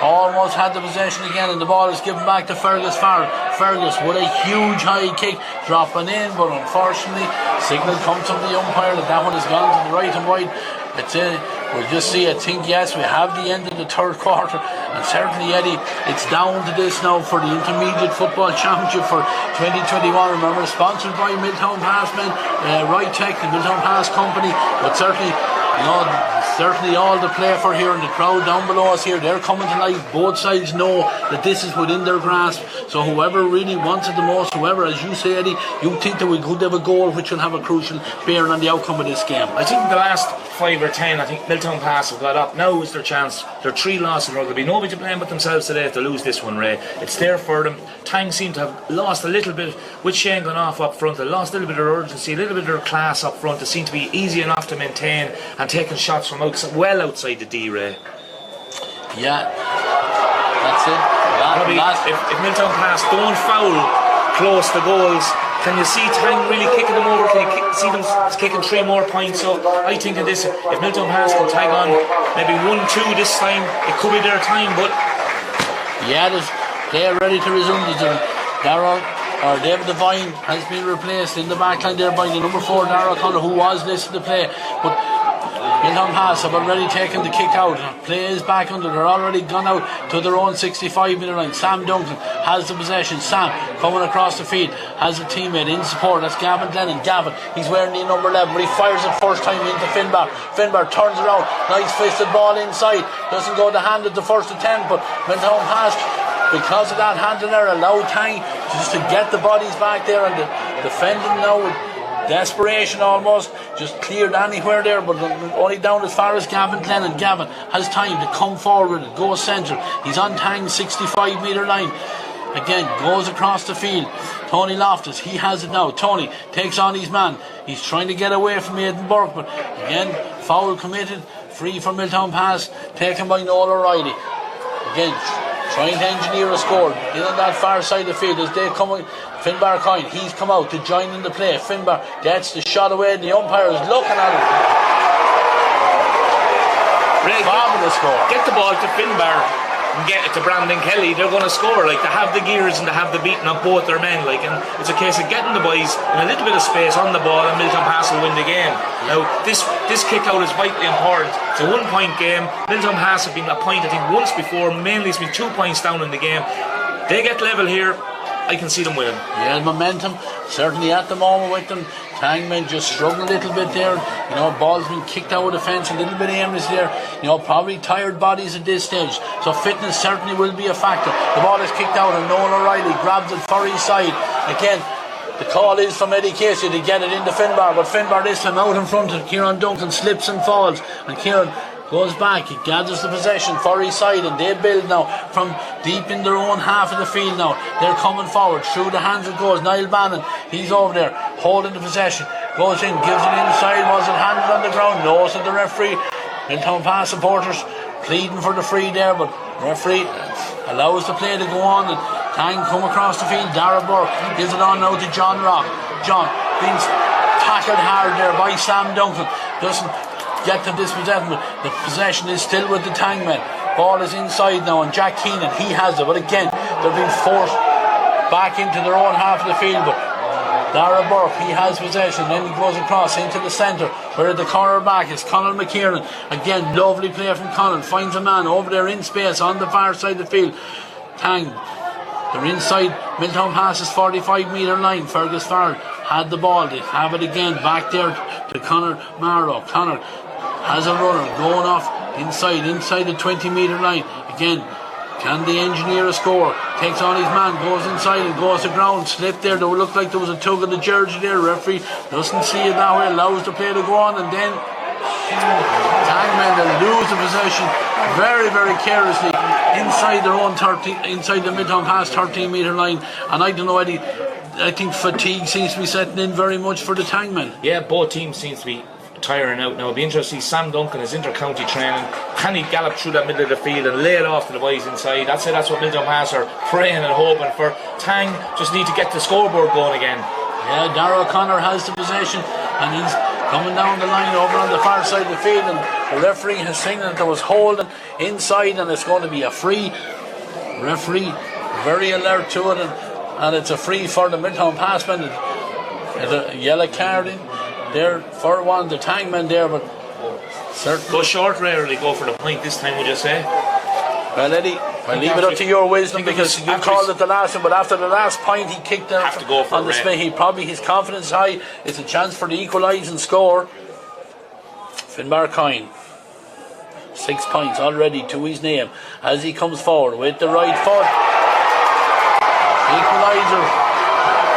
almost had the possession again, and the ball is given back to Fergus Farr. Fergus with a huge high kick dropping in, but unfortunately signal comes from the umpire that one has gone to the right and wide. We'll just see. I think, yes, we have the end of the third quarter, and certainly, Eddie, it's down to this now for the Intermediate Football Championship for 2021. Remember, sponsored by Milltownpass men, Right Tech, the Milltownpass company, but certainly, certainly all to play for here, and the crowd down below us here, they're coming tonight. Both sides know that this is within their grasp, so whoever really wants it the most, whoever, as you say, Eddie, you think that we could have a goal which will have a crucial bearing on the outcome of this game. I think the last 5 or 10, I think Milltownpass have got up. Now is their chance. They're 3 losses in a row. There'll be nobody to blame but themselves today if they lose this one, Ray. It's there for them. Tang seem to have lost a little bit with Shane going off up front. They lost a little bit of urgency, a little bit of their class up front. It seemed to be easy enough to maintain and taking shots from well outside the D, Ray. Yeah, that's it. Probably if Milltownpass don't foul close to goals, can you see Tang really kicking them over? Can you see them kicking 3 more points? So I think of this, if Milltownpass can tag on maybe 1-2 this time, it could be their time. But yeah, they're ready to resume. David Devine has been replaced in the backline there by the number 4 Darragh Connor, who was listed to play, but Milltownpass have already taken the kick out. Play is back under. They're already gone out to their own 65-metre line. Sam Duncan has the possession. Sam coming across the field, has a teammate in support. That's Gavin Glennon. Gavin, he's wearing the number 11, but he fires it first time into Finbar. Finbar turns around, nice fisted ball inside, doesn't go to hand at the first attempt, but Milltownpass, because of that hand in there, allowed Tang just to get the bodies back there, and the defending now with desperation almost just cleared anywhere there, but only down as far as Gavin Glennon. Gavin has time to come forward and go centre. He's on Tang's 65-metre line. Again, goes across the field. Tony Loftus, he has it now. Tony takes on his man. He's trying to get away from Aidan Burke, but again, foul committed. Free for Milltownpass, taken by Noel O'Reilly. Again, trying to engineer a score in on that far side of the field as they come in. Finbar Coyne, he's come out to join in the play. Finbar gets the shot away, and the umpire is looking at him. Fabulous score. Get the ball to Finbar and get it to Brandon Kelly. They're going to score. Like, they have the gears and they have the beating of both their men. Like, and it's a case of getting the boys in a little bit of space on the ball, and Milltownpass will win the game. Now, this kick out is vitally important. It's a 1-point game. Milltownpass have been a point, I think, once before. Mainly it's been 2 points down in the game. They get level here, I can see them winning. Yeah, momentum certainly at the moment with them. Tangmen just struggling a little bit there. You know, ball's been kicked out of the fence, a little bit aimless there. You know, probably tired bodies at this stage. So fitness certainly will be a factor. The ball is kicked out and Noel O'Reilly grabs it for his side. Again, the call is from Eddie Casey to get it into Finbar, but Finbar this time out in front of Kieran Duncan, slips and falls, and Kieran goes back, he gathers the possession for his side, and they build now from deep in their own half of the field now. They're coming forward, through the hands it goes. Niall Bannon, he's over there, holding the possession, goes in, gives it inside. Was it handed on the ground? No, said the referee. Milltownpass supporters pleading for the free there, but the referee allows the play to go on, and Tang come across the field. Darragh Burke gives it on now to John Rock. John being tackled hard there by Sam Duncan, doesn't get to this possession. The possession is still with the Tang men. Ball is inside now, and Jack Keenan, he has it, but again they're being forced back into their own half of the field. But Darragh Burke, he has possession, then he goes across into the centre where the corner back is Conor McKieran. Again, lovely play from Conor, finds a man over there in space on the far side of the field. Tang, they're inside Milltownpass's 45-metre line. Fergus Farrell had the ball, they have it again back there to Conor Marrow. Conor has a runner going off inside the 20-metre line. Again, can they engineer a score? Takes on his man, goes inside and goes to ground. Slipped there, though it looked like there was a tug of the jersey there. Referee doesn't see it that way, allows the play to go on, and then Tangmen lose the possession very, very carelessly inside their own 13, inside the Milltownpass 13-metre line. And I don't know, Eddie, I think fatigue seems to be setting in very much for the Tangmen. Yeah, both teams seems to be tiring out now. It'll be interesting to see Sam Duncan, his inter-county training. Can he gallop through that middle of the field and lay it off to the boys inside? That's it. That's what Milltownpass are praying and hoping for. Tang just need to get the scoreboard going again. Yeah, Darragh O'Connor has the possession, and he's coming down the line over on the far side of the field, and the referee has seen that there was holding inside, and it's going to be a free. Referee very alert to it, and it's a free for the Milltownpass men. There's a yellow card in there for one of the Tangmen there, but certainly go short, rarely go for the point this time, would you say? Well, Eddie, I'll leave it up to your wisdom, because you called it the last one, but after the last point he kicked out on the spin, his confidence high. It's a chance for the equalising score. Finbar Coyne 6 points already to his name as he comes forward with the right foot. Equaliser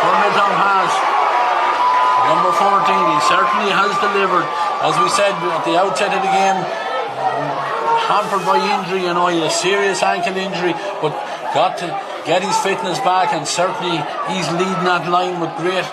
for Milltownpass. Number 14, he certainly has delivered. As we said at the outset of the game, hampered by injury, he had a serious ankle injury, but got to get his fitness back, and certainly he's leading that line with great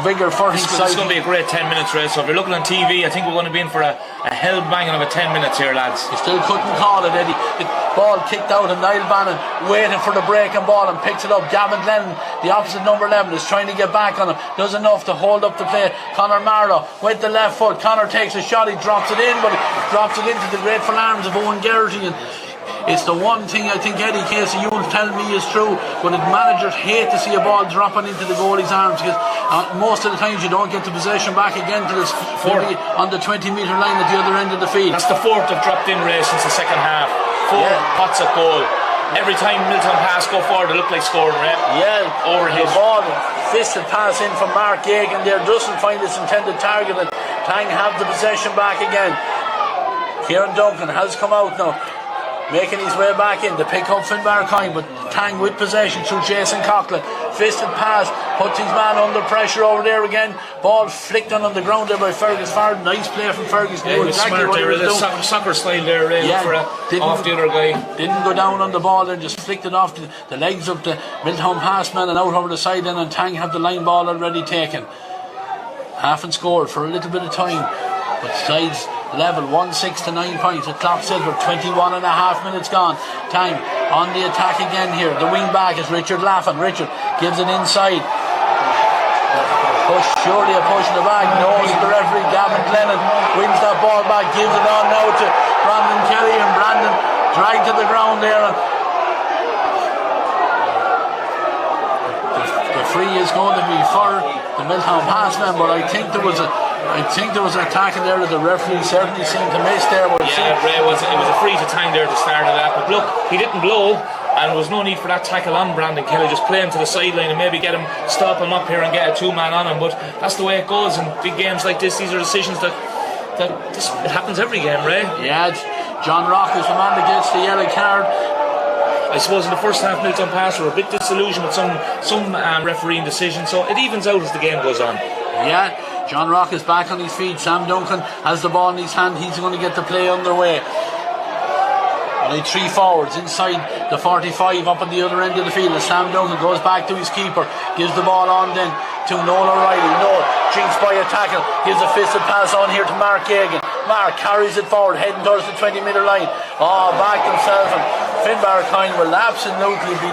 vigour for his side. It's going to be a great 10 minutes race. So if you're looking on TV, I think we're going to be in for a hell banging of a 10 minutes here, lads. He still couldn't call it, Eddie. The ball kicked out, and Niall Bannon waiting for the breaking ball and picks it up. Gavin Glennon, the opposite number 11, is trying to get back on him. Does enough to hold up the play. Conor Marlowe with the left foot. Conor takes a shot, he drops it in, but he drops it into the grateful arms of Owen Geraghty. And it's the one thing I think, Eddie Casey, you'll tell me is true, but managers hate to see a ball dropping into the goalie's arms, because most of the times you don't get the possession back again till it's on the 20-metre line at the other end of the field. That's the fourth of dropped in race since the second half. 4 pots at goal. Every time Milltownpass go forward, it looked like scoring, right? Yeah, overhit. The ball, fisted pass in from Mark Gagan there, doesn't find its intended target, and Tang have the possession back again. Kieran Duncan has come out now, making his way back in to pick up Finbar Coyne, but Tang with possession through Jason Coughlin. Fisted pass, puts his man under pressure over there again. Ball flicked on the ground there by Fergus Fard. Nice play from Fergus. Yeah, he was exactly smart there, the soccer style there, off the other guy. Didn't go down on the ball there, just flicked it off the legs of the Milltownpass man and out over the side then, and Tang have the line ball already taken. Haven't scored for a little bit of time, but sides level 1-6 to 9 points at Clough Silver. 21 and a half minutes gone. Tang on the attack again here. The wing back is Richard Laffin. Richard gives it inside. Surely a push in the back. Knows the referee. Gavin Glennon wins that ball back, gives it on now to Brandon Kelly, and Brandon dragged to the ground there, and the free is going to be for the Milltownpass man, but I think there was an attack in there that the referee certainly seemed to miss there. But it was a free to Tang there at the start of that, but look, he didn't blow, and there was no need for that tackle on Brandon Kelly. Just play him to the sideline and maybe stop him up here and get a 2-man on him. But that's the way it goes in big games like this. These are decisions that it happens every game, Ray. Yeah, John Rock is the man that gets the yellow card. I suppose in the first half, Milltownpass were a bit disillusioned with some refereeing decisions, so it evens out as the game goes on. Yeah, John Rock is back on his feet. Sam Duncan has the ball in his hand. He's going to get the play underway. Only 3 forwards inside the 45 up at the other end of the field, as Sam Duncan goes back to his keeper, gives the ball on then to Noel O'Reilly. Noel jinks by a tackle, gives a fisted pass on here to Mark Gagan. Mark carries it forward, heading towards the 20-metre line. Back himself, and Finbar Coyne will absolutely be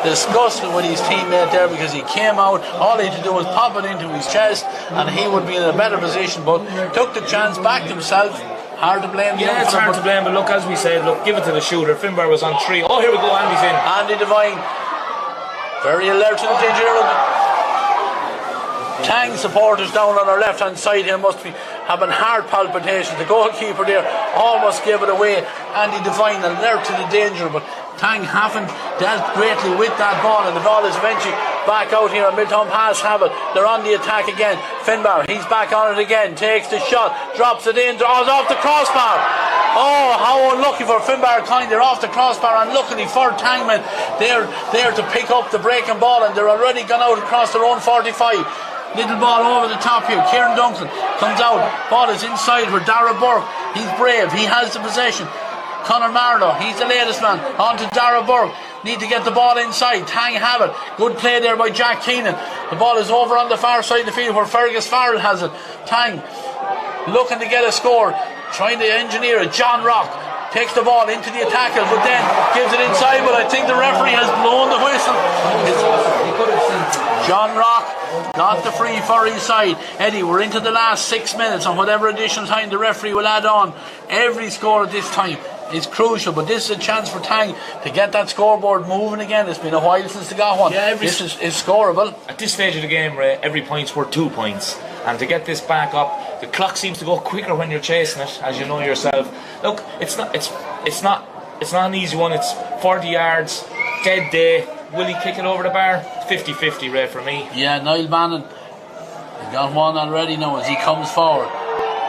disgusted with his teammate there, because he came out, all he had to do was pop it into his chest and he would be in a better position, but took the chance, backed himself. Hard to blame. Yeah, it's hard to blame, but look, as we said, give it to the shooter. Finbar was on 3. Oh, here we go, Andy's in. Andy Devine, very alert to the danger. Tang supporters down on our left hand side here must be having heart palpitations. The goalkeeper there almost gave it away. Andy Devine alert to the danger, but Tang haven't dealt greatly with that ball, and the ball is eventually back out here, and Milltownpass have it. They're on the attack again. Finbar, he's back on it again, takes the shot, drops it in, draws off the crossbar. Oh, how unlucky for Finbar Coyne. They're off the crossbar, and luckily for Tangman, they're there to pick up the breaking ball, and they're already gone out across their own 45. Little ball over the top here. Kieran Duncan comes out. Ball is inside for Dara Burke. He's brave. He has the possession. Conor Marlowe, he's the latest man. On to Dara Burke. Need to get the ball inside. Tang have it. Good play there by Jack Keenan. The ball is over on the far side of the field where Fergus Farrell has it. Tang looking to get a score, trying to engineer it. John Rock takes the ball into the attacker, but then gives it inside, but I think the referee has blown the whistle. John Rock got the free for his side. Eddie, we're into the last 6 minutes, and whatever additional time the referee will add on, every score at this time is crucial, but this is a chance for Tang to get that scoreboard moving again. It's been a while since they got one. Yeah, this is scoreable. At this stage of the game, Ray, every point's worth 2 points, and to get this back up, the clock seems to go quicker when you're chasing it, as you know yourself. Look, it's not an easy one. It's 40 yards, dead day. Will he kick it over the bar? 50-50, Ray, for me. Yeah, Niall Bannon has got one already now as he comes forward.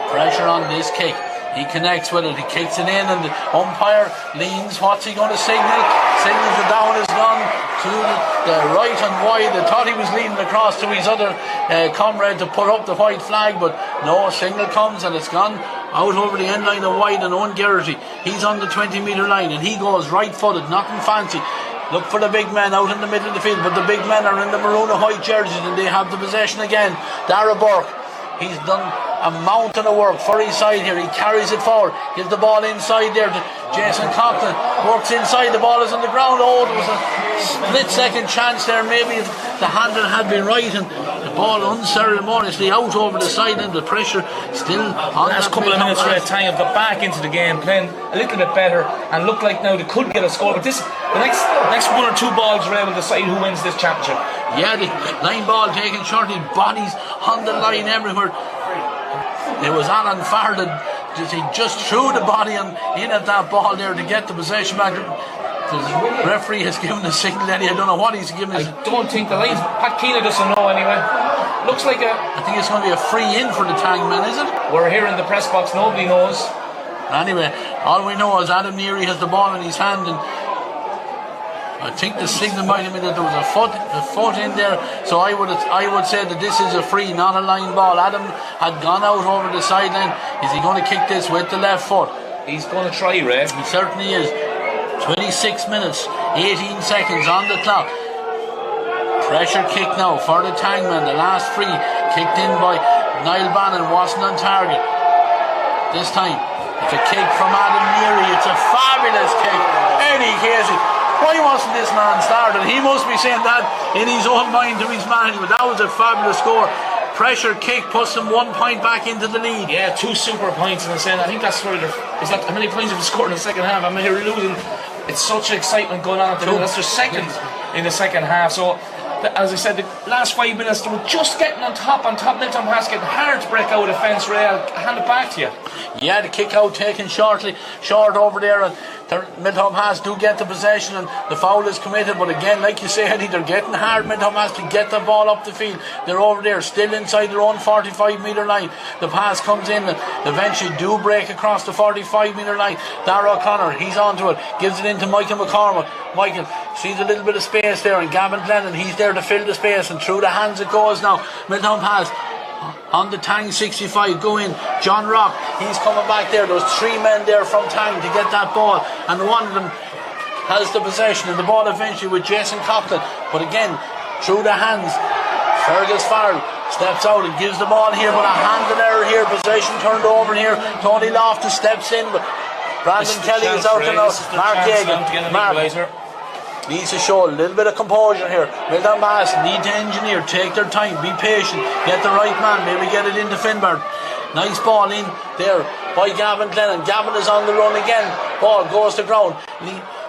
Pressure on this kick. He connects with it, he kicks it in, and the umpire leans. What's he going to signal? Signals the down is gone to the right and wide. I thought he was leaning across to his other comrade to put up the white flag, but no, signal comes and it's gone out over the end line and wide. And Owen Geraghty, he's on the 20-metre line and he goes right-footed, nothing fancy. Look for the big men out in the middle of the field, but the big men are in the maroon and white jerseys and they have the possession again. Dara Burke, he's done a mountain of work for his side here. He carries it forward, gives the ball inside there to Jason Coughlin, works inside, the ball is on the ground. Oh, there was a split second chance there, maybe if the handle had been right, and the ball unceremoniously out over the side, and the pressure still on. The last couple of minutes Red Tang have got back into the game, playing a little bit better and look like now they could get a score, but the next one or two balls are able to decide who wins this championship. Yeah, the line ball taken shortly, bodies on the line everywhere. It was Alan Farr that he just threw the body in at that ball there to get the possession back. The referee has given a signal that I don't know what he's given. I don't think the lines. Pat Keela doesn't know anyway. Looks like I think it's going to be a free in for the Tang men, is it? We're here in the press box. Nobody knows. Anyway, all we know is Adam Neary has the ball in his hand, and I think the signal might have been that there was a foot in there, so I would say that this is a free, not a line ball. Adam had gone out over the sideline. Is he going to kick this with the left foot? He's going to try, Ray. He certainly is. 26 minutes, 18 seconds on the clock. Pressure kick now for the Tangman. The last free kicked in by Niall Bannon wasn't on target. This time, it's a kick from Adam Neary. It's a fabulous kick. Eddie Casey. Why wasn't this man started? He must be saying that in his own mind to his man, but that was a fabulous score. Pressure kick puts them 1 point back into the lead. Yeah, 2 super points in the second. I think that's where is that how many points have they scored in the second half? I mean, they're losing. It's such excitement going on at the minute. That's their second in the second half. So, as I said, the last 5 minutes they were just getting on top. Milltownpass getting hard to break out of fence. Ray, I'll hand it back to you. Yeah, the kick out taken short over there, and Milltownpass do get the possession, and the foul is committed. But again, like you say, Eddie, they're getting hard, Milltownpass, to get the ball up the field. They're over there, still inside their own 45-metre line. The pass comes in, and eventually do break across the 45-metre line. Dara O'Connor, he's onto it, gives it into Michael McCormick. Michael sees a little bit of space there, and Gavin Glennon, he's there to fill the space, and through the hands it goes now. Milltownpass on the Tang 65, go in. John Rock, he's coming back there. There's 3 men there from Tang to get that ball, and one of them has the possession, and the ball eventually with Jason Coughlin. But again, through the hands, Fergus Farrell steps out and gives the ball here, but a handle error here. Possession turned over here. Tony Loftus steps in, but Brandon Kelly is out and out. Mark Yeagan, needs to show a little bit of composure here. Milltownpass need to engineer, take their time, be patient, get the right man, maybe get it into Finbar. Nice ball in there by Gavin Glennon. Gavin is on the run again. Ball goes to ground.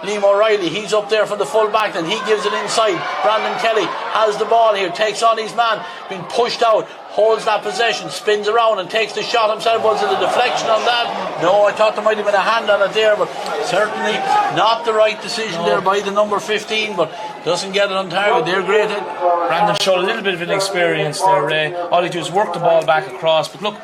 Liam O'Reilly, he's up there for the full back, and he gives it inside. Brandon Kelly has the ball here, takes on his man, being pushed out, holds that possession, spins around and takes the shot himself. Was it a deflection on that? No, I thought there might have been a hand on it there, but certainly not the right decision there by the number 15, but doesn't get it on target. They're great. Brandon showed a little bit of inexperience there, Ray. All he do is work the ball back across, but look,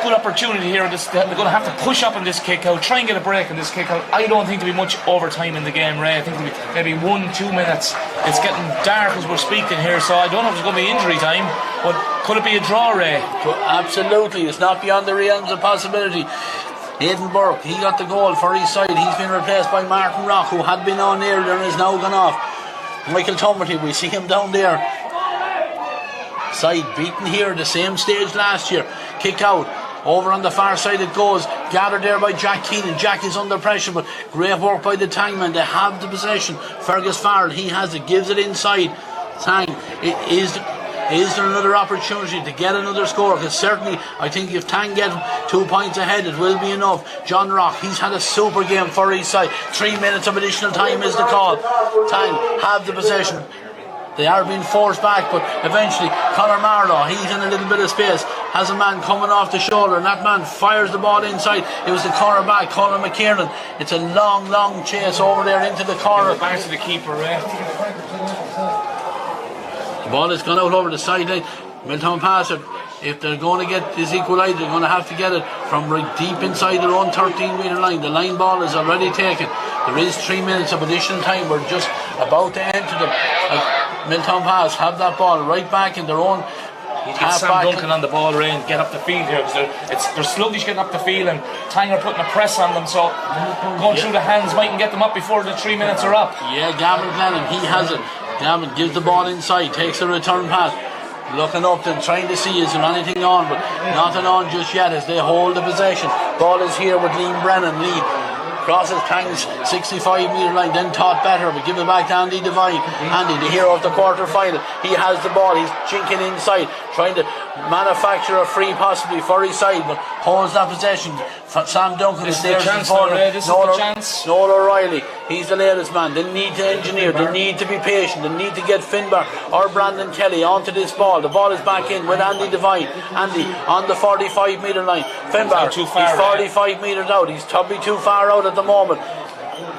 good opportunity here. They're going to have to push up in this kick out, try and get a break in this kick out. I don't think there'll be much overtime in the game, Ray. I think there'll be maybe 1-2 minutes. It's getting dark as we're speaking here, so I don't know if it's going to be injury time, but could it be a draw, Ray? Absolutely, it's not beyond the realms of possibility. Aidan Burke, he got the goal for his side. He's been replaced by Martin Rock, who had been on earlier and has now gone off. Michael Tumberty, we see him down there. Side beaten here, the same stage last year. Kick out. Over on the far side it goes, gathered there by Jack Keenan. Jack is under pressure, but great work by the Tangman. They have the possession. Fergus Farrell, he has it, gives it inside. Tang, is there another opportunity to get another score? Because certainly I think if Tang get 2 points ahead, it will be enough. John Rock, he's had a super game for his side. 3 minutes of additional time is the call. Tang have the possession. They are being forced back, but eventually Conor Marlowe, he's in a little bit of space, has a man coming off the shoulder, and that man fires the ball inside. It was the corner back, Colin McKiernan. It's a long chase over there into the corner. Back to the keeper, Ray. The ball has gone out over the sideline. Milltownpass are if they're going to get this equalised, they're going to have to get it from right deep inside their own 13-metre line. The line ball is already taken. There is 3 minutes of additional time. We're just about to enter them. Milltownpass have that ball right back in their own. He's got Sam Duncan on the ball, Ray, and get up the field here because they're sluggish getting up the field, and Tang are putting a press on them, so going through the hands mightn't get them up before the 3 minutes are up. Yeah, Gavin Glennon, he has it. Gavin gives the ball inside, takes the return pass, looking up and trying to see is there anything on, but nothing on just yet as they hold the possession. Ball is here with Liam Brennan. Lee crosses Tang's 65-metre line, then taught better, but give it back to Andy Devine. Andy, the hero of the quarter-final, he has the ball, he's chinking inside, trying to manufacture a free possibly for his side, but holds that possession. Sam Duncan is there. This is the chance. Noel O'Reilly, he's the latest man. They need to engineer, they need to be patient, they need to get Finbar or Brandon Kelly onto this ball. The ball is back in with Andy Devine. Andy on the 45-metre line. Finbar, he's 45 metres out, he's probably too far out at the moment.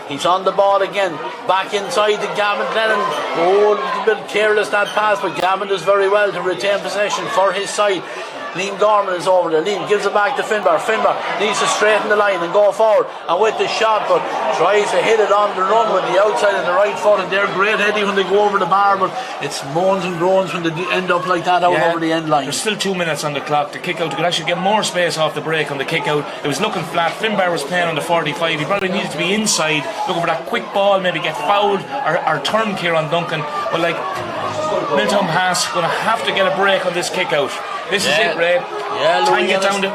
He's on the ball again, back inside to Gavin Glennon. Oh, a little bit careless that pass, but Gavin does very well to retain possession for his side. Liam Gorman is over there. Liam gives it back to Finbar. Finbar needs to straighten the line and go forward and with the shot, but tries to hit it on the run with the outside of the right foot, and they're great heady when they go over the bar, but it's moans and groans when they end up like that out over the end line. There's still 2 minutes on the clock. The kick out, you could actually get more space off the break on the kick out. It was looking flat. Finbar was playing on the 45. He probably needed to be inside, looking for that quick ball, maybe get fouled or turn Kieran Duncan. But like, Milltownpass going to have to get a break on this kick out. This is it, Ray. Yeah, Try and get down to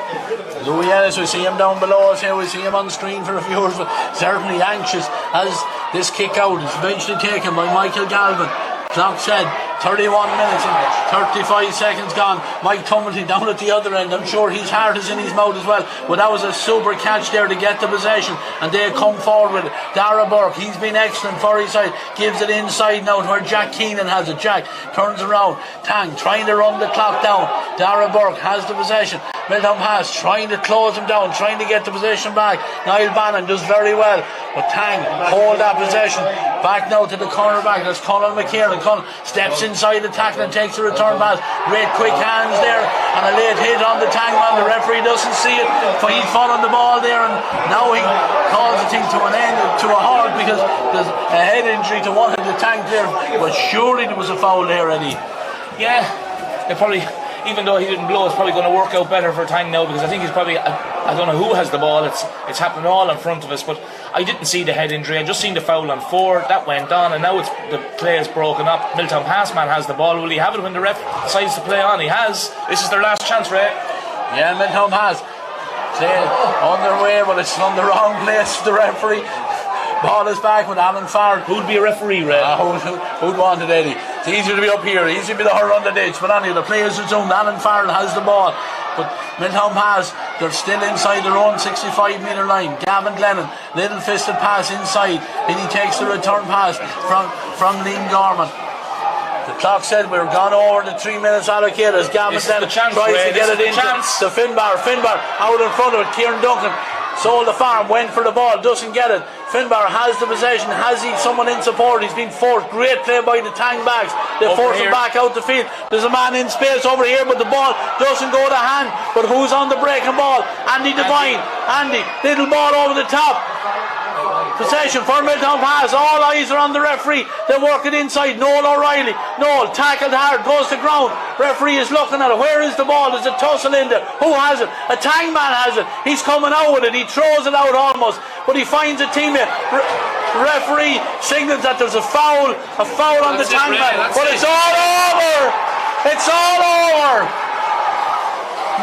Louis Ellis, we see him down below us here, we see him on screen for a few hours, but certainly anxious as this kick out is eventually taken by Michael Galvin. Clock said 31 minutes and 35 seconds gone. Mike Tumblety down at the other end. I'm sure his heart is in his mouth as well. But that was a super catch there to get the possession, and they come forward with it. Dara Burke, he's been excellent for his side. Gives it inside now to where Jack Keenan has it. Jack turns around. Tang trying to run the clock down. Dara Burke has the possession. Milltownpass trying to close him down, trying to get the possession back. Niall Bannon does very well, but Tang hold that possession. Back now to the cornerback. There's Colin McKiernan. Colin steps inside the tackle and takes the return pass. Great quick hands there, and a late hit on the Tang man. The referee doesn't see it, but he's following the ball there, and now he calls the thing to an end, to a halt, because there's a head injury to one of the Tang players. But surely there was a foul there, Eddie. Yeah, they probably, even though he didn't blow, it's probably going to work out better for Tang now, because I think he's probably, I don't know who has the ball, it's happening all in front of us, but I didn't see the head injury. I just seen the foul on 4, that went on, and now the play is broken up. Milltownpass man has the ball. Will he have it when the ref decides to play on? He has. This is their last chance, Ray. Yeah, Milltownpass play on their way, but it's on the wrong place, the referee. Ball is back with Alan Farr. Who'd be a referee, Ray? Who'd want it, Eddie? It's easier to be up here, easier to be the her on the ditch, but anyway, the players are zoomed. Alan Farrell has the ball, but Milltownpass, they're still inside their own 65-metre line. Gavin Glennon, little fisted pass inside, then he takes the return pass from Liam Gorman. The clock said we're gone over the 3 minutes allocated as Gavin Glennon tries to get it into to Finbar. Finbar out in front of it. Kieran Duncan sold the farm, went for the ball, doesn't get it. Finbar has the possession. Has he someone in support? He's been forced. Great play by the Tang backs. They force him back out the field. There's a man in space over here, but the ball doesn't go to hand. But who's on the breaking ball? Andy Devine. Andy, little ball over the top. Possession for Milltownpass. All eyes are on the referee. They work it inside. Noel O'Reilly. Noel tackled hard, goes to ground. Referee is looking at it. Where is the ball? There's a tussle in there. Who has it? A Tang man has it. He's coming out with it. He throws it out almost, but he finds a teammate. Referee signals that there's a foul on the Tang man. But it's all over. It's all over.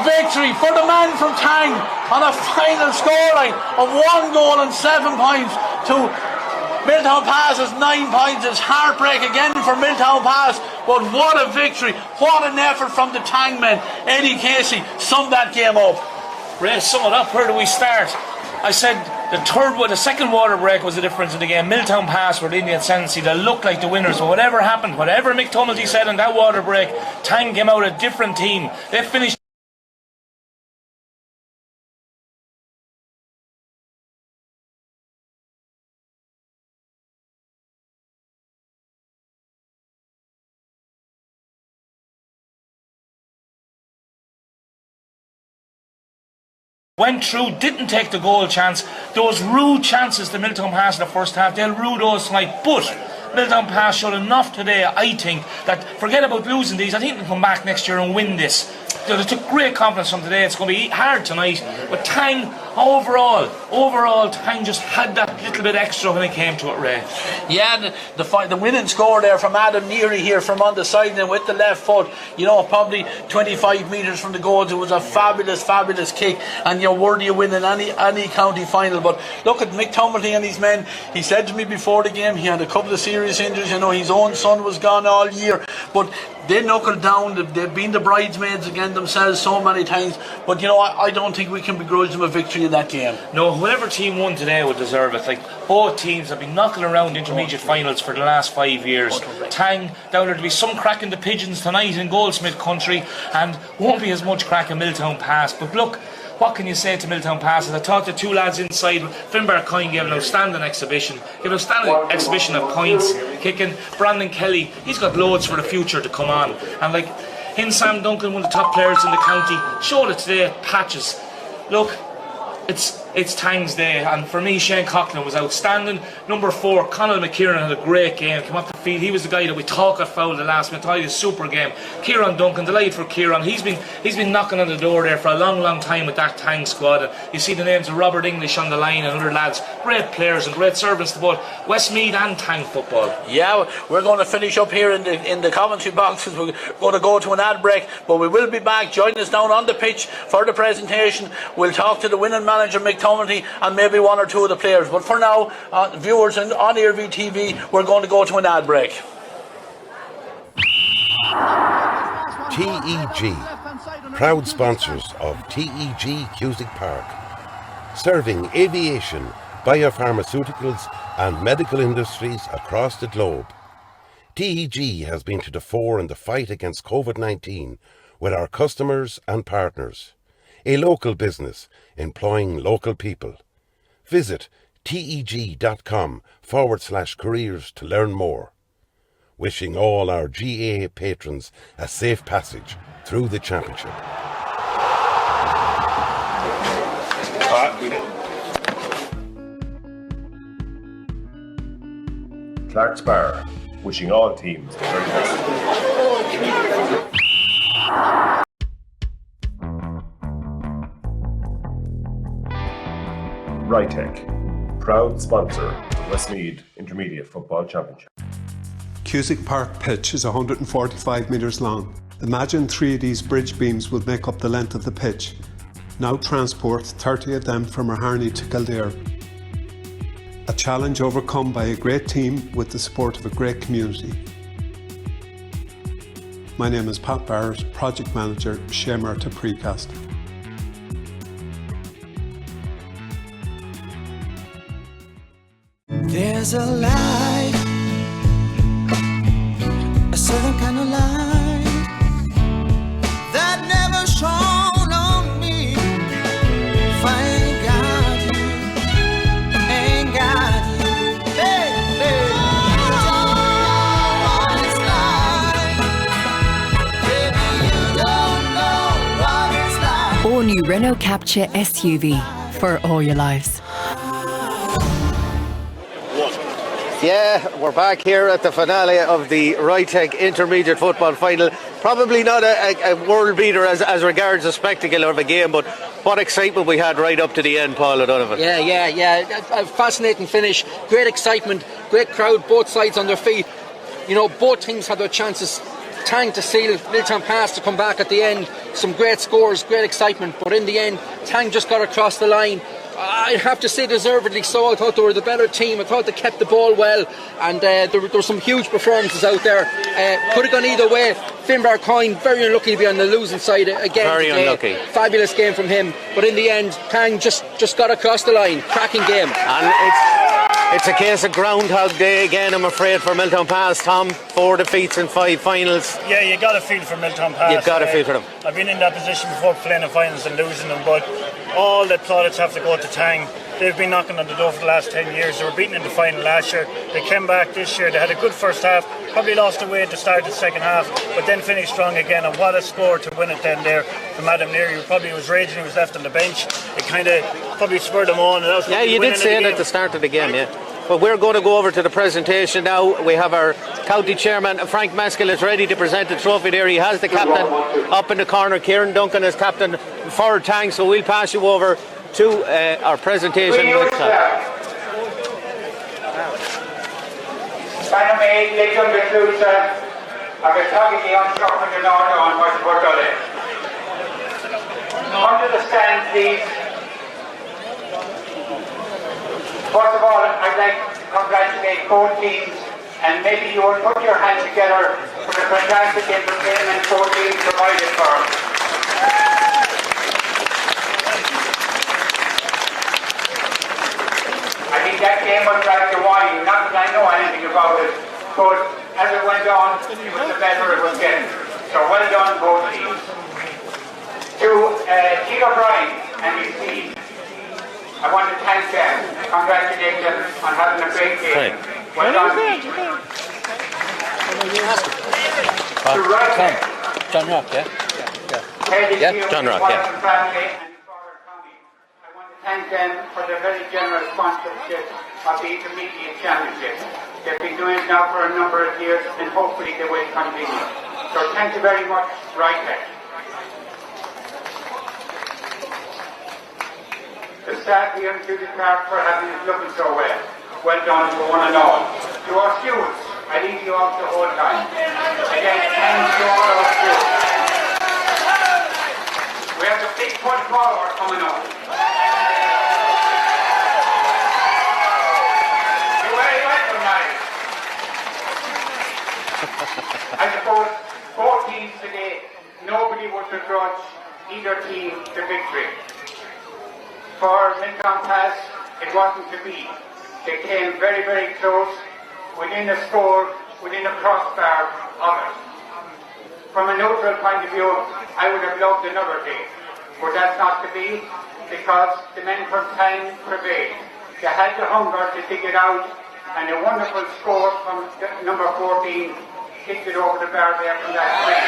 Victory for the man from Tang on a final scoreline of 1 goal and 7 points to Milltownpass's 9 points. It's heartbreak again for Milltownpass, but what a victory, what an effort from the Tang men. Eddie Casey summed that game up. Ray, sum it up. Where do we start? I said the second water break was the difference in the game. Milltownpass were in the ascendancy. They looked like the winners, but whatever happened, whatever Mick Tumblety said in that water break, Tang came out a different team. They finished Went through, didn't take the goal chance. Those rude chances to Milltownpass in the first half, they'll rue those tonight. But Milltownpass showed enough today, I think, that forget about losing these. I think they'll come back next year and win this. They took great confidence from today. It's going to be hard tonight. But Tang, overall, Tang just had that little bit extra when it came to it, Ray. Yeah, the winning score there from Adam Neary here from on the side and with the left foot, you know, probably 25 metres from the goals. It was a fabulous kick, and you're worthy of winning any county final. But look at Mick Tumblety and his men. He said to me before the game he had a couple of serious injuries. You know, his own son was gone all year, but they knuckled down. They've been the bridesmaids again themselves so many times. But you know, I don't think we can begrudge them a victory in that game. No, whoever team won today would deserve it. Like, both teams have been knocking around intermediate finals for the last 5 years. Tang down there to be some crack in the Pigeons tonight in Goldsmith country, and won't be as much crack in Milltownpass. But look, what can you say to Milltownpass? I thought the two lads inside, Finbar Coyne gave an outstanding exhibition. Gave an outstanding exhibition of points, kicking. Brandon Kelly, he's got loads for the future to come on. And like, in Sam Duncan, one of the top players in the county, showed it today at Patches. Look, it's Tang's day, and for me Shane Coughlin was outstanding. Number 4, Conal McKieran had a great game, came up the field. He was the guy that we thought got fouled the last minute. I thought he was a super game. Kieran Duncan, delighted for Kieran. He's been knocking on the door there for a long time with that Tang squad. And you see the names of Robert English on the line and other lads, great players and great servants to both Westmeath and Tang football. Yeah, we're going to finish up here in the commentary boxes. We're going to go to an ad break, but we will be back. Join us down on the pitch for the presentation. We'll talk to the winning manager Mick Tumblety and maybe one or two of the players. But for now, viewers on EirV TV, we're going to go to an ad break. TEG, proud sponsors of TEG Cusick Park, serving aviation, biopharmaceuticals and medical industries across the globe. TEG has been to the fore in the fight against COVID-19 with our customers and partners. A local business employing local people. Visit teg.com/careers to learn more. Wishing all our GAA patrons a safe passage through the championship. Clark's Bar, wishing all teams the very best. Rytec, proud sponsor of the Westmeath Intermediate Football Championship. Cusick Park pitch is 145 metres long. Imagine 3 of these bridge beams would make up the length of the pitch. Now transport 30 of them from Harney to Kildare. A challenge overcome by a great team with the support of a great community. My name is Pat Barrett, Project Manager, Shamer to Precast. There's a light, a certain kind of light that never shone on me. If I ain't got you, baby, you don't know what it's like. Baby, you don't know what it's like. All new Renault Capture SUV for all your lives. Yeah, we're back here at the finale of the Rytec Intermediate Football Final. Probably not a world beater as regards the spectacle of a game, but what excitement we had right up to the end, Paul O'Donovan. Yeah. A fascinating finish, great excitement, great crowd, both sides on their feet. You know, both teams had their chances. Tang to seal, Milltownpass to come back at the end. Some great scores, great excitement, but in the end, Tang just got across the line. I have to say deservedly so. I thought they were the better team. I thought they kept the ball well, and there were some huge performances out there. Could have gone either way. Finbar Coyne, very unlucky to be on the losing side again. Very unlucky. Fabulous game from him, but in the end, Tang just got across the line. Cracking game. And it's a case of Groundhog Day again, I'm afraid, for Milltownpass. Tom, 4 defeats in 5 finals. Yeah, you got a feel for Milltownpass. You've got a feel for them. I've been in that position before, playing in finals and losing them, but all the plaudits have to go to Tang. they've been knocking on the door for the last 10 years. They were beaten in the final last year. They came back this year. They had a good first half. Probably lost away at the start of the second half, but then finished strong again. And what a score to win it then there from Adam Neary, who probably was raging. He was left on the bench. It kind of probably spurred him on. And yeah, you did say it at the start of the game, yeah. But we're going to go over to the presentation now. We have our county chairman, Frank Maskell, is ready to present the trophy there. He has the captain up in the corner. Kieran Duncan is captain for Tang, so we'll pass you over to our presentation. Under the stand, please. First of all, I'd like to congratulate both teams, and maybe you will put your hands together for the fantastic entertainment both teams provided for us. I think that game was like the wine, not that I know anything about it, but as it went on, it was the better it was getting. So well done, both teams. To Peter Bryan and his team, I want to thank them, congratulate them on having a great game. Well done. John Rock, yeah? Yeah, John Rock, yeah. Family and Father County. I want to thank them for their very generous sponsorship of the Intermediate Championship. They've been doing it now for a number of years, and hopefully they will continue. So thank you very much, Rytech. The staff here in Judy Park for having it looking so well. Well done to one and all. To our stewards, I leave you off the whole time. Again, thanks to all our stewards. We have the big foot forward coming up. You're very welcome, guys. I suppose both teams today, nobody would begrudge either team the victory. For Milltownpass, it wasn't to be. They came very, very close, within a score, within a crossbar of it. From a neutral point of view, I would have loved another day, but that's not to be, because the men from Tang prevailed. They had the hunger to dig it out, and a wonderful score from number 14 kicked it over the bar there from that point.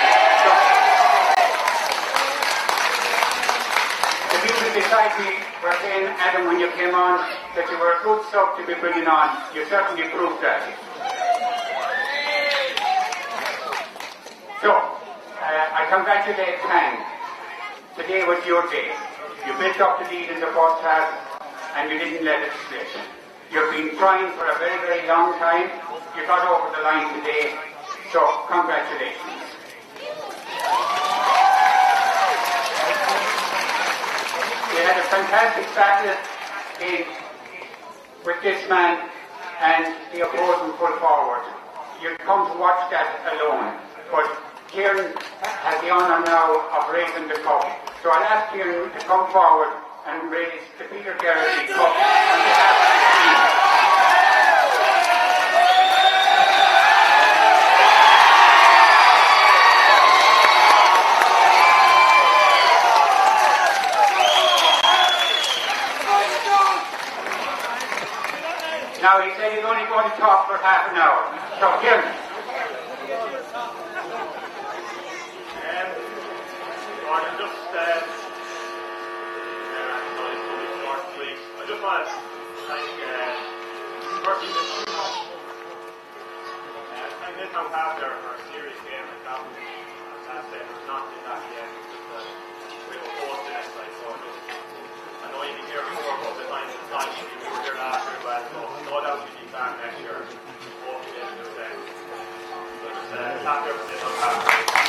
The people beside me were saying, Adam, when you came on, that you were a good sub to be bringing on. You certainly proved that. So, I congratulate Tang. Today was your day. You built up the lead in the first half, and you didn't let it slip. You've been trying for a very, very long time. You got over the line today, so congratulations. We had a fantastic battle with this man and the opposing full forward. You've come to watch that alone, but Kieran has the honour now of raising the cup. So I'll ask Kieran to come forward and raise the Peter Garrity Cup on behalf of the team. Now he said he's only going to talk for half an hour. So Kieran. I just want to thank firstly the team. Thank Milltownpass there for a serious game. Like that was, as I said, there's not in that yet. We will hold the next night. So I know you've been here before, but the time is not easy. We were here last year as well, so no doubt we'll be back next year. Hopefully they'll do the same. So just happy for Milltownpass.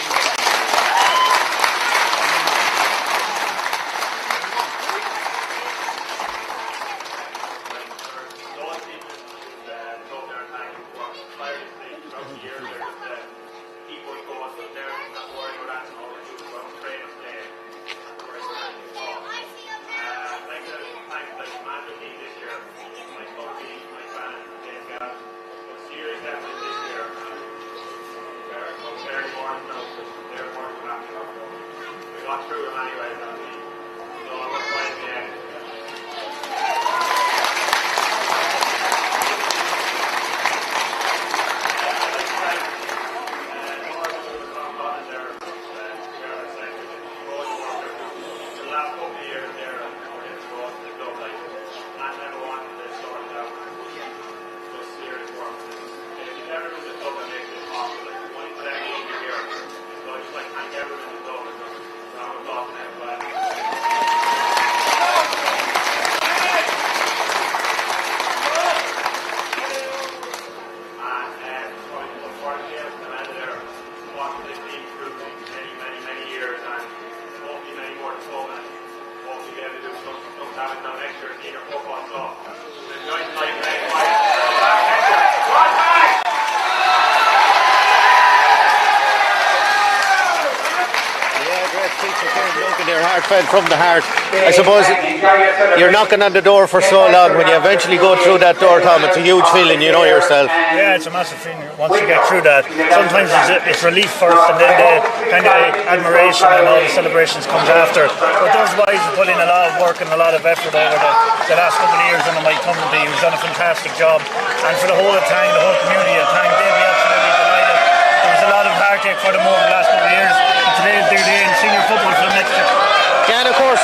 Got through them anyway, so I was quite in the end. your heartfelt from the heart. I suppose you're knocking on the door for so long. When you eventually go through that door, Tom, it's a huge feeling, you know yourself. Yeah, it's a massive feeling once you get through that. Sometimes it's relief first, and then the kind of admiration and all the celebrations comes after. But those guys have put in a lot of work and a lot of effort over the last couple of years under Mike Tumbleby, who's done a fantastic job. And for the whole of Tang, the whole community of Tang, they'll be absolutely delighted. There was a lot of heartache for them over the last couple of years, and today is their day in senior football for them next year. Yeah, and of course,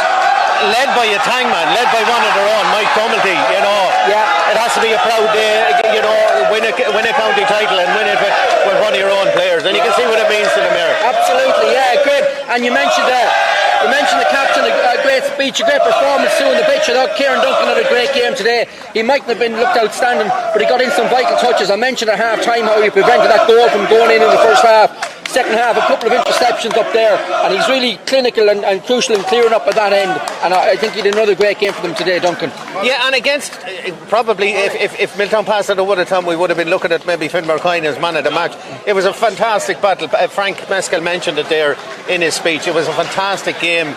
led by a Tang man, led by one of their own, Mike Tumbleby, you know. Yeah. It has to be a proud day, you know, win a county title and win it with one of your own players. And you can see what it means to them here. Absolutely, yeah, great. And you mentioned the captain, a great speech, a great performance too on the pitch. I thought Kieran Duncan had a great game today. He mightn't have been looked outstanding, but he got in some vital touches. I mentioned at half time how he prevented that goal from going in the first half. Second half, a couple of interceptions up there, and he's really clinical and crucial in clearing up at that end. And I think he did another great game for them today, Duncan. Yeah, and against probably if Milltownpass had won it, Tom, we would have been looking at maybe Finn Burkine as man of the match. It was a fantastic battle. Frank Mescal mentioned it there in his speech. It was a fantastic game.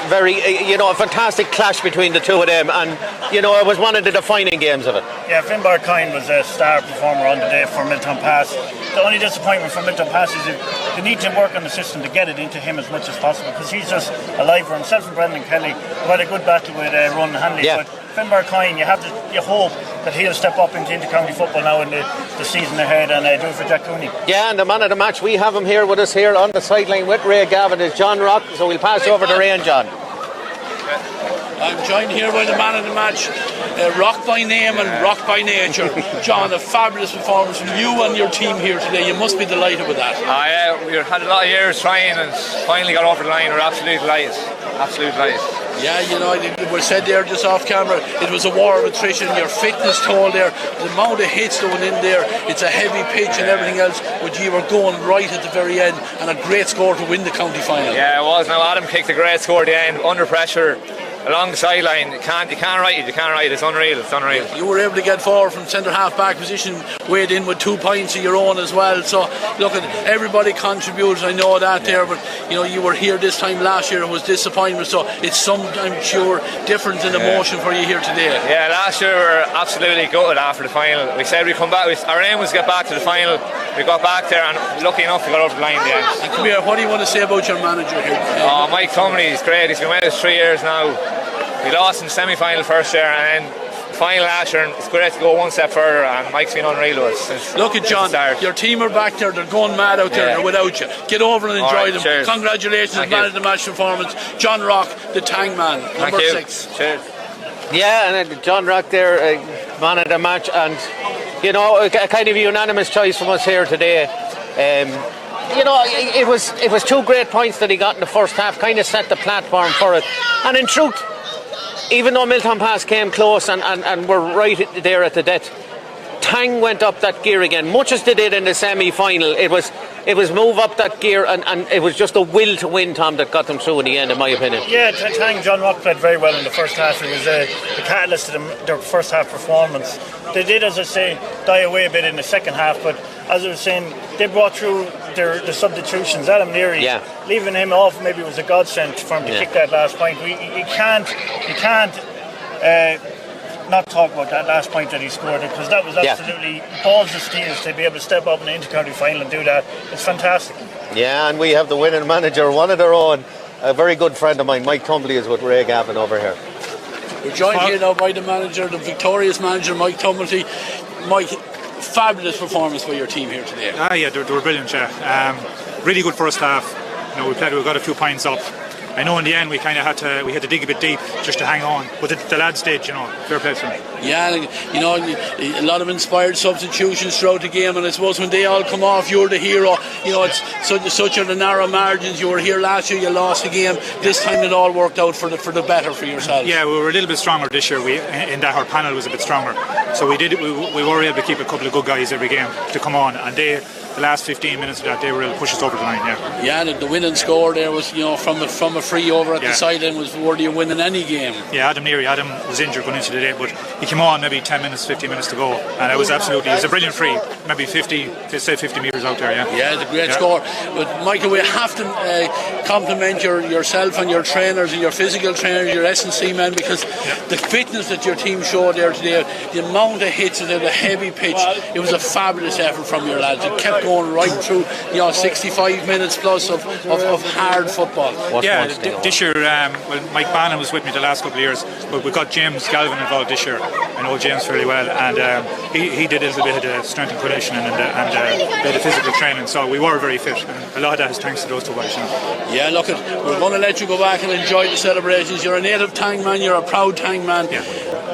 Very, a fantastic clash between the two of them, and it was one of the defining games of it. Yeah, Finn Burkine was a star performer on the day for Milltownpass. The only disappointment for Milltownpass is they need to work on the system to get it into him as much as possible, because he's just alive for himself and Brendan Kelly, who had a good battle with Ron Hanley. Yeah. But Finn Burkine, you hope that he'll step up into county football now in the season ahead and do it for Jack Cooney. Yeah, and the man of the match, we have him here with us here on the sideline with Ray Gavin, is John Rock, so we'll pass over to Ray and John. I'm joined here by the man of the match, Rock by name and Rock by nature. John, a fabulous performance from you and your team here today. You must be delighted with that. Yeah, we had a lot of years trying and finally got over the line. We're absolute delighted. Absolute delighted. Yeah, it was said there just off camera, it was a war of attrition. Your fitness toll there, the amount of hits going in there, it's a heavy pitch and everything else, but you were going right at the very end, and a great score to win the county final. Yeah, it was. Now Adam kicked a great score at the end, under pressure, along the sideline. You can't write it. It's unreal. You were able to get forward from centre half back position, weighed in with 2 points of your own as well. So look, everybody contributes. I know that there, but you were here this time last year. It was disappointment. So it's some, I'm sure, difference in emotion for you here today. Yeah, last year we were absolutely gutted after the final. We said we'd come back. Our aim was to get back to the final. We got back there, and lucky enough we got over the line in the end. And come here, what do you want to say about your manager here? Mike Tumbleby is great. He's been with us 3 years now. We lost in the semi-final first year, and then final last year, and it's great to go one step further, and Mike's been unreal with us. Look at John, your team are back there, they're going mad out there, they're without you. Get over and enjoy them. Cheers. Congratulations, man of the match performance. John Rock, the Tang man, number 6. Cheers. Yeah, and John Rock there, man of the match, and a kind of unanimous choice from us here today. It was 2 great points that he got in the first half, kind of set the platform for it. And in truth, even though Milltownpass came close and were right there at the death, Tang went up that gear again, much as they did in the semi-final. It was move up that gear, and it was just a will to win, Tom, that got them through in the end, in my opinion. Yeah, Tang, John Rock played very well in the first half. It was the catalyst to their first half performance. They did, as I say, die away a bit in the second half, but as I was saying, they brought through the substitutions. Adam Neary, leaving him off maybe was a godsend for him to kick that last point. You can't not talk about that last point that he scored, because that was absolutely balls of steel to be able to step up in the inter-county final and do that. It's fantastic. Yeah, and we have the winning manager, one of their own, a very good friend of mine, Mike Tumbleby, is with Ray Gavin over here. We're joined here now by the manager, the victorious manager, Mike Tumbleby. Mike, fabulous performance by your team here today. Yeah, they were brilliant. Really good first half. We got a few points up. I know in the end we kind of had to dig a bit deep just to hang on, but the lads did, fair play to them. Yeah, a lot of inspired substitutions throughout the game, and I suppose when they all come off, you're the hero. It's such are the narrow margins. You were here last year, you lost the game. This time it all worked out for the better for yourselves. Yeah, we were a little bit stronger this year. In that our panel was a bit stronger, so we were able to keep a couple of good guys every game to come on, and the last 15 minutes of that, they were able to push us over the line. Yeah, the winning score there was from a free over at the sideline was worthy of winning any game. Yeah, Adam was injured going into the day, but he came on maybe 10 minutes, 15 minutes to go, and it was a brilliant free, maybe 50 metres out there. Yeah, it's a great score. But Michael, we have to compliment yourself and your trainers and your physical trainers, your S&C men, because the fitness that your team showed there today, the amount of hits and the heavy pitch, it was a fabulous effort from your lads. It kept going right through, 65 minutes plus of hard football. This year, Mike Bannon was with me the last couple of years, but we got James Galvin involved this year. I know James fairly well, and he did a little bit of the strength and conditioning and a bit of physical training, so we were very fit. And a lot of that is thanks to those two guys. Yeah, look, we're going to let you go back and enjoy the celebrations. You're a native Tang man, you're a proud Tang man.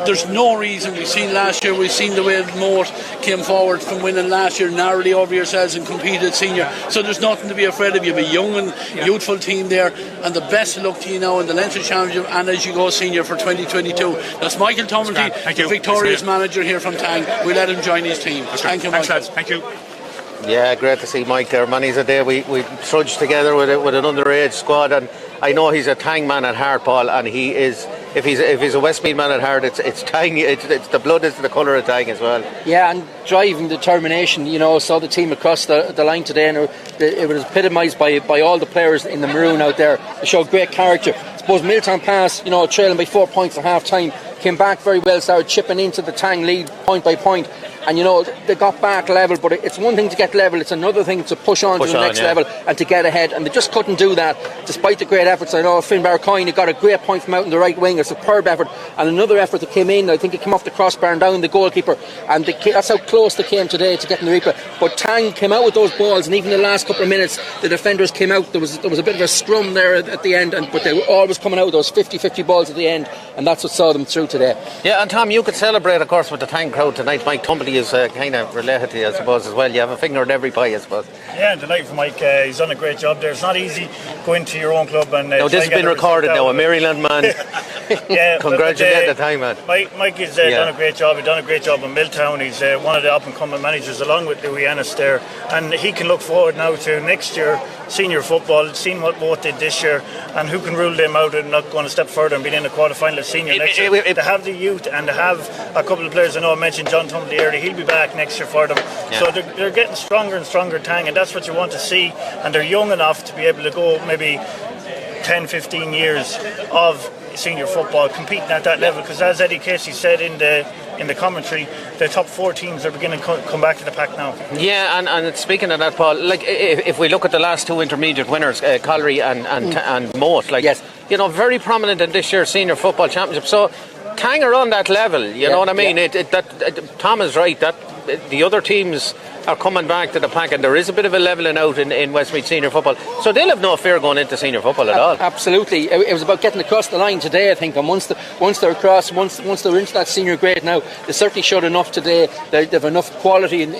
There's no reason. We've seen last year, we've seen the way Moat came forward from winning last year narrowly over yourselves and competed senior, so there's nothing to be afraid of. You have a young and youthful team there, and the best of luck to you now in the Leinster Championship and as you go senior for 2022. That's Michael Tumilty, the victorious manager here from Tang. We let him join his team. Thank you, Michael. Thank you. Yeah, great to see Mike there. Many's a day we trudged together with an underage squad, and I know he's a Tang man at heart, Paul, and he is. If he's a Westmeath man at heart, it's Tang. It's the blood is the colour of Tang as well. Yeah, and drive and determination. Saw the team across the line today, and it was epitomised by all the players in the maroon out there. They showed great character. I suppose Milltownpass, trailing by 4 points at half time, came back very well, started chipping into the Tang lead point by point. And they got back level, but it's one thing to get level, it's another thing to push on to the next level and to get ahead, and they just couldn't do that despite the great efforts. I know Finn Barcoyne got a great point from out in the right wing, a superb effort, and another effort that came in. I think it came off the crossbar and down the goalkeeper, and that's how close they came today to getting the replay. But Tang came out with those balls, and even the last couple of minutes the defenders came out. There was a bit of a scrum there at the end, but they were always coming out with those 50-50 balls at the end, and that's what saw them through today. Yeah, and Tom, you could celebrate of course with the Tang crowd tonight. Mike Tumbley is kind of related to you, I suppose, as well. You have a finger in every pie, I suppose. Yeah, delighted for Mike. He's done a great job there. It's not easy going to your own club and now this has been recorded now, a Maryland man. Yeah, congratulate the Tang man. Mike has done a great job. He's done a great job in Milltown. He's one of the up and coming managers along with Louis Ennis there, and he can look forward now to next year senior football, seeing what both did this year and who can rule them out and not going a step further and being in the quarter-final of senior next year. To have the youth and to have a couple of players, I know I mentioned John Tumbley earlier, he'll be back next year for them. So they're getting stronger and stronger, Tang, and that's what you want to see, and they're young enough to be able to go maybe 10-15 years of senior football competing at that level, because as Eddie Casey said in the commentary, the top 4 teams are beginning to come back to the pack now. Yeah, and speaking of that, Paul, like if we look at the last 2 intermediate winners, Colliery and Moat, very prominent in this year's senior football championship. So Tang are on that level, you know what I mean? Tom is right, that the other teams are coming back to the pack, and there is a bit of a levelling out in Westmeath senior football, so they'll have no fear going into senior football at all. Absolutely, it was about getting across the line today, I think, and once they're across, once they're into that senior grade now, they certainly showed enough today. They have enough quality and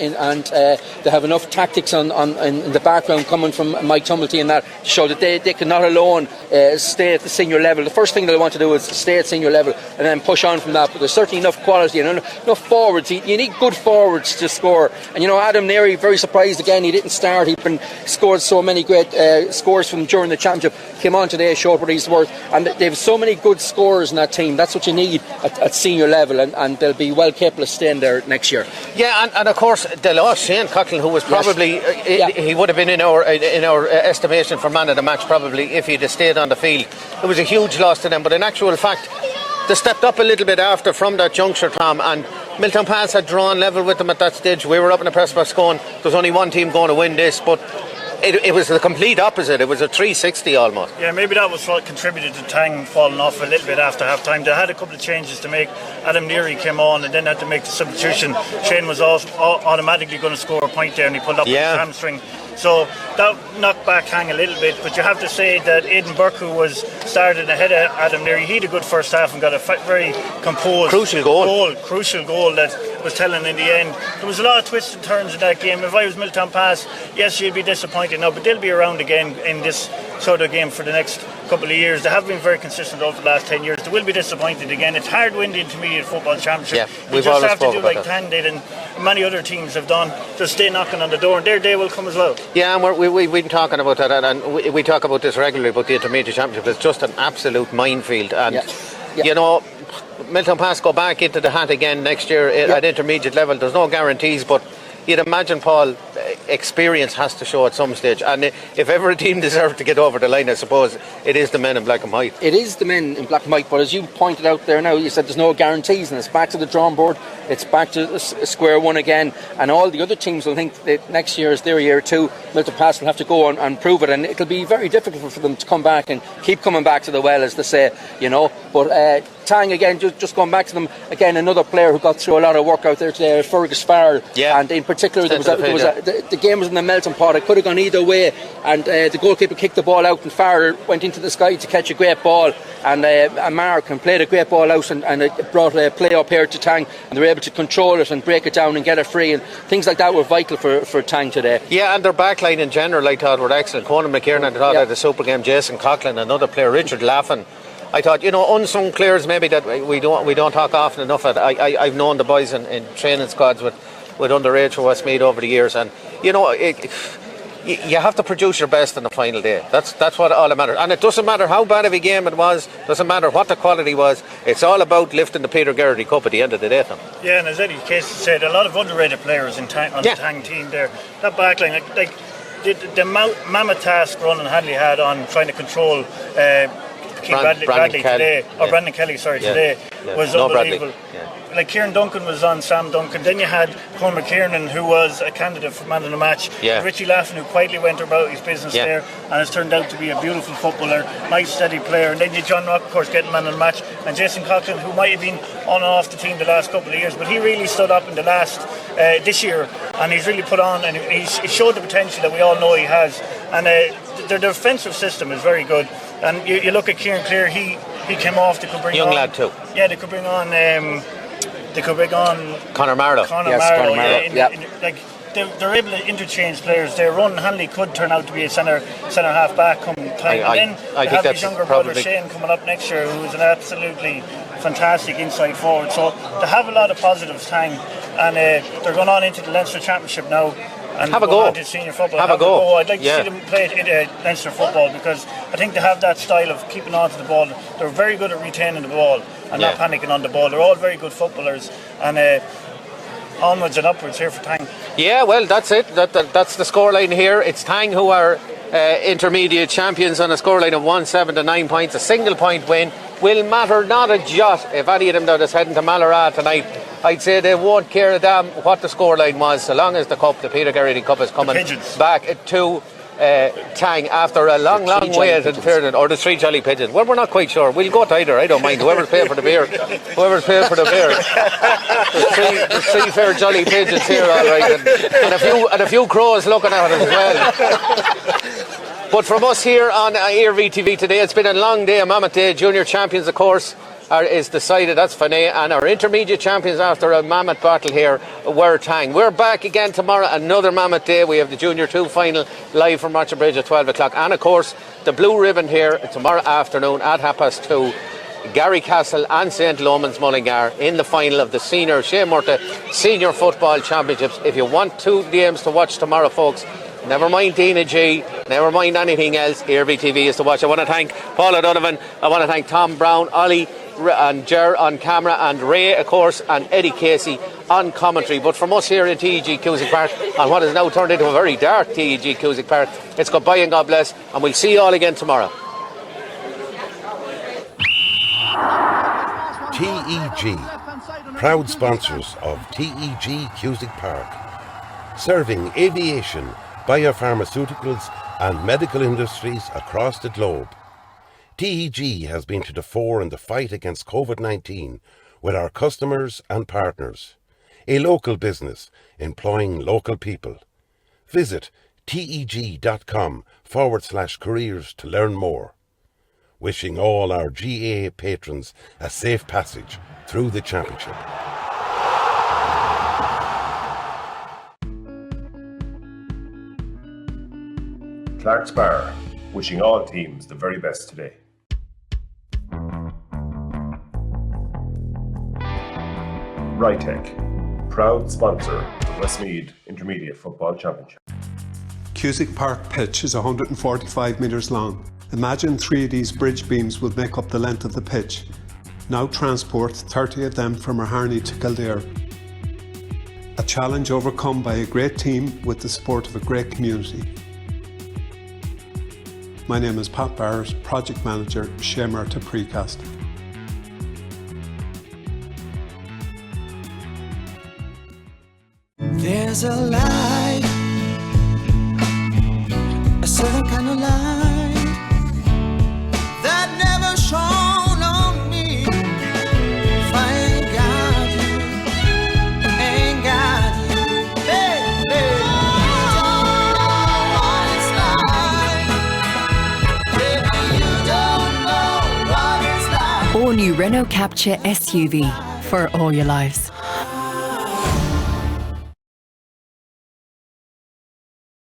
they have enough tactics in the background coming from Mike Tumilty and that to show that they can not alone stay at the senior level. The first thing they want to do is stay at senior level and then push on from that, but there's certainly enough quality and enough forwards. You need good forwards to score, and Adam Neary, very surprised again he didn't start. He'd been scored so many great scores from during the championship, came on today, showed what he's worth, and they have so many good scorers in that team. That's what you need at senior level, and they'll be well capable of staying there next year. Yeah, and of course they lost Shane Coughlin, who was probably he would have been in our estimation for man of the match probably if he'd have stayed on the field. It was a huge loss to them, but in actual fact they stepped up a little bit after from that juncture, Tom, and Milltownpass had drawn level with them at that stage. We were up in the press box going, there's only one team going to win this, but it was the complete opposite. It was a 360 almost. Yeah, maybe that was what contributed to Tang falling off a little bit after half time. They had a couple of changes to make. Adam Neary came on and then had to make the substitution. Shane was automatically going to score a point there, and he pulled up with his hamstring. So that knocked back Tang a little bit, but you have to say that Aidan Burke, who was started ahead of Adam Neary, he had a good first half and got a very composed crucial goal that was telling in the end. There was a lot of twists and turns in that game. If I was Milltownpass, yes, you'd be disappointed now, but they'll be around again in this sort of game for the next couple of years. They have been very consistent over the last 10 years. They will be disappointed again. It's hard to win the intermediate football championship. Yeah, you just have to do like Tang did and many other teams have done. Just stay knocking on the door, and their day will come as well. Yeah, and we've been talking about that, and we talk about this regularly about the intermediate championship. It's just an absolute minefield, and Milltownpass go back into the hat again next year at intermediate level. There's no guarantees, but you'd imagine, Paul, experience has to show at some stage. And if ever a team deserved to get over the line, I suppose it is the men in black and white. It is the men in black and white, but as you pointed out there now, you said there's no guarantees, and it's back to the drawing board. It's back to square one again, and all the other teams will think that next year is their year too. Milltownpass will have to go on and prove it, and it'll be very difficult for them to come back and keep coming back to the well, as they say, you know. But Tang, again, just going back to them again, another player who got through a lot of work out there today, Fergus Farrell. Yeah. And in particular, the game was in the melting pot. It could have gone either way, and the goalkeeper kicked the ball out, and Farrell went into the sky to catch a great ball, and Mark played a great ball out, and it brought play up here to Tang, and they were able to control it and break it down and get it free, and things like that were vital for Tang today. Yeah, and their backline in general, I thought, were excellent. Conan McKiernan, I thought, had a super game. Jason Coughlin, another player. Richard Laffin. I thought, unsung players maybe that we don't talk often enough at. I've known the boys in training squads with underage for Westmeath over the years, and you have to produce your best on the final day. That's what all that matters. And it doesn't matter how bad of a game it was, doesn't matter what the quality was, it's all about lifting the Peter Garrity Cup at the end of the day. Yeah, and as Eddie Casey said, a lot of underrated players on the Tang team there. That backline, the mammoth task Ronan Hadley had on trying to control Bradley today, or Brandon Kelly, today, was unbelievable. Like Kieran Duncan was on Sam Duncan. Then you had Conor McKiernan, who was a candidate for man of the match. Richie Laffin, who quietly went about his business there, and has turned out to be a beautiful footballer, nice steady player. And then you John Rock, of course, getting man of the match, and Jason Coughlin, who might have been on and off the team the last couple of years, but he really stood up in the last this year, and he's really put on, and he showed the potential that we all know he has. And their defensive system is very good. And you look at Kieran Clear, he came off. They could bring young lad too. Yeah, they could bring on. Conor Marlowe. Conor Marlowe. They're able to interchange players. Their Ronan Hanley could turn out to be a centre half back come time. Then they have his younger brother Shane coming up next year, who's an absolutely fantastic inside forward. So they have a lot of positives, Tang, and they're going on into the Leinster Championship now. And have a go. Senior football. Have a go. I'd like to see them play Leinster football, because I think they have that style of keeping on to the ball. They're very good at retaining the ball and not panicking on the ball. They're all very good footballers, and onwards and upwards here for Tang. Yeah, well, that's it. That's the scoreline here. It's Tang who are intermediate champions on a scoreline of 1-7 to 9 points. A single point win will matter not a jot if any of them that is heading to Mallara tonight. I'd say they won't care a damn what the scoreline was, so long as the Peter Garrity Cup is coming back to Tang after a long wait in fairness, or the three Jolly Pigeons. Well, we're not quite sure. We'll go to either. I don't mind. Whoever's paying for the beer. There's three fair Jolly Pigeons here, all right, and a few crows looking at it as well. But from us here on ERV today, it's been a long day, a mammoth day. Junior champions, of course, is decided. That's Finney, and our intermediate champions after a mammoth battle here were Tang. We're back again tomorrow, another mammoth day. We have the Junior 2 final live from Rochester Bridge at 12 o'clock, and of course the blue ribbon here tomorrow afternoon at 2:30. Gary Castle and St. Lomans Mullingar in the final of the Senior Shea Murta Senior Football Championships. If you want two games to watch tomorrow, folks, never mind Dina G, never mind anything else, ERV TV is to watch. I want to thank Paul O'Donovan, I want to thank Tom Brown, Ollie and Ger on camera, and Ray, of course, and Eddie Casey on commentary. But from us here in TEG Cusack Park, and what has now turned into a very dark TEG Cusack Park, it's goodbye and God bless, and we'll see you all again tomorrow. TEG, proud sponsors of TEG Cusack Park, serving aviation, biopharmaceuticals and medical industries across the globe. TEG has been to the fore in the fight against COVID-19 with our customers and partners. A local business employing local people. Visit teg.com/careers to learn more. Wishing all our GAA patrons a safe passage through the championship. Clark's Bar, wishing all teams the very best today. Rytech, proud sponsor of the Westmeath Intermediate Football Championship. Cusack Park pitch is 145 metres long. Imagine 3 of these bridge beams would make up the length of the pitch. Now transport 30 of them from Harney to Kildare. A challenge overcome by a great team with the support of a great community. My name is Pat Barrett, Project Manager, Shamer to Precast. There's a light, a certain kind of light that never shone on me. If I ain't got you, ain't got you, baby. You don't know what it's like. Baby, you don't know what it's like. All new Renault Capture SUV for all your lives.